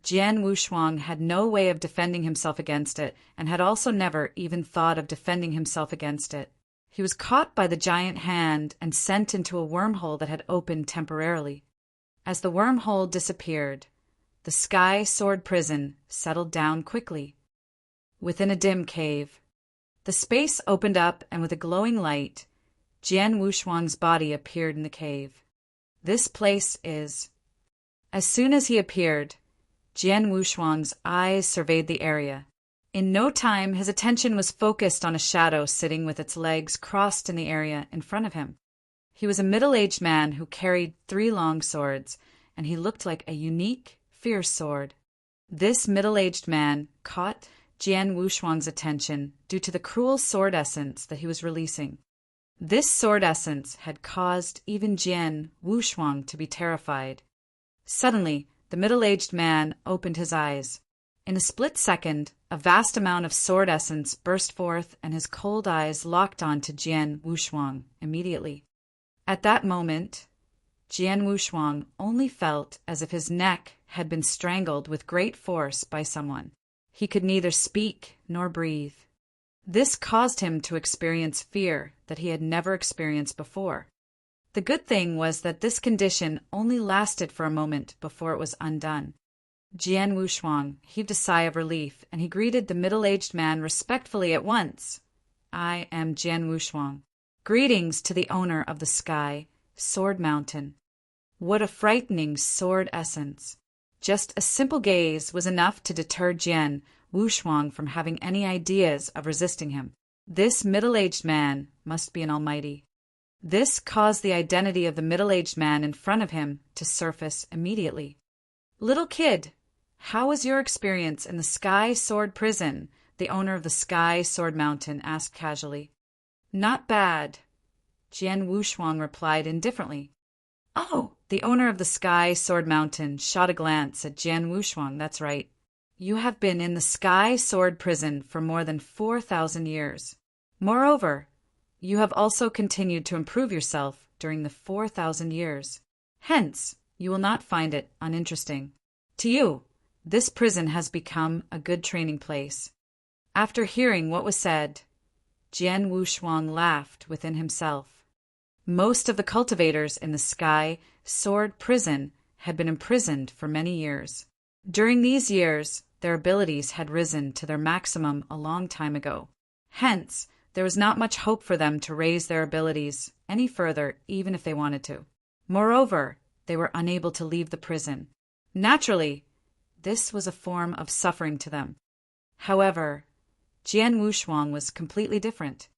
Jian Wushuang had no way of defending himself against it and had also never even thought of defending himself against it. He was caught by the giant hand and sent into a wormhole that had opened temporarily. As the wormhole disappeared, the Sky Sword Prison settled down quickly. Within a dim cave, the space opened up, and with a glowing light, Jian Wushuang's body appeared in the cave. This place is... As soon as he appeared, Jian Wushuang's eyes surveyed the area. In no time, his attention was focused on a shadow sitting with its legs crossed in the area in front of him. He was a middle-aged man who carried 3 long swords, and he looked like a unique, fierce sword. This middle-aged man caught Jian Wushuang's attention due to the cruel sword essence that he was releasing. This sword essence had caused even Jian Wushuang to be terrified. Suddenly, the middle-aged man opened his eyes. In a split second, a vast amount of sword essence burst forth, and his cold eyes locked on to Jian Wushuang immediately. At that moment, Jian Wushuang only felt as if his neck had been strangled with great force by someone. He could neither speak nor breathe. This caused him to experience fear that he had never experienced before. The good thing was that this condition only lasted for a moment before it was undone. Jian Wushuang heaved a sigh of relief, and he greeted the middle-aged man respectfully at once. I am Jian Wushuang. Greetings to the owner of the Sky Sword Mountain. What a frightening sword essence. Just a simple gaze was enough to deter Jian Wushuang from having any ideas of resisting him. This middle-aged man must be an almighty. This caused the identity of the middle-aged man in front of him to surface immediately. Little kid, how was your experience in the Sky Sword Prison? The owner of the Sky Sword Mountain asked casually. Not bad, Jian Wushuang replied indifferently. Oh, the owner of the Sky Sword Mountain shot a glance at Jian Wushuang. That's right. You have been in the Sky Sword Prison for more than 4,000 years. Moreover, you have also continued to improve yourself during the 4,000 years. Hence, you will not find it uninteresting. To you, this prison has become a good training place. After hearing what was said, Jian Wushuang laughed within himself. Most of the cultivators in the Sky Sword Prison had been imprisoned for many years. During these years, their abilities had risen to their maximum a long time ago. Hence, there was not much hope for them to raise their abilities any further, even if they wanted to. Moreover, they were unable to leave the prison. Naturally, this was a form of suffering to them. However, Jian Wushuang was completely different.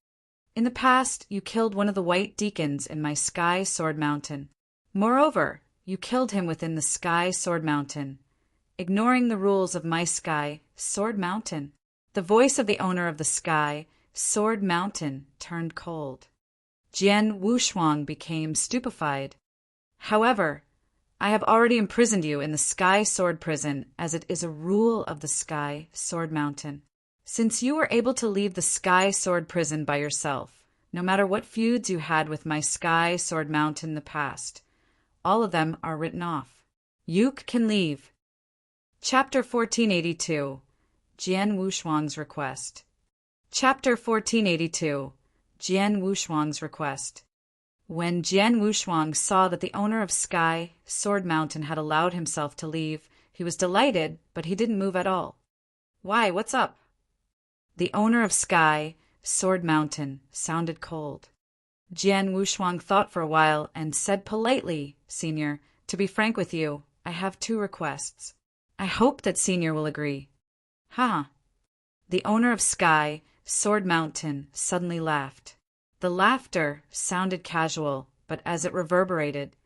In the past, you killed one of the white deacons in my Sky Sword Mountain. Moreover, you killed him within the Sky Sword Mountain, ignoring the rules of my Sky Sword Mountain. The voice of the owner of the Sky Sword Mountain turned cold. Jian Wushuang became stupefied. However, I have already imprisoned you in the Sky Sword Prison, as it is a rule of the Sky Sword Mountain. Since you were able to leave the Sky Sword Prison by yourself, no matter what feuds you had with my Sky Sword Mountain in the past, all of them are written off. You can leave. Chapter 1482. Jian Wushuang's Request. Chapter 1482. Jian Wushuang's Request. When Jian Wushuang saw that the owner of Sky Sword Mountain had allowed himself to leave, he was delighted, but he didn't move at all. Why, what's up? The owner of Sky Sword Mountain sounded cold. Jian Wushuang thought for a while and said politely, Senior, to be frank with you, I have 2 requests. I hope that Senior will agree. Huh. The owner of Sky Sword Mountain suddenly laughed. The laughter sounded casual, but as it reverberated,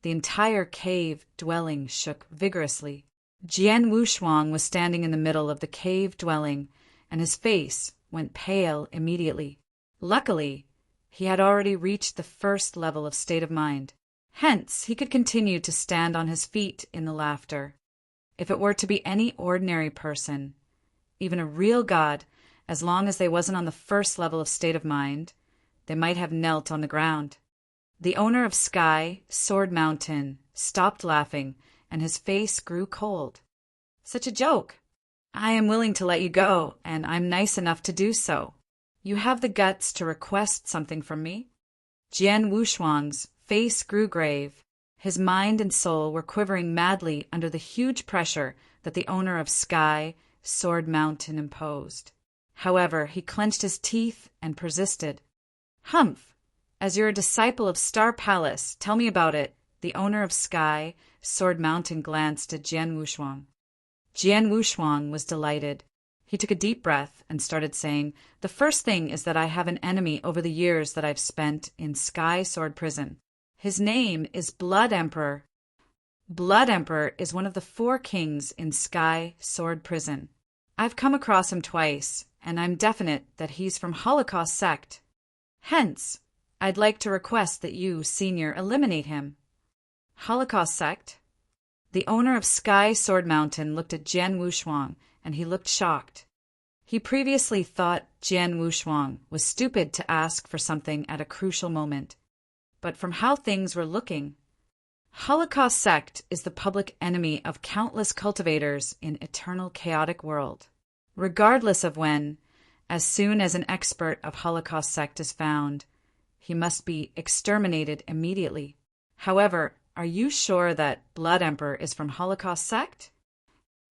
the entire cave dwelling shook vigorously. Jian Wushuang was standing in the middle of the cave dwelling, and his face went pale immediately. Luckily, he had already reached the first level of state of mind. Hence, he could continue to stand on his feet in the laughter. If it were to be any ordinary person, even a real god, as long as they wasn't on the first level of state of mind, they might have knelt on the ground. The owner of Sky Sword Mountain stopped laughing, and his face grew cold. Such a joke! I am willing to let you go, and I'm nice enough to do so. You have the guts to request something from me? Jian Wushuang's face grew grave. His mind and soul were quivering madly under the huge pressure that the owner of Sky Sword Mountain imposed. However, he clenched his teeth and persisted. Humph! As you're a disciple of Star Palace, tell me about it. The owner of Sky Sword Mountain glanced at Jian Wushuang. Jian Wushuang was delighted. He took a deep breath and started saying, The first thing is that I have an enemy over the years that I've spent in Sky Sword Prison. His name is Blood Emperor. Blood Emperor is one of the 4 kings in Sky Sword Prison. I've come across him twice, and I'm definite that he's from Holocaust sect. Hence, I'd like to request that you, Senior, eliminate him. Holocaust sect? The owner of Sky Sword Mountain looked at Jian Wushuang, and he looked shocked. He previously thought Jian Wushuang was stupid to ask for something at a crucial moment. But from how things were looking, Holocaust sect is the public enemy of countless cultivators in eternal chaotic world. Regardless of when, as soon as an expert of Holocaust sect is found, he must be exterminated immediately. However, are you sure that Blood Emperor is from Holocaust sect?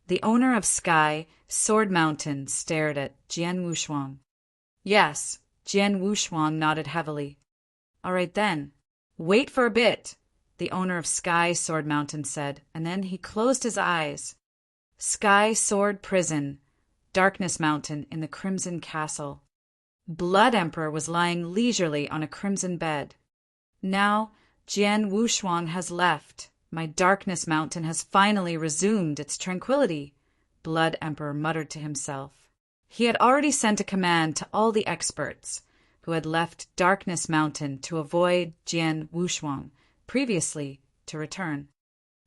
The owner of Sky Sword Mountain stared at Jian Wushuang. Yes, Jian Wushuang nodded heavily. All right then. Wait for a bit, the owner of Sky Sword Mountain said, and then he closed his eyes. Sky Sword Prison, Darkness Mountain in the Crimson Castle. Blood Emperor was lying leisurely on a crimson bed. Now, Jian Wushuang has left. My darkness mountain has finally resumed its tranquility, Blood Emperor muttered to himself. He had already sent a command to all the experts who had left Darkness Mountain to avoid Jian Wushuang previously to return.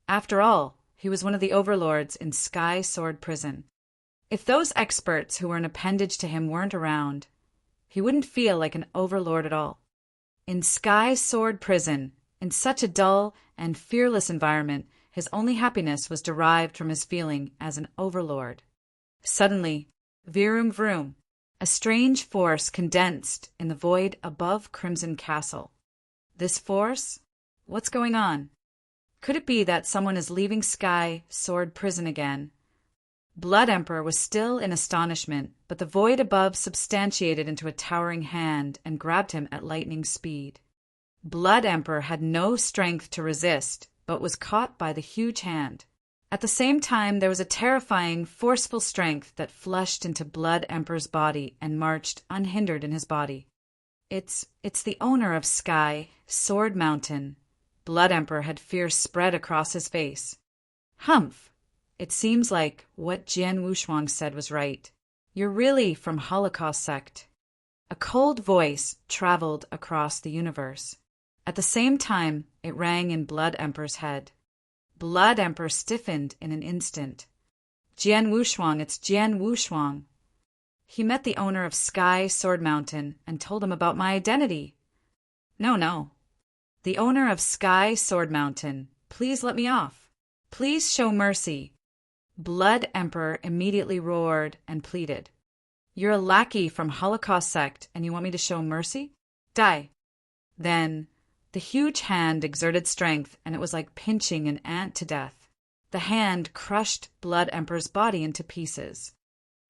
After all, he was one of the overlords in Sky Sword Prison. If those experts who were an appendage to him weren't around, he wouldn't feel like an overlord at all. In Sky Sword Prison, in such a dull and fearless environment, his only happiness was derived from his feeling as an overlord. Suddenly, vroom vroom, a strange force condensed in the void above Crimson Castle. This force? What's going on? Could it be that someone is leaving Sky Sword Prison again? Blood Emperor was still in astonishment, but the void above substantiated into a towering hand and grabbed him at lightning speed. Blood Emperor had no strength to resist, but was caught by the huge hand. At the same time, there was a terrifying, forceful strength that flushed into Blood Emperor's body and marched unhindered in his body. It's the owner of Sky Sword Mountain. Blood Emperor had fear spread across his face. Humph! It seems like what Jian Wushuang said was right. You're really from Holocaust Sect. A cold voice traveled across the universe. At the same time, it rang in Blood Emperor's head. Blood Emperor stiffened in an instant. Jian Wushuang, it's Jian Wushuang. He met the owner of Sky Sword Mountain and told him about my identity. No. The owner of Sky Sword Mountain, please let me off. Please show mercy. Blood Emperor immediately roared and pleaded. You're a lackey from Holocaust Sect and you want me to show mercy? Die. Then the huge hand exerted strength and it was like pinching an ant to death. The hand crushed Blood Emperor's body into pieces.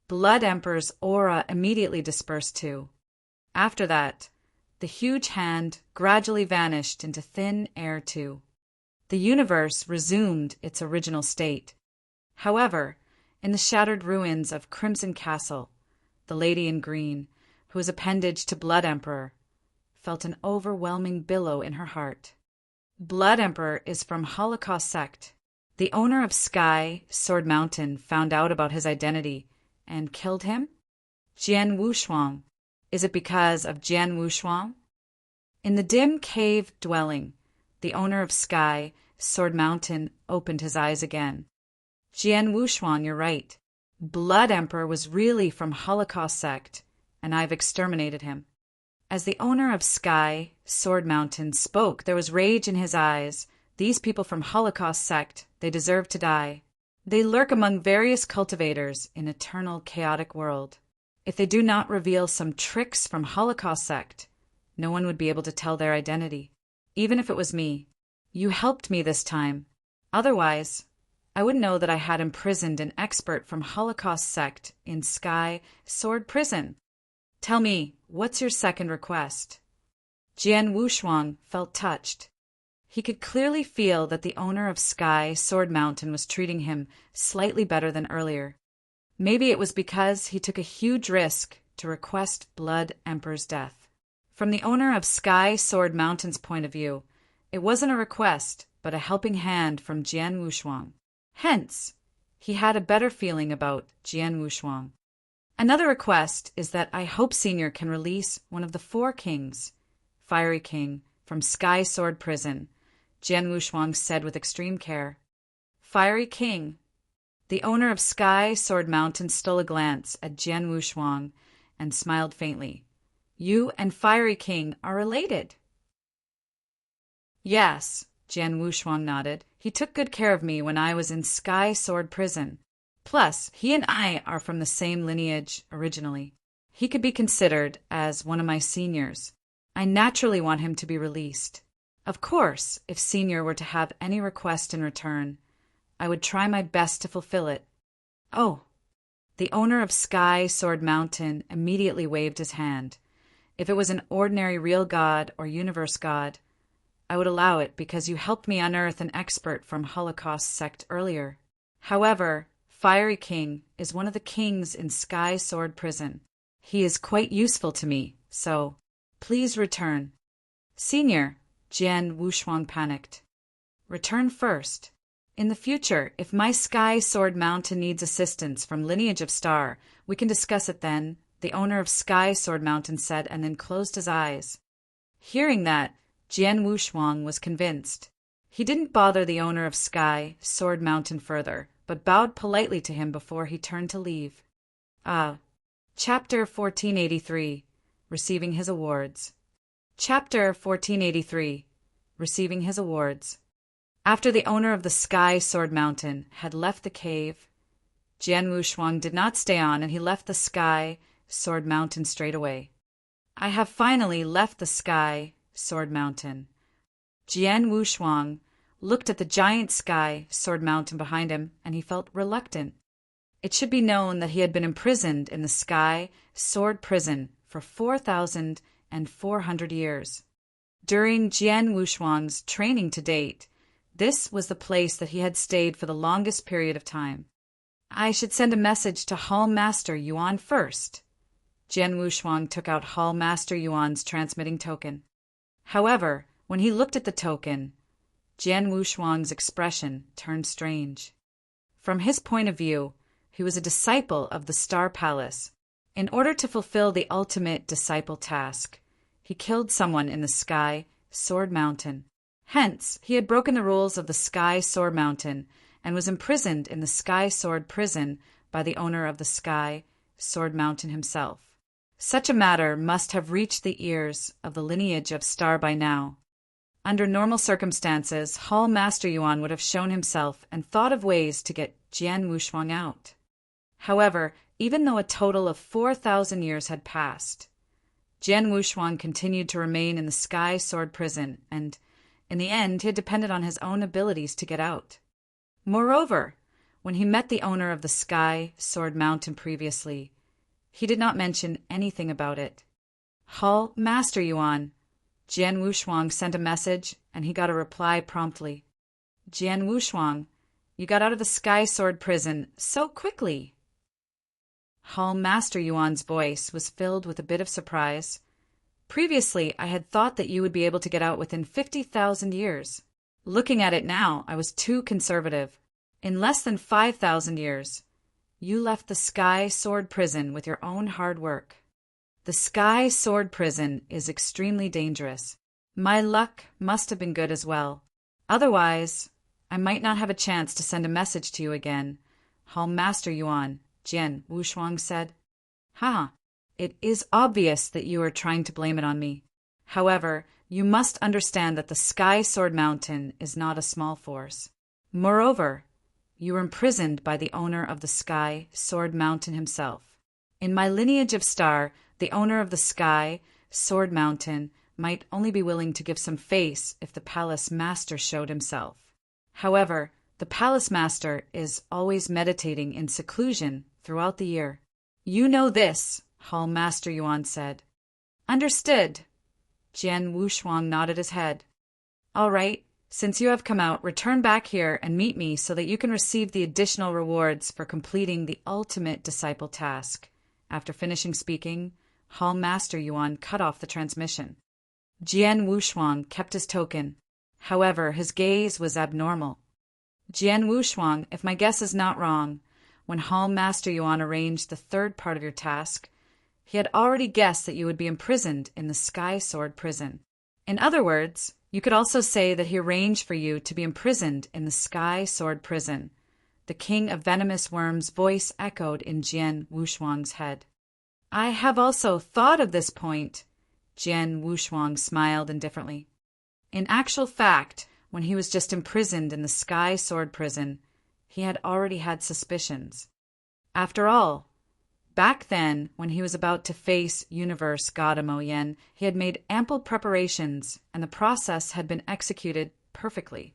Blood Emperor's aura immediately dispersed too. After that, the huge hand gradually vanished into thin air too. The universe resumed its original state. However, in the shattered ruins of Crimson Castle, the lady in green, who was appendage to Blood Emperor, felt an overwhelming billow in her heart. Blood Emperor is from Holocaust Sect. The owner of Sky Sword Mountain found out about his identity and killed him? Jian Wushuang. Is it because of Jian Wushuang? In the dim cave dwelling, the owner of Sky Sword Mountain opened his eyes again. Jian Wushuang, you're right. Blood Emperor was really from Holocaust Sect, and I've exterminated him. As the owner of Sky Sword Mountain spoke, there was rage in his eyes. These people from Holocaust Sect, they deserve to die. They lurk among various cultivators in eternal chaotic world. If they do not reveal some tricks from Holocaust Sect, no one would be able to tell their identity. Even if it was me. You helped me this time. Otherwise, I wouldn't know that I had imprisoned an expert from Holocaust Sect in Sky Sword Prison. Tell me, what's your second request? Jian Wushuang felt touched. He could clearly feel that the owner of Sky Sword Mountain was treating him slightly better than earlier. Maybe it was because he took a huge risk to request Blood Emperor's death. From the owner of Sky Sword Mountain's point of view, it wasn't a request, but a helping hand from Jian Wushuang. Hence, he had a better feeling about Jian Wushuang. Another request is that I hope Senior can release one of the 4 kings, Fiery King, from Sky Sword Prison, Jian Wushuang said with extreme care. Fiery King. The owner of Sky Sword Mountain stole a glance at Jian Wushuang and smiled faintly. You and Fiery King are related. Yes, Jian Wushuang nodded. He took good care of me when I was in Sky Sword Prison. Plus, he and I are from the same lineage originally. He could be considered as one of my seniors. I naturally want him to be released. Of course, if Senior were to have any request in return, I would try my best to fulfill it. Oh, the owner of Sky Sword Mountain immediately waved his hand. If it was an ordinary real god or universe god, I would allow it because you helped me unearth an expert from Holocaust Sect earlier. However, Fiery King is one of the kings in Sky Sword Prison. He is quite useful to me, so please return. Senior, Jian Wushuang panicked. Return first. In the future, if my Sky Sword Mountain needs assistance from Lineage of Star, we can discuss it then, the owner of Sky Sword Mountain said, and then closed his eyes. Hearing that, Jian Wushuang was convinced. He didn't bother the owner of Sky Sword Mountain further, but bowed politely to him before he turned to leave. Chapter 1483, Receiving His Awards. Chapter 1483, Receiving His Awards. After the owner of the Sky Sword Mountain had left the cave, Jian Wushuang did not stay on, and he left the Sky Sword Mountain straight away. I have finally left the Sky Sword Mountain. Jian Wushuang looked at the giant Sky Sword Mountain behind him, and he felt reluctant. It should be known that he had been imprisoned in the Sky Sword Prison for 4,400 years. During Jian Wushuang's training to date, this was the place that he had stayed for the longest period of time. I should send a message to Hall Master Yuan first. Jian Wushuang took out Hall Master Yuan's transmitting token. However, when he looked at the token, Jian Wushuang's expression turned strange. From his point of view, he was a disciple of the Star Palace. In order to fulfill the ultimate disciple task, he killed someone in the Sky Sword Mountain. Hence, he had broken the rules of the Sky Sword Mountain and was imprisoned in the Sky Sword Prison by the owner of the Sky Sword Mountain himself. Such a matter must have reached the ears of the Lineage of Star by now. Under normal circumstances, Hall Master Yuan would have shown himself and thought of ways to get Jian Wushuang out. However, even though a total of 4,000 years had passed, Jian Wushuang continued to remain in the Sky Sword Prison, and in the end, he had depended on his own abilities to get out. Moreover, when he met the owner of the Sky Sword Mountain previously, he did not mention anything about it. Hall Master Yuan. Jian Wushuang sent a message, and he got a reply promptly. Jian Wushuang, you got out of the Sky Sword Prison so quickly. Hall Master Yuan's voice was filled with a bit of surprise. Previously, I had thought that you would be able to get out within 50,000 years. Looking at it now, I was too conservative. In less than 5,000 years, you left the Sky Sword Prison with your own hard work. The Sky Sword Prison is extremely dangerous. My luck must have been good as well. Otherwise, I might not have a chance to send a message to you again. Hall Master Yuan, Jian Wushuang said. It is obvious that you are trying to blame it on me. However, you must understand that the Sky Sword Mountain is not a small force. Moreover, you were imprisoned by the owner of the Sky Sword Mountain himself. In my Lineage of Star, the owner of the Sky Sword Mountain might only be willing to give some face if the Palace Master showed himself. However, the Palace Master is always meditating in seclusion throughout the year. You know this, Hall Master Yuan said. Understood. Jian Wushuang nodded his head. All right, since you have come out, return back here and meet me so that you can receive the additional rewards for completing the ultimate disciple task. After finishing speaking, Hall Master Yuan cut off the transmission. Jian Wushuang kept his token. However, his gaze was abnormal. Jian Wushuang, if my guess is not wrong, when Hall Master Yuan arranged the third part of your task, he had already guessed that you would be imprisoned in the Sky Sword Prison. In other words, you could also say that he arranged for you to be imprisoned in the Sky Sword Prison. The King of Venomous Worms' voice echoed in Jian Wushuang's head. I have also thought of this point. Jian Wushuang smiled indifferently. In actual fact, when he was just imprisoned in the Sky Sword Prison, he had already had suspicions. After all, back then, when he was about to face Universe God Mo Yen, he had made ample preparations, and the process had been executed perfectly.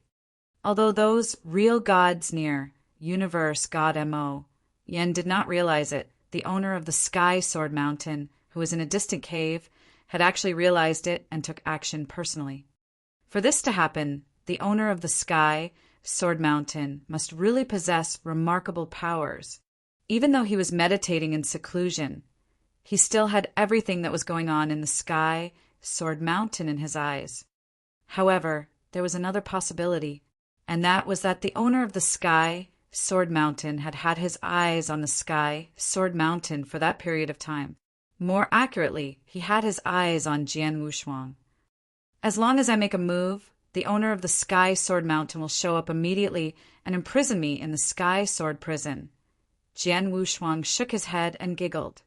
Although those real gods near Universe God Mo Yen did not realize it, the owner of the Sky Sword Mountain, who was in a distant cave, had actually realized it and took action personally. For this to happen, the owner of the Sky Sword Mountain must really possess remarkable powers. Even though he was meditating in seclusion, He still had everything that was going on in the sky, Sword Mountain in his eyes. However, there was another possibility, and that was that the owner of the sky, Sword Mountain, had had his eyes on the sky, Sword Mountain, for that period of time. More accurately, he had his eyes on Jian Wushuang. As long as I make a move, the owner of the Sky Sword Mountain will show up immediately and imprison me in the Sky Sword Prison. Jian Wushuang shook his head and giggled.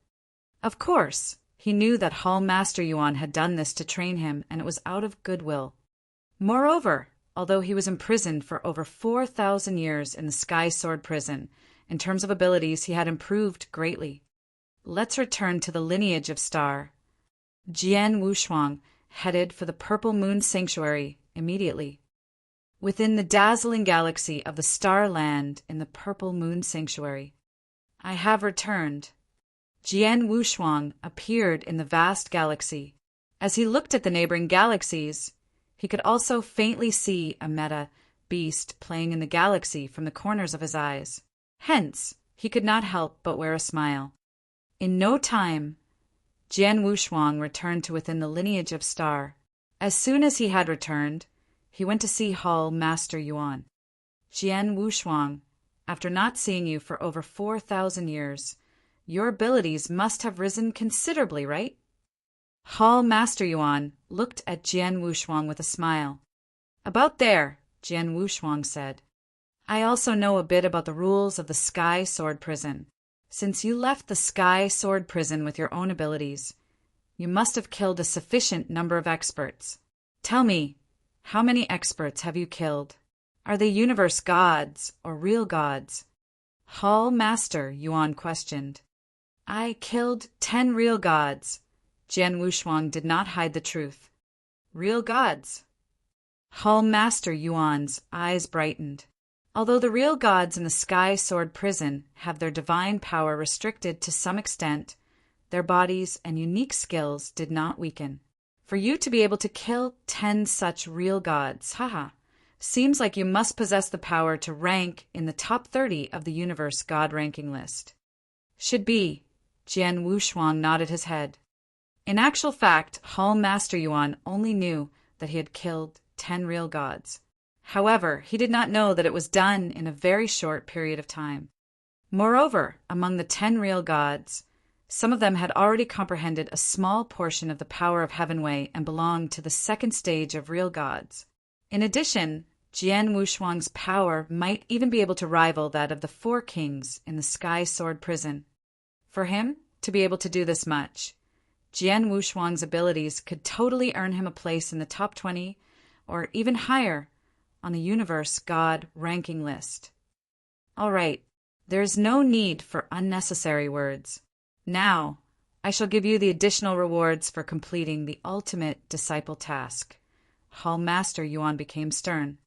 Of course, he knew that Hall Master Yuan had done this to train him, and it was out of goodwill. Moreover, although he was imprisoned for over 4,000 years in the Sky Sword Prison, in terms of abilities he had improved greatly. Let's return to the lineage of star. Jian Wushuang headed for the Purple Moon Sanctuary immediately. Within the dazzling galaxy of the Star Land in the Purple Moon Sanctuary. I have returned. Jian Wushuang appeared in the vast galaxy. As he looked at the neighboring galaxies, he could also faintly see a meta beast playing in the galaxy from the corners of his eyes. Hence, he could not help but wear a smile. In no time, Jian Wushuang returned to within the lineage of star. As soon as he had returned, he went to see Hall Master Yuan. Jian Wushuang, after not seeing you for over 4,000 years, your abilities must have risen considerably, right? Hall Master Yuan looked at Jian Wushuang with a smile. About there, Jian Wushuang said. I also know a bit about the rules of the Sky Sword Prison. Since you left the Sky Sword Prison with your own abilities, you must have killed a sufficient number of experts. Tell me, how many experts have you killed? Are they universe gods or real gods? Hall Master Yuan questioned. I killed 10 real gods. Jian Wushuang did not hide the truth. Real gods. Hall Master Yuan's eyes brightened. Although the real gods in the Sky Sword Prison have their divine power restricted to some extent, their bodies and unique skills did not weaken. For you to be able to kill 10 such real gods, seems like you must possess the power to rank in the top 30 of the universe god ranking list. Should be. Jian Wushuang nodded his head. In actual fact, Hall Master Yuan only knew that he had killed 10 real gods. However, he did not know that it was done in a very short period of time. Moreover, among the 10 real gods, some of them had already comprehended a small portion of the power of Heavenway and belonged to the second stage of real gods. In addition, Jian Wushuang's power might even be able to rival that of the 4 kings in the Sky Sword Prison. For him to be able to do this much, Jian Wushuang's abilities could totally earn him a place in the top 20 or even higher on the universe god ranking list. All right, there is no need for unnecessary words. Now, I shall give you the additional rewards for completing the ultimate disciple task. Hall Master Yuan became stern.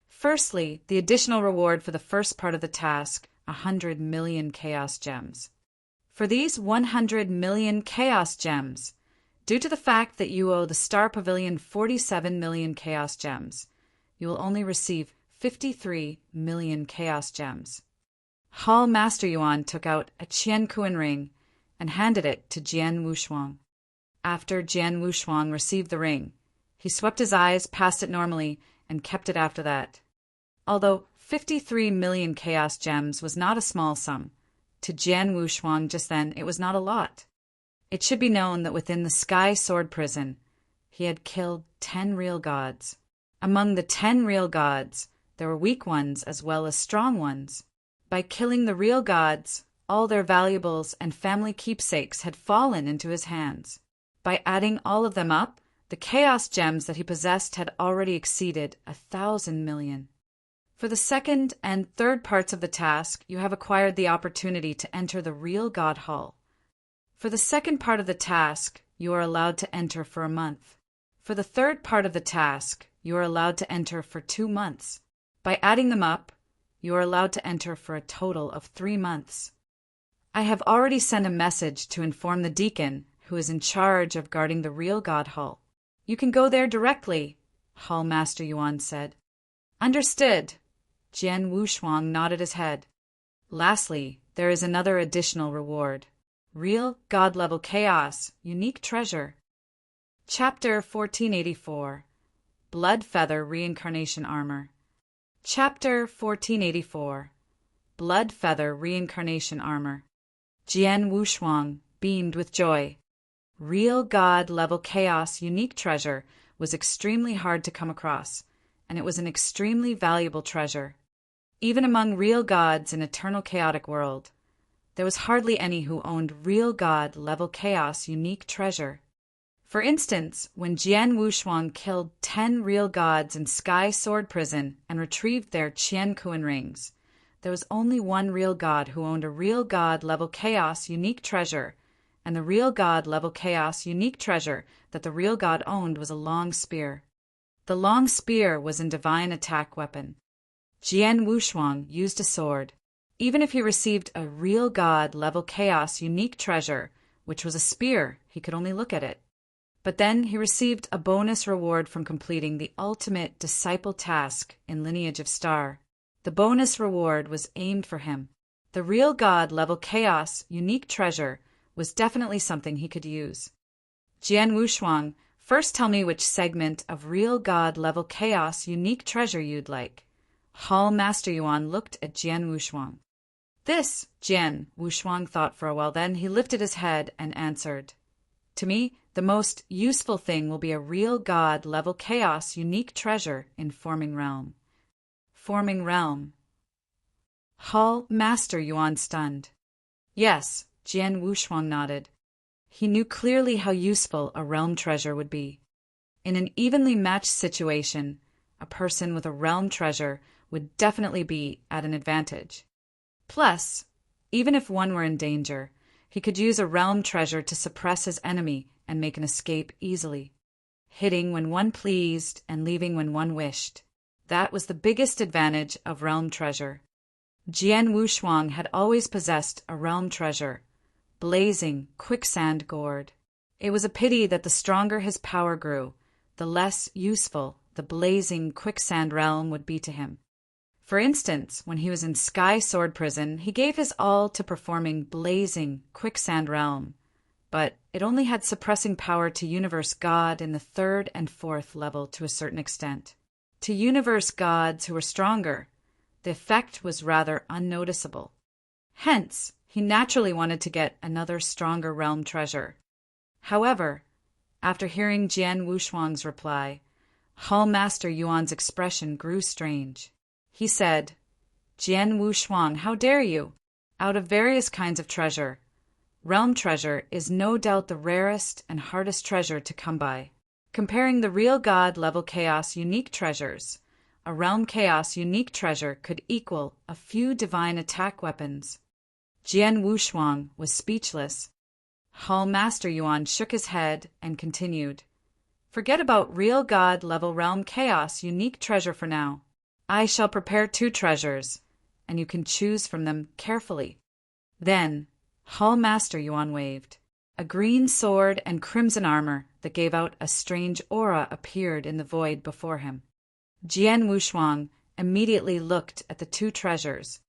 Firstly, the additional reward for the first part of the task, 100 million Chaos Gems. For these 100 million Chaos Gems, due to the fact that you owe the Star Pavilion 47 million Chaos Gems, you will only receive 53 million Chaos Gems. Hall Master Yuan took out a Qiankuan ring and handed it to Jian Wushuang. After Jian Wushuang received the ring, he swept his eyes past it normally and kept it after that. Although 53 million Chaos Gems was not a small sum, to Jian Wushuang just then it was not a lot. It should be known that within the Sky Sword Prison, he had killed 10 real gods. Among the 10 real gods, there were weak ones as well as strong ones. By killing the real gods, all their valuables and family keepsakes had fallen into his hands. By adding all of them up, the Chaos Gems that he possessed had already exceeded 1,000 million. For the second and third parts of the task, you have acquired the opportunity to enter the real God Hall. For the second part of the task, you are allowed to enter for a month. For the third part of the task, you are allowed to enter for 2 months. By adding them up, you are allowed to enter for a total of 3 months. I have already sent a message to inform the deacon who is in charge of guarding the real God Hall. You can go there directly, Hall Master Yuan said. Understood. Jian Wushuang nodded his head. Lastly, there is another additional reward. Real God-level chaos, unique treasure. Chapter 1484. Blood Feather Reincarnation Armor. Chapter 1484. Blood Feather Reincarnation Armor. Jian Wushuang beamed with joy. Real God-level chaos, unique treasure was extremely hard to come across, and it was an extremely valuable treasure. Even among real gods in eternal chaotic world, there was hardly any who owned real God-level chaos, unique treasure. For instance, when Jian Wushuang killed 10 real gods in Sky Sword Prison and retrieved their Qian Kuan rings, there was only one real god who owned a real God-level chaos, unique treasure, and the real God-level chaos, unique treasure that the real god owned was a long spear. The long spear was a divine attack weapon. Jian Wushuang used a sword. Even if he received a real God-level chaos, unique treasure, which was a spear, he could only look at it. But then he received a bonus reward from completing the ultimate disciple task in Lineage of Star. The bonus reward was aimed for him. The real God-level chaos, unique treasure, was definitely something he could use. Jian Wushuang, first tell me which segment of real God-level chaos, unique treasure you'd like. Hall Master Yuan looked at Jian Wushuang. This, Jian Wushuang thought for a while, then he lifted his head and answered. To me, the most useful thing will be a real God-level chaos, unique treasure in Forming Realm. Forming Realm. Hall Master Yuan stunned. Yes, Jian Wushuang nodded. He knew clearly how useful a realm treasure would be. In an evenly matched situation, a person with a realm treasure would definitely be at an advantage. Plus, even if one were in danger, he could use a realm treasure to suppress his enemy and make an escape easily, hitting when one pleased and leaving when one wished. That was the biggest advantage of realm treasure. Jian Wushuang had always possessed a realm treasure, blazing quicksand gourd. It was a pity that the stronger his power grew, the less useful the blazing quicksand realm would be to him. For instance, when he was in Sky Sword Prison, he gave his all to performing blazing quicksand realm, but it only had suppressing power to universe god in the 3rd and 4th level to a certain extent. To universe gods who were stronger, the effect was rather unnoticeable. Hence, he naturally wanted to get another stronger realm treasure. However, after hearing Jian Wushuang's reply, Hall Master Yuan's expression grew strange. He said, Jian Wushuang, how dare you? Out of various kinds of treasure, realm treasure is no doubt the rarest and hardest treasure to come by. Comparing the real God-level chaos unique treasures, a realm chaos unique treasure could equal a few divine attack weapons. Jian Wushuang was speechless. Hall Master Yuan shook his head and continued, Forget about real God-level realm chaos unique treasure for now. I shall prepare 2 treasures, and you can choose from them carefully. Then, Hall Master Yuan waved. A green sword and crimson armor that gave out a strange aura appeared in the void before him. Jian Wushuang immediately looked at the 2 treasures.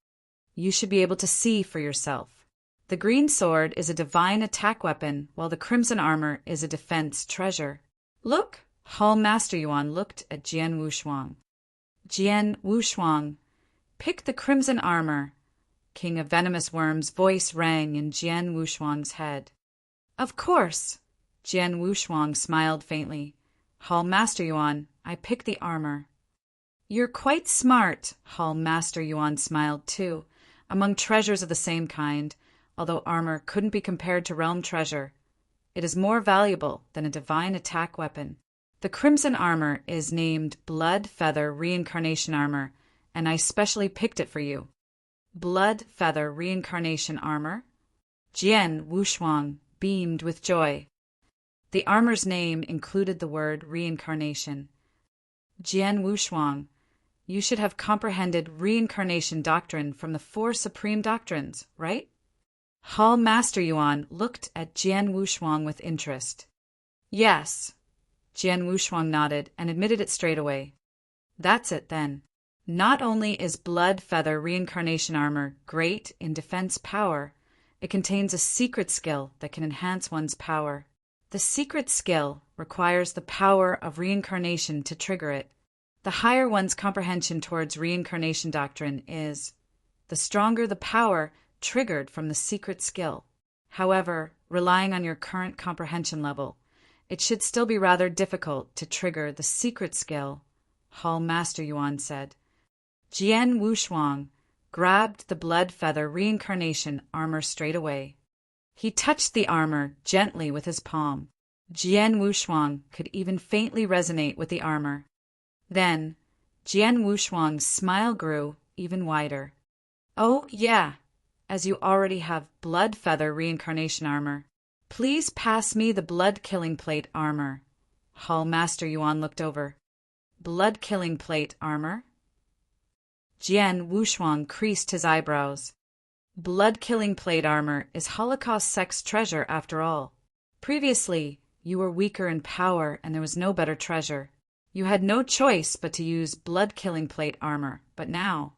You should be able to see for yourself. The green sword is a divine attack weapon, while the crimson armor is a defense treasure. Look! Hall Master Yuan looked at Jian Wushuang. Jian Wushuang, pick the crimson armor. King of Venomous Worms' voice rang in Jian Wushuang's head. Of course. Jian Wushuang smiled faintly. Hall Master Yuan, I pick the armor. You're quite smart, Hall Master Yuan smiled too. Among treasures of the same kind, although armor couldn't be compared to realm treasure, it is more valuable than a divine attack weapon. The crimson armor is named Blood Feather Reincarnation Armor, and I specially picked it for you. Blood Feather Reincarnation Armor? Jian Wushuang beamed with joy. The armor's name included the word reincarnation. Jian Wushuang, you should have comprehended reincarnation doctrine from the 4 supreme doctrines, right? Hall Master Yuan looked at Jian Wushuang with interest. Yes. Jian Wushuang nodded and admitted it straight away. That's it then. Not only is Blood Feather Reincarnation Armor great in defense power, It contains a secret skill that can enhance one's power. The secret skill requires the power of reincarnation to trigger it. The higher one's comprehension towards reincarnation doctrine is, the stronger the power triggered from the secret skill. However, relying on your current comprehension level, it should still be rather difficult to trigger the secret skill, Hall Master Yuan said. Jian Wushuang grabbed the blood feather reincarnation armor straight away. He touched the armor gently with his palm. Jian Wushuang could even faintly resonate with the armor. Then, Jian Wushuang's smile grew even wider. Oh, yeah, as you already have blood feather reincarnation armor, please pass me the blood-killing plate armor. Hall Master Yuan looked over. Blood-killing plate armor? Jian Wushuang creased his eyebrows. Blood-killing plate armor is Holocaust sex treasure after all. Previously, you were weaker in power and there was no better treasure. You had no choice but to use blood-killing plate armor, but now,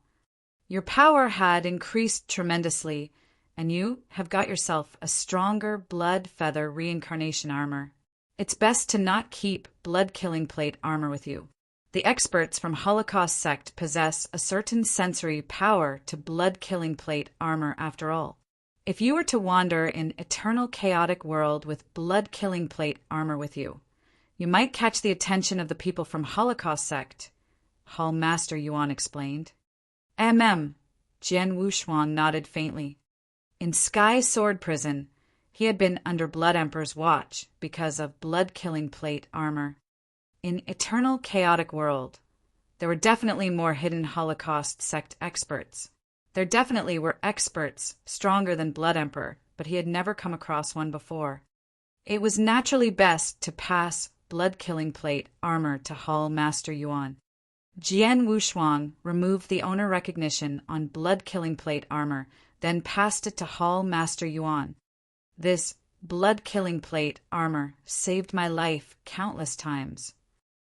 your power had increased tremendously, and you have got yourself a stronger blood feather reincarnation armor. It's best to not keep blood-killing plate armor with you. The experts from Holocaust sect possess a certain sensory power to blood-killing plate armor after all. If you were to wander in eternal chaotic world with blood-killing plate armor with you, you might catch the attention of the people from Holocaust sect, Hall Master Yuan explained. Jian Wushuang nodded faintly. In Sky Sword Prison, he had been under Blood Emperor's watch because of blood-killing plate armor. In Eternal Chaotic World, there were definitely more hidden Holocaust sect experts. There definitely were experts stronger than Blood Emperor, but he had never come across one before. It was naturally best to pass blood-killing plate armor to Hall Master Yuan. Jian Wushuang removed the owner recognition on blood-killing plate armor, then passed it to Hall Master Yuan. This blood-killing plate armor saved my life countless times.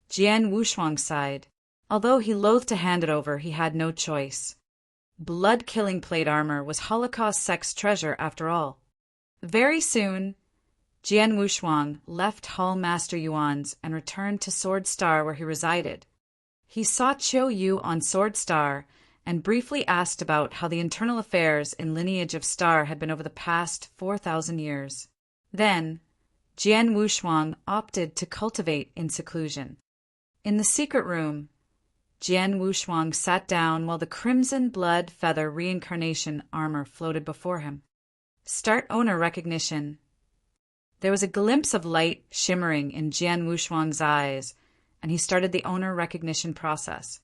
Jian Wushuang sighed. Although he loathed to hand it over, he had no choice. Blood-killing plate armor was Holocaust sex treasure after all. Very soon, Jian Wushuang left Hall Master Yuan's and returned to Sword Star where he resided. He saw Chiu Yu on Sword Star and briefly asked about how the internal affairs in Lineage of Star had been over the past 4,000 years. Then, Jian Wushuang opted to cultivate in seclusion. In the secret room, Jian Wushuang sat down while the crimson blood feather reincarnation armor floated before him. Start owner recognition. There was a glimpse of light shimmering in Jian Wushuang's eyes, and he started the owner recognition process.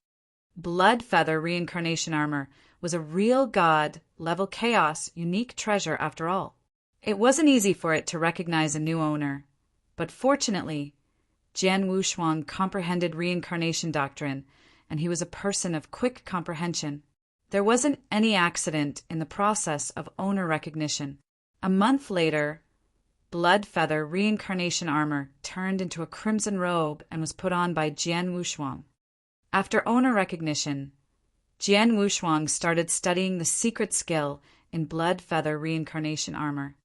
Blood feather reincarnation armor was a real god-level chaos unique treasure after all. It wasn't easy for it to recognize a new owner, but fortunately, Jian Wushuang comprehended reincarnation doctrine, and he was a person of quick comprehension. There wasn't any accident in the process of owner recognition. A month later, blood feather reincarnation armor turned into a crimson robe and was put on by Jian Wushuang. After owner recognition, Jian Wushuang started studying the secret skill in blood feather reincarnation armor.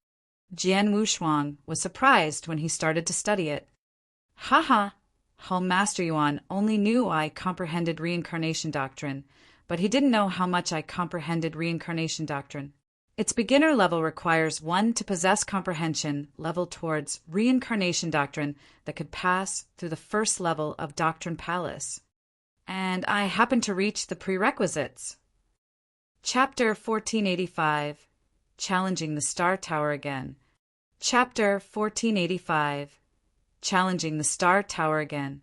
Jian Wushuang was surprised when he started to study it. Haha, Hall Master Yuan only knew I comprehended reincarnation doctrine, but he didn't know how much I comprehended reincarnation doctrine. Its beginner level requires one to possess comprehension level towards reincarnation doctrine that could pass through the first level of Doctrine Palace. And I happened to reach the prerequisites. Chapter 1485, Challenging the Star Tower Again. Chapter 1485, Challenging the Star Tower Again.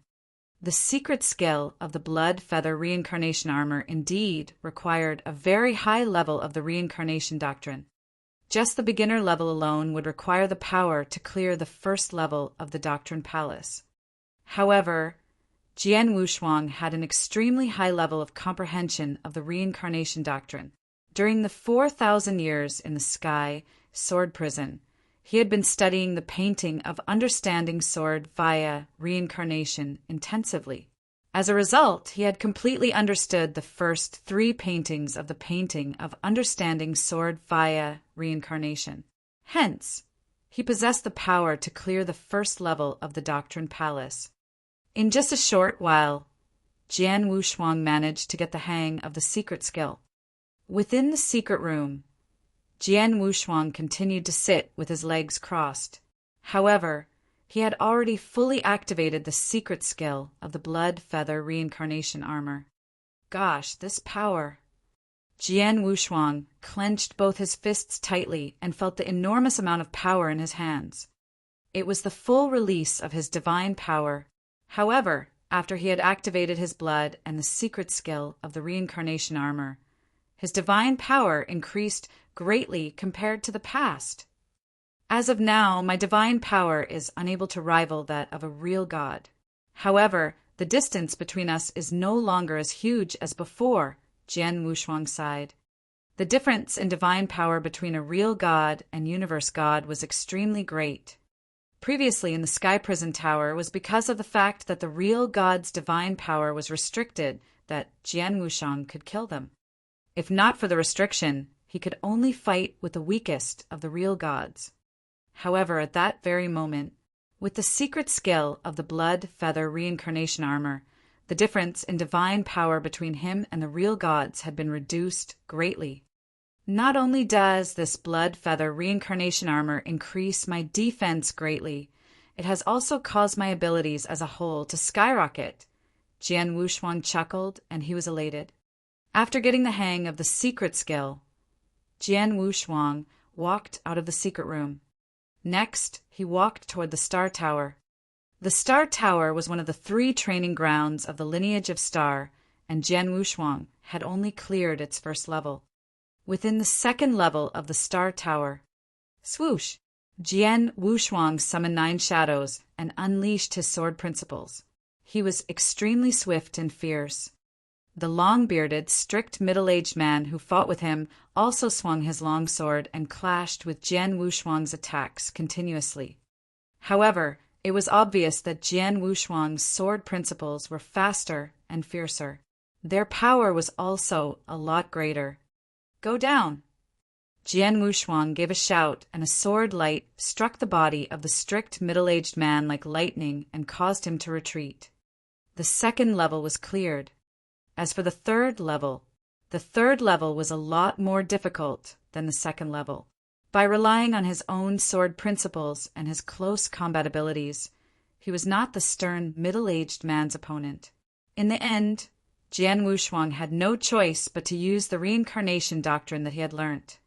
The secret skill of the blood feather reincarnation armor indeed required a very high level of the reincarnation doctrine. Just the beginner level alone would require the power to clear the first level of the Doctrine Palace. However, Jian Wushuang had an extremely high level of comprehension of the reincarnation doctrine. During the 4,000 years in the Sky Sword Prison, he had been studying the painting of understanding sword via reincarnation intensively. As a result, he had completely understood the first 3 paintings of the painting of understanding sword via reincarnation. Hence, he possessed the power to clear the first level of the Doctrine Palace. In just a short while, Jian Wushuang managed to get the hang of the secret skill. Within the secret room, Jian Wushuang continued to sit with his legs crossed. However, he had already fully activated the secret skill of the blood feather reincarnation armor. Gosh, this power! Jian Wushuang clenched both his fists tightly and felt the enormous amount of power in his hands. It was the full release of his divine power. However, after he had activated his blood and the secret skill of the reincarnation armor, his divine power increased greatly compared to the past. As of now, my divine power is unable to rival that of a real god. However, the distance between us is no longer as huge as before, Jian Wushuang sighed. The difference in divine power between a real god and universe god was extremely great. Previously in the Sky Prison Tower was because of the fact that the real god's divine power was restricted that Jian Wushuang could kill them. If not for the restriction, he could only fight with the weakest of the real gods. However, at that very moment, with the secret skill of the blood feather reincarnation armor, the difference in divine power between him and the real gods had been reduced greatly. Not only does this blood feather reincarnation armor increase my defense greatly, it has also caused my abilities as a whole to skyrocket. Jian Wushuang chuckled, and he was elated. After getting the hang of the secret skill, Jian Wushuang walked out of the secret room. Next, he walked toward the Star Tower. The Star Tower was one of the 3 training grounds of the lineage of Star, and Jian Wushuang had only cleared its first level. Within the second level of the Star Tower, swoosh, Jian Wushuang summoned 9 shadows and unleashed his sword principles. He was extremely swift and fierce. The long-bearded, strict middle-aged man who fought with him also swung his long sword and clashed with Jian Wushuang's attacks continuously. However, it was obvious that Jian Wushuang's sword principles were faster and fiercer. Their power was also a lot greater. Go down! Jian Wushuang gave a shout, and a sword light struck the body of the strict middle-aged man like lightning and caused him to retreat. The second level was cleared. As for the third level was a lot more difficult than the second level. By relying on his own sword principles and his close combat abilities, he was not the stern, middle-aged man's opponent. In the end, Jian Wushuang had no choice but to use the reincarnation doctrine that he had learnt.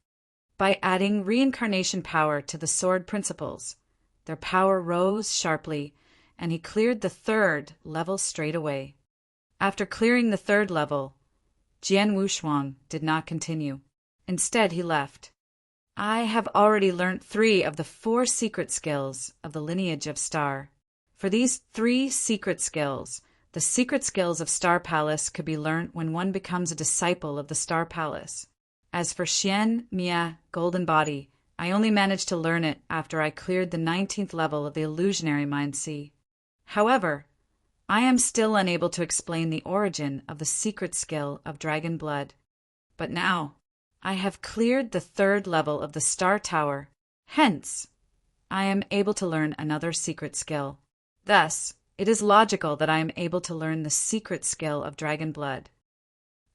By adding reincarnation power to the sword principles, their power rose sharply, and he cleared the third level straight away. After clearing the third level, Jian Wushuang did not continue. Instead, he left. I have already learnt 3 of the 4 secret skills of the lineage of Star. For these 3 secret skills, the secret skills of Star Palace could be learnt when one becomes a disciple of the Star Palace. As for Xian Mia Golden Body, I only managed to learn it after I cleared the 19th level of the Illusionary Mind Sea. However, I am still unable to explain the origin of the secret skill of Dragon Blood. But now, I have cleared the 3rd level of the Star Tower. Hence, I am able to learn another secret skill. Thus, it is logical that I am able to learn the secret skill of Dragon Blood.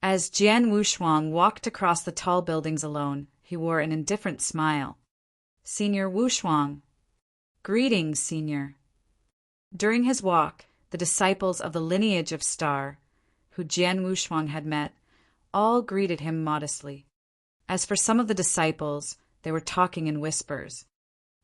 As Jian Wushuang walked across the tall buildings alone, he wore an indifferent smile. Senior Wushuang. Greetings, Senior. During his walk, the disciples of the lineage of Star, who Jian Wushuang had met, all greeted him modestly. As for some of the disciples, they were talking in whispers.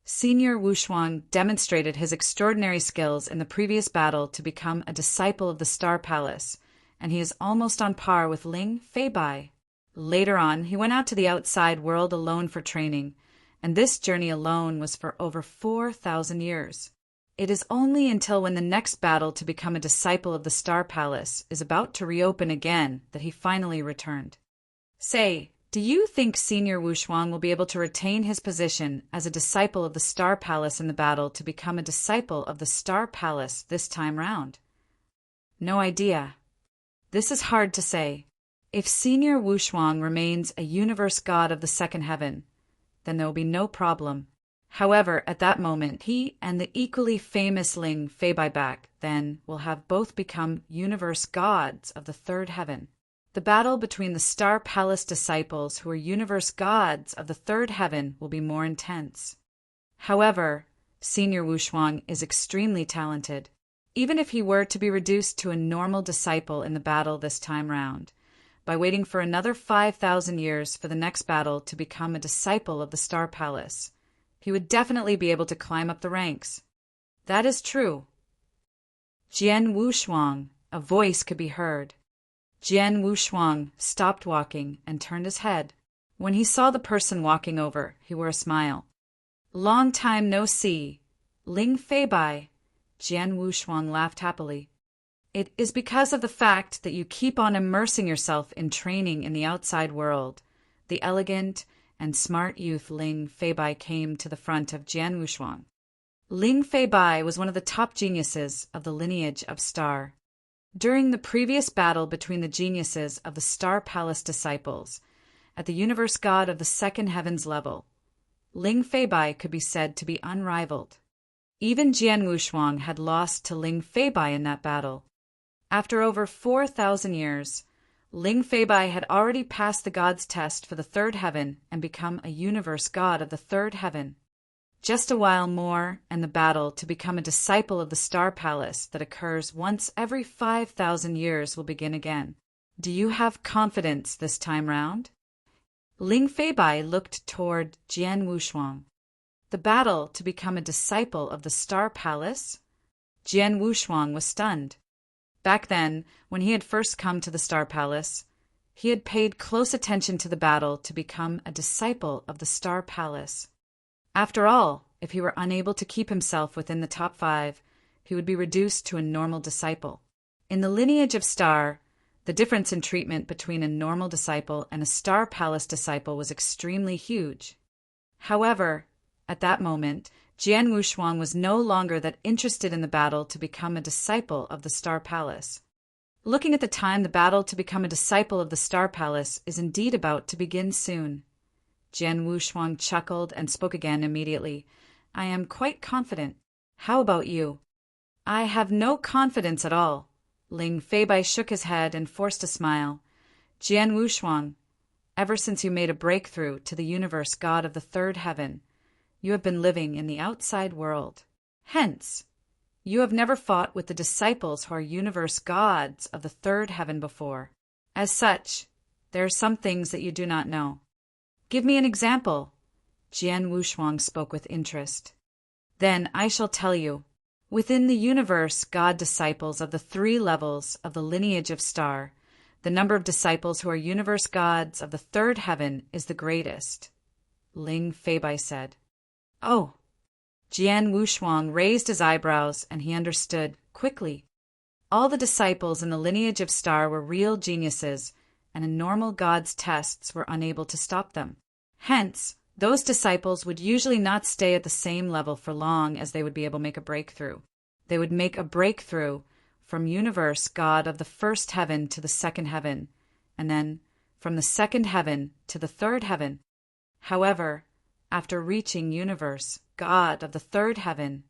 Senior Wushuang demonstrated his extraordinary skills in the previous battle to become a disciple of the Star Palace, and he is almost on par with Ling Feibai. Later on, he went out to the outside world alone for training, and this journey alone was for over 4,000 years. It is only until when the next battle to become a disciple of the Star Palace is about to reopen again that he finally returned. Say, do you think Senior Wushuang will be able to retain his position as a disciple of the Star Palace in the battle to become a disciple of the Star Palace this time round? No idea. This is hard to say. If Senior Wushuang remains a universe god of the second heaven, then there will be no problem. However, at that moment, he and the equally famous Ling Feibai then will have both become universe gods of the third heaven. The battle between the Star Palace disciples who are universe gods of the third heaven will be more intense. However, Senior Wushuang is extremely talented. Even if he were to be reduced to a normal disciple in the battle this time round, by waiting for another 5,000 years for the next battle to become a disciple of the Star Palace, he would definitely be able to climb up the ranks. That is true. Jian Wushuang, a voice could be heard. Jian Wushuang stopped walking and turned his head. When he saw the person walking over, he wore a smile. Long time no see. Ling Feibai. Jian Wushuang laughed happily. It is because of the fact that you keep on immersing yourself in training in the outside world. The elegant and smart youth Ling Feibai came to the front of Jian Wushuang. Ling Feibai was one of the top geniuses of the lineage of Star. During the previous battle between the geniuses of the Star Palace disciples, at the universe god of the second heavens level, Ling Feibai could be said to be unrivaled. Even Jian Wushuang had lost to Ling Feibai in that battle. After over 4,000 years, Ling Feibai had already passed the god's test for the third heaven and become a universe god of the third heaven. Just a while more, and the battle to become a disciple of the Star Palace that occurs once every 5,000 years will begin again. Do you have confidence this time round? Ling Feibai looked toward Jian Wushuang. The battle to become a disciple of the Star Palace? Jian Wushuang was stunned. Back then, when he had first come to the Star Palace, he had paid close attention to the battle to become a disciple of the Star Palace. After all, if he were unable to keep himself within the top 5, he would be reduced to a normal disciple. In the lineage of Star, the difference in treatment between a normal disciple and a Star Palace disciple was extremely huge. However, at that moment, Jian Wushuang was no longer that interested in the battle to become a disciple of the Star Palace. Looking at the time, the battle to become a disciple of the Star Palace is indeed about to begin soon. Jian Wushuang chuckled and spoke again immediately. I am quite confident. How about you? I have no confidence at all. Ling Feibai shook his head and forced a smile. Jian Wushuang, ever since you made a breakthrough to the universe god of the third heaven, you have been living in the outside world. Hence, you have never fought with the disciples who are universe gods of the third heaven before. As such, there are some things that you do not know. Give me an example. Jian Wushuang spoke with interest. Then I shall tell you. Within the universe god disciples of the 3 levels of the lineage of Star, the number of disciples who are universe gods of the third heaven is the greatest. Ling Feibai said. Oh. Jian Wushuang raised his eyebrows, and he understood quickly. All the disciples in the lineage of Star were real geniuses, and a normal god's tests were unable to stop them. Hence, those disciples would usually not stay at the same level for long as they would be able to make a breakthrough. They would make a breakthrough from universe god of the first heaven to the second heaven, and then from the second heaven to the third heaven. However, after reaching universe god of the third heaven,